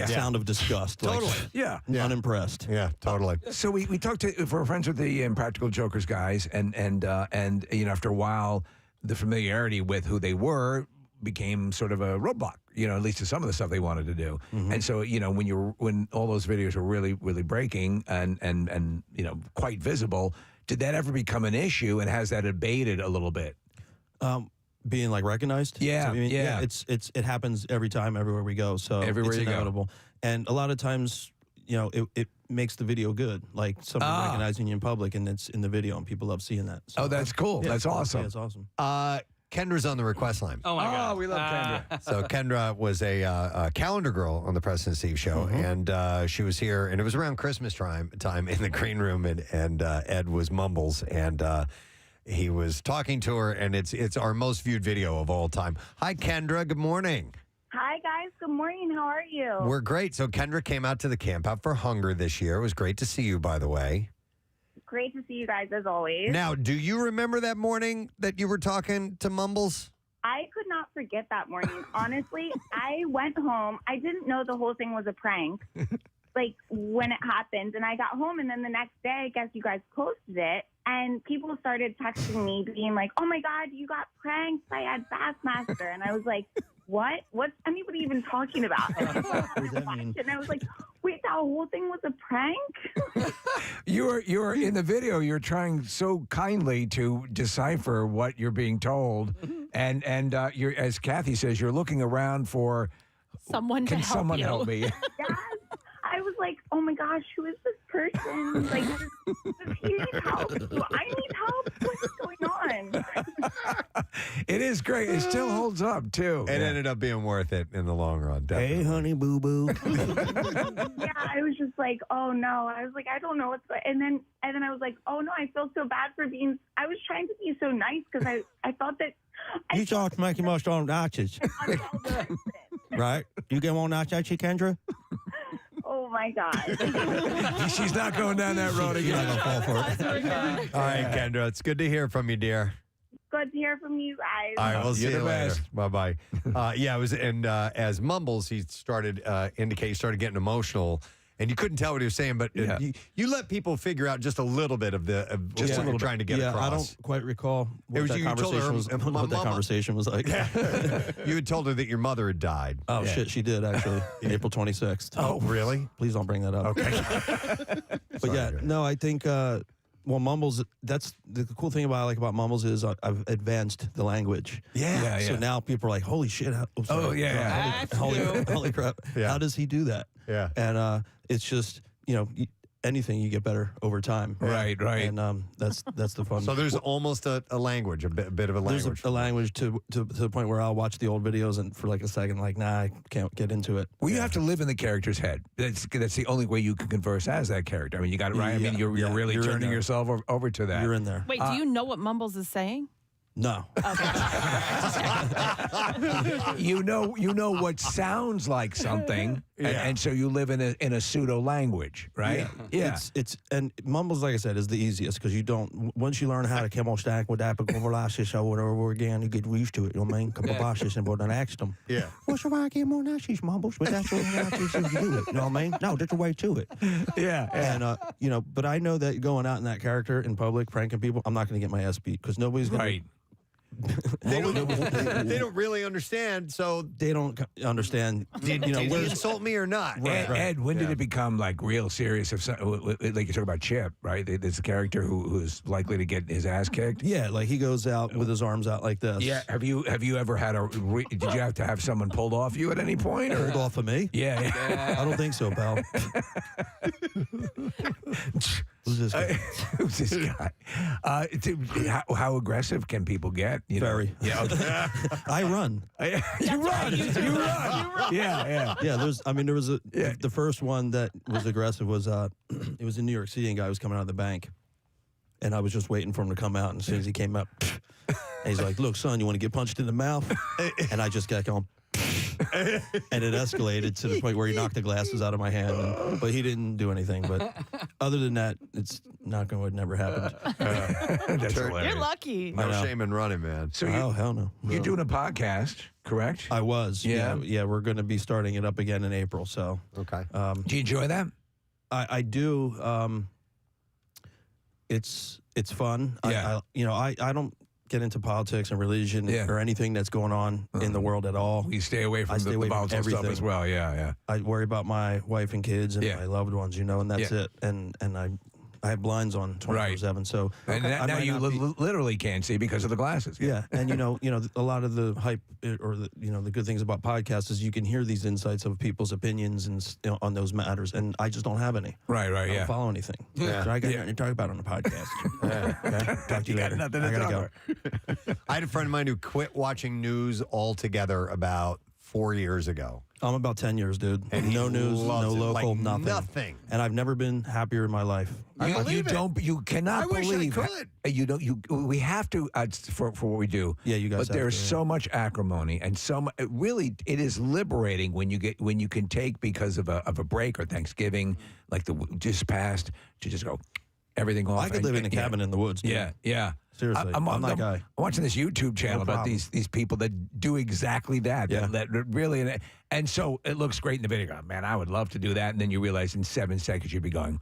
Speaker 6: sound of disgust.
Speaker 1: Totally.
Speaker 6: Like, unimpressed.
Speaker 1: Yeah, totally.
Speaker 2: So we talked if we're friends with the Impractical Jokers guys, and after a while, the familiarity with who they were became sort of a roadblock. At least to some of the stuff they wanted to do.
Speaker 6: Mm-hmm.
Speaker 2: And so when all those videos were really breaking and quite visible, did that ever become an issue? And has that abated a little bit?
Speaker 6: Being like recognized.
Speaker 2: Yeah,
Speaker 6: So, I mean,
Speaker 2: yeah.
Speaker 6: It happens every time, everywhere we go. So
Speaker 2: Everywhere
Speaker 6: it's
Speaker 2: you go.
Speaker 6: inevitable. And a lot of times, it makes the video good. Like somebody recognizing you in public, and it's in the video, and people love seeing that. So,
Speaker 2: that's cool.
Speaker 6: yeah,
Speaker 2: That's awesome.
Speaker 6: Yeah, it's awesome.
Speaker 1: Kendra's on the request line.
Speaker 5: Oh, my God.
Speaker 2: we love Kendra.
Speaker 1: So Kendra was a calendar girl on the Preston and Steve show, and she was here, and it was around Christmas time in the green room, and Ed was Mumbles, and he was talking to her, and it's our most viewed video of all time. Hi, Kendra. Good morning.
Speaker 17: Hi, guys. Good morning. How are you?
Speaker 1: We're great. So Kendra came out to the Camp Out for Hunger this year. It was great to see you, by the way.
Speaker 17: Great to see you guys, as always.
Speaker 1: Now, do you remember that morning that you were talking to Mumbles?
Speaker 17: I could not forget that morning. Honestly, I went home. I didn't know the whole thing was a prank, like, when it happened. And I got home, and then the next day, I guess you guys posted it. And people started texting me being like, oh, my God, you got pranked by Ed Bassmaster. And I was like, what? What's anybody even talking about? And I was like, wait, that whole thing was a prank?
Speaker 2: You're in the video. You're trying so kindly to decipher what you're being told, and you're, as Kathy says, you're looking around for
Speaker 4: someone to
Speaker 2: Can
Speaker 4: help
Speaker 2: someone
Speaker 4: you.
Speaker 2: help me?
Speaker 17: Yes. I was like, oh my gosh, who is this person? Like, does he need help? Do I need help? What is going on?
Speaker 2: It is great. It still holds up too.
Speaker 1: It ended up being worth it in the long run. Definitely.
Speaker 6: Hey, honey, boo boo.
Speaker 17: Yeah, I was just like, oh no. I was like, I don't know what's going. And then I was like, oh no, I feel so bad for being. I was trying to be so nice because I thought that.
Speaker 6: You talk to make you most on notches. Right? You get on notch, Kendra?
Speaker 17: Oh my God.
Speaker 2: She's not going down that road again.
Speaker 6: You're not going to fall for it.
Speaker 1: All right, Kendra, it's good to hear from you, dear.
Speaker 17: Good to hear from you guys.
Speaker 1: All right, we'll see
Speaker 2: You're
Speaker 1: you
Speaker 2: the
Speaker 1: later.
Speaker 2: best.
Speaker 1: Bye-bye. Yeah, it was, and as Mumbles, he started started getting emotional, and you couldn't tell what he was saying, but you let people figure out just a little bit of what you're trying to get across.
Speaker 6: I don't quite recall what,
Speaker 1: It was
Speaker 6: that,
Speaker 1: you told her,
Speaker 6: conversation was,
Speaker 1: my
Speaker 6: what that
Speaker 1: mama-
Speaker 6: conversation was like.
Speaker 1: You had told her that your mother had died.
Speaker 6: Oh, shit, she did, actually, April 26th.
Speaker 1: Oh, really?
Speaker 6: Please don't bring that up.
Speaker 1: Okay.
Speaker 6: But yeah, no, I think, well, Mumbles, that's the cool thing I like about Mumbles is I've advanced the language.
Speaker 2: Yeah.
Speaker 6: So now people are like, holy shit. Holy crap.
Speaker 1: Yeah.
Speaker 6: How does he do that?
Speaker 1: Yeah.
Speaker 6: And it's just, anything you get better over time.
Speaker 2: Right.
Speaker 6: And that's the fun.
Speaker 1: So there's almost a language, a bit of a language.
Speaker 6: There's a language to the point where I'll watch the old videos and for like a second, like, nah, I can't get into it.
Speaker 2: Well, you have to live in the character's head. That's the only way you can converse as that character. I mean, you got it right. I mean, you're really
Speaker 6: You're in
Speaker 2: turning
Speaker 6: there.
Speaker 2: yourself over to that.
Speaker 6: You're in there.
Speaker 4: Wait, do you know what Mumbles is saying?
Speaker 6: No.
Speaker 2: You know what sounds like something, and so you live in a pseudo language, right? Yeah.
Speaker 6: It's and Mumbles, like I said, is the easiest because you don't once you learn how to chemo stack with that over again, you get used to it. You know what I mean? Couple bosses and then asked them.
Speaker 1: Yeah.
Speaker 6: What's wrong chemo nashes Mumbles? But that's what you do it. You know what I mean? No, there's a way to it.
Speaker 2: Yeah.
Speaker 6: And but I know that going out in that character in public, pranking people, I'm not going to get my ass beat because nobody's going
Speaker 2: Right.
Speaker 1: They don't really understand, so
Speaker 6: They don't understand.
Speaker 1: did he insult me or not?
Speaker 2: Ed, when did it become like real serious? Like you talk about Chip, right? There's a character who's likely to get his ass kicked.
Speaker 6: Yeah, like he goes out with his arms out like this.
Speaker 2: Yeah. Have you ever had did you have to have someone pulled off you at any point? Or?
Speaker 6: Pulled off of me?
Speaker 2: Yeah.
Speaker 6: I don't think so, pal. Who's this guy?
Speaker 2: Who's this guy? How aggressive can people get?
Speaker 6: Very.
Speaker 2: Yeah. Okay.
Speaker 6: I run.
Speaker 2: You run. Yeah.
Speaker 6: Yeah, there was the first one that was aggressive was it was in New York City, and a guy was coming out of the bank, and I was just waiting for him to come out, and as soon as he came up, and he's like, "Look, son, you want to get punched in the mouth?" And I just got going. And it escalated to the point where he knocked the glasses out of my hand, but he didn't do anything. But other than that, it's not going to never happened.
Speaker 2: That's hilarious.
Speaker 4: You're lucky.
Speaker 1: No shame in running, man.
Speaker 2: So
Speaker 6: hell no.
Speaker 2: You're doing a podcast, correct?
Speaker 6: I was.
Speaker 2: Yeah.
Speaker 6: Yeah. We're going to be starting it up again in April. So
Speaker 1: Okay.
Speaker 2: Do you enjoy that?
Speaker 6: I do. It's fun.
Speaker 2: Yeah.
Speaker 6: I don't get into politics and religion or anything that's going on in the world at all.
Speaker 2: You stay away from the volatile stuff as well. Yeah.
Speaker 6: I worry about my wife and kids and my loved ones, and that's it. And I I have blinds on 24/7. So
Speaker 2: And now you literally can't see because of the glasses.
Speaker 6: Yeah, and you know, a lot of the hype or the good things about podcasts is you can hear these insights of people's opinions and on those matters, and I just don't have any.
Speaker 2: Right,
Speaker 6: I don't follow anything.
Speaker 1: Yeah.
Speaker 6: So I got nothing to talk about on the podcast. Okay? Talk to you later.
Speaker 2: nothing to
Speaker 6: I gotta
Speaker 2: talk
Speaker 6: go.
Speaker 1: I had a friend of mine who quit watching news altogether about 4 years ago.
Speaker 6: I'm about 10 years, dude.
Speaker 1: And
Speaker 6: no news, no
Speaker 1: loves it.
Speaker 6: local,
Speaker 1: Like
Speaker 6: nothing.
Speaker 1: nothing.
Speaker 6: And I've never been happier in my life.
Speaker 2: You cannot
Speaker 1: I wish I
Speaker 2: believe
Speaker 1: could.
Speaker 2: we have to for what we do.
Speaker 6: Yeah, you guys
Speaker 2: But
Speaker 6: have
Speaker 2: there's
Speaker 6: to, yeah.
Speaker 2: so much acrimony and it is liberating when you can take because of a break or Thanksgiving like the just passed to just go everything off.
Speaker 6: I could live in a cabin in the woods. Dude.
Speaker 2: Yeah.
Speaker 6: Seriously, I'm that guy.
Speaker 2: I'm watching this YouTube channel about these people that do exactly that.
Speaker 6: Yeah.
Speaker 2: That really, and so it looks great in the video. Man, I would love to do that. And then you realize in 7 seconds you'd be going,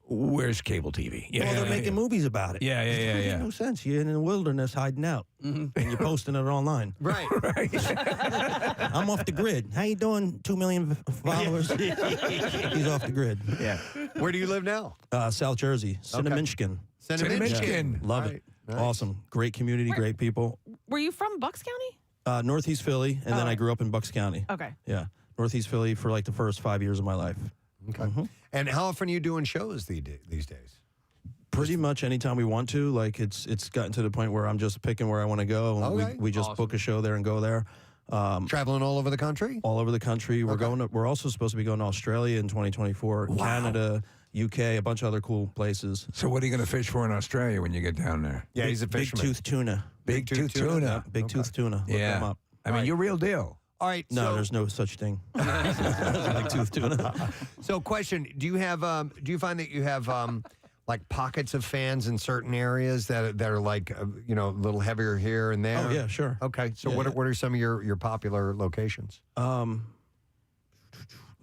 Speaker 2: "Where's cable TV?"
Speaker 6: Well, they're making movies about it.
Speaker 2: Yeah.
Speaker 6: It makes no sense. You're in the wilderness hiding out, and you're posting it online.
Speaker 1: Right.
Speaker 6: I'm off the grid. How you doing? 2 million followers. He's off the grid.
Speaker 2: Yeah.
Speaker 1: Where do you live now?
Speaker 6: South Jersey, Cinnaminchkin.
Speaker 1: Cinnaminchkin.
Speaker 6: Love
Speaker 1: Right.
Speaker 6: it.
Speaker 1: Nice.
Speaker 6: Awesome. Great community, great people.
Speaker 4: Were you from Bucks County?
Speaker 6: Northeast Philly, and then
Speaker 4: Oh.
Speaker 6: I grew up in Bucks County.
Speaker 4: Okay.
Speaker 6: Yeah. Northeast Philly for like the first 5 years of my life.
Speaker 1: Okay. And how often are you doing shows these days?
Speaker 6: Pretty much anytime we want to. Like it's gotten to the point where I'm just picking where I want to go. And
Speaker 1: Okay.
Speaker 6: we just book a show there and go there.
Speaker 1: Traveling all over the country?
Speaker 6: All over the country. We're also supposed to be going to Australia in 2024, Canada, UK, a bunch of other cool places.
Speaker 2: So what are you going to fish for in Australia when you get down there?
Speaker 1: Yeah, he's a
Speaker 6: Big
Speaker 1: fisherman.
Speaker 6: tooth tuna.
Speaker 2: Big tooth tuna.
Speaker 6: Big tooth tuna. Look
Speaker 2: Yeah.
Speaker 6: them up.
Speaker 2: I mean, you're real deal.
Speaker 1: All right.
Speaker 6: No,
Speaker 1: so,
Speaker 6: there's no such thing. Big tooth tuna.
Speaker 1: So, question: do you find that you have like pockets of fans in certain areas that are like a little heavier here and there?
Speaker 6: Oh yeah, sure.
Speaker 1: Okay. So
Speaker 6: Yeah,
Speaker 1: what are some of your popular locations?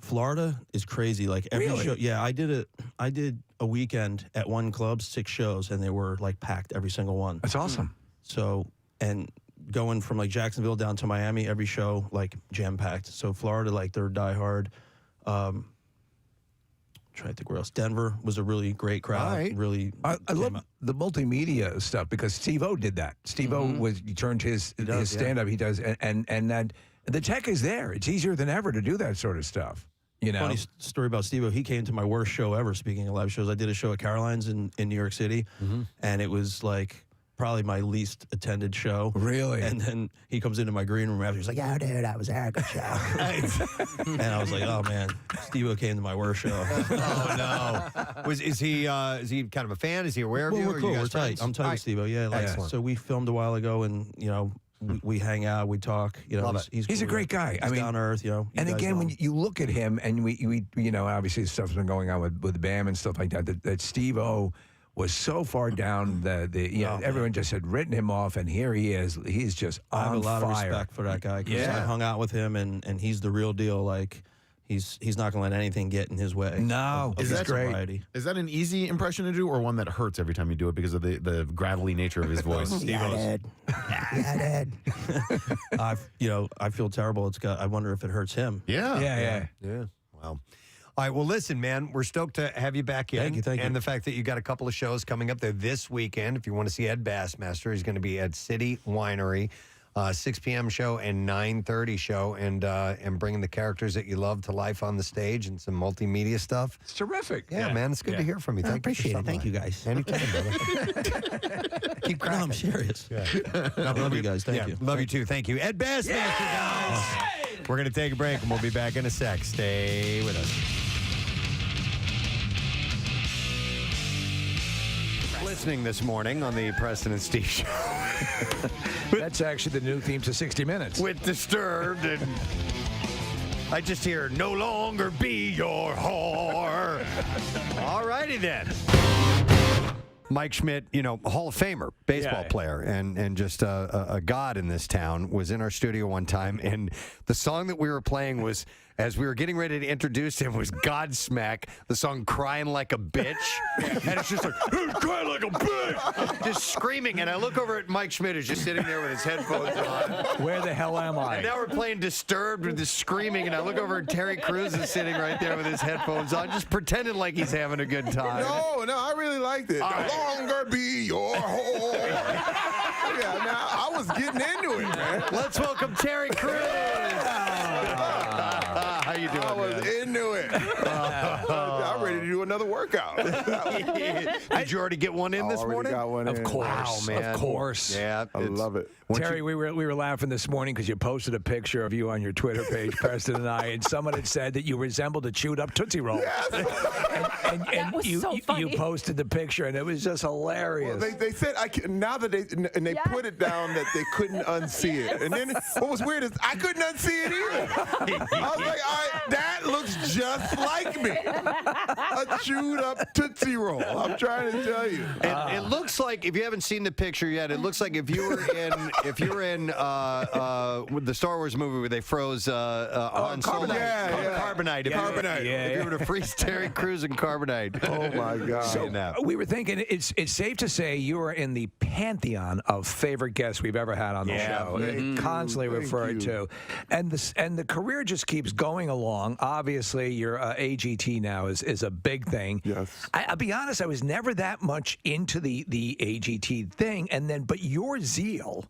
Speaker 6: Florida is crazy. Like every
Speaker 2: Really?
Speaker 6: show. Yeah, I did a weekend at one club, 6 shows, and they were like packed every single one.
Speaker 2: That's awesome.
Speaker 6: So and going from like Jacksonville down to Miami, every show like jam packed. So Florida, like they're diehard. Trying to think where else. Denver was a really great crowd.
Speaker 1: All right.
Speaker 6: Really,
Speaker 2: I love the multimedia stuff because Steve-O did that. Steve-O he turned his stand-up. He does, and that the tech is there. It's easier than ever to do that sort of stuff. You know,
Speaker 6: funny story about Steve-O. He came to my worst show ever. Speaking of live shows, I did a show at Caroline's in New York City, and it was like probably my least attended show.
Speaker 2: Really?
Speaker 6: And then he comes into my green room after. He's like, "Yeah, dude, that was a good show." And I was like, "Oh man, Steve-O came to my worst show."
Speaker 1: Oh no! Is he kind of a fan? Is he aware of
Speaker 6: Well,
Speaker 1: you?
Speaker 6: we're
Speaker 1: Are
Speaker 6: cool.
Speaker 1: you
Speaker 6: We're
Speaker 1: guys
Speaker 6: tight.
Speaker 1: friends?
Speaker 6: I'm tight
Speaker 1: All
Speaker 6: with Steve-O. Yeah, like,
Speaker 1: Excellent.
Speaker 6: so we filmed a while ago, and we hang out, we talk.
Speaker 1: Love it.
Speaker 2: He's
Speaker 6: cool,
Speaker 2: a great guy.
Speaker 6: He's
Speaker 2: I mean,
Speaker 6: down to earth. You
Speaker 2: And
Speaker 6: guys
Speaker 2: again,
Speaker 6: know
Speaker 2: when
Speaker 6: him.
Speaker 2: you look at him, and we obviously stuff's been going on with BAM and stuff like that. That Steve-O was so far down everyone just had written him off, and here he is. He's just on
Speaker 6: I have a lot
Speaker 2: fire.
Speaker 6: of respect for that guy. 'Cause
Speaker 2: Yeah.
Speaker 6: I hung out with him, and he's the real deal. Like he's not gonna let anything get in his way.
Speaker 2: No,
Speaker 6: of his sobriety.
Speaker 3: Is that an easy impression to do, or one that hurts every time you do it because of the gravelly nature of his voice?
Speaker 6: Yeah, Dad. I feel terrible. I wonder if it hurts him.
Speaker 3: Yeah.
Speaker 1: Wow. All right. Well, listen, man, we're stoked to have you back in.
Speaker 6: Thank you.
Speaker 1: And the fact that you got a couple of shows coming up there this weekend. If you want to see Ed Bassmaster, he's going to be at City Winery, 6 p.m. show and 9:30 show, and bringing the characters that you love to life on the stage and some multimedia stuff.
Speaker 2: It's terrific.
Speaker 1: Yeah, man, it's good to hear from you.
Speaker 6: I
Speaker 1: Thank
Speaker 6: appreciate
Speaker 1: you
Speaker 6: it. Thank you, guys.
Speaker 1: Anytime, brother. Keep cracking.
Speaker 6: No, I'm serious.
Speaker 1: Yeah.
Speaker 6: I love you guys. Thank you.
Speaker 1: Love you too. Thank you. Ed Bassmaster, guys. We're going to take a break, and we'll be back in a sec. Stay with us. Listening this morning on the Preston and Steve Show.
Speaker 2: That's actually the new theme to 60 Minutes.
Speaker 1: With Disturbed, and I just hear, "No longer be your whore." All righty then. Mike Schmidt, Hall of Famer, baseball player, and just a god in this town, was in our studio one time, and the song that we were playing was as we were getting ready to introduce him was Godsmack, the song Crying Like a Bitch. And it's just like, "Who's crying like a bitch?" Just screaming. And I look over at Mike Schmidt, who's just sitting there with his headphones on.
Speaker 2: Where the hell am I?
Speaker 1: And now we're playing Disturbed with the screaming, and I look over at Terry Crews is sitting right there with his headphones on, just pretending like he's having a good time.
Speaker 9: No, I really liked it. Longer be your whore. Yeah, now I was getting into it, man.
Speaker 1: Let's welcome Terry Crews. How you doing?
Speaker 9: I was into it. I'm ready to do another workout.
Speaker 1: Did you already get one in this morning?
Speaker 9: Got one
Speaker 2: Of
Speaker 9: in.
Speaker 2: course,
Speaker 1: Wow, man.
Speaker 2: of course.
Speaker 1: Yeah,
Speaker 9: I love it.
Speaker 2: Terry, we were laughing this morning because you posted a picture of you on your Twitter page, Preston and I, and someone had said that you resembled a chewed up Tootsie Roll.
Speaker 9: Yes.
Speaker 2: And
Speaker 4: was
Speaker 2: you,
Speaker 4: so
Speaker 2: you
Speaker 4: funny.
Speaker 2: posted the picture, and it was just hilarious.
Speaker 9: Well, they said now that they put it down that they couldn't unsee it. And then what was weird is I couldn't unsee it either. I was like, all right, that looks just like me. A chewed up Tootsie Roll. I'm trying to tell you.
Speaker 1: It looks like, if you haven't seen the picture yet, it looks like if you were in with the Star Wars movie where they froze Han Solo. Carbonite. If you were to freeze Terry Crews in Carbonite.
Speaker 9: Oh my God.
Speaker 2: So we were thinking it's safe to say you are in the pantheon of favorite guests we've ever had on the show. Constantly referred to, and the career just keeps going along. Obviously, your AGT now is a big thing.
Speaker 9: Yes.
Speaker 2: I'll be honest, I was never that much into the AGT thing, but your zeal.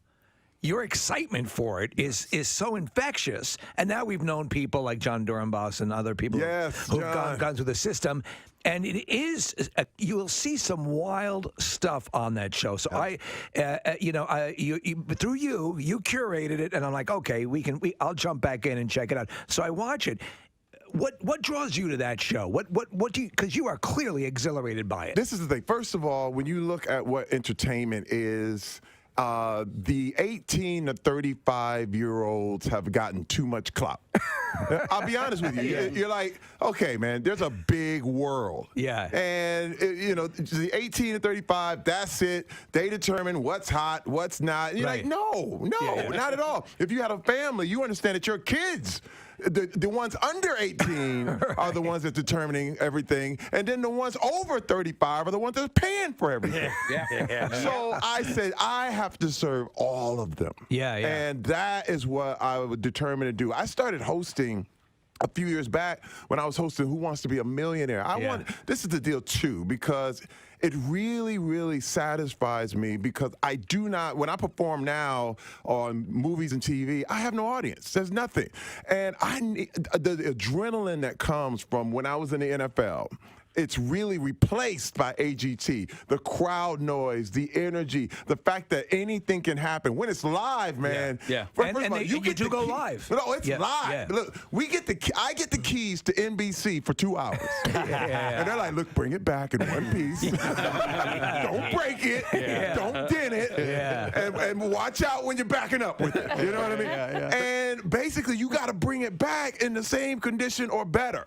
Speaker 2: Your excitement for it is so infectious. And now we've known people like John Dorenbos and other people who've gone through the system. And it is, you'll see some wild stuff on that show. So through you curated it, and I'm like, okay, I'll jump back in and check it out. So I watch it. What draws you to that show? What do you? Because you are clearly exhilarated by it.
Speaker 9: This is the thing. First of all, when you look at what entertainment is. The 18 to 35-year-olds have gotten too much clout. I'll be honest with you. You're like, okay, man, there's a big world.
Speaker 2: Yeah.
Speaker 9: And, the 18 to 35, that's it. They determine what's hot, what's not. And you're like, no, not at all. If you had a family, you understand that your kids, the ones under 18 are the ones that's determining everything. And then the ones over 35 are the ones that's paying for everything. So I said, I have to serve all of them. And that is what I was determined to do. I started hosting a few years back when I was hosting Who Wants to Be a Millionaire. This is the deal too, because it really, really satisfies me, because I do not, when I perform now on movies and TV, I have no audience. There's nothing. And I need the adrenaline that comes from when I was in the NFL. It's really replaced by AGT. The crowd noise, the energy, the fact that anything can happen when it's live, man.
Speaker 2: You get to go live.
Speaker 9: No, it's live. Look, I get the keys to NBC for 2 hours, and they're like, "Look, bring it back in one piece. Don't break it. Don't dent it. And watch out when you're backing up with it. You know what I mean? And basically, you got to bring it back in the same condition or better.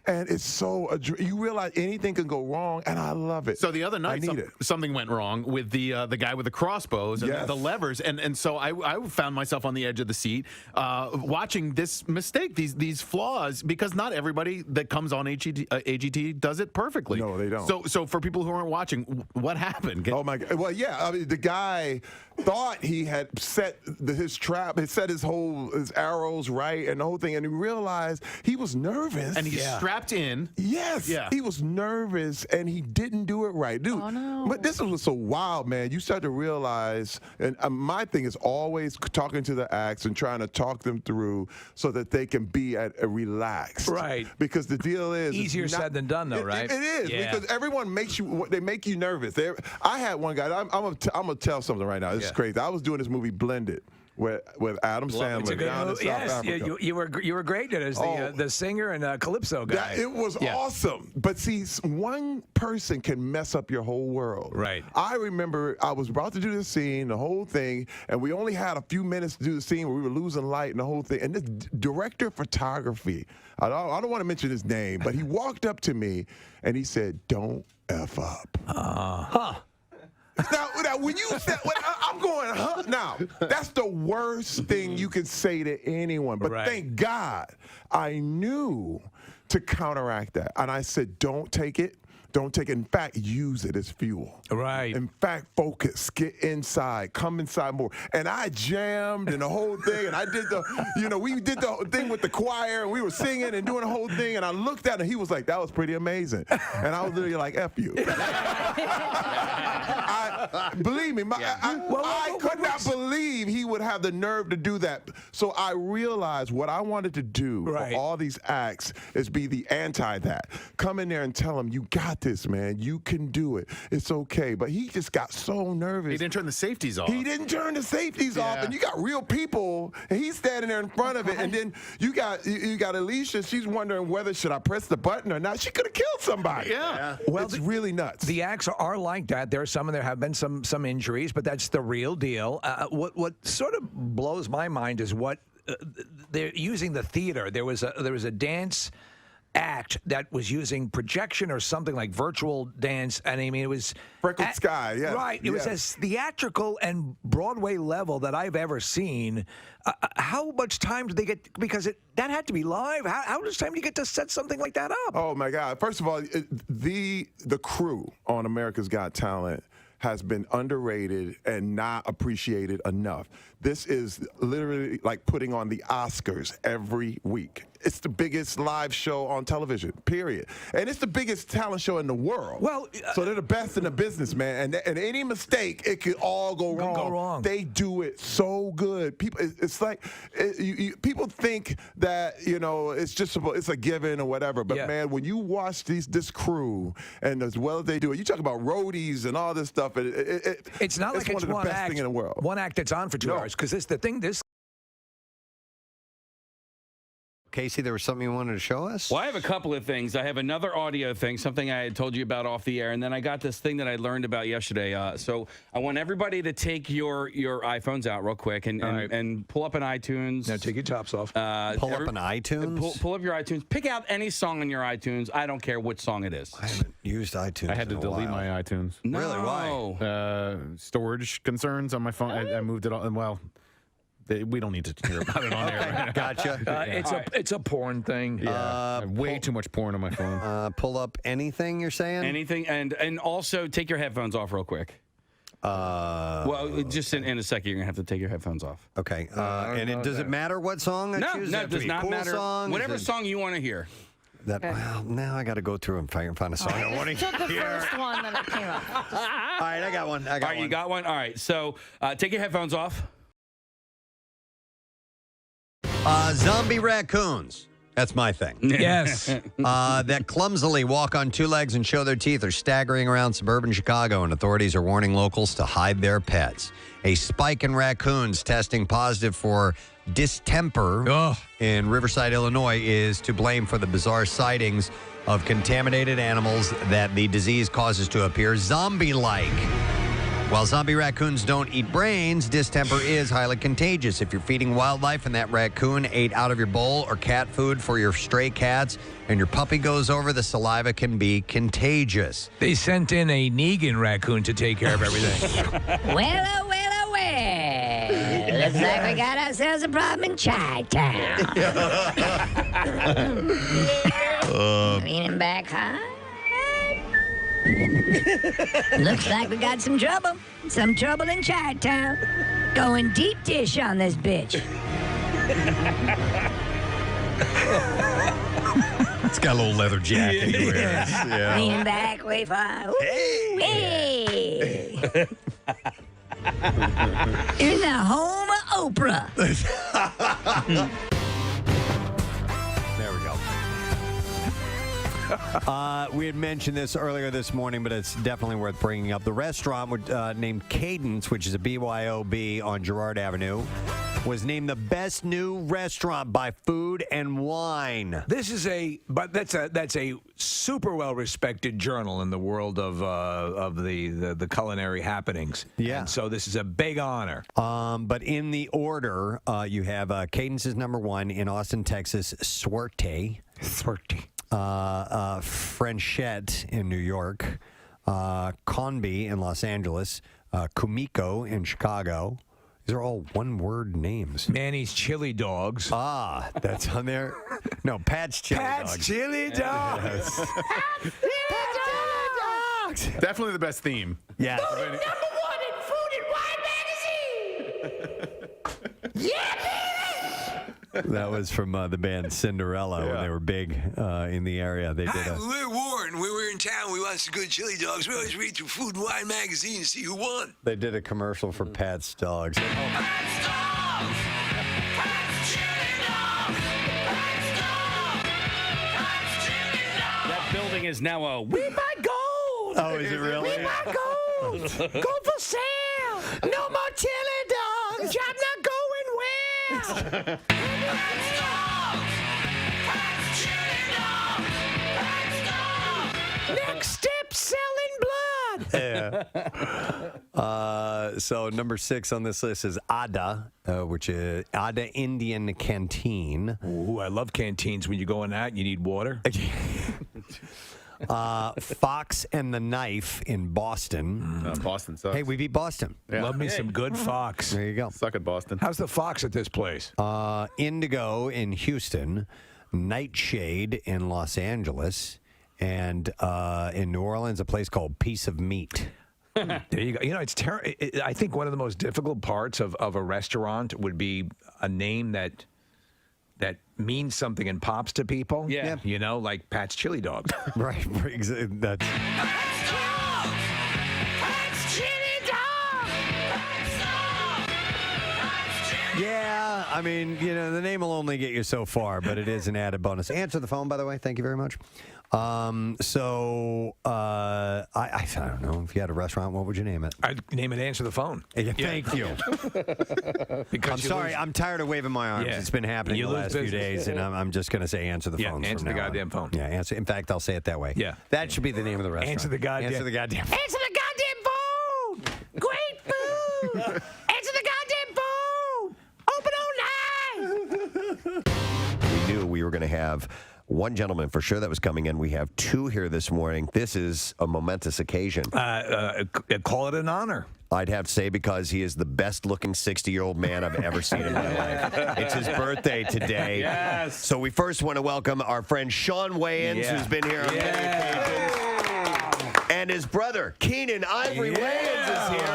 Speaker 9: And it's so you realize anything can go wrong, and I love it.
Speaker 3: So the other night, something went wrong with the guy with the crossbows and the levers, and so I found myself on the edge of the seat watching this mistake, these flaws, because not everybody that comes on AGT does it perfectly.
Speaker 9: No, they don't.
Speaker 3: So for people who aren't watching, what happened?
Speaker 9: Oh my God! Well, yeah, I mean, the guy thought he had set his trap, had set his arrows right, and the whole thing, and he realized he was nervous,
Speaker 3: and he's strapped in.
Speaker 9: Yes, he was nervous, and he didn't do it right, dude.
Speaker 4: Oh no!
Speaker 9: But this was so wild, man. You start to realize, and my thing is always talking to the acts and trying to talk them through so that they can be relaxed.
Speaker 2: Right.
Speaker 9: Because the deal is
Speaker 2: easier said than done, though, right?
Speaker 9: It is, because everyone makes you. They make you nervous. I had one guy. I'm gonna tell something right now. This is crazy. I was doing this movie Blended with Adam Sandler down in South Africa.
Speaker 2: You were great as the singer and calypso guy.
Speaker 9: It was awesome. But see, one person can mess up your whole world.
Speaker 2: Right.
Speaker 9: I remember I was about to do the scene, the whole thing, and we only had a few minutes to do the scene where we were losing light and the whole thing. And this director of photography, I don't want to mention his name, but he walked up to me and he said, "Don't F up." Now when you said, I'm going, huh? Now, that's the worst thing you can say to anyone. But thank God I knew to counteract that. And I said, don't take it. Don't take it. In fact, use it as fuel.
Speaker 2: Right.
Speaker 9: In fact, focus. Get inside. Come inside more. And I jammed and the whole thing. And I did we did the thing with the choir. And we were singing and doing the whole thing. And I looked at him. He was like, that was pretty amazing. And I was literally like, F you. Believe me, I could not believe he would have the nerve to do that. So I realized what I wanted to do for all these acts is be the anti that. Come in there and tell him, you got this, man. You can do it. It's okay. But he just got so nervous.
Speaker 3: He didn't turn the safeties off.
Speaker 9: He didn't turn the safeties off. And you got real people, and he's standing there in front of it. And then you got Alicia. She's wondering whether should I press the button or not. She could have killed somebody.
Speaker 2: Yeah.
Speaker 9: Well, it's really nuts.
Speaker 2: The acts are like that. There have been some injuries, but that's the real deal. What sort of blows my mind is what they're using the theater. There was a dance act that was using projection or something like virtual dance, and I mean it was
Speaker 9: Freckled Sky, yeah,
Speaker 2: right. It was as theatrical and Broadway level that I've ever seen. How much time did they get? Because that had to be live. How much time do you get to set something like that up?
Speaker 9: Oh my God! First of all, the crew on America's Got Talent has been underrated and not appreciated enough. This is literally like putting on the Oscars every week. It's the biggest live show on television, period. And it's the biggest talent show in the world.
Speaker 2: Well,
Speaker 9: so they're the best in the business, man. And any mistake, it could all go wrong. They do it so good. People, it's like people think that it's just it's a given or whatever. But man, when you watch this crew and as well as they do it, you talk about roadies and all this stuff.
Speaker 2: It's not like
Speaker 9: it's
Speaker 2: it's
Speaker 9: one of the best thing in the world.
Speaker 2: One act that's on for 2 hours because this.
Speaker 1: Casey, there was something you wanted to show us?
Speaker 5: Well, I have a couple of things. I have another audio thing, something I had told you about off the air, and then I got this thing that I learned about yesterday. So I want everybody to take your iPhones out real quick and pull up an iTunes.
Speaker 2: Now take your tops off.
Speaker 1: Pull up an iTunes?
Speaker 5: Pull up your iTunes. Pick out any song on your iTunes. I don't care which song it is.
Speaker 1: I haven't used iTunes
Speaker 3: I had to delete my iTunes.
Speaker 5: No.
Speaker 1: Really? Why?
Speaker 3: Storage concerns on my phone. I moved it on. Well, we don't need to hear about it on air.
Speaker 1: Gotcha.
Speaker 2: It's a porn thing.
Speaker 3: Yeah, way too much porn on my phone.
Speaker 1: Pull up anything you're saying?
Speaker 5: Anything, and also take your headphones off real quick. Well, just in a second, you're gonna have to take your headphones off.
Speaker 1: Okay. And does it matter what song I choose?
Speaker 5: No, it does not matter.
Speaker 1: Song?
Speaker 5: Whatever song you want to hear.
Speaker 1: Well, now I got to go through and find a song I want to hear.
Speaker 4: Took the first one that came up.
Speaker 1: All right, I got one.
Speaker 5: All right, you got one. All right, so take your headphones off.
Speaker 1: Zombie raccoons. That's my thing.
Speaker 2: Yes.
Speaker 1: That clumsily walk on two legs and show their teeth are staggering around suburban Chicago, and authorities are warning locals to hide their pets. A spike in raccoons testing positive for distemper in Riverside, Illinois, is to blame for the bizarre sightings of contaminated animals that the disease causes to appear zombie-like. While zombie raccoons don't eat brains, distemper is highly contagious. If you're feeding wildlife and that raccoon ate out of your bowl or cat food for your stray cats and your puppy goes over, the saliva can be contagious.
Speaker 2: They sent in a Negan raccoon to take care of everything.
Speaker 7: Well. Looks like we got ourselves a problem in Chi-Town. Leaning back high. Looks like we got some trouble. Some trouble in Chi-Town. Going deep dish on this bitch.
Speaker 1: It's got a little leather jacket he wears. Yeah.
Speaker 7: Leaning back way far. Ooh, hey. In the home of Oprah.
Speaker 1: There we go. We had mentioned this earlier this morning, but it's definitely worth bringing up. The restaurant named Cadence, which is a BYOB on Girard Avenue, was named the best new restaurant by Food and Wine.
Speaker 2: That's a super well respected journal in the world of the culinary happenings.
Speaker 1: Yeah.
Speaker 2: And so this is a big honor.
Speaker 1: But in the order, you have Cadence is number one in Austin, Texas. Swerte. Frenchette in New York. Conby in Los Angeles, Kumiko in Chicago. These are all one-word names.
Speaker 2: Manny's Chili Dogs.
Speaker 1: Ah, that's on there. No, Pat's Chili Dogs.
Speaker 2: Pat's Chili Dogs.
Speaker 1: Yes.
Speaker 3: Definitely the best theme.
Speaker 1: Yeah.
Speaker 15: Voted #1 in Food and Wine magazine. Yeah, baby.
Speaker 1: That was from the band Cinderella when they were big in the area. They did
Speaker 13: Hi,
Speaker 1: a.
Speaker 13: we're Warren. When we're in town, we want some good chili dogs. We always read through Food and Wine magazine to see who won.
Speaker 1: They did a commercial for Pat's Dogs.
Speaker 5: That building is now a
Speaker 15: We buy gold.
Speaker 1: Oh, is it really?
Speaker 15: We buy gold. Gold for sale. No more chili dogs. I'm not going west. Next step, selling blood.
Speaker 1: Yeah. So number 6 on this list is Ada, which is Ada Indian Canteen.
Speaker 2: Ooh, I love canteens. When you go in that, you need water.
Speaker 1: Fox and the Knife in Boston.
Speaker 3: Boston sucks.
Speaker 1: Hey, we beat Boston.
Speaker 2: Love me some good Fox.
Speaker 1: There you go.
Speaker 3: Suck at Boston.
Speaker 2: How's the Fox at this place?
Speaker 1: Indigo in Houston, Nightshade in Los Angeles, and in New Orleans, a place called Piece of Meat.
Speaker 2: There you go. You know, it's I think one of the most difficult parts of a restaurant would be a name that means something and pops to people.
Speaker 5: Yeah.
Speaker 2: You know, like Pat's Chili Dogs.
Speaker 1: Right. That's. Yeah, I mean, you know, the name will only get you so far, but it is an added bonus. Answer the phone, by the way. Thank you very much. I don't know. If you had a restaurant, what would you name it?
Speaker 2: I'd name it Answer the Phone.
Speaker 1: Yeah, thank you. I'm sorry. I'm tired of waving my arms.
Speaker 2: Yeah.
Speaker 1: It's been happening
Speaker 2: You
Speaker 1: the
Speaker 2: lose
Speaker 1: last few
Speaker 2: business.
Speaker 1: days, and I'm just going to say answer the phone.
Speaker 2: Answer the goddamn phone.
Speaker 1: Yeah, answer. In fact, I'll say it that way.
Speaker 2: Yeah.
Speaker 1: That should be the name of the restaurant.
Speaker 2: Answer the goddamn.
Speaker 1: Answer the goddamn.
Speaker 15: Answer the goddamn phone. Great food. Answer the goddamn phone. Open all night.
Speaker 8: We knew we were going to have one gentleman for sure that was coming in. We have 2 here this morning. This is a momentous occasion.
Speaker 2: Call it an honor.
Speaker 8: I'd have to say because he is the best-looking 60-year-old man I've ever seen in my life. It's his birthday today.
Speaker 5: Yes.
Speaker 8: So we first want to welcome our friend Sean Wayans, who's been here on many occasions. And his brother, Keenan Ivory Wayans, is here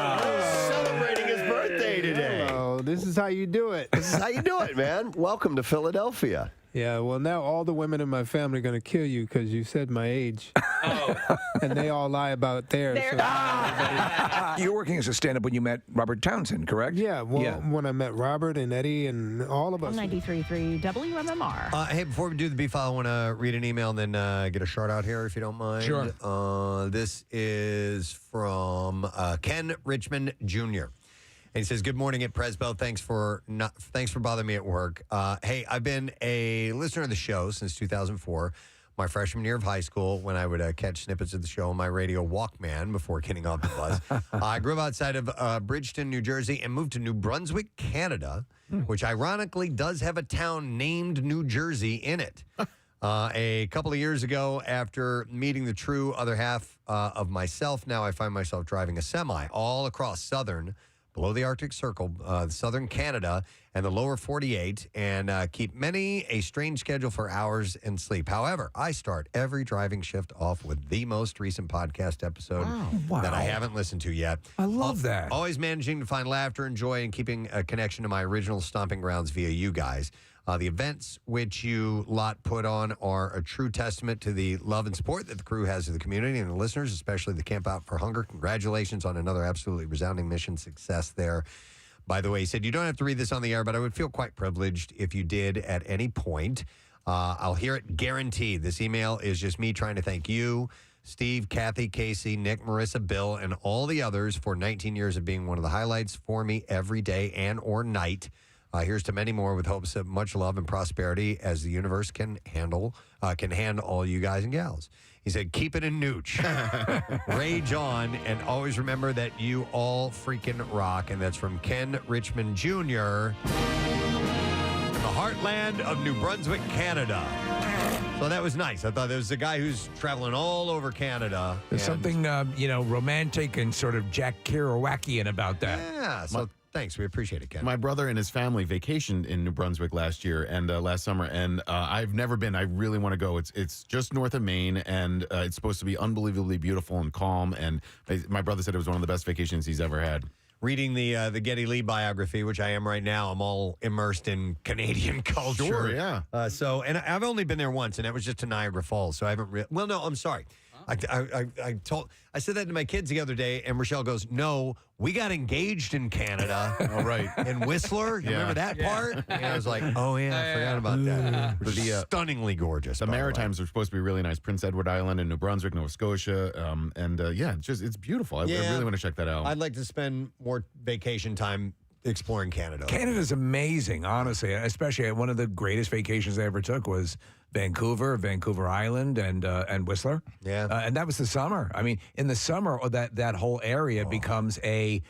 Speaker 8: celebrating his birthday today.
Speaker 10: Hello, this is how you do it.
Speaker 8: This is how you do it, man. Welcome to Philadelphia.
Speaker 10: Yeah, well, now all the women in my family are going to kill you because you said my age. And they all lie about theirs. So
Speaker 2: You're working as a stand-up when you met Robert Townsend, correct?
Speaker 10: yeah, well, when I met Robert and Eddie and all of us.
Speaker 4: 93.3 WMMR.
Speaker 1: Hey, before we do the B file, I want to read an email and then get a shout out here, if you don't mind.
Speaker 2: Sure.
Speaker 1: This is from Ken Richmond Jr. And he says, "Good morning at Presbell. Thanks for bothering me at work. Hey, I've been a listener of the show since 2004, my freshman year of high school, when I would catch snippets of the show on my radio Walkman before getting off the bus. I grew up outside of Bridgeton, New Jersey, and moved to New Brunswick, Canada, which ironically does have a town named New Jersey in it. A couple of years ago, after meeting the true other half of myself, now I find myself driving a semi all across below the Arctic Circle, southern Canada, and the lower 48, and keep many a strange schedule for hours and sleep. However, I start every driving shift off with the most recent podcast episode that I haven't listened to yet.
Speaker 2: I love that.
Speaker 1: Always managing to find laughter and joy and keeping a connection to my original stomping grounds via you guys. The events which you lot put on are a true testament to the love and support that the crew has of the community and the listeners, especially the Camp Out for Hunger. Congratulations on another absolutely resounding mission success there. By the way, he said, you don't have to read this on the air, but I would feel quite privileged if you did at any point. I'll hear it guaranteed. This email is just me trying to thank you, Steve, Kathy, Casey, Nick, Marissa, Bill, and all the others for 19 years of being one of the highlights for me every day and or night. Here's to many more with hopes of much love and prosperity as the universe can hand all you guys and gals. He said, keep it in nooch. Rage on, and always remember that you all freaking rock. And that's from Ken Richmond Jr., the heartland of New Brunswick, Canada. So that was nice. I thought there was a guy who's traveling all over Canada.
Speaker 2: There's something, romantic and sort of Jack Kerouacian about that.
Speaker 1: Yeah, so thanks. We appreciate it, Ken.
Speaker 3: My brother and his family vacationed in New Brunswick last year and last summer, and I've never been. I really want to go. It's just north of Maine, and it's supposed to be unbelievably beautiful and calm. And my brother said it was one of the best vacations he's ever had.
Speaker 1: Reading the Geddy Lee biography, which I am right now, I'm all immersed in Canadian culture.
Speaker 3: Sure, yeah.
Speaker 1: And I've only been there once, and that was just to Niagara Falls. So I haven't. Well, no, I'm sorry. I said that to my kids the other day, and Rochelle goes, "No, we got engaged in Canada."
Speaker 3: Oh, right.
Speaker 1: In Whistler. You remember that part? And I was like, "Oh yeah, I forgot about that." Which is stunningly gorgeous.
Speaker 3: The Maritimes are supposed to be really nice. Prince Edward Island and New Brunswick, Nova Scotia, it's beautiful. I really want to check that out.
Speaker 1: I'd like to spend more vacation time exploring Canada.
Speaker 2: Canada's amazing, honestly. Especially one of the greatest vacations I ever took was Vancouver Island, and Whistler.
Speaker 1: Yeah,
Speaker 2: and that was the summer. I mean, in the summer, that whole area becomes a.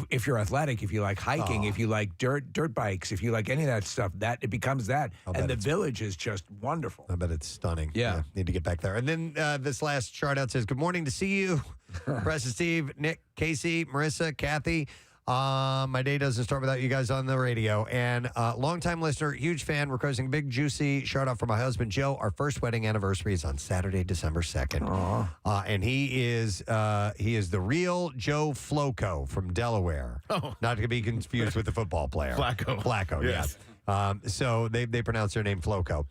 Speaker 2: If you're athletic, if you like hiking, if you like dirt bikes, if you like any of that stuff, that it becomes that. And the village is just wonderful.
Speaker 1: I bet it's stunning.
Speaker 2: Yeah.
Speaker 1: Need to get back there. And then this last chart out says, "Good morning to see you." Preston, Steve, Nick, Casey, Marissa, Kathy. My day doesn't start without you guys on the radio. And longtime listener, huge fan, requesting a big, juicy shout out for my husband, Joe. Our first wedding anniversary is on Saturday, December 2nd. And he is the real Joe Flacco from Delaware. Not to be confused with the football player. Flacco,
Speaker 3: yes.
Speaker 1: So they pronounce their name Flacco.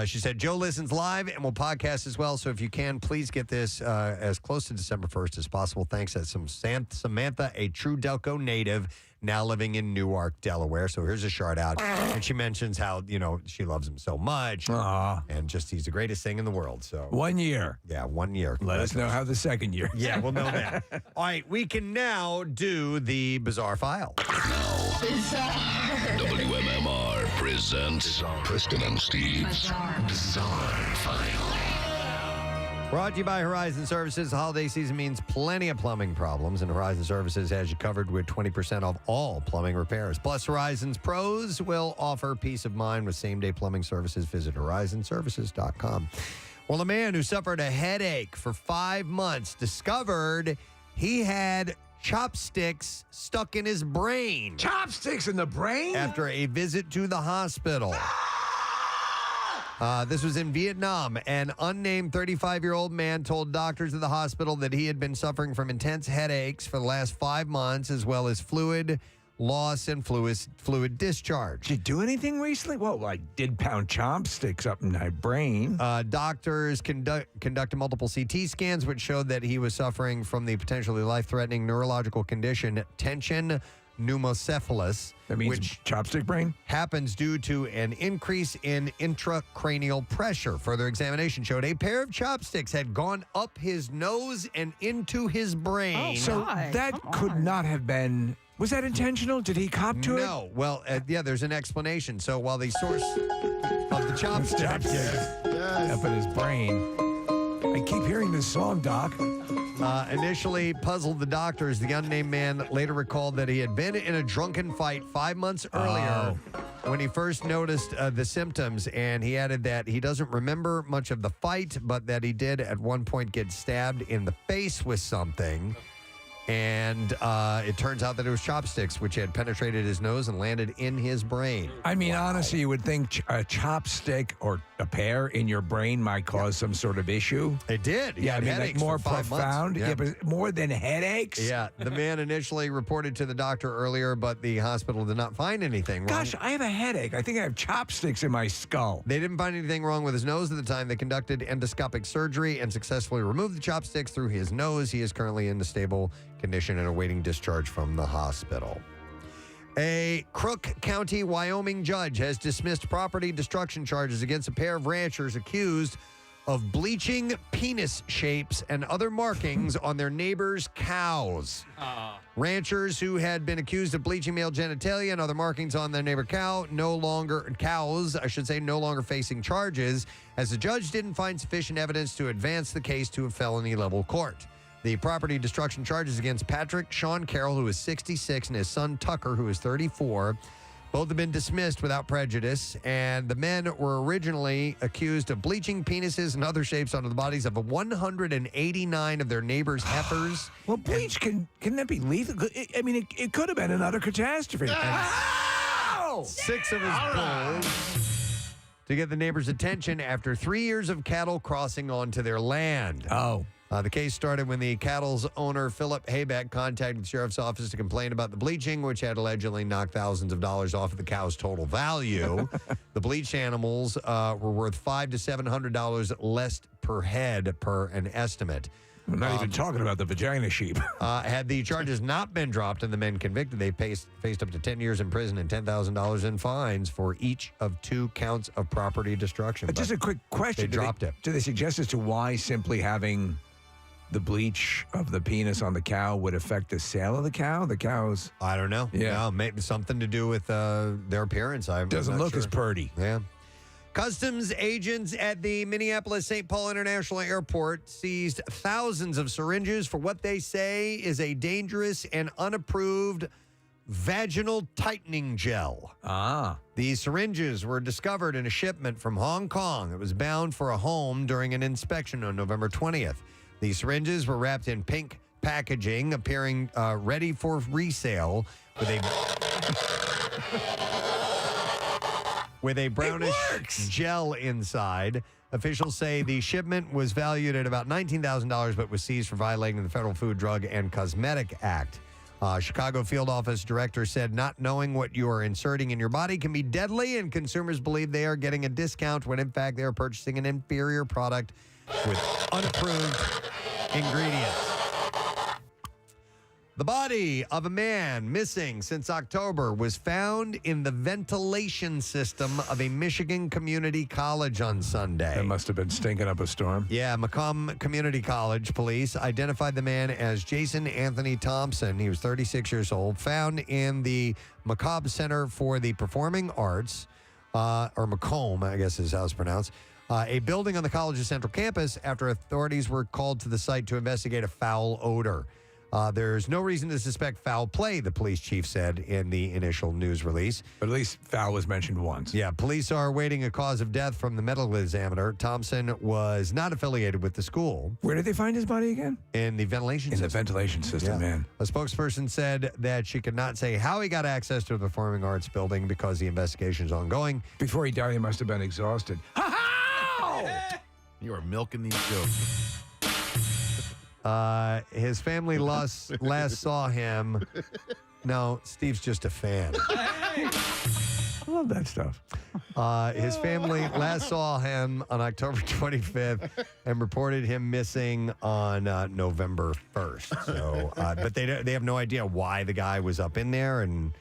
Speaker 1: She said, "Joe listens live and will podcast as well. So if you can, please get this as close to December 1st as possible. Thanks." That's from Samantha, a true Delco native, now living in Newark, Delaware. So here's a shout out. And she mentions how, she loves him so much. And just he's the greatest thing in the world. So
Speaker 2: 1 year.
Speaker 1: Yeah, 1 year.
Speaker 2: Let us know how the second year.
Speaker 1: Yeah, we'll know that. All right, we can now do the Bizarre File.
Speaker 16: WMMR presents Preston and Steve's Bizarre File.
Speaker 1: Brought to you by Horizon Services. The holiday season means plenty of plumbing problems, and Horizon Services has you covered with 20% off all plumbing repairs. Plus, Horizon's pros will offer peace of mind with same-day plumbing services. Visit horizonservices.com. Well, a man who suffered a headache for 5 months discovered he had chopsticks stuck in his brain.
Speaker 2: Chopsticks in the brain?
Speaker 1: After a visit to the hospital. This was in Vietnam. An unnamed 35-year-old man told doctors at the hospital that he had been suffering from intense headaches for the last 5 months, as well as fluid loss and fluid discharge.
Speaker 2: Did you do anything recently? Well, I did pound chopsticks up in my brain.
Speaker 1: Doctors conducted multiple CT scans, which showed that he was suffering from the potentially life-threatening neurological condition, tension pneumocephalus.
Speaker 2: That means
Speaker 1: which
Speaker 2: chopstick brain?
Speaker 1: Happens due to an increase in intracranial pressure. Further examination showed a pair of chopsticks had gone up his nose and into his brain.
Speaker 2: So that could not have been... Was that intentional? Did he cop to it?
Speaker 1: No. Well, there's an explanation. So while the source of the chopsticks
Speaker 2: up in his brain. I keep hearing this song, Doc.
Speaker 1: Initially puzzled the doctors, the unnamed man later recalled that he had been in a drunken fight 5 months earlier when he first noticed the symptoms, and he added that he doesn't remember much of the fight, but that he did at one point get stabbed in the face with something. And it turns out that it was chopsticks, which had penetrated his nose and landed in his brain.
Speaker 2: I mean, honestly, you would think a chopstick or a pair in your brain might cause some sort of issue.
Speaker 1: It did.
Speaker 2: Yeah, I mean, like more profound. Yeah, but more than headaches.
Speaker 1: Yeah, the man initially reported to the doctor earlier, but the hospital did not find anything wrong.
Speaker 2: Gosh, I have a headache. I think I have chopsticks in my skull.
Speaker 1: They didn't find anything wrong with his nose at the time. They conducted endoscopic surgery and successfully removed the chopsticks through his nose. He is currently in a stable condition and awaiting discharge from the hospital. A Crook County, Wyoming judge has dismissed property destruction charges against a pair of ranchers accused of bleaching penis shapes and other markings on their neighbors' cows. Ranchers who had been accused of bleaching male genitalia and other markings on their neighbor cows, no longer facing charges, as the judge didn't find sufficient evidence to advance the case to a felony-level court. The property destruction charges against Patrick Sean Carroll, who is 66, and his son Tucker, who is 34. Both have been dismissed without prejudice, and the men were originally accused of bleaching penises and other shapes onto the bodies of 189 of their neighbors' heifers.
Speaker 2: Well, bleach can that be lethal? I mean, it could have been another catastrophe.
Speaker 1: 6 of his bulls to get the neighbors' attention after 3 years of cattle crossing onto their land. The case started when the cattle's owner, Philip Haybeck, contacted the sheriff's office to complain about the bleaching, which had allegedly knocked thousands of dollars off of the cow's total value. The bleached animals were worth $500 to $700 less per head per an estimate.
Speaker 2: We're not even talking about the vagina sheep.
Speaker 1: Had the charges not been dropped and the men convicted, they faced up to 10 years in prison and $10,000 in fines for each of 2 counts of property destruction.
Speaker 2: Just a quick question.
Speaker 1: They dropped it.
Speaker 2: Do they suggest as to why simply having the bleach of the penis on the cow would affect the sale of the cow? The cows.
Speaker 1: I don't know.
Speaker 2: Yeah.
Speaker 1: No, maybe something to do with their appearance.
Speaker 2: Doesn't look as purty.
Speaker 1: Yeah. Customs agents at the Minneapolis-St. Paul International Airport seized thousands of syringes for what they say is a dangerous and unapproved vaginal tightening gel. These syringes were discovered in a shipment from Hong Kong. It was bound for a home during an inspection on November 20th. These syringes were wrapped in pink packaging, appearing ready for resale with a brownish gel inside. Officials say the shipment was valued at about $19,000, but was seized for violating the Federal Food, Drug, and Cosmetic Act. Chicago field office director said not knowing what you are inserting in your body can be deadly, and consumers believe they are getting a discount when in fact they are purchasing an inferior product with unapproved ingredients. The body of a man missing since October was found in the ventilation system of a Michigan community college on Sunday.
Speaker 2: That must have been stinking up a storm.
Speaker 1: Yeah, Macomb Community College police identified the man as Jason Anthony Thompson. He was 36 years old, found in the Macomb Center for the Performing Arts, or Macomb, I guess is how it's pronounced, a building on the college's central campus after authorities were called to the site to investigate a foul odor. There's no reason to suspect foul play, the police chief said in the initial news release.
Speaker 2: But at least foul was mentioned once.
Speaker 1: Yeah, police are awaiting a cause of death from the medical examiner. Thompson was not affiliated with the school.
Speaker 2: Where did they find his body again?
Speaker 1: In the ventilation system.
Speaker 2: In the ventilation system, man.
Speaker 1: A spokesperson said that she could not say how he got access to the Performing Arts building because the investigation is ongoing.
Speaker 2: Before he died, he must have been exhausted.
Speaker 3: You are milking these jokes.
Speaker 1: His family last saw him. No, Steve's just a fan.
Speaker 2: I love that stuff.
Speaker 1: His family last saw him on October 25th and reported him missing on November 1st. So, but they have no idea why the guy was up in there, and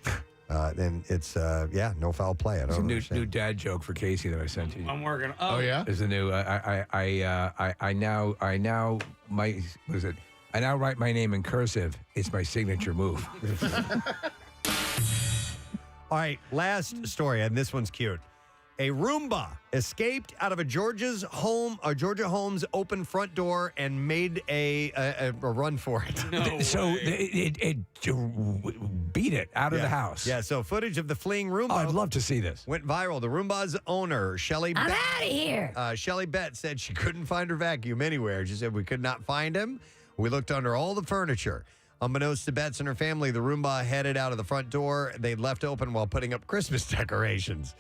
Speaker 1: then it's no foul play.
Speaker 2: It's a new dad joke for Casey that I sent to you.
Speaker 5: I'm working.
Speaker 3: Oh yeah,
Speaker 2: there's a new. I now my what is it? I now write my name in cursive. It's my signature move.
Speaker 1: All right, last story, and this one's cute. A Roomba escaped out of a Georgia Home's open front door and made a run for it.
Speaker 2: So it beat it out of the house.
Speaker 1: Yeah, so footage of the fleeing Roomba.
Speaker 2: I'd love to see this.
Speaker 1: Went viral. The Roomba's owner, Shelly
Speaker 7: I'm out of here.
Speaker 1: Shelly Bett said she couldn't find her vacuum anywhere. She said, we could not find him. We looked under all the furniture. Unbeknownst to Betts and her family, the Roomba headed out of the front door. They left open while putting up Christmas decorations.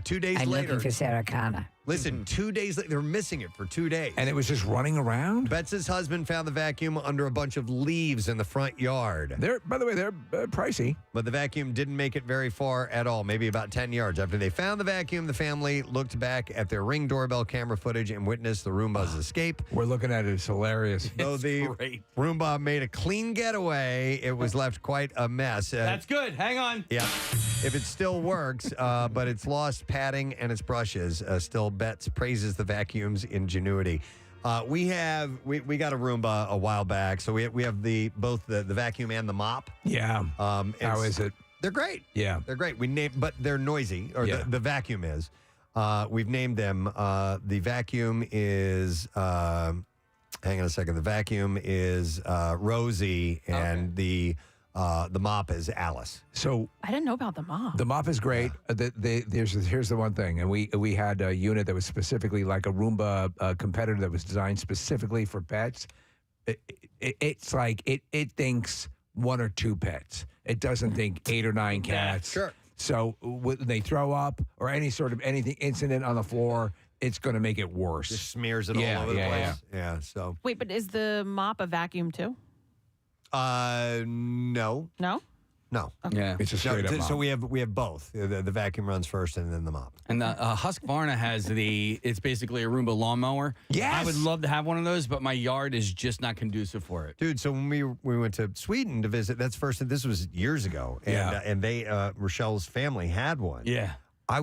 Speaker 1: 2 days
Speaker 7: I'm
Speaker 1: later.
Speaker 7: looking for Sarah Connor.
Speaker 1: Listen, 2 days later, they were missing it for 2 days.
Speaker 2: And it was just running around?
Speaker 1: Betts' husband found the vacuum under a bunch of leaves in the front yard.
Speaker 2: By the way, they're pricey.
Speaker 1: But the vacuum didn't make it very far at all, maybe about 10 yards. After they found the vacuum, the family looked back at their Ring doorbell camera footage and witnessed the Roomba's escape.
Speaker 2: We're looking at it. It's hilarious.
Speaker 1: Though the Roomba made a clean getaway, it was left quite a mess.
Speaker 5: That's good. Hang on.
Speaker 1: Yeah. If it still works, but it's lost padding and its brushes. Still, Betts praises the vacuum's ingenuity. We got a Roomba a while back, so we have both the vacuum and the mop.
Speaker 2: Yeah. How is it?
Speaker 1: They're great.
Speaker 2: Yeah.
Speaker 1: They're great. But they're noisy, or
Speaker 2: Yeah.
Speaker 1: the vacuum is. We've named them. The vacuum is. Hang on a second. The vacuum is Rosie, and the the mop is Alice.
Speaker 2: So
Speaker 4: I didn't know about the mop.
Speaker 2: the mop is great. Here's the one thing, and we had a unit that was specifically like a Roomba competitor that was designed specifically for pets. It's like it thinks 1 or 2 pets. It doesn't think 8 or 9 cats.
Speaker 1: Sure.
Speaker 2: So when they throw up or any sort of anything incident on the floor, it's going to make it worse.
Speaker 1: Just smears it all over the place. Yeah. So
Speaker 4: Wait, but is the mop a vacuum too?
Speaker 1: no.
Speaker 4: No?
Speaker 5: Yeah.
Speaker 2: It's a straight up mop.
Speaker 1: So we have both. The vacuum runs first and then the mop.
Speaker 5: And the Husqvarna has it's basically a Roomba lawnmower.
Speaker 2: Yes.
Speaker 5: I would love to have one of those, but my yard is just not conducive for it.
Speaker 1: Dude, so when we went to Sweden to visit, this was years ago, and they Rochelle's family had one.
Speaker 5: Yeah.
Speaker 1: I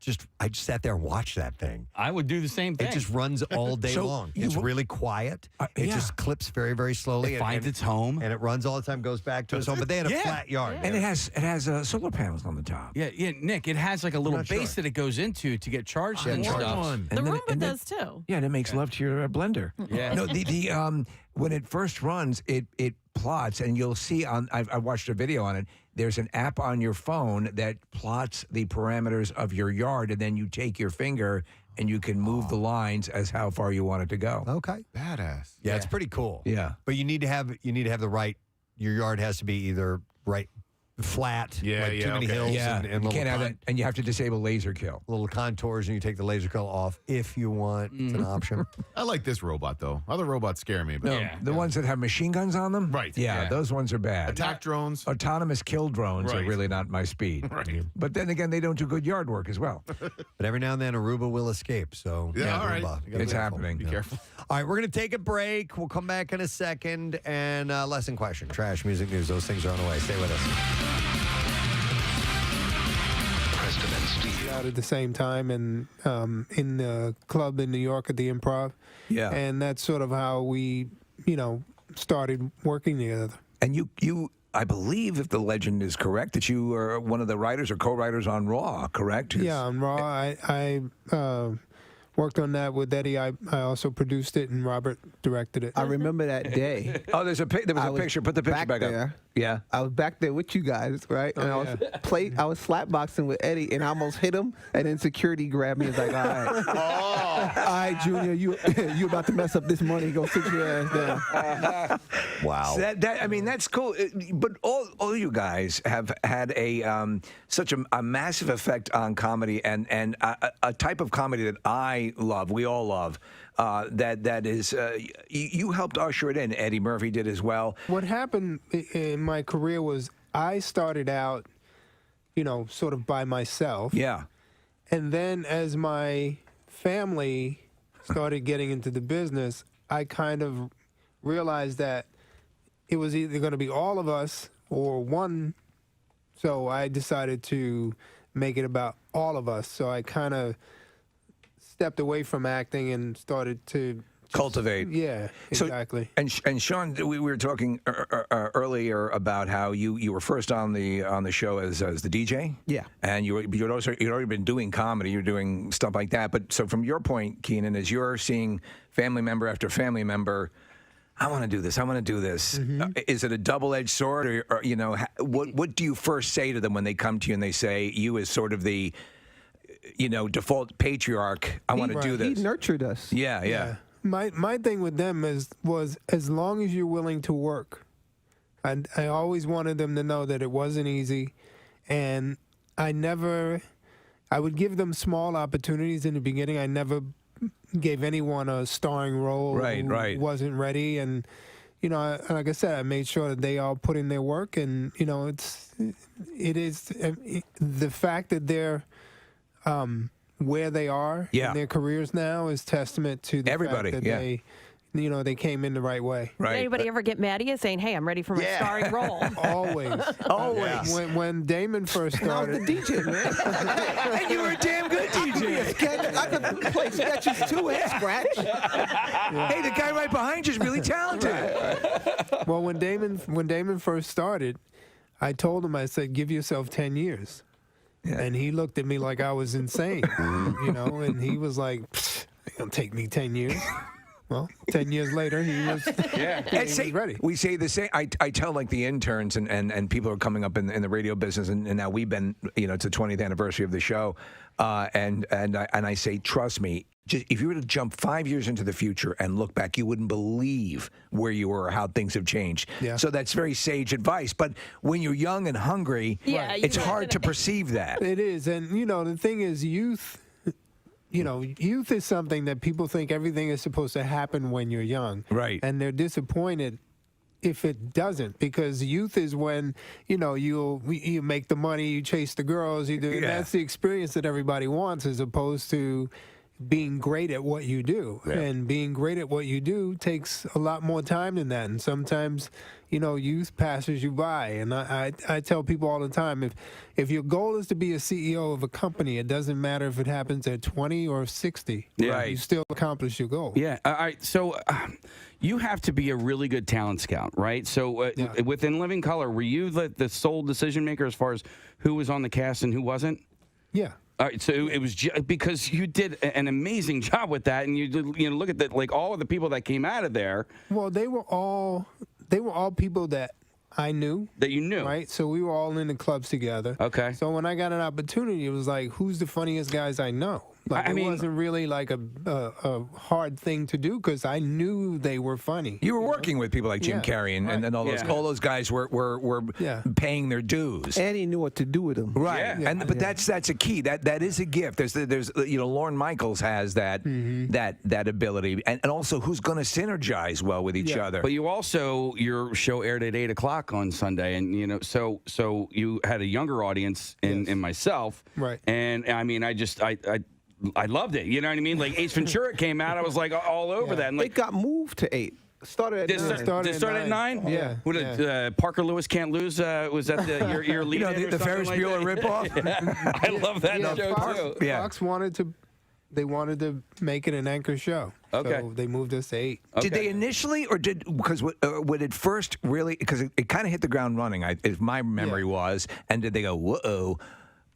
Speaker 1: just sat there and watched that thing.
Speaker 5: I would do the same thing.
Speaker 1: It just runs all day
Speaker 2: So
Speaker 1: long. It's really quiet. It just clips very, very slowly.
Speaker 5: It finds its home.
Speaker 1: And it runs all the time, goes back to its home. But they had a flat yard.
Speaker 2: And it has solar panels on the top.
Speaker 5: Yeah, Nick, it has like a little base that it goes into to get charged and stuff.
Speaker 4: The Roomba does too.
Speaker 2: Yeah, and it makes love to your blender.
Speaker 5: Yeah.
Speaker 2: No, the when it first runs, it plots, and you'll see I watched a video on it. There's an app on your phone that plots the parameters of your yard, and then you take your finger and you can move the lines as how far you want it to go.
Speaker 1: Okay.
Speaker 3: Badass.
Speaker 1: Yeah, it's pretty cool.
Speaker 2: Yeah.
Speaker 1: But you need to have the right. Your yard has to be either right, flat, too many hills, and
Speaker 2: you
Speaker 1: little
Speaker 2: can't have that, and you have to disable laser kill.
Speaker 1: little contours, and you take the laser kill off if you want. It's an option.
Speaker 3: I like this robot though. Other robots scare me. But
Speaker 2: No, the ones that have machine guns on them?
Speaker 3: Right.
Speaker 2: Yeah,
Speaker 3: Yeah.
Speaker 2: those ones are bad.
Speaker 3: Attack drones.
Speaker 2: Autonomous kill drones are
Speaker 3: Right.
Speaker 2: really not my speed.
Speaker 3: Right.
Speaker 2: But then again, they don't do good yard work as well.
Speaker 1: But every now and then, Aruba will escape. So
Speaker 3: Yeah, all right.
Speaker 1: Aruba, you gotta
Speaker 2: It's
Speaker 1: be careful.
Speaker 2: happening.
Speaker 3: Be careful.
Speaker 1: All right, we're going to take a break. We'll come back in a second. And lesson question, trash, music, news. Those things are on the way. Stay with us.
Speaker 16: Preston and Steve.
Speaker 10: Out at the same time and in the club in New York at the Improv.
Speaker 2: Yeah.
Speaker 10: And that's sort of how we, started working together.
Speaker 2: And you, I believe, if the legend is correct, that you are one of the writers or co-writers on Raw, correct?
Speaker 10: Yeah, on Raw, I worked on that with Eddie. I also produced it, and Robert directed it.
Speaker 11: I remember that day.
Speaker 2: Oh, there was a picture. Put the picture back
Speaker 11: there.
Speaker 2: up. Yeah.
Speaker 11: I was back there with you guys, right? And I was slapboxing with Eddie, and I almost hit him, and then security grabbed me and was like, all right. All right, Junior, you about to mess up this money. Go sit your ass down.
Speaker 1: Wow.
Speaker 2: So that's cool. But all you guys have had such a massive effect on comedy and a type of comedy that I love, we all love, that is, you helped usher it in. Eddie Murphy did as well.
Speaker 10: What happened in my career was I started out, sort of by myself.
Speaker 2: Yeah.
Speaker 10: And then as my family started getting into the business, I kind of realized that it was either going to be all of us or one. So I decided to make it about all of us. So I kind of stepped away from acting and started to
Speaker 2: cultivate.
Speaker 10: Yeah, exactly.
Speaker 2: So, and Sean, we were talking earlier about how you were first on the show as the DJ.
Speaker 11: Yeah.
Speaker 2: And you'd already been doing comedy. You're doing stuff like that. But so from your point, Keenan, as you're seeing family member after family member, I want to do this. I want to do this.
Speaker 10: Mm-hmm.
Speaker 2: Is it a double-edged sword, or what do you first say to them when they come to you and they say you as sort of the default patriarch? I want to do this.
Speaker 11: He nurtured us.
Speaker 2: Yeah.
Speaker 10: My thing with them was as long as you're willing to work. I always wanted them to know that it wasn't easy, and I would give them small opportunities in the beginning. I never gave anyone a starring role who wasn't ready, and like I said, I made sure that they all put in their work, and it is the fact that they're where they are in their careers now is testament to the fact that they came in the right way.
Speaker 4: Did anybody ever get mad at you saying, "Hey, I'm ready for my starring role"?
Speaker 10: Always. When Damon first started,
Speaker 11: I was the DJ, man.
Speaker 2: And you were a damn good DJ.
Speaker 11: I could play sketches too and scratch.
Speaker 2: Hey, the guy right behind you is really talented.
Speaker 10: Well, when Damon first started, I told him, I said, "Give yourself 10 years." Yeah. And he looked at me like I was insane, and he was like, "It's gonna take me 10 years." Well, 10 years later, he was, he was ready.
Speaker 2: We say the same. I tell like the interns and people who are coming up in the radio business, and now we've been, it's the 20th anniversary of the show, and I say, trust me, just, if you were to jump 5 years into the future and look back, you wouldn't believe where you were or how things have changed.
Speaker 10: Yeah.
Speaker 2: So that's very sage advice. But when you're young and hungry, it's hard to perceive that.
Speaker 10: It is, and the thing is, youth is something that people think everything is supposed to happen when you're young.
Speaker 2: Right.
Speaker 10: And they're disappointed if it doesn't, because youth is when, you make the money, you chase the girls, you do. And that's the experience that everybody wants, as opposed to being great at what you do.
Speaker 8: Yeah.
Speaker 10: And being great at what you do takes a lot more time than that. And sometimes, youth passes you by. And I tell people all the time, if your goal is to be a CEO of a company, it doesn't matter if it happens at 20 or 60.
Speaker 5: Yeah.
Speaker 10: You still accomplish your goal.
Speaker 5: Yeah. All right. So you have to be a really good talent scout, right? So within Living Color, were you the sole decision maker as far as who was on the cast and who wasn't?
Speaker 10: Yeah.
Speaker 5: All right, so it was because you did an amazing job with that, and you did, look at all of the people that came out of there.
Speaker 10: Well, they were all people that I knew.
Speaker 5: That you knew.
Speaker 10: Right? So we were all in the clubs together.
Speaker 5: Okay.
Speaker 10: So when I got an opportunity, it was like, who's the funniest guys I know? Like, it wasn't really like a hard thing to do, because I knew they were funny.
Speaker 2: You were working with people like Jim Carrey and all those guys were paying their dues.
Speaker 11: And he knew what to do with them.
Speaker 2: Right. But that's a key. That is a gift. There's Lorne Michaels has that that ability, and also who's going to synergize well with each other.
Speaker 5: But your show aired at 8:00 on Sunday, and so you had a younger audience in myself.
Speaker 10: Right.
Speaker 5: And I loved it. You know what I mean? Like Ace Ventura came out, I was like all over that. And like,
Speaker 11: it got moved to 8. Started at 9.
Speaker 5: Did it start at 9?
Speaker 11: Yeah.
Speaker 5: What did Parker Lewis Can't Lose? Was that your lead?
Speaker 2: The Ferris Bueller ripoff?
Speaker 5: I love that show too.
Speaker 10: Fox wanted to make it an anchor show.
Speaker 5: Okay.
Speaker 10: So they moved us to 8.
Speaker 2: Did they initially, or because would it first really, because it kind of hit the ground running, if my memory was, and did they go, whoa,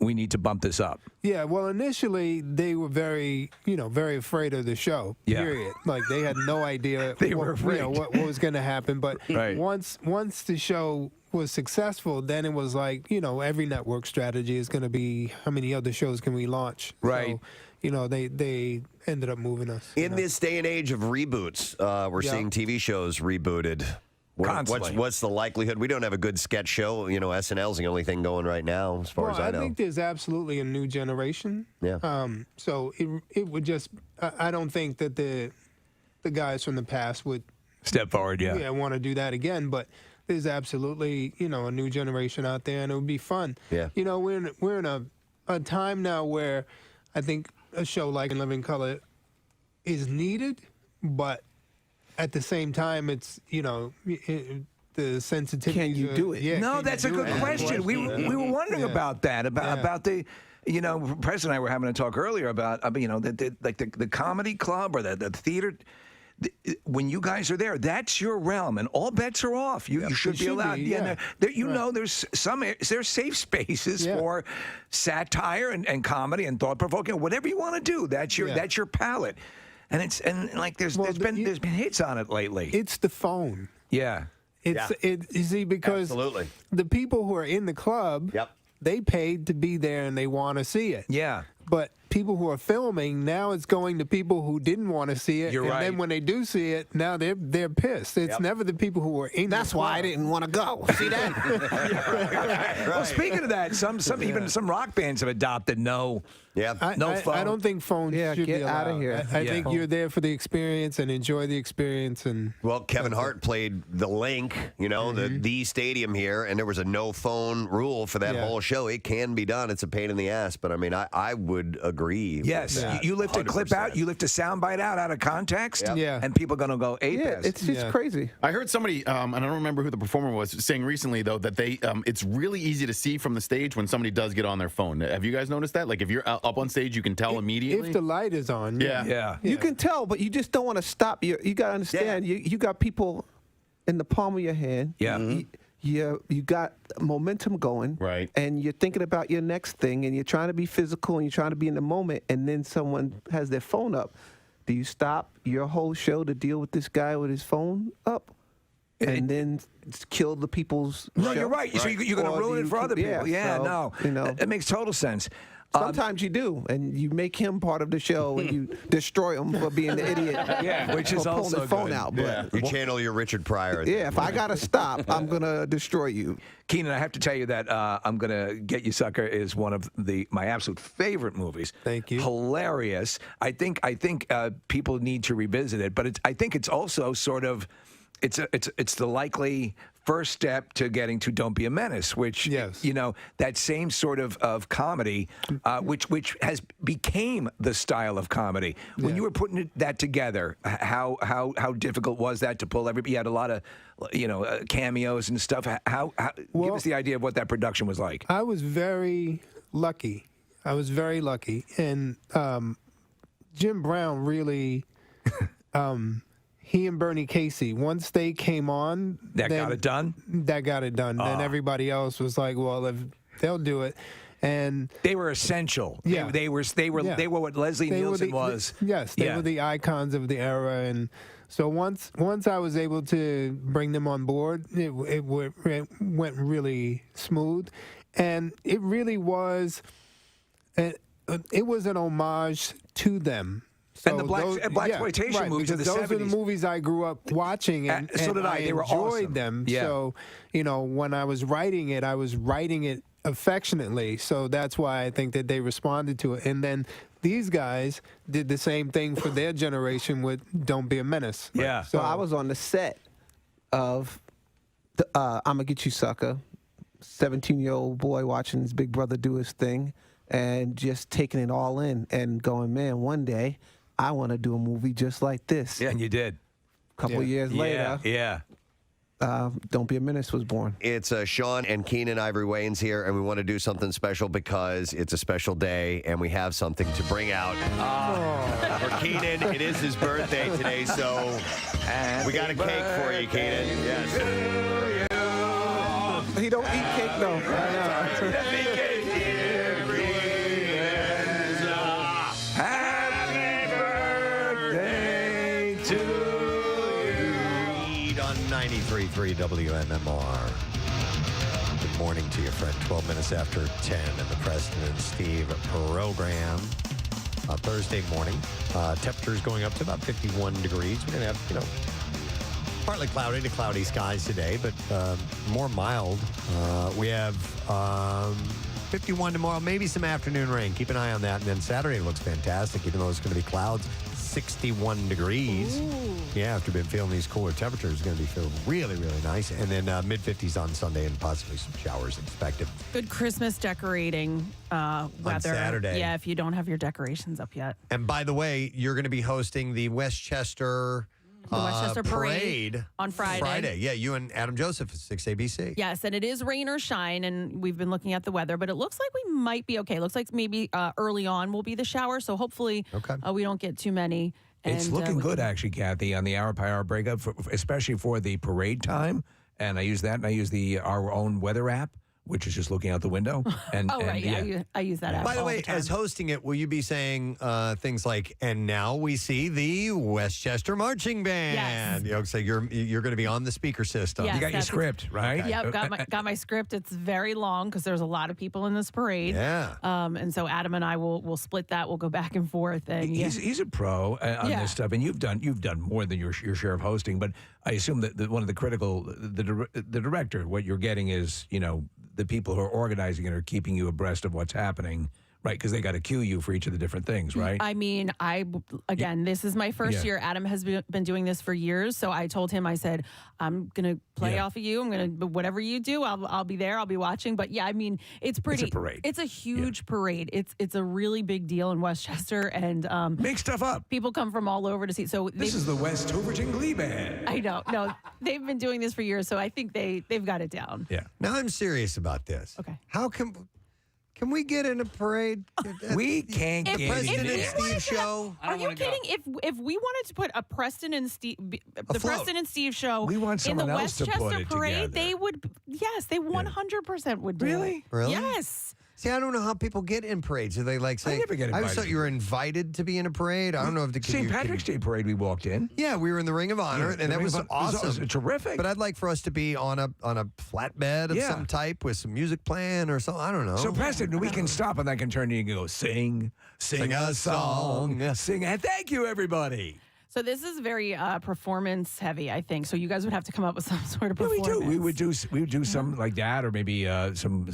Speaker 2: we need to bump this up?
Speaker 10: Yeah, well, initially they were very afraid of the show.
Speaker 2: Yeah.
Speaker 10: Period. Like they had no idea what was going to happen. But once the show was successful, then it was like every network strategy is going to be how many other shows can we launch.
Speaker 2: Right.
Speaker 10: So, they ended up moving us.
Speaker 8: In this day and age of reboots, we're seeing TV shows rebooted. What's the likelihood? We don't have a good sketch show. SNL's the only thing going right now, as far as I know.
Speaker 10: I think there's absolutely a new generation.
Speaker 8: Yeah.
Speaker 10: So it would just. I don't think that the guys from the past would
Speaker 2: step forward. Yeah.
Speaker 10: Yeah, want to do that again. But there's absolutely a new generation out there, and it would be fun.
Speaker 8: Yeah.
Speaker 10: We're in a time now where I think a show like In Living Color is needed, but at the same time, it's the sensitivity.
Speaker 11: Can you do it?
Speaker 10: Yeah,
Speaker 2: no, that's a good question. We were wondering about that, about the. Preston and I were having a talk earlier about the comedy club or the theater. When you guys are there, that's your realm, and all bets are off. You should be allowed. There's safe spaces for satire and comedy and thought provoking, whatever you want to do. That's your palette. And there's been hits on it lately.
Speaker 10: It's the phone.
Speaker 2: Yeah.
Speaker 10: You see, because
Speaker 8: absolutely
Speaker 10: the people who are in the club, they paid to be there and they want to see it.
Speaker 2: Yeah.
Speaker 10: But people who are filming, now it's going to people who didn't want to see it.
Speaker 2: You're right.
Speaker 10: Then when they do see it, now they're pissed. It's never the people who were in.
Speaker 11: That's why I didn't want to go. See that?
Speaker 2: Right. Well, speaking of that, even some rock bands have adopted no phone.
Speaker 10: I don't think phones should
Speaker 11: get
Speaker 10: be
Speaker 11: out
Speaker 10: allowed.
Speaker 11: of here.
Speaker 10: I think you're there for the experience and enjoy the experience. And
Speaker 8: well, Kevin Hart played the Link, the stadium here, and there was a no phone rule for that whole show. It can be done. It's a pain in the ass, but I mean, I would agree.
Speaker 2: Yes, you lift 100%. A clip out, you lift a soundbite out of context, and people are going to go ape.
Speaker 11: It's just crazy.
Speaker 3: I heard somebody, I don't remember who the performer was, saying recently though that they, it's really easy to see from the stage when somebody does get on their phone. Have you guys noticed that? Like if you're up on stage, you can tell immediately.
Speaker 10: If the light is on,
Speaker 11: you can tell, but you just don't want to stop. You got to understand. You got people in the palm of your hand.
Speaker 2: Yeah.
Speaker 11: You got momentum going,
Speaker 3: right?
Speaker 11: And you're thinking about your next thing, and you're trying to be physical, and you're trying to be in the moment, and then someone has their phone up. Do you stop your whole show to deal with this guy with his phone up? And then kill the people's
Speaker 2: No,
Speaker 11: show?
Speaker 2: you're right. So you're going to
Speaker 11: Or do
Speaker 2: ruin it
Speaker 11: you
Speaker 2: for other
Speaker 11: keep-
Speaker 2: people.
Speaker 11: yeah, so,
Speaker 2: No.
Speaker 11: You know,
Speaker 2: It makes total sense.
Speaker 11: sometimes you do, and you make him part of the show, and you destroy him for being the idiot.
Speaker 2: Yeah, which is
Speaker 11: for pulling
Speaker 2: also
Speaker 11: his phone
Speaker 2: good.
Speaker 11: out.
Speaker 8: Yeah.
Speaker 11: But
Speaker 8: You channel your Richard Pryor.
Speaker 11: yeah, if I gotta stop, I'm gonna destroy you.
Speaker 2: Keenan, I have to tell you that I'm gonna Get You Sucker is one of my absolute favorite movies.
Speaker 10: Thank you.
Speaker 2: Hilarious. I think people need to revisit it, but I think it's also sort of it's the likely first step to getting to Don't Be a Menace, which that same sort of comedy, which has became the style of comedy. When you were putting that together, how difficult was that to pull everybody? You had a lot of cameos and stuff. Give us the idea of what that production was like.
Speaker 10: I was very lucky. And Jim Brown really, he and Bernie Casey, once they came on,
Speaker 2: got it done.
Speaker 10: That got it done. Then everybody else was like, well, if they'll do it. And
Speaker 2: they were essential.
Speaker 10: Yeah,
Speaker 2: they were what Leslie Nielsen was.
Speaker 10: Yes, they were the icons of the era. And so once I was able to bring them on board, it went really smooth, and it really was. It was an homage to them. So
Speaker 2: and the blaxploitation movies of the
Speaker 10: those
Speaker 2: 70s.
Speaker 10: are the movies I grew up watching, and
Speaker 2: so did I. They were
Speaker 10: enjoyed
Speaker 2: awesome.
Speaker 10: them.
Speaker 2: Yeah.
Speaker 10: So, when I was writing it affectionately. So that's why I think that they responded to it. And then these guys did the same thing for their generation with Don't Be a Menace.
Speaker 2: Yeah.
Speaker 11: So I was on the set of I'ma Get You Sucker, 17-year-old boy watching his big brother do his thing and just taking it all in and going, man, one day I want to do a movie just like this.
Speaker 2: Yeah, and you did.
Speaker 11: A couple of years later.
Speaker 2: Yeah.
Speaker 11: Don't Be a Menace was born.
Speaker 8: It's Sean and Keenan Ivory Wayans here, and we want to do something special because it's a special day, and we have something to bring out for Keenan. It is his birthday today, so we got a cake for you, Keenan. Yes.
Speaker 11: He don't eat cake though.
Speaker 2: Happy birthday to
Speaker 1: Read on 93.3 WMMR. Good morning to you, friend. 12 minutes after 10 in the Preston and Steve program. Thursday morning. Temperatures going up to about 51 degrees. We're going to have, partly cloudy to cloudy skies today, but more mild. We have 51 tomorrow, maybe some afternoon rain. Keep an eye on that. And then Saturday looks fantastic, even though it's going to be clouds. 61 degrees.
Speaker 4: Ooh.
Speaker 1: Yeah, after been feeling these cooler temperatures, it's going to be feeling really, really nice. And then mid-50s on Sunday and possibly some showers expected.
Speaker 4: Good Christmas decorating weather.
Speaker 1: On Saturday.
Speaker 4: Yeah, if you don't have your decorations up yet.
Speaker 1: And by the way, you're going to be hosting the Westchester Parade
Speaker 4: on Friday.
Speaker 1: Yeah, you and Adam Joseph at 6 ABC.
Speaker 4: Yes, and it is rain or shine, and we've been looking at the weather, but it looks like we might be okay. It looks like maybe early on will be the shower, so hopefully we don't get too many.
Speaker 2: It's looking good, actually, Kathy, on the hour-by-hour breakup, especially for the parade time. And I use that, and I use our own weather app, which is just looking out the window. And,
Speaker 4: right. Yeah, I use that app.
Speaker 1: By the
Speaker 4: all
Speaker 1: way,
Speaker 4: time.
Speaker 1: as hosting it, will you be saying things like, and now we see the Westchester Marching Band?
Speaker 4: Yes.
Speaker 1: So you're going to be on the speaker system.
Speaker 4: Yes,
Speaker 2: you got your script, right?
Speaker 4: Yep, got my script. It's very long because there's a lot of people in this parade.
Speaker 1: Yeah.
Speaker 4: And so Adam and I will split that. We'll go back and forth. And
Speaker 2: He's a pro on this stuff, and you've done more than your share of hosting. But I assume that one of the critical, the director, what you're getting is, the people who are organizing it are keeping you abreast of what's happening, right? Because they got to cue you for each of the different things, right?
Speaker 4: I mean, this is my first year. Adam has been doing this for years. So I told him, I said, I'm going to play off of you. I'm going to, whatever you do, I'll be there. I'll be watching. But yeah, I mean, it's pretty.
Speaker 2: It's a parade.
Speaker 4: It's a huge parade. It's a really big deal in Westchester. And
Speaker 2: make stuff up.
Speaker 4: People come from all over to see. So
Speaker 2: this is the West Overton Glee Band.
Speaker 4: I know. No, they've been doing this for years. So I think they've got it down.
Speaker 2: Yeah.
Speaker 1: Now I'm serious about this.
Speaker 4: Okay.
Speaker 1: How can we get in a parade?
Speaker 2: We can't
Speaker 1: the
Speaker 2: get
Speaker 1: Preston
Speaker 2: in
Speaker 1: and
Speaker 2: it.
Speaker 1: Steve show.
Speaker 4: Are you kidding? If we wanted to put a Preston and Steve, the Preston and Steve show
Speaker 2: We want
Speaker 4: in the
Speaker 2: someone else to put
Speaker 4: Westchester
Speaker 2: it
Speaker 4: parade,
Speaker 2: together.
Speaker 4: they would. Yes, they 100% would do it.
Speaker 1: Really?
Speaker 4: Yes.
Speaker 1: See, I don't know how people get in parades. Do they like say?
Speaker 2: I never get
Speaker 1: I always
Speaker 2: invited
Speaker 1: thought you were invited to be in a parade. I don't know if the
Speaker 2: St. Patrick's Day parade we walked in.
Speaker 1: Yeah, we were in the Ring of Honor,
Speaker 2: Yeah,
Speaker 1: and
Speaker 2: the
Speaker 1: that
Speaker 2: Ring
Speaker 1: was
Speaker 2: of Honor was
Speaker 1: awesome,
Speaker 2: terrific.
Speaker 1: But I'd like for us to be on a flatbed of some type with some music playing or something. I don't know.
Speaker 2: So, Preston, we can stop and that can turn you and go sing a song, sing, and thank you, everybody.
Speaker 4: So this is very performance heavy, I think. So you guys would have to come up with some sort of performance.
Speaker 2: We would do something like that, or maybe some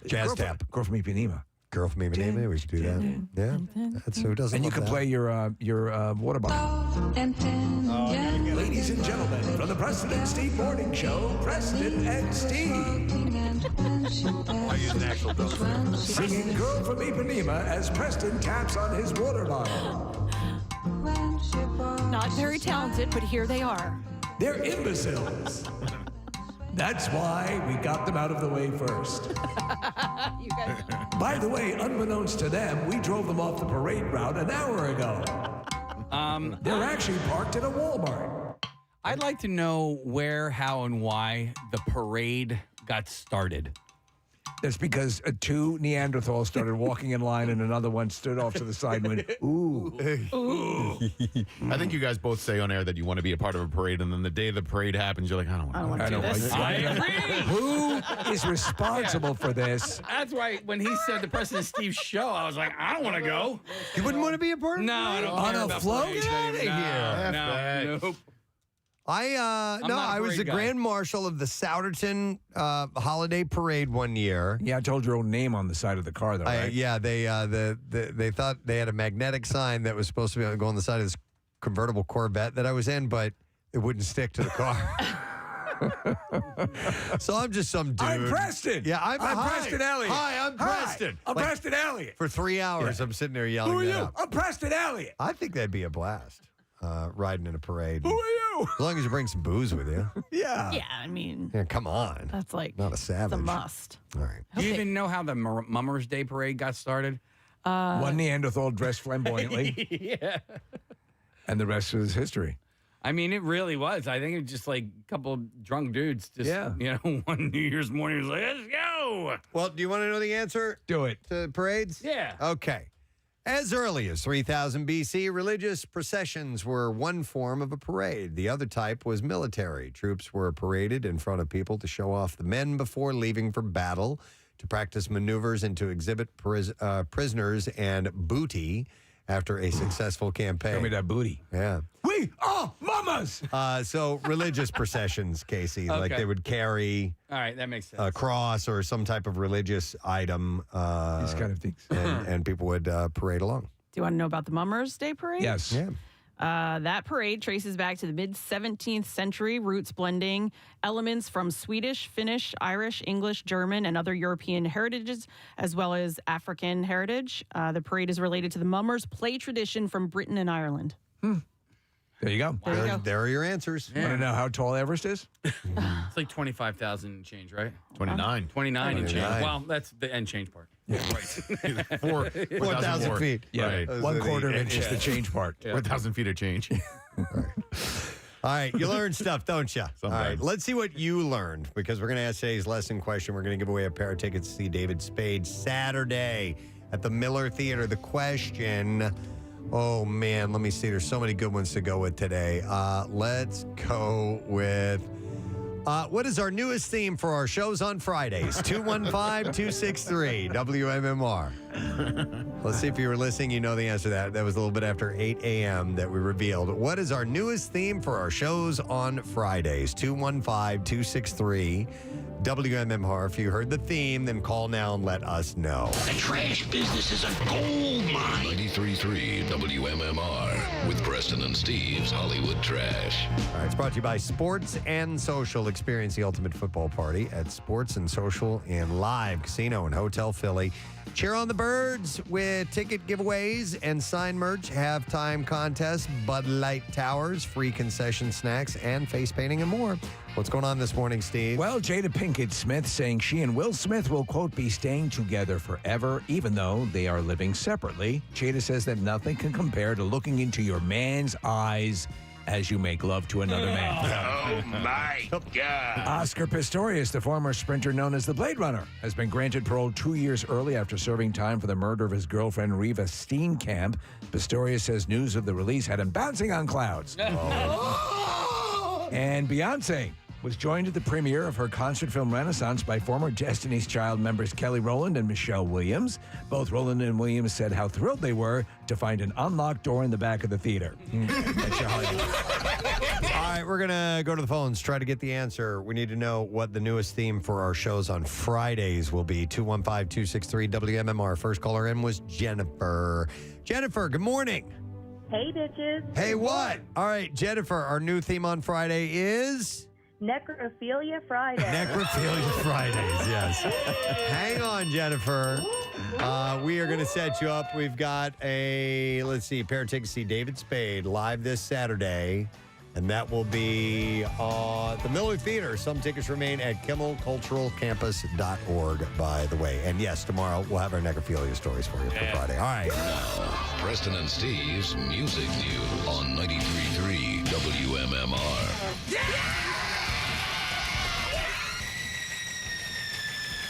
Speaker 1: jazz tap.
Speaker 2: Girl from Ipanema.
Speaker 1: Girl from Ipanema. We should do that. Yeah, that's who doesn't.
Speaker 2: And you
Speaker 1: love
Speaker 2: can
Speaker 1: that.
Speaker 2: play your water bottle. Ladies and gentlemen, from the Preston and Steve Morning Show, Preston and Steve.
Speaker 1: I use an actual drum.
Speaker 2: Singing Girl from Ipanema as Preston taps on his water bottle.
Speaker 4: Not very talented, but here they are.
Speaker 2: They're imbeciles. That's why we got them out of the way first.
Speaker 4: You guys.
Speaker 2: By the way, unbeknownst to them, we drove them off the parade route an hour ago. They're actually parked at a Walmart.
Speaker 5: I'd like to know where, how, and why the parade got started.
Speaker 2: That's because two Neanderthals started walking in line and another one stood off to the side and went, ooh.
Speaker 3: I think you guys both say on air that you want to be a part of a parade, and then the day the parade happens, you're like, I don't want to
Speaker 4: do this.
Speaker 5: I agree.
Speaker 2: Who is responsible for this?
Speaker 5: That's why when he said the Preston and Steve show, I was like, I don't want to go.
Speaker 1: You wouldn't want to be a part of
Speaker 5: No, I don't
Speaker 2: On
Speaker 5: care
Speaker 2: a
Speaker 5: about
Speaker 2: float?
Speaker 5: parades
Speaker 1: Get outta
Speaker 5: anymore.
Speaker 1: here.
Speaker 5: Nope.
Speaker 1: I
Speaker 5: not a
Speaker 1: was
Speaker 5: parade
Speaker 1: the
Speaker 5: guy.
Speaker 1: grand marshal of the Souderton holiday parade one year.
Speaker 2: Yeah, I told your own name on the side of the car, though, right?
Speaker 1: Yeah, they thought they had a magnetic sign that was supposed to go on the side of this convertible Corvette that I was in, but it wouldn't stick to the car. So I'm just some dude.
Speaker 2: I'm Preston.
Speaker 1: Yeah, I'm
Speaker 2: hi.
Speaker 1: Preston
Speaker 2: Elliott.
Speaker 1: Hi, I'm Preston.
Speaker 2: I'm
Speaker 1: Like,
Speaker 2: Preston Elliott.
Speaker 1: For 3 hours, I'm sitting there yelling
Speaker 2: Who are
Speaker 1: that
Speaker 2: you?
Speaker 1: out.
Speaker 2: I'm Preston Elliott.
Speaker 1: I think that'd be a blast, riding in a parade.
Speaker 2: Who are you?
Speaker 1: As long as you bring some booze with you.
Speaker 2: Yeah.
Speaker 4: Yeah, I mean,
Speaker 1: Yeah, come on.
Speaker 4: that's like
Speaker 1: Not a savage.
Speaker 4: it's a must.
Speaker 1: All right.
Speaker 5: Do you even know how the Mummers Day parade got started?
Speaker 2: One Neanderthal dressed flamboyantly,
Speaker 5: Yeah.
Speaker 2: and the rest is history.
Speaker 5: I mean, it really was. I think it was just like a couple of drunk dudes just,
Speaker 2: Yeah.
Speaker 5: one New Year's morning was like, let's go.
Speaker 1: Well, do you want to know the answer
Speaker 2: Do it.
Speaker 1: to parades?
Speaker 5: Yeah.
Speaker 1: Okay. As early as 3000 BC, religious processions were one form of a parade. The other type was military. Troops were paraded in front of people to show off the men before leaving for battle, to practice maneuvers, and to exhibit prisoners and booty after a successful campaign.
Speaker 2: Show me that booty.
Speaker 1: Yeah.
Speaker 2: We are mamas.
Speaker 1: So religious processions, Casey, like
Speaker 5: Okay.
Speaker 1: they would carry
Speaker 5: All right, that makes sense.
Speaker 1: a cross or some type of religious item.
Speaker 2: These kind of things.
Speaker 1: And people would parade along.
Speaker 4: Do you want to know about the Mummers Day parade?
Speaker 2: Yes.
Speaker 1: Yeah.
Speaker 4: That parade traces back to the mid-17th century, roots blending elements from Swedish, Finnish, Irish, English, German, and other European heritages, as well as African heritage. The parade is related to the mummers' play tradition from Britain and Ireland.
Speaker 2: There you go.
Speaker 4: There you go.
Speaker 1: There are your answers.
Speaker 2: Want to know how tall Everest is?
Speaker 5: It's like 25,000 and change, right?
Speaker 3: 29.
Speaker 5: 29 and change.
Speaker 1: 29.
Speaker 5: Well, that's the end change part.
Speaker 3: Yeah, right. 4,000
Speaker 1: 4,000 feet.
Speaker 5: Yeah.
Speaker 3: Right.
Speaker 1: Those
Speaker 2: One
Speaker 1: are the
Speaker 2: quarter inch is the change part.
Speaker 3: 4,000 feet of change.
Speaker 1: All right, you learn stuff, don't you? All right,
Speaker 3: Sometimes.
Speaker 1: let's see what you learned, because we're going to ask today's lesson question. We're going to give away a pair of tickets to see David Spade Saturday at the Miller Theater. The question, oh man, let me see. There's so many good ones to go with today. Let's go with, what is our newest theme for our shows on Fridays? 215-263 WMMR. Let's see if you were listening. You know the answer to that. That was a little bit after 8 a.m. that we revealed. What is our newest theme for our shows on Fridays? 215-263 WMMR. If you heard the theme, then call now and let us know.
Speaker 16: The trash business is a gold mine. 93.3 WMMR with Preston and Steve's Hollywood Trash.
Speaker 1: All right, it's brought to you by Sports and Social. Experience the ultimate football party at Sports and Social and Live Casino and Hotel Philly. Cheer on the Birds with ticket giveaways and sign merch, halftime contests, Bud Light Towers, free concession snacks, and face painting and more. What's going on this morning, Steve?
Speaker 2: Well, Jada Pinkett Smith saying she and Will Smith will, quote, be staying together forever, even though they are living separately. Jada says that nothing can compare to looking into your man's eyes as you make love to another man.
Speaker 16: Oh, my God.
Speaker 2: Oscar Pistorius, the former sprinter known as the Blade Runner, has been granted parole 2 years early after serving time for the murder of his girlfriend, Reva Steenkamp. Pistorius says news of the release had him bouncing on clouds. And Beyonce was joined at the premiere of her concert film Renaissance by former Destiny's Child members Kelly Rowland and Michelle Williams. Both Rowland and Williams said how thrilled they were to find an unlocked door in the back of the theater. That's your Hollywood.
Speaker 1: All right, we're going to go to the phones, try to get the answer. We need to know what the newest theme for our shows on Fridays will be. 215-263-WMMR. First caller in was Jennifer. Jennifer, good morning.
Speaker 12: Hey, bitches.
Speaker 1: Hey, what? All right, Jennifer, our new theme on Friday is...
Speaker 12: Necrophilia Friday.
Speaker 1: Necrophilia Fridays, yes. Hang on, Jennifer. We are going to set you up. We've got a pair of tickets to see David Spade live this Saturday, and that will be at the Miller Theater. Some tickets remain at KimmelCulturalCampus.org, by the way. And yes, tomorrow we'll have our necrophilia stories for you for Friday. All right.
Speaker 16: Now, Preston and Steve's Music News on 93.3 WMMR.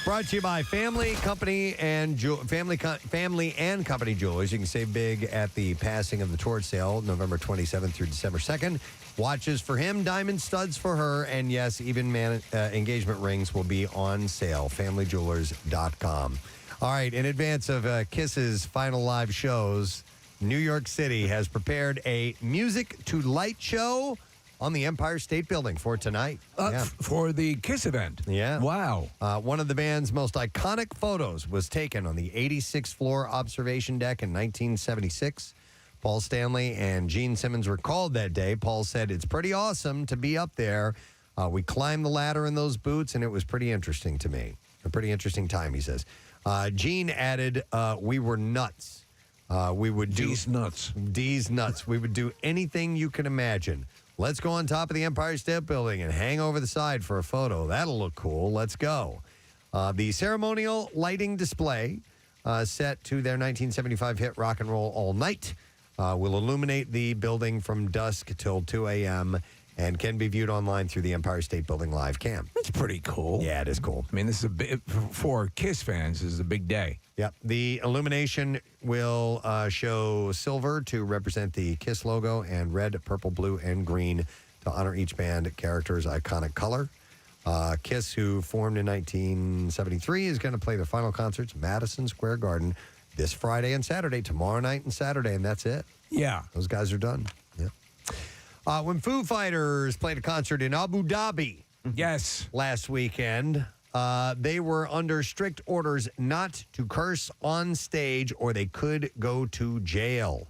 Speaker 1: Brought to you by Family Company and Family and Company Jewelers. You can save big at the passing of the torch sale, November 27th through December 2nd. Watches for him, diamond studs for her, and yes, even engagement rings will be on sale. FamilyJewelers.com. All right, in advance of Kiss's final live shows, New York City has prepared a Music to Light show on the Empire State Building for tonight.
Speaker 2: For the Kiss event.
Speaker 1: Yeah.
Speaker 2: Wow.
Speaker 1: One of the band's most iconic photos was taken on the 86th floor observation deck in 1976. Paul Stanley and Gene Simmons recalled that day. Paul said, "It's pretty awesome to be up there. We climbed the ladder in those boots, and it was pretty interesting to me. A pretty interesting time," he says. Gene added, "We were nuts. We would do...
Speaker 2: D's nuts.
Speaker 1: D's nuts. We would do anything you can imagine. Let's go on top of the Empire State Building and hang over the side for a photo. That'll look cool. Let's go." The ceremonial lighting display, set to their 1975 hit Rock and Roll All Night, will illuminate the building from dusk till 2 a.m. and can be viewed online through the Empire State Building live cam.
Speaker 2: That's pretty cool.
Speaker 1: Yeah, it is cool.
Speaker 2: I mean, this is for Kiss fans, this is a big day.
Speaker 1: Yep. The illumination will show silver to represent the Kiss logo and red, purple, blue, and green to honor each band character's iconic color. Kiss, who formed in 1973, is going to play their final concerts Madison Square Garden this Friday and Saturday, tomorrow night and Saturday, and that's it.
Speaker 2: Yeah.
Speaker 1: Those guys are done. Yeah. When Foo Fighters played a concert in Abu Dhabi last weekend, they were under strict orders not to curse on stage or they could go to jail.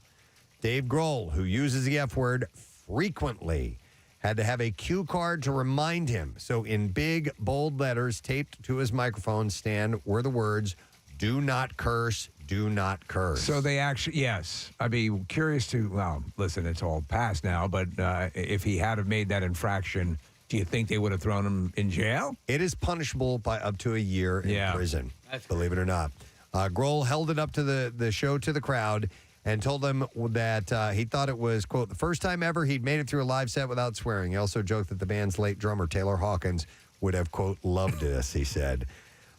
Speaker 1: Dave Grohl, who uses the F word frequently, had to have a cue card to remind him. So in big, bold letters taped to his microphone stand were the words, "Do not curse, do not curse."
Speaker 2: So they actually, yes. I'd be curious to, well, listen, it's all past now, but if he had have made that infraction, do you think they would have thrown him in jail?
Speaker 1: It is punishable by up to a year in prison, believe it or not. Grohl held it up to the show to the crowd and told them that he thought it was, quote, the first time ever he'd made it through a live set without swearing. He also joked that the band's late drummer, Taylor Hawkins, would have, quote, loved this, he said.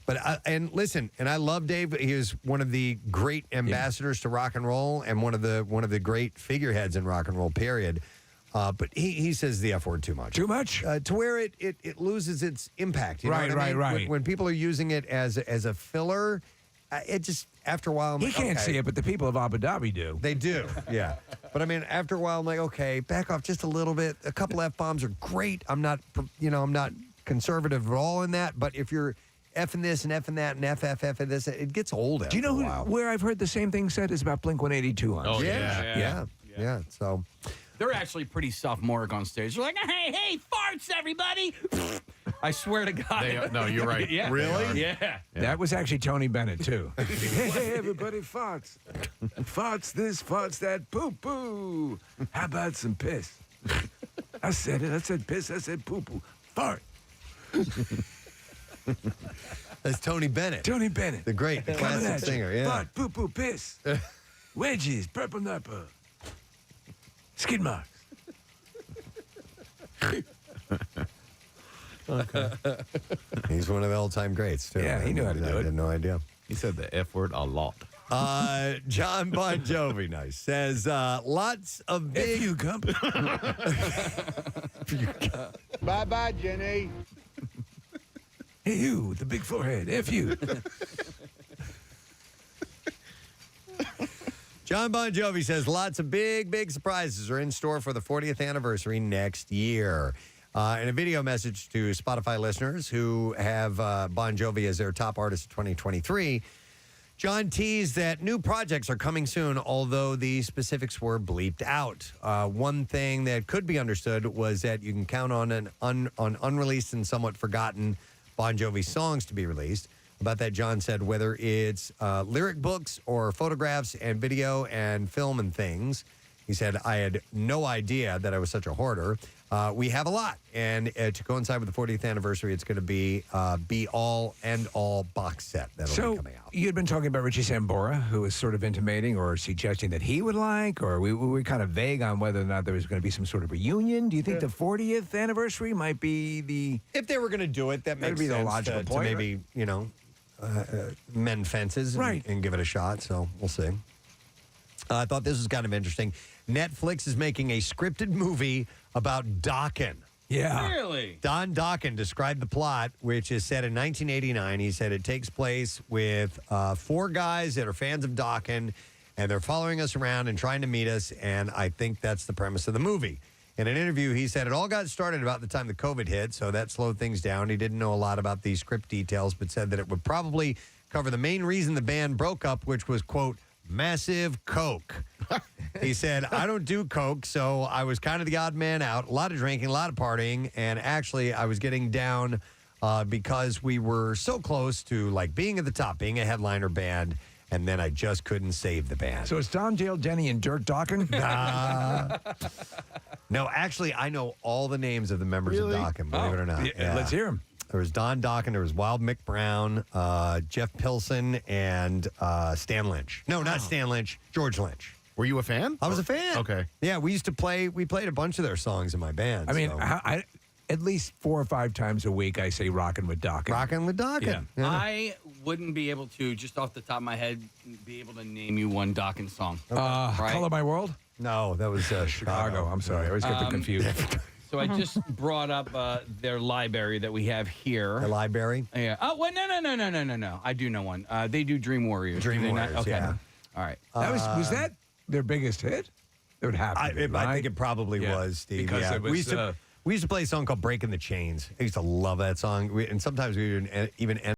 Speaker 1: But and listen, and I love Dave. He is one of the great ambassadors to rock and roll and one of the great figureheads in rock and roll, period. But he says the F word too much.
Speaker 2: Too much?
Speaker 1: To where it loses its impact. You know what I mean?
Speaker 2: Right.
Speaker 1: When people are using it as a filler, it just, after a while, I'm
Speaker 2: He
Speaker 1: like,
Speaker 2: can't
Speaker 1: okay.
Speaker 2: see it, but the people of Abu Dhabi do.
Speaker 1: They do, yeah. But I mean, after a while, I'm like, okay, back off just a little bit. A couple F-bombs are great. I'm not conservative at all in that. But if you're effing this and effing that and F and this, it gets old.
Speaker 2: Do you know where I've heard the same thing said is about Blink-182 on?
Speaker 5: Oh,
Speaker 1: yeah. So
Speaker 5: they're actually pretty sophomoric on stage. They're like, hey, farts, everybody. I swear to God.
Speaker 3: No, you're right.
Speaker 5: Yeah.
Speaker 3: Really?
Speaker 5: Yeah.
Speaker 2: That was actually Tony Bennett, too. Hey, everybody farts. Farts this, farts that, poo-poo. How about some piss? I said it. I said piss. I said poo-poo. Fart.
Speaker 1: That's Tony Bennett.
Speaker 2: Tony Bennett.
Speaker 1: The classic singer, yeah.
Speaker 2: Fart, poo-poo, piss. Wedges, purple nipper. Skid marks.
Speaker 1: Okay. He's one of the all-time greats, too.
Speaker 2: Yeah, he knew how to do it.
Speaker 1: I had no idea.
Speaker 3: He said the F word a lot.
Speaker 1: John Bon Jovi, nice, says lots of big...
Speaker 2: you company.
Speaker 14: Bye-bye, Jenny.
Speaker 2: Hey, you, with the big forehead. F you.
Speaker 1: John Bon Jovi says lots of big surprises are in store for the 40th anniversary next year. In a video message to Spotify listeners who have Bon Jovi as their top artist of 2023, John teased that new projects are coming soon, although the specifics were bleeped out. One thing that could be understood was that you can count on on unreleased and somewhat forgotten Bon Jovi songs to be released. About that, John said, whether it's lyric books or photographs and video and film and things, he said, I had no idea that I was such a hoarder. We have a lot. And to coincide with the 40th anniversary, it's going to be all box set that'll be coming out.
Speaker 2: You had been talking about Richie Sambora, who was sort of intimating or suggesting that he would like, or we were kind of vague on whether or not there was going to be some sort of reunion. Do you think the 40th anniversary might be the...
Speaker 1: If they were going to do it, that makes
Speaker 2: be the
Speaker 1: sense
Speaker 2: logical
Speaker 1: to
Speaker 2: point,
Speaker 1: maybe, mend fences and give it a shot. So we'll see. I thought this was kind of interesting. Netflix is making a scripted movie about Dokken.
Speaker 2: Yeah.
Speaker 5: Really?
Speaker 1: Don Dokken described the plot, which is set in 1989. He said it takes place with 4 guys that are fans of Dokken, and they're following us around and trying to meet us, and I think that's the premise of the movie. In an interview, he said it all got started about the time the COVID hit, so that slowed things down. He didn't know a lot about the script details, but said that it would probably cover the main reason the band broke up, which was, quote, massive coke. He said, I don't do coke, so I was kind of the odd man out. A lot of drinking, a lot of partying, and actually I was getting down because we were so close to like being at the top, being a headliner band, and then I just couldn't save the band.
Speaker 2: So it's Don, Dale, Denny, and Dirk Dokken?
Speaker 1: No, actually, I know all the names of the members of Dokken, believe it or not.
Speaker 2: Yeah. Let's hear them.
Speaker 1: There was Don Dokken, there was Wild Mick Brown, Jeff Pilson, and Stan Lynch. No, not Stan Lynch, George Lynch.
Speaker 3: Were you a fan?
Speaker 1: I was a fan.
Speaker 3: Okay.
Speaker 1: Yeah, we played a bunch of their songs in my band.
Speaker 2: I mean,
Speaker 1: so.
Speaker 2: at least 4 or 5 times a week, I say rockin' with Dokken.
Speaker 1: Rockin' with Dokken.
Speaker 2: Yeah.
Speaker 5: I wouldn't be able to, just off the top of my head, be able to name you one Dokken song.
Speaker 2: Color My World?
Speaker 1: No, that was
Speaker 2: Chicago. I'm sorry. I always get them confused.
Speaker 5: So I just brought up their library that we have here.
Speaker 1: The library?
Speaker 5: Yeah. Oh, wait, no. I do know one. They do Dream Warriors.
Speaker 1: Dream
Speaker 5: do they
Speaker 1: Warriors,
Speaker 5: not? Okay.
Speaker 1: yeah.
Speaker 5: All right.
Speaker 2: That was that their biggest hit? It would have to be,
Speaker 1: I
Speaker 2: right?
Speaker 1: think it probably was, Steve.
Speaker 2: Because
Speaker 1: yeah.
Speaker 2: it was,
Speaker 1: we used to play a song called Breaking the Chains. I used to love that song. And sometimes we would even end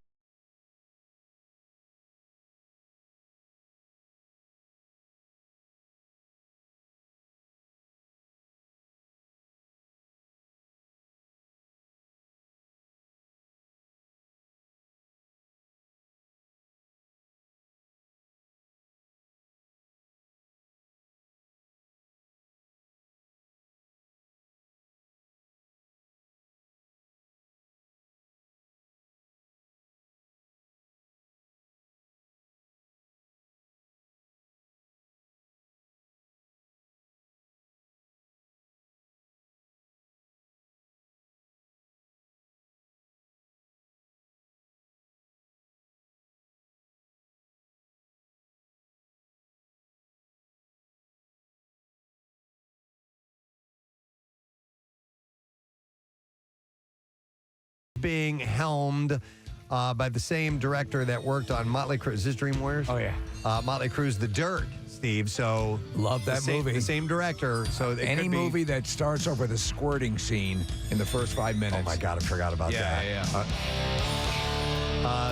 Speaker 1: being helmed by the same director that worked on Motley Crue. Is this Dream Warriors?
Speaker 2: Oh, yeah.
Speaker 1: Motley Crue's The Dirt, Steve. So
Speaker 2: love that movie.
Speaker 1: The same director. So it
Speaker 2: any
Speaker 1: could be,
Speaker 2: movie that starts off with a squirting scene in the first 5 minutes.
Speaker 1: Oh my God, I forgot about that.
Speaker 2: Yeah.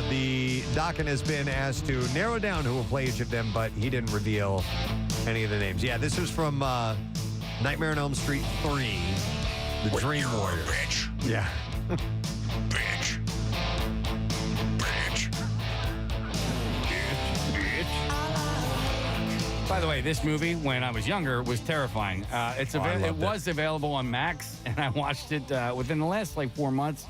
Speaker 1: The Dokken has been asked to narrow down who will play each of them, but he didn't reveal any of the names. Yeah, this was from Nightmare on Elm Street 3, The Dream Warriors.
Speaker 16: Bitch.
Speaker 1: Yeah.
Speaker 16: Bitch. Bitch.
Speaker 5: By the way, this movie, when I was younger, was terrifying. It was available on Max, and I watched it within the last 4 months.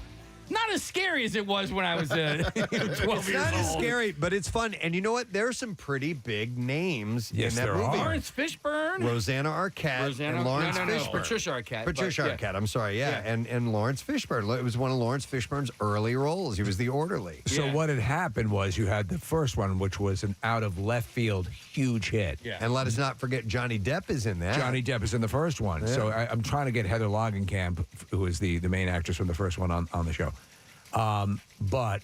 Speaker 5: Not as scary as it was when I was 12
Speaker 1: It's
Speaker 5: years
Speaker 1: not as
Speaker 5: old.
Speaker 1: scary, but it's fun. And you know what? There's some pretty big names in that movie.
Speaker 5: Lawrence Fishburne.
Speaker 1: Rosanna Arquette and Lawrence Fishburne.
Speaker 5: Patricia Arquette.
Speaker 1: Patricia Arquette, I'm sorry, yeah. And Lawrence Fishburne. It was one of Lawrence Fishburne's early roles. He was the orderly.
Speaker 2: So what had happened was you had the first one, which was an out of left field huge hit.
Speaker 1: Yeah. And let us not forget Johnny Depp is in that.
Speaker 2: Johnny Depp is in the first one.
Speaker 1: Yeah.
Speaker 2: So I'm trying to get Heather Langenkamp, who is the main actress from the first one, on the show. But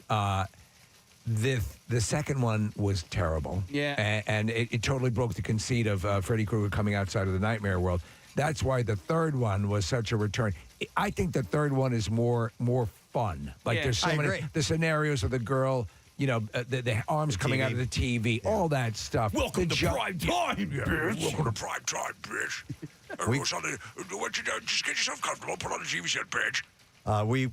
Speaker 2: the second one was terrible.
Speaker 5: Yeah.
Speaker 2: And it totally broke the conceit of Freddy Krueger coming outside of the nightmare world. That's why the third one was such a return. I think the third one is more fun. Like there's so
Speaker 1: I
Speaker 2: many
Speaker 1: agree.
Speaker 2: the scenarios of the girl. You know, the arms coming out of the TV, all that stuff.
Speaker 13: Welcome
Speaker 2: The
Speaker 13: to prime time, bitch. Welcome to prime time, bitch. Just get yourself comfortable. Put on the TV set, bitch.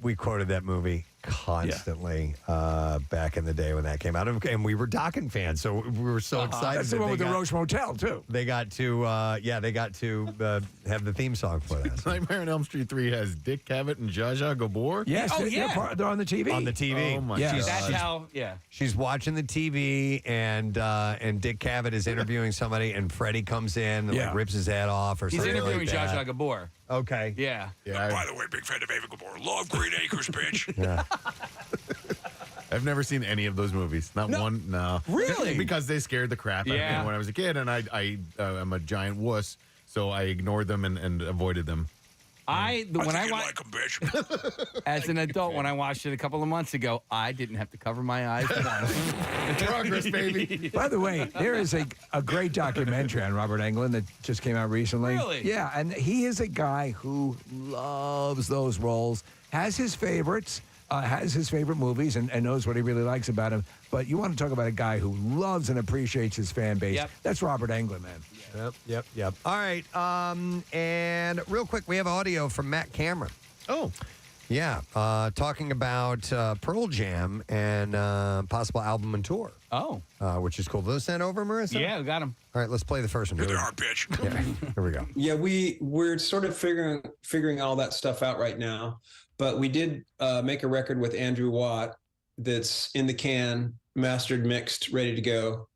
Speaker 1: We quoted that movie constantly back in the day when that came out, and we were Dokken fans, so we were so excited.
Speaker 2: That's the one with the Roach Motel too.
Speaker 1: They got to have the theme song for that.
Speaker 3: Nightmare on Elm Street 3 has Dick Cavett and Zsa Zsa Gabor.
Speaker 2: Yes, they're on the TV.
Speaker 1: On the TV.
Speaker 3: Oh my
Speaker 1: She's-
Speaker 3: God.
Speaker 5: That's how. Yeah.
Speaker 1: She's watching the TV, and Dick Cavett is interviewing somebody, and Freddie comes in and like, rips his head off, or
Speaker 5: He's
Speaker 1: something
Speaker 5: interviewing
Speaker 1: like that.
Speaker 5: Zsa Zsa Gabor.
Speaker 1: Okay.
Speaker 5: Yeah.
Speaker 13: By the way, big fan of Ava Gabor. Love Green Acres, bitch.
Speaker 1: Yeah.
Speaker 3: I've never seen any of those movies. Not one. No.
Speaker 2: Really?
Speaker 3: Because they scared the crap out of
Speaker 5: Yeah.
Speaker 3: me when I was a kid, and I'm a giant wuss, so I ignored them and avoided them.
Speaker 5: When
Speaker 13: I
Speaker 5: I
Speaker 13: like them, bitch.
Speaker 5: as an adult, when I watched it a couple of months ago, I didn't have to cover my eyes once.
Speaker 3: Progress, baby.
Speaker 2: By the way, there is a great documentary on Robert Englund that just came out recently.
Speaker 5: Really?
Speaker 2: Yeah, and he is a guy who loves those roles, has his favorites, has his favorite movies, and knows what he really likes about him. But you want to talk about a guy who loves and appreciates his fan base.
Speaker 5: Yep.
Speaker 2: That's Robert Englund, man.
Speaker 1: Yep. All right. And real quick, we have audio from Matt Cameron.
Speaker 3: Oh.
Speaker 1: Yeah. Talking about Pearl Jam and possible album and tour.
Speaker 5: Oh.
Speaker 1: Which is cool. Those sent over, Marissa?
Speaker 5: Yeah, we got him.
Speaker 1: All right, let's play the first one.
Speaker 13: Here they are, bitch.
Speaker 1: Yeah, here we go.
Speaker 18: Yeah, we're sort of figuring all that stuff out right now. But we did make a record with Andrew Watt that's in the can, mastered, mixed, ready to go.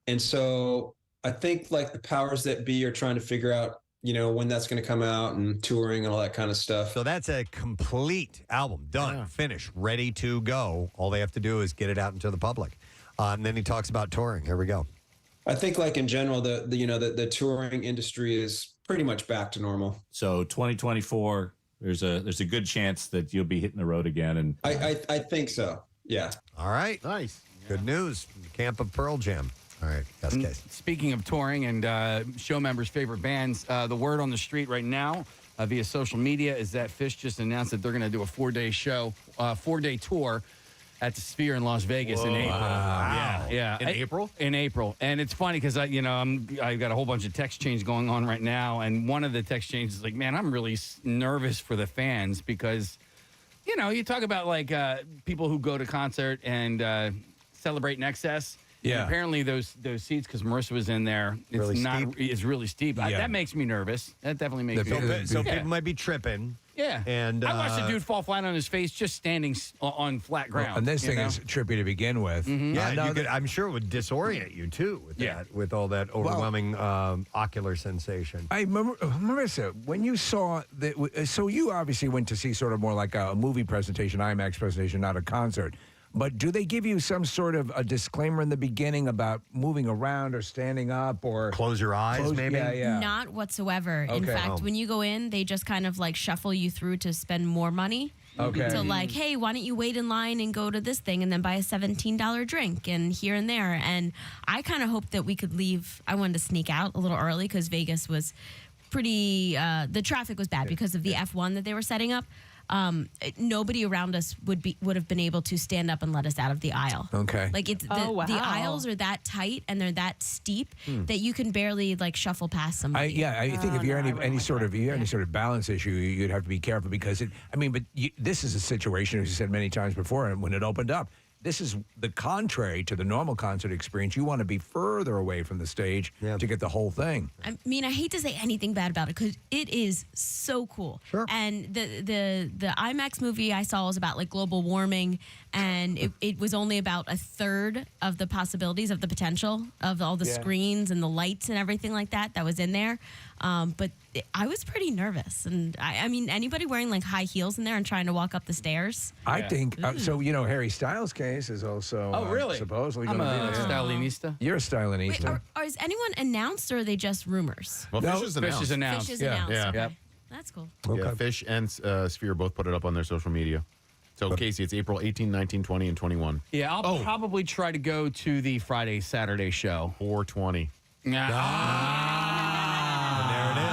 Speaker 18: And so I think like the powers that be are trying to figure out, when that's going to come out and touring and all that kind of stuff.
Speaker 1: So that's a complete album, done, finished, ready to go. All they have to do is get it out into the public. And then he talks about touring. Here we go.
Speaker 18: I think like in general, the touring industry is pretty much back to normal.
Speaker 19: So 2024, there's a good chance that you'll be hitting the road again. And
Speaker 18: I think so. Yeah.
Speaker 1: All right.
Speaker 3: Nice.
Speaker 1: Good news from the camp of Pearl Jam. All right. That's case.
Speaker 5: Speaking of touring and show members' favorite bands, the word on the street right now via social media is that Phish just announced that they're going to do a 4-day show, 4-day tour at the Sphere in Las Vegas in April.
Speaker 3: Wow.
Speaker 5: Yeah.
Speaker 3: In April?
Speaker 5: In April. And it's funny because I've got a whole bunch of text change going on right now, and one of the text changes is like, man, I'm really nervous for the fans because, you talk about like people who go to concert and celebrate in excess.
Speaker 2: Yeah.
Speaker 5: And apparently those seats, because Marissa was in there, it's really steep.
Speaker 2: Yeah.
Speaker 5: That makes me nervous. That definitely makes me nervous.
Speaker 1: So people might be tripping.
Speaker 5: Yeah.
Speaker 1: And
Speaker 5: I watched a dude fall flat on his face just standing on flat ground.
Speaker 2: And this thing is trippy to begin with.
Speaker 1: Yeah, I'm sure it would disorient you too with that, with all that overwhelming ocular sensation.
Speaker 2: I remember, Marissa, when you saw that, so you obviously went to see sort of more like a movie presentation, IMAX presentation, not a concert. But do they give you some sort of a disclaimer in the beginning about moving around or standing up or
Speaker 1: close your eyes, maybe?
Speaker 2: Yeah.
Speaker 23: Not whatsoever. In
Speaker 2: Okay.
Speaker 23: fact, when you go in, they just kind of like shuffle you through to spend more money.
Speaker 2: Okay.
Speaker 23: So like, hey, why don't you wait in line and go to this thing and then buy a $17 drink and here and there. And I kind of hoped that we could leave. I wanted to sneak out a little early because Vegas was pretty, the traffic was bad because of the F1 that they were setting up. Nobody around us would have been able to stand up and let us out of the aisle.
Speaker 2: Okay.
Speaker 23: Like the aisles are that tight and they're that steep that you can barely like shuffle past somebody.
Speaker 2: I think if you're any sort of balance issue, you'd have to be careful because this is a situation, as you said many times before, and when it opened up, this is the contrary to the normal concert experience. You want to be further away from the stage to get the whole thing.
Speaker 23: I mean, I hate to say anything bad about it because it is so cool. Sure. And the IMAX movie I saw was about like global warming, and it was only about a third of the possibilities of the potential of all the screens and the lights and everything like that was in there. But I was pretty nervous, and I mean, anybody wearing like high heels in there and trying to walk up the stairs.
Speaker 2: I think so. You know, Harry Styles' case is also supposedly
Speaker 5: I'm
Speaker 2: going to
Speaker 5: a
Speaker 2: be there.
Speaker 5: stylinista.
Speaker 2: You're a stylinista.
Speaker 23: Or is anyone announced, or are they just rumors?
Speaker 3: Well, Fish is announced.
Speaker 23: Fish is announced.
Speaker 3: Yeah.
Speaker 23: Okay. That's cool.
Speaker 3: Yeah, Fish and Sphere both put it up on their social media. So, Casey, it's April 18, 19, 20, and 21.
Speaker 5: Yeah, I'll probably try to go to the Friday, Saturday show.
Speaker 3: 420.
Speaker 1: And there it is.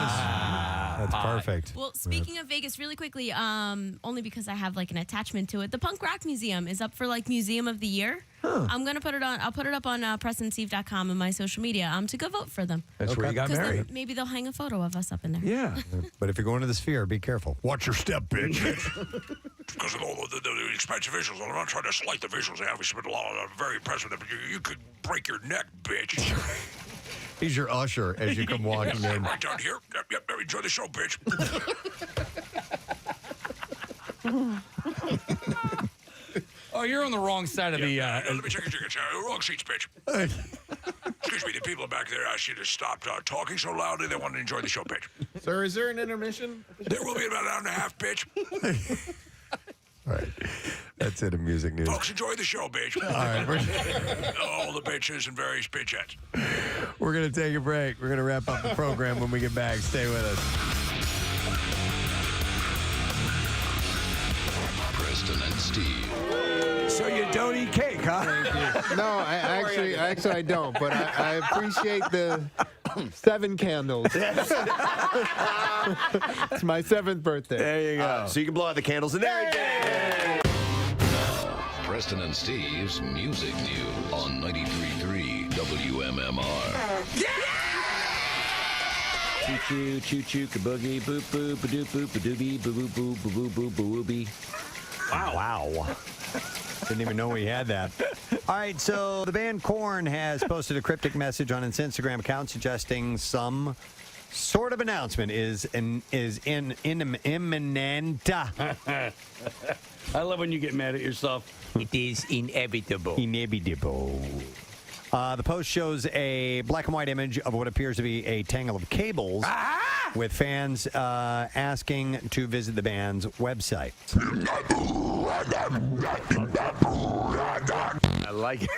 Speaker 1: That's perfect.
Speaker 23: Well, speaking of Vegas, really quickly, only because I have like an attachment to it, the Punk Rock Museum is up for like Museum of the Year. I'm gonna put it on. I'll put it up on PrestonSteve.com and my social media to go vote for them.
Speaker 2: That's where you got married.
Speaker 23: Then maybe they'll hang a photo of us up in there.
Speaker 2: Yeah.
Speaker 1: But if you're going to the Sphere, be careful. Watch your step, bitch.
Speaker 20: Because of all the expensive visuals, I'm not trying to slight the visuals they have. We spent a lot. I'm very impressed with them. You could break your neck, bitch.
Speaker 1: He's your usher as you come walking in.
Speaker 20: Right down here. Yep. Enjoy the show, bitch.
Speaker 5: Oh, you're on the wrong side of the.
Speaker 20: Let me check your tickets. Wrong seats, bitch. Excuse me, the people back there asked you to stop talking so loudly. They want to enjoy the show, bitch.
Speaker 3: Sir, is there an intermission?
Speaker 20: There will be about an hour and a half, bitch.
Speaker 1: All right. That's it in music news.
Speaker 20: Folks, enjoy the show, bitch.
Speaker 1: All right.
Speaker 20: All the bitches and various bitchettes.
Speaker 1: We're going to take a break. We're going to wrap up the program when we get back. Stay with us.
Speaker 16: Preston and Steve.
Speaker 2: So you don't eat cake, huh?
Speaker 10: No, I actually don't. But I appreciate the 7 candles. It's my 7th birthday.
Speaker 8: There you go. So you can blow out the candles and there it is.
Speaker 16: Preston and Steve's Music News on 93.3 WMMR.
Speaker 21: Choo choo choo kaboogie boop boop badoop boop badoobie boo boo boo boo boo boo boo.
Speaker 1: Wow. Didn't even know we had that. All right, so the band Korn has posted a cryptic message on its Instagram account suggesting some sort of announcement is imminent.
Speaker 5: I love when you get mad at yourself.
Speaker 21: It is inevitable.
Speaker 1: The post shows a black and white image of what appears to be a tangle of cables with fans asking to visit the band's website.
Speaker 2: I like it.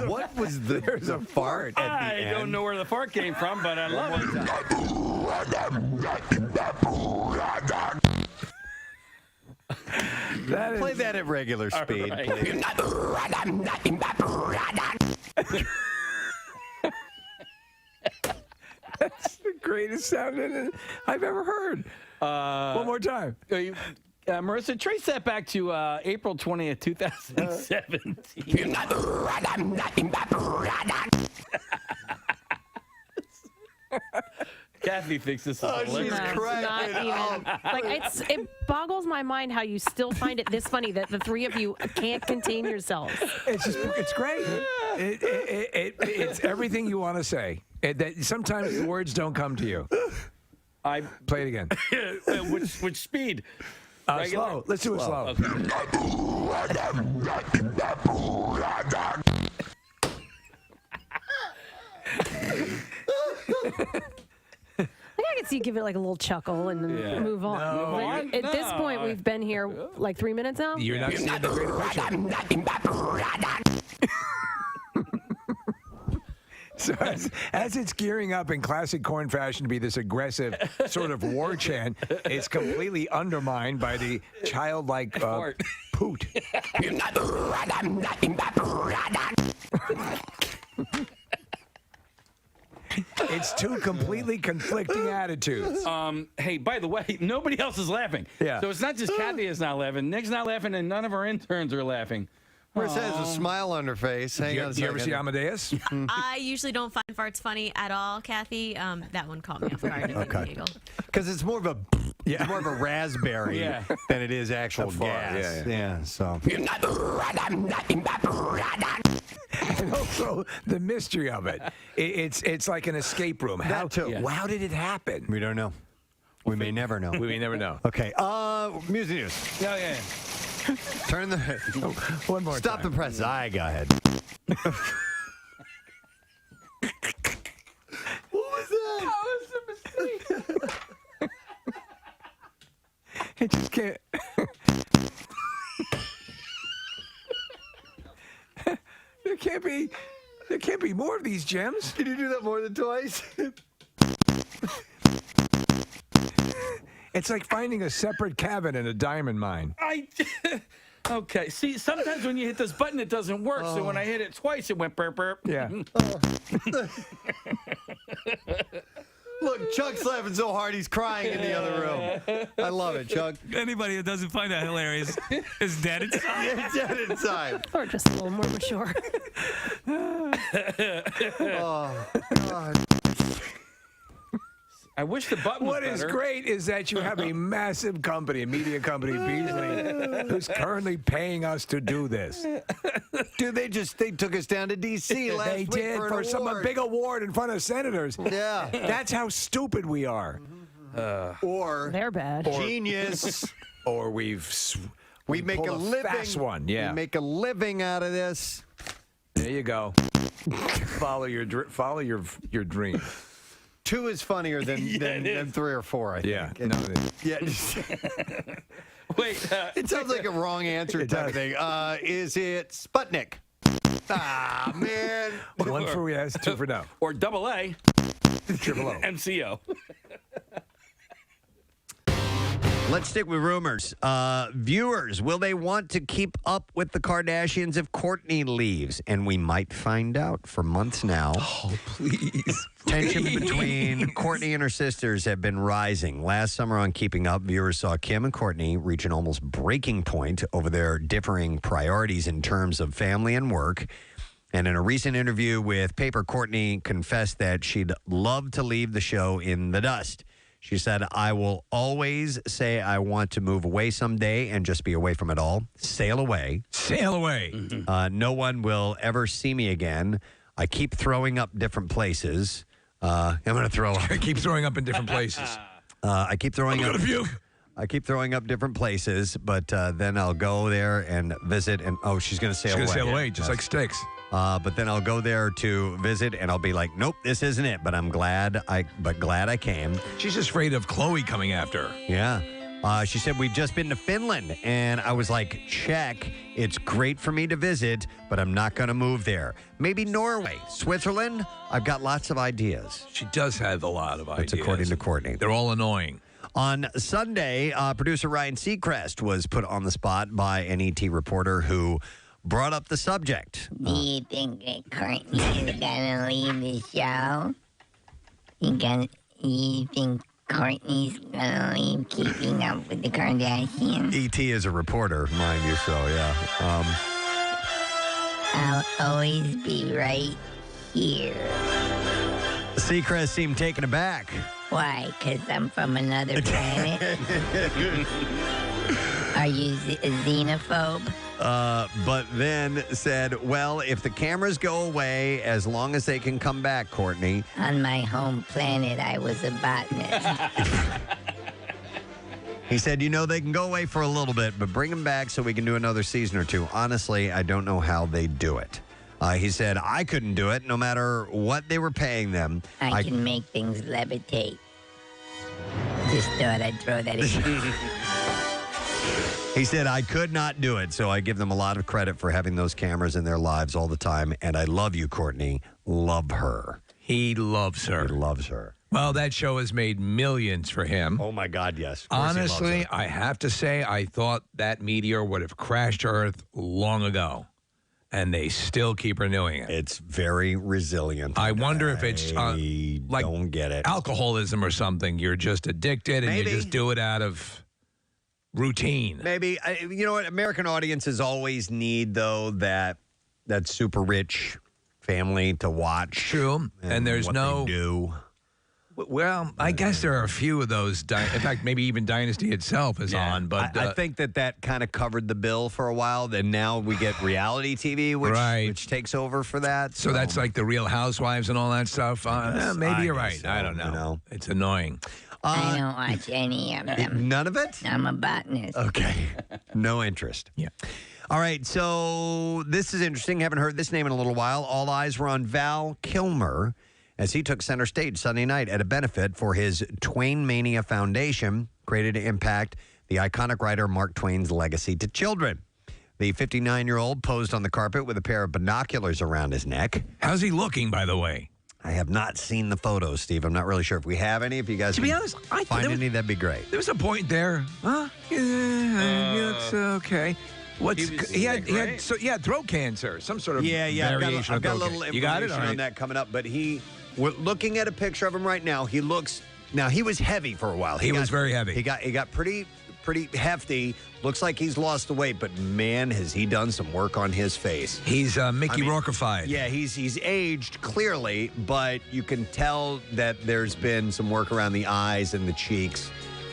Speaker 1: What was the
Speaker 2: There's a fart at the
Speaker 5: I
Speaker 2: end.
Speaker 5: don't know where the fart came from, but I love it.
Speaker 1: Play that at regular speed,
Speaker 5: right.
Speaker 1: please.
Speaker 2: That's the greatest sound I've ever heard. One more time.
Speaker 5: Marissa, trace that back to April 20th, 2017. Kathy thinks this is hilarious.
Speaker 22: Not even. Like it boggles my mind how you still find it this funny that the three of you can't contain yourselves.
Speaker 2: It's great. It's everything you want to say. Sometimes the words don't come to you.
Speaker 5: I
Speaker 2: play it again.
Speaker 5: Which speed?
Speaker 2: Slow. Let's do it slow.
Speaker 22: I can see you give it like a little chuckle and then move on.
Speaker 2: No.
Speaker 22: But at this point, we've been here like 3 minutes now.
Speaker 2: You're not seeing the greater picture. So as it's gearing up in classic Korn fashion to be this aggressive sort of war chant, it's completely undermined by the childlike poot. It's two completely conflicting attitudes.
Speaker 5: Hey, by the way, nobody else is laughing.
Speaker 2: Yeah.
Speaker 5: So it's not just Kathy is not laughing. Nick's not laughing, and none of our interns are laughing.
Speaker 1: Marissa has a smile on her face. Hang on a
Speaker 2: Do you ever
Speaker 1: second.
Speaker 2: see Amadeus?
Speaker 23: I usually don't find farts funny at all, Kathy. That one caught me off guard. It made me giggle.
Speaker 1: Because it's more of a, It's more of a raspberry
Speaker 5: Yeah.
Speaker 1: than it is actual
Speaker 2: A fart,
Speaker 1: gas.
Speaker 2: yeah.
Speaker 1: So.
Speaker 2: And also the mystery of it. It's like an escape room. How did it happen?
Speaker 1: We don't know. We may never know.
Speaker 2: We may never know.
Speaker 1: Okay. Music news.
Speaker 2: Yeah.
Speaker 1: Turn the.
Speaker 2: One more.
Speaker 1: Stop the press. Go ahead. What was that?
Speaker 2: That was a mistake. It just can't. There can't be more of these gems.
Speaker 1: Can you do that more than twice?
Speaker 2: It's like finding a separate cabin in a diamond mine.
Speaker 5: Okay. See, sometimes when you hit this button, it doesn't work. So when I hit it twice, it went burp burp.
Speaker 2: Yeah.
Speaker 1: Look, Chuck's laughing so hard he's crying in the other room. I love it, Chuck.
Speaker 6: Anybody who doesn't find that hilarious is dead inside.
Speaker 1: Yeah, dead inside.
Speaker 22: Or just a little more mature.
Speaker 1: Oh, God.
Speaker 5: I wish the button was
Speaker 2: What is
Speaker 5: better.
Speaker 2: great is that you have a massive company, a media company, Beasley, who's currently paying us to do this.
Speaker 1: Dude, they took us down to D.C. last
Speaker 2: They
Speaker 1: week
Speaker 2: did
Speaker 1: for
Speaker 2: some big award in front of senators.
Speaker 1: Yeah.
Speaker 2: That's how stupid we are.
Speaker 1: Or
Speaker 22: They're bad.
Speaker 1: genius.
Speaker 2: Or we
Speaker 1: make
Speaker 2: pulled
Speaker 1: a living.
Speaker 2: fast one. Yeah.
Speaker 1: We make a living out of this.
Speaker 2: There you go. Follow your dream.
Speaker 1: 2 is funnier than 3 or 4, I think.
Speaker 2: Yeah.
Speaker 1: Yeah.
Speaker 5: Wait.
Speaker 1: It sounds like a wrong answer type of thing. Is it Sputnik? Ah, man.
Speaker 2: 1 for yes, 2 for no.
Speaker 5: Or double A.
Speaker 2: Triple O.
Speaker 5: MCO.
Speaker 1: Let's stick with rumors. Viewers, will they want to keep up with the Kardashians if Kourtney leaves? And we might find out for months now.
Speaker 2: Oh, please.
Speaker 1: Tension between Kourtney and her sisters have been rising. Last summer on Keeping Up, viewers saw Kim and Kourtney reach an almost breaking point over their differing priorities in terms of family and work. And in a recent interview with Paper, Kourtney confessed that she'd love to leave the show in the dust. She said, I will always say I want to move away someday and just be away from it all. Sail away.
Speaker 2: Sail away.
Speaker 1: No one will ever see me again. I keep throwing up different places. I'm going to throw up.
Speaker 2: I keep throwing up in different places.
Speaker 1: I keep throwing
Speaker 2: I'm
Speaker 1: up.
Speaker 2: gonna puke.
Speaker 1: I keep throwing up different places, but then I'll go there and visit. And she's going to sail away.
Speaker 2: She's going to sail away, just like sticks.
Speaker 1: But then I'll go there to visit, and I'll be like, nope, this isn't it. But I'm glad I came.
Speaker 2: She's just afraid of Chloe coming after her.
Speaker 1: Yeah. She said, we've just been to Finland. And I was like, check. It's great for me to visit, but I'm not going to move there. Maybe Norway, Switzerland. I've got lots of ideas.
Speaker 2: She does have a lot of ideas.
Speaker 1: That's according to Kourtney.
Speaker 2: They're all annoying.
Speaker 1: On Sunday, producer Ryan Seacrest was put on the spot by an ET reporter who brought up the subject.
Speaker 7: Do you think that Kourtney is gonna leave the show? You think Kourtney's gonna leave Keeping Up with the Kardashians?
Speaker 1: ET is a reporter, mind you, so yeah.
Speaker 7: I'll always be right here.
Speaker 1: Seacrest seemed taken aback.
Speaker 7: Why? 'Cause I'm from another planet? Are you a xenophobe?
Speaker 1: But then said, well, if the cameras go away, as long as they can come back, Kourtney.
Speaker 7: On my home planet, I was a botanist.
Speaker 1: He said, they can go away for a little bit, but bring them back so we can do another season or 2. Honestly, I don't know how they do it. He said, I couldn't do it no matter what they were paying them.
Speaker 7: I can make things levitate. Just thought I'd throw that in.
Speaker 1: He said, I could not do it, so I give them a lot of credit for having those cameras in their lives all the time. And I love you, Kourtney. Love her.
Speaker 2: He loves her.
Speaker 1: He loves her.
Speaker 2: Well, that show has made millions for him.
Speaker 1: Oh, my God, yes. Of course he loves
Speaker 2: Honestly,
Speaker 1: her.
Speaker 2: I have to say, I thought that meteor would have crashed Earth long ago. And they still keep renewing it.
Speaker 1: It's very resilient.
Speaker 2: I wonder if it's like
Speaker 1: don't get it.
Speaker 2: Alcoholism or something. You're just addicted and
Speaker 1: Maybe.
Speaker 2: you just do it out of routine.
Speaker 1: Maybe. You know what? American audiences always need, though, that super rich family to watch.
Speaker 2: True. And there's
Speaker 1: what
Speaker 2: no.
Speaker 1: they do.
Speaker 2: Well, I guess there are a few of those. In fact, maybe even Dynasty itself is on. But
Speaker 1: I think that kind of covered the bill for a while. Then now we get reality TV, which takes over for that.
Speaker 2: So that's like the Real Housewives and all that stuff. Maybe you're right.
Speaker 1: So,
Speaker 2: I don't know. It's annoying.
Speaker 7: I don't watch any of them.
Speaker 1: None of it?
Speaker 7: I'm a botanist.
Speaker 1: Okay. No interest.
Speaker 2: Yeah.
Speaker 1: All right. So this is interesting. Haven't heard this name in a little while. All eyes were on Val Kilmer as he took center stage Sunday night at a benefit for his Twain Mania Foundation, created to impact the iconic writer Mark Twain's legacy to children. The 59-year-old posed on the carpet with a pair of binoculars around his neck.
Speaker 2: How's he looking, by the way?
Speaker 1: I have not seen the photos, Steve. I'm not really sure if we have any. If you guys
Speaker 2: To be honest,
Speaker 1: find any, that'd be great.
Speaker 2: There was a point there. Huh? Yeah, it's okay. He had throat cancer, some sort of variation
Speaker 1: I've got a
Speaker 2: of throat
Speaker 1: little
Speaker 2: cancer. You got it?
Speaker 1: information
Speaker 2: All
Speaker 1: on
Speaker 2: right.
Speaker 1: that coming up. But we're looking at a picture of him right now. He looks. Now he was heavy for a while.
Speaker 2: He was very heavy.
Speaker 1: He got pretty hefty. Looks like he's lost the weight, but man, has he done some work on his face.
Speaker 2: He's Mickey Rourke-ified.
Speaker 1: Yeah, he's aged clearly, but you can tell that there's been some work around the eyes and the cheeks.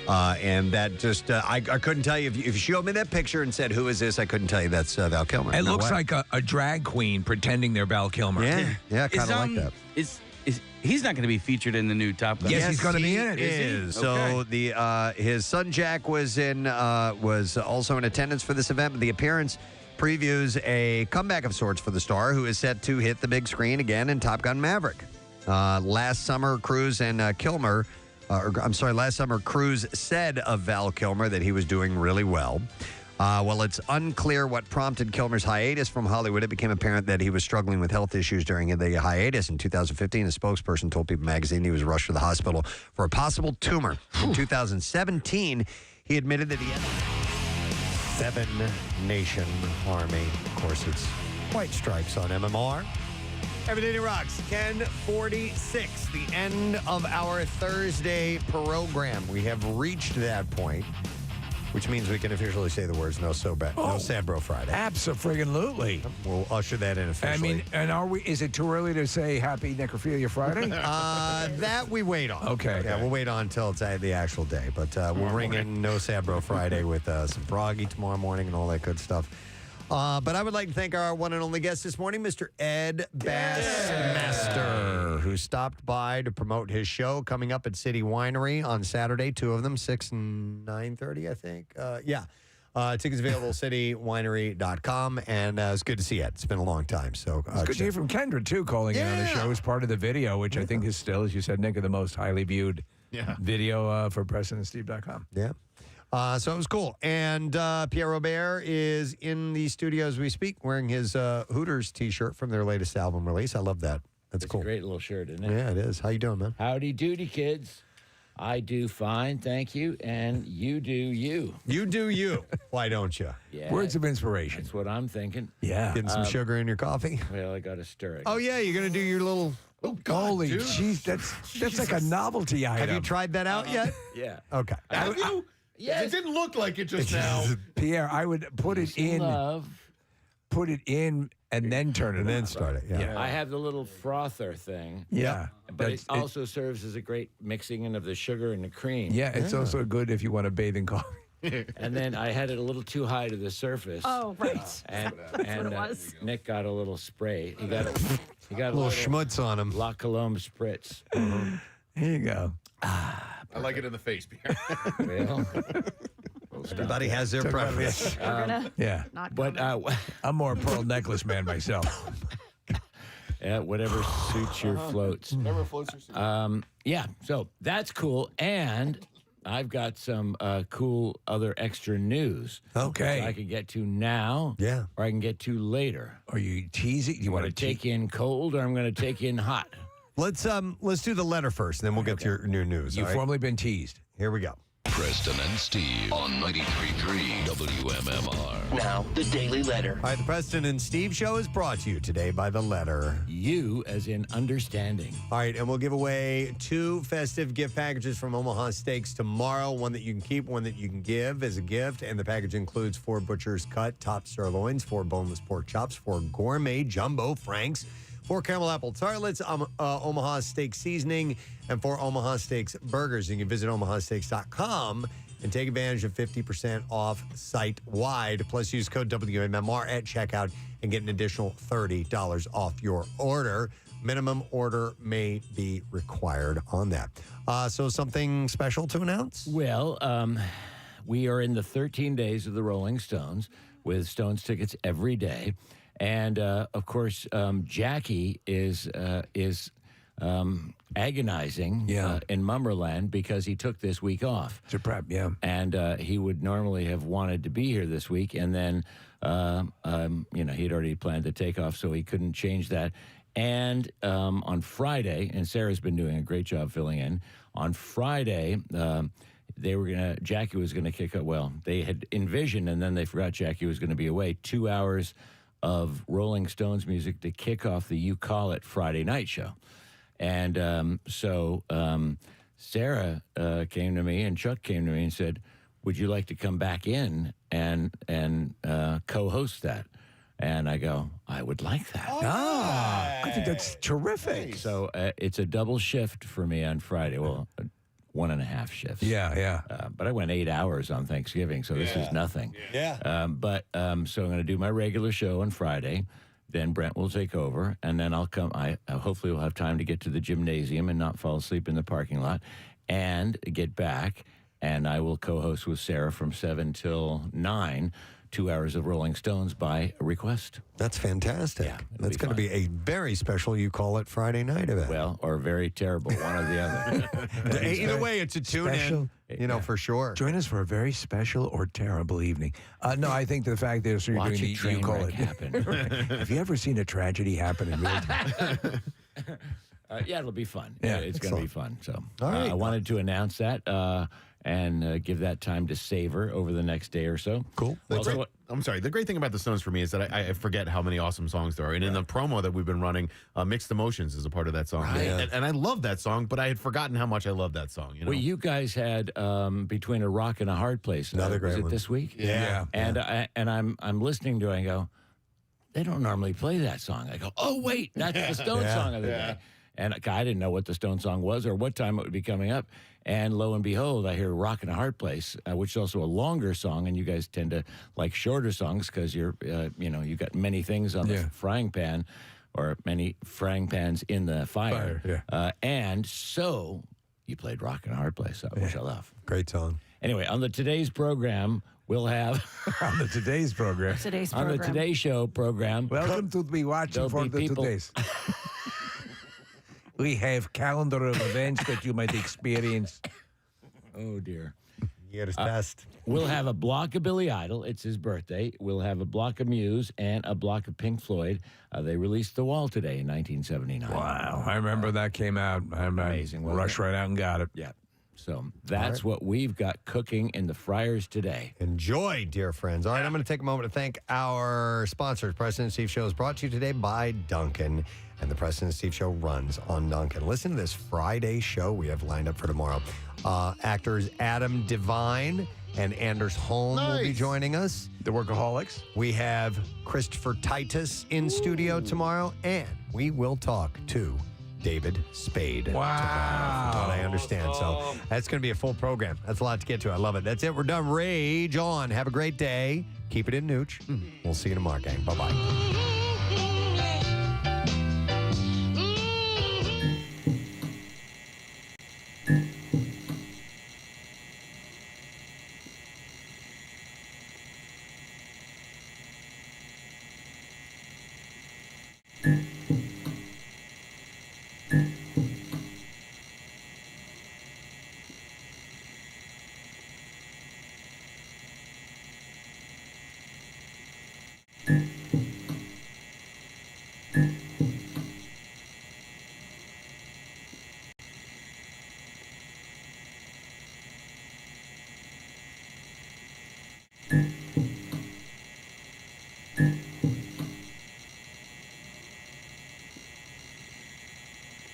Speaker 1: And that just, I couldn't tell you. If you showed me that picture and said, who is this? I couldn't tell you that's Val Kilmer.
Speaker 2: It
Speaker 1: No
Speaker 2: looks
Speaker 1: way.
Speaker 2: like a drag queen pretending they're Val Kilmer.
Speaker 1: Yeah, kind of like that.
Speaker 5: He's not going to be featured in the new Top Gun?
Speaker 2: Yes, he's going to be in it.
Speaker 1: Is.
Speaker 5: Is he?
Speaker 1: So
Speaker 5: Okay.
Speaker 1: his son Jack was also in attendance for this event. But the appearance previews a comeback of sorts for the star, who is set to hit the big screen again in Top Gun Maverick. Last summer, Cruise said of Val Kilmer that he was doing really well. Well, it's unclear what prompted Kilmer's hiatus from Hollywood. It became apparent that he was struggling with health issues during the hiatus. In 2015, a spokesperson told People magazine he was rushed to the hospital for a possible tumor. In 2017, he admitted that he had 7-nation army. Of course, it's white stripes on MMR. Everyday Rocks, 10:46, the end of our Thursday program. We have reached that point, which means we can officially say the words no sad bro Friday.
Speaker 2: Abso-friggin-lutely.
Speaker 1: We'll usher that in officially.
Speaker 2: I mean, and is it too early to say Happy Necrophilia Friday?
Speaker 1: That we wait on.
Speaker 2: Okay.
Speaker 1: Yeah, we'll wait on until it's the actual day. But we'll ring in No Sad Bro Friday with some Froggy tomorrow morning and all that good stuff. But I would like to thank our one and only guest this morning, Mr. Ed Bassmaster, who stopped by to promote his show coming up at City Winery on Saturday, 2 of them, 6 and 9:30, I think. Tickets available at citywinery.com, and it's good to see Ed. It's been a long time. So
Speaker 2: It's good to hear from Kendra, too, calling in on the show as part of the video, which I think is still, as you said, Nick, the most highly viewed video for PrestonandSteve.com.
Speaker 1: Yeah. So it was cool. And Pierre Robert is in the studio as we speak, wearing his Hooters T-shirt from their latest album release. I love that. That's cool.
Speaker 21: A great little shirt, isn't it?
Speaker 1: Yeah, it is. How you doing, man?
Speaker 21: Howdy doody, kids. I do fine, thank you, and you do you.
Speaker 1: You do you. Why don't you?
Speaker 21: Yeah.
Speaker 2: Words of inspiration.
Speaker 21: That's what I'm thinking.
Speaker 2: Yeah.
Speaker 1: Getting some sugar in your coffee?
Speaker 21: Well, I got to stir it.
Speaker 1: Oh, yeah, you're going to do your little...
Speaker 2: Holy jeez, that's like a novelty item.
Speaker 1: Have you tried that out yet?
Speaker 21: Yeah.
Speaker 1: Okay.
Speaker 3: Have you?
Speaker 21: Yes.
Speaker 3: It didn't look like it just now.
Speaker 2: Pierre, I would put it in, and then turn it
Speaker 1: and then
Speaker 2: on.
Speaker 1: start it. Yeah.
Speaker 21: I have the little frother thing.
Speaker 2: Yeah.
Speaker 21: But it also serves as a great mixing in of the sugar and the cream.
Speaker 2: Yeah, it's also good if you want to bathe in coffee.
Speaker 21: And then I had it a little too high to the surface.
Speaker 22: Oh, right.
Speaker 21: And
Speaker 22: what it was.
Speaker 21: Nick got a little spray. He got a
Speaker 1: little schmutz on him.
Speaker 21: La Colombe spritz.
Speaker 2: Here you go.
Speaker 3: I like it in the face, Pierre.
Speaker 21: Well,
Speaker 1: Everybody has their preference.
Speaker 2: Yeah.
Speaker 21: But
Speaker 2: I'm more a pearl necklace man myself.
Speaker 21: Yeah, whatever suits your floats.
Speaker 3: Whatever floats your suit.
Speaker 21: Yeah, so that's cool. And I've got some cool other extra news.
Speaker 2: Okay.
Speaker 21: I can get to now.
Speaker 1: Yeah.
Speaker 21: Or I can get to later.
Speaker 2: Are you teasing? You
Speaker 21: Want to take in cold or I'm going to take in hot?
Speaker 1: Let's do the letter first, then we'll get to your new news.
Speaker 2: You've
Speaker 1: all right?
Speaker 2: formally been teased.
Speaker 1: Here we go.
Speaker 16: Preston and Steve on 93.3 WMMR.
Speaker 9: Now, the Daily Letter.
Speaker 1: All right, the Preston and Steve Show is brought to you today by the letter
Speaker 21: U, as in understanding.
Speaker 1: All right, and we'll give away 2 festive gift packages from Omaha Steaks tomorrow. One that you can keep, one that you can give as a gift. And the package includes 4 butcher's cut top sirloins, 4 boneless pork chops, 4 gourmet jumbo franks, 4 caramel apple tartlets, Omaha Steak Seasoning, and 4 Omaha Steaks burgers. You can visit omahasteaks.com and take advantage of 50% off site-wide. Plus, use code WMMR at checkout and get an additional $30 off your order. Minimum order may be required on that. So something special to announce?
Speaker 21: Well, we are in the 13 days of the Rolling Stones with Stones tickets every day. And, of course, Jackie is agonizing in Mummerland because he took this week off.
Speaker 2: To prep, yeah.
Speaker 21: And he would normally have wanted to be here this week. And then, he'd already planned to take off, so he couldn't change that. And on Friday, and Sarah's been doing a great job filling in, on Friday, Jackie was going to kick up, they had envisioned, and then they forgot Jackie was going to be away, 2 hours of Rolling Stones music to kick off the You Call It Friday night show. And so Sarah came to me and Chuck came to me and said, would you like to come back in and co-host that? And I go, I would like that.
Speaker 2: I think that's terrific.
Speaker 21: So it's a double shift for me on Friday. Well, 1.5 shifts.
Speaker 2: Yeah.
Speaker 21: But I went 8 hours on Thanksgiving, so this is nothing.
Speaker 1: Yeah.
Speaker 21: So I'm going to do my regular show on Friday. Then Brent will take over, and then I'll come. I hopefully will have time to get to the gymnasium and not fall asleep in the parking lot, and get back. And I will co-host with Sarah from 7 till 9. 2 hours of Rolling Stones by request.
Speaker 1: That's fantastic.
Speaker 21: Yeah,
Speaker 1: that's going to be a very special You Call It Friday night event.
Speaker 21: Well, or very terrible, one or the other.
Speaker 1: Either way, it's a tune-in, for sure.
Speaker 2: Join us for a very special or terrible evening. No, I think the fact is you're
Speaker 21: Watch
Speaker 2: doing
Speaker 21: a train
Speaker 2: You Call
Speaker 21: wreck
Speaker 2: It
Speaker 21: happen.
Speaker 2: Have you ever seen a tragedy happen in real time?
Speaker 21: Yeah, it'll be fun.
Speaker 2: Yeah,
Speaker 21: It's going to be fun. So
Speaker 1: All right.
Speaker 21: I wanted to announce that and give that time to savor over the next day or so.
Speaker 1: Cool.
Speaker 3: I'm sorry. The great thing about the Stones for me is that I forget how many awesome songs there are. And in the promo that we've been running, Mixed Emotions is a part of that song.
Speaker 21: Right.
Speaker 3: And I love that song, but I had forgotten how much I love that song.
Speaker 21: Well, you guys had Between a Rock and a Hard Place.
Speaker 1: Another great
Speaker 21: was
Speaker 1: one.
Speaker 21: it this week?
Speaker 1: Yeah.
Speaker 21: And I'm listening to it and I go, they don't normally play that song. I go, oh, wait, that's the Stone song of the day. And I didn't know what the Stone song was or what time it would be coming up. And lo and behold, I hear Rockin' a Hard Place, which is also a longer song. And you guys tend to like shorter songs because you're, you got many things on the frying pan or many frying pans in the fire. And so you played Rockin' a Hard Place, which I love.
Speaker 1: Great song.
Speaker 21: Anyway, on the Today's program, we'll have...
Speaker 2: on the Today's program.
Speaker 21: On the Today Show program.
Speaker 2: Welcome to be watching for the Today's. We have calendar of events that you might experience.
Speaker 21: Oh, dear.
Speaker 1: Year's best.
Speaker 21: We'll have a block of Billy Idol. It's his birthday. We'll have a block of Muse and a block of Pink Floyd. They released The Wall today in 1979.
Speaker 2: Wow. I remember that came out.
Speaker 21: Amazing.
Speaker 2: Rushed right out and got it.
Speaker 21: Yeah. So that's what we've got cooking in the fryers today.
Speaker 1: Enjoy, dear friends. All right, I'm going to take a moment to thank our sponsors. Preston and Steve Show is brought to you today by Dunkin', and the Preston and Steve Show runs on Dunkin'. Listen to this Friday show we have lined up for tomorrow. Actors Adam Devine and Anders Holm will be joining us.
Speaker 2: The Workaholics.
Speaker 1: We have Christopher Titus in studio tomorrow, and we will talk to David Spade.
Speaker 2: Wow.
Speaker 1: From what I understand. So that's going to be a full program. That's a lot to get to. I love it. That's it. We're done. Rage on. Have a great day. Keep it in Nooch. We'll see you tomorrow, gang. Bye-bye.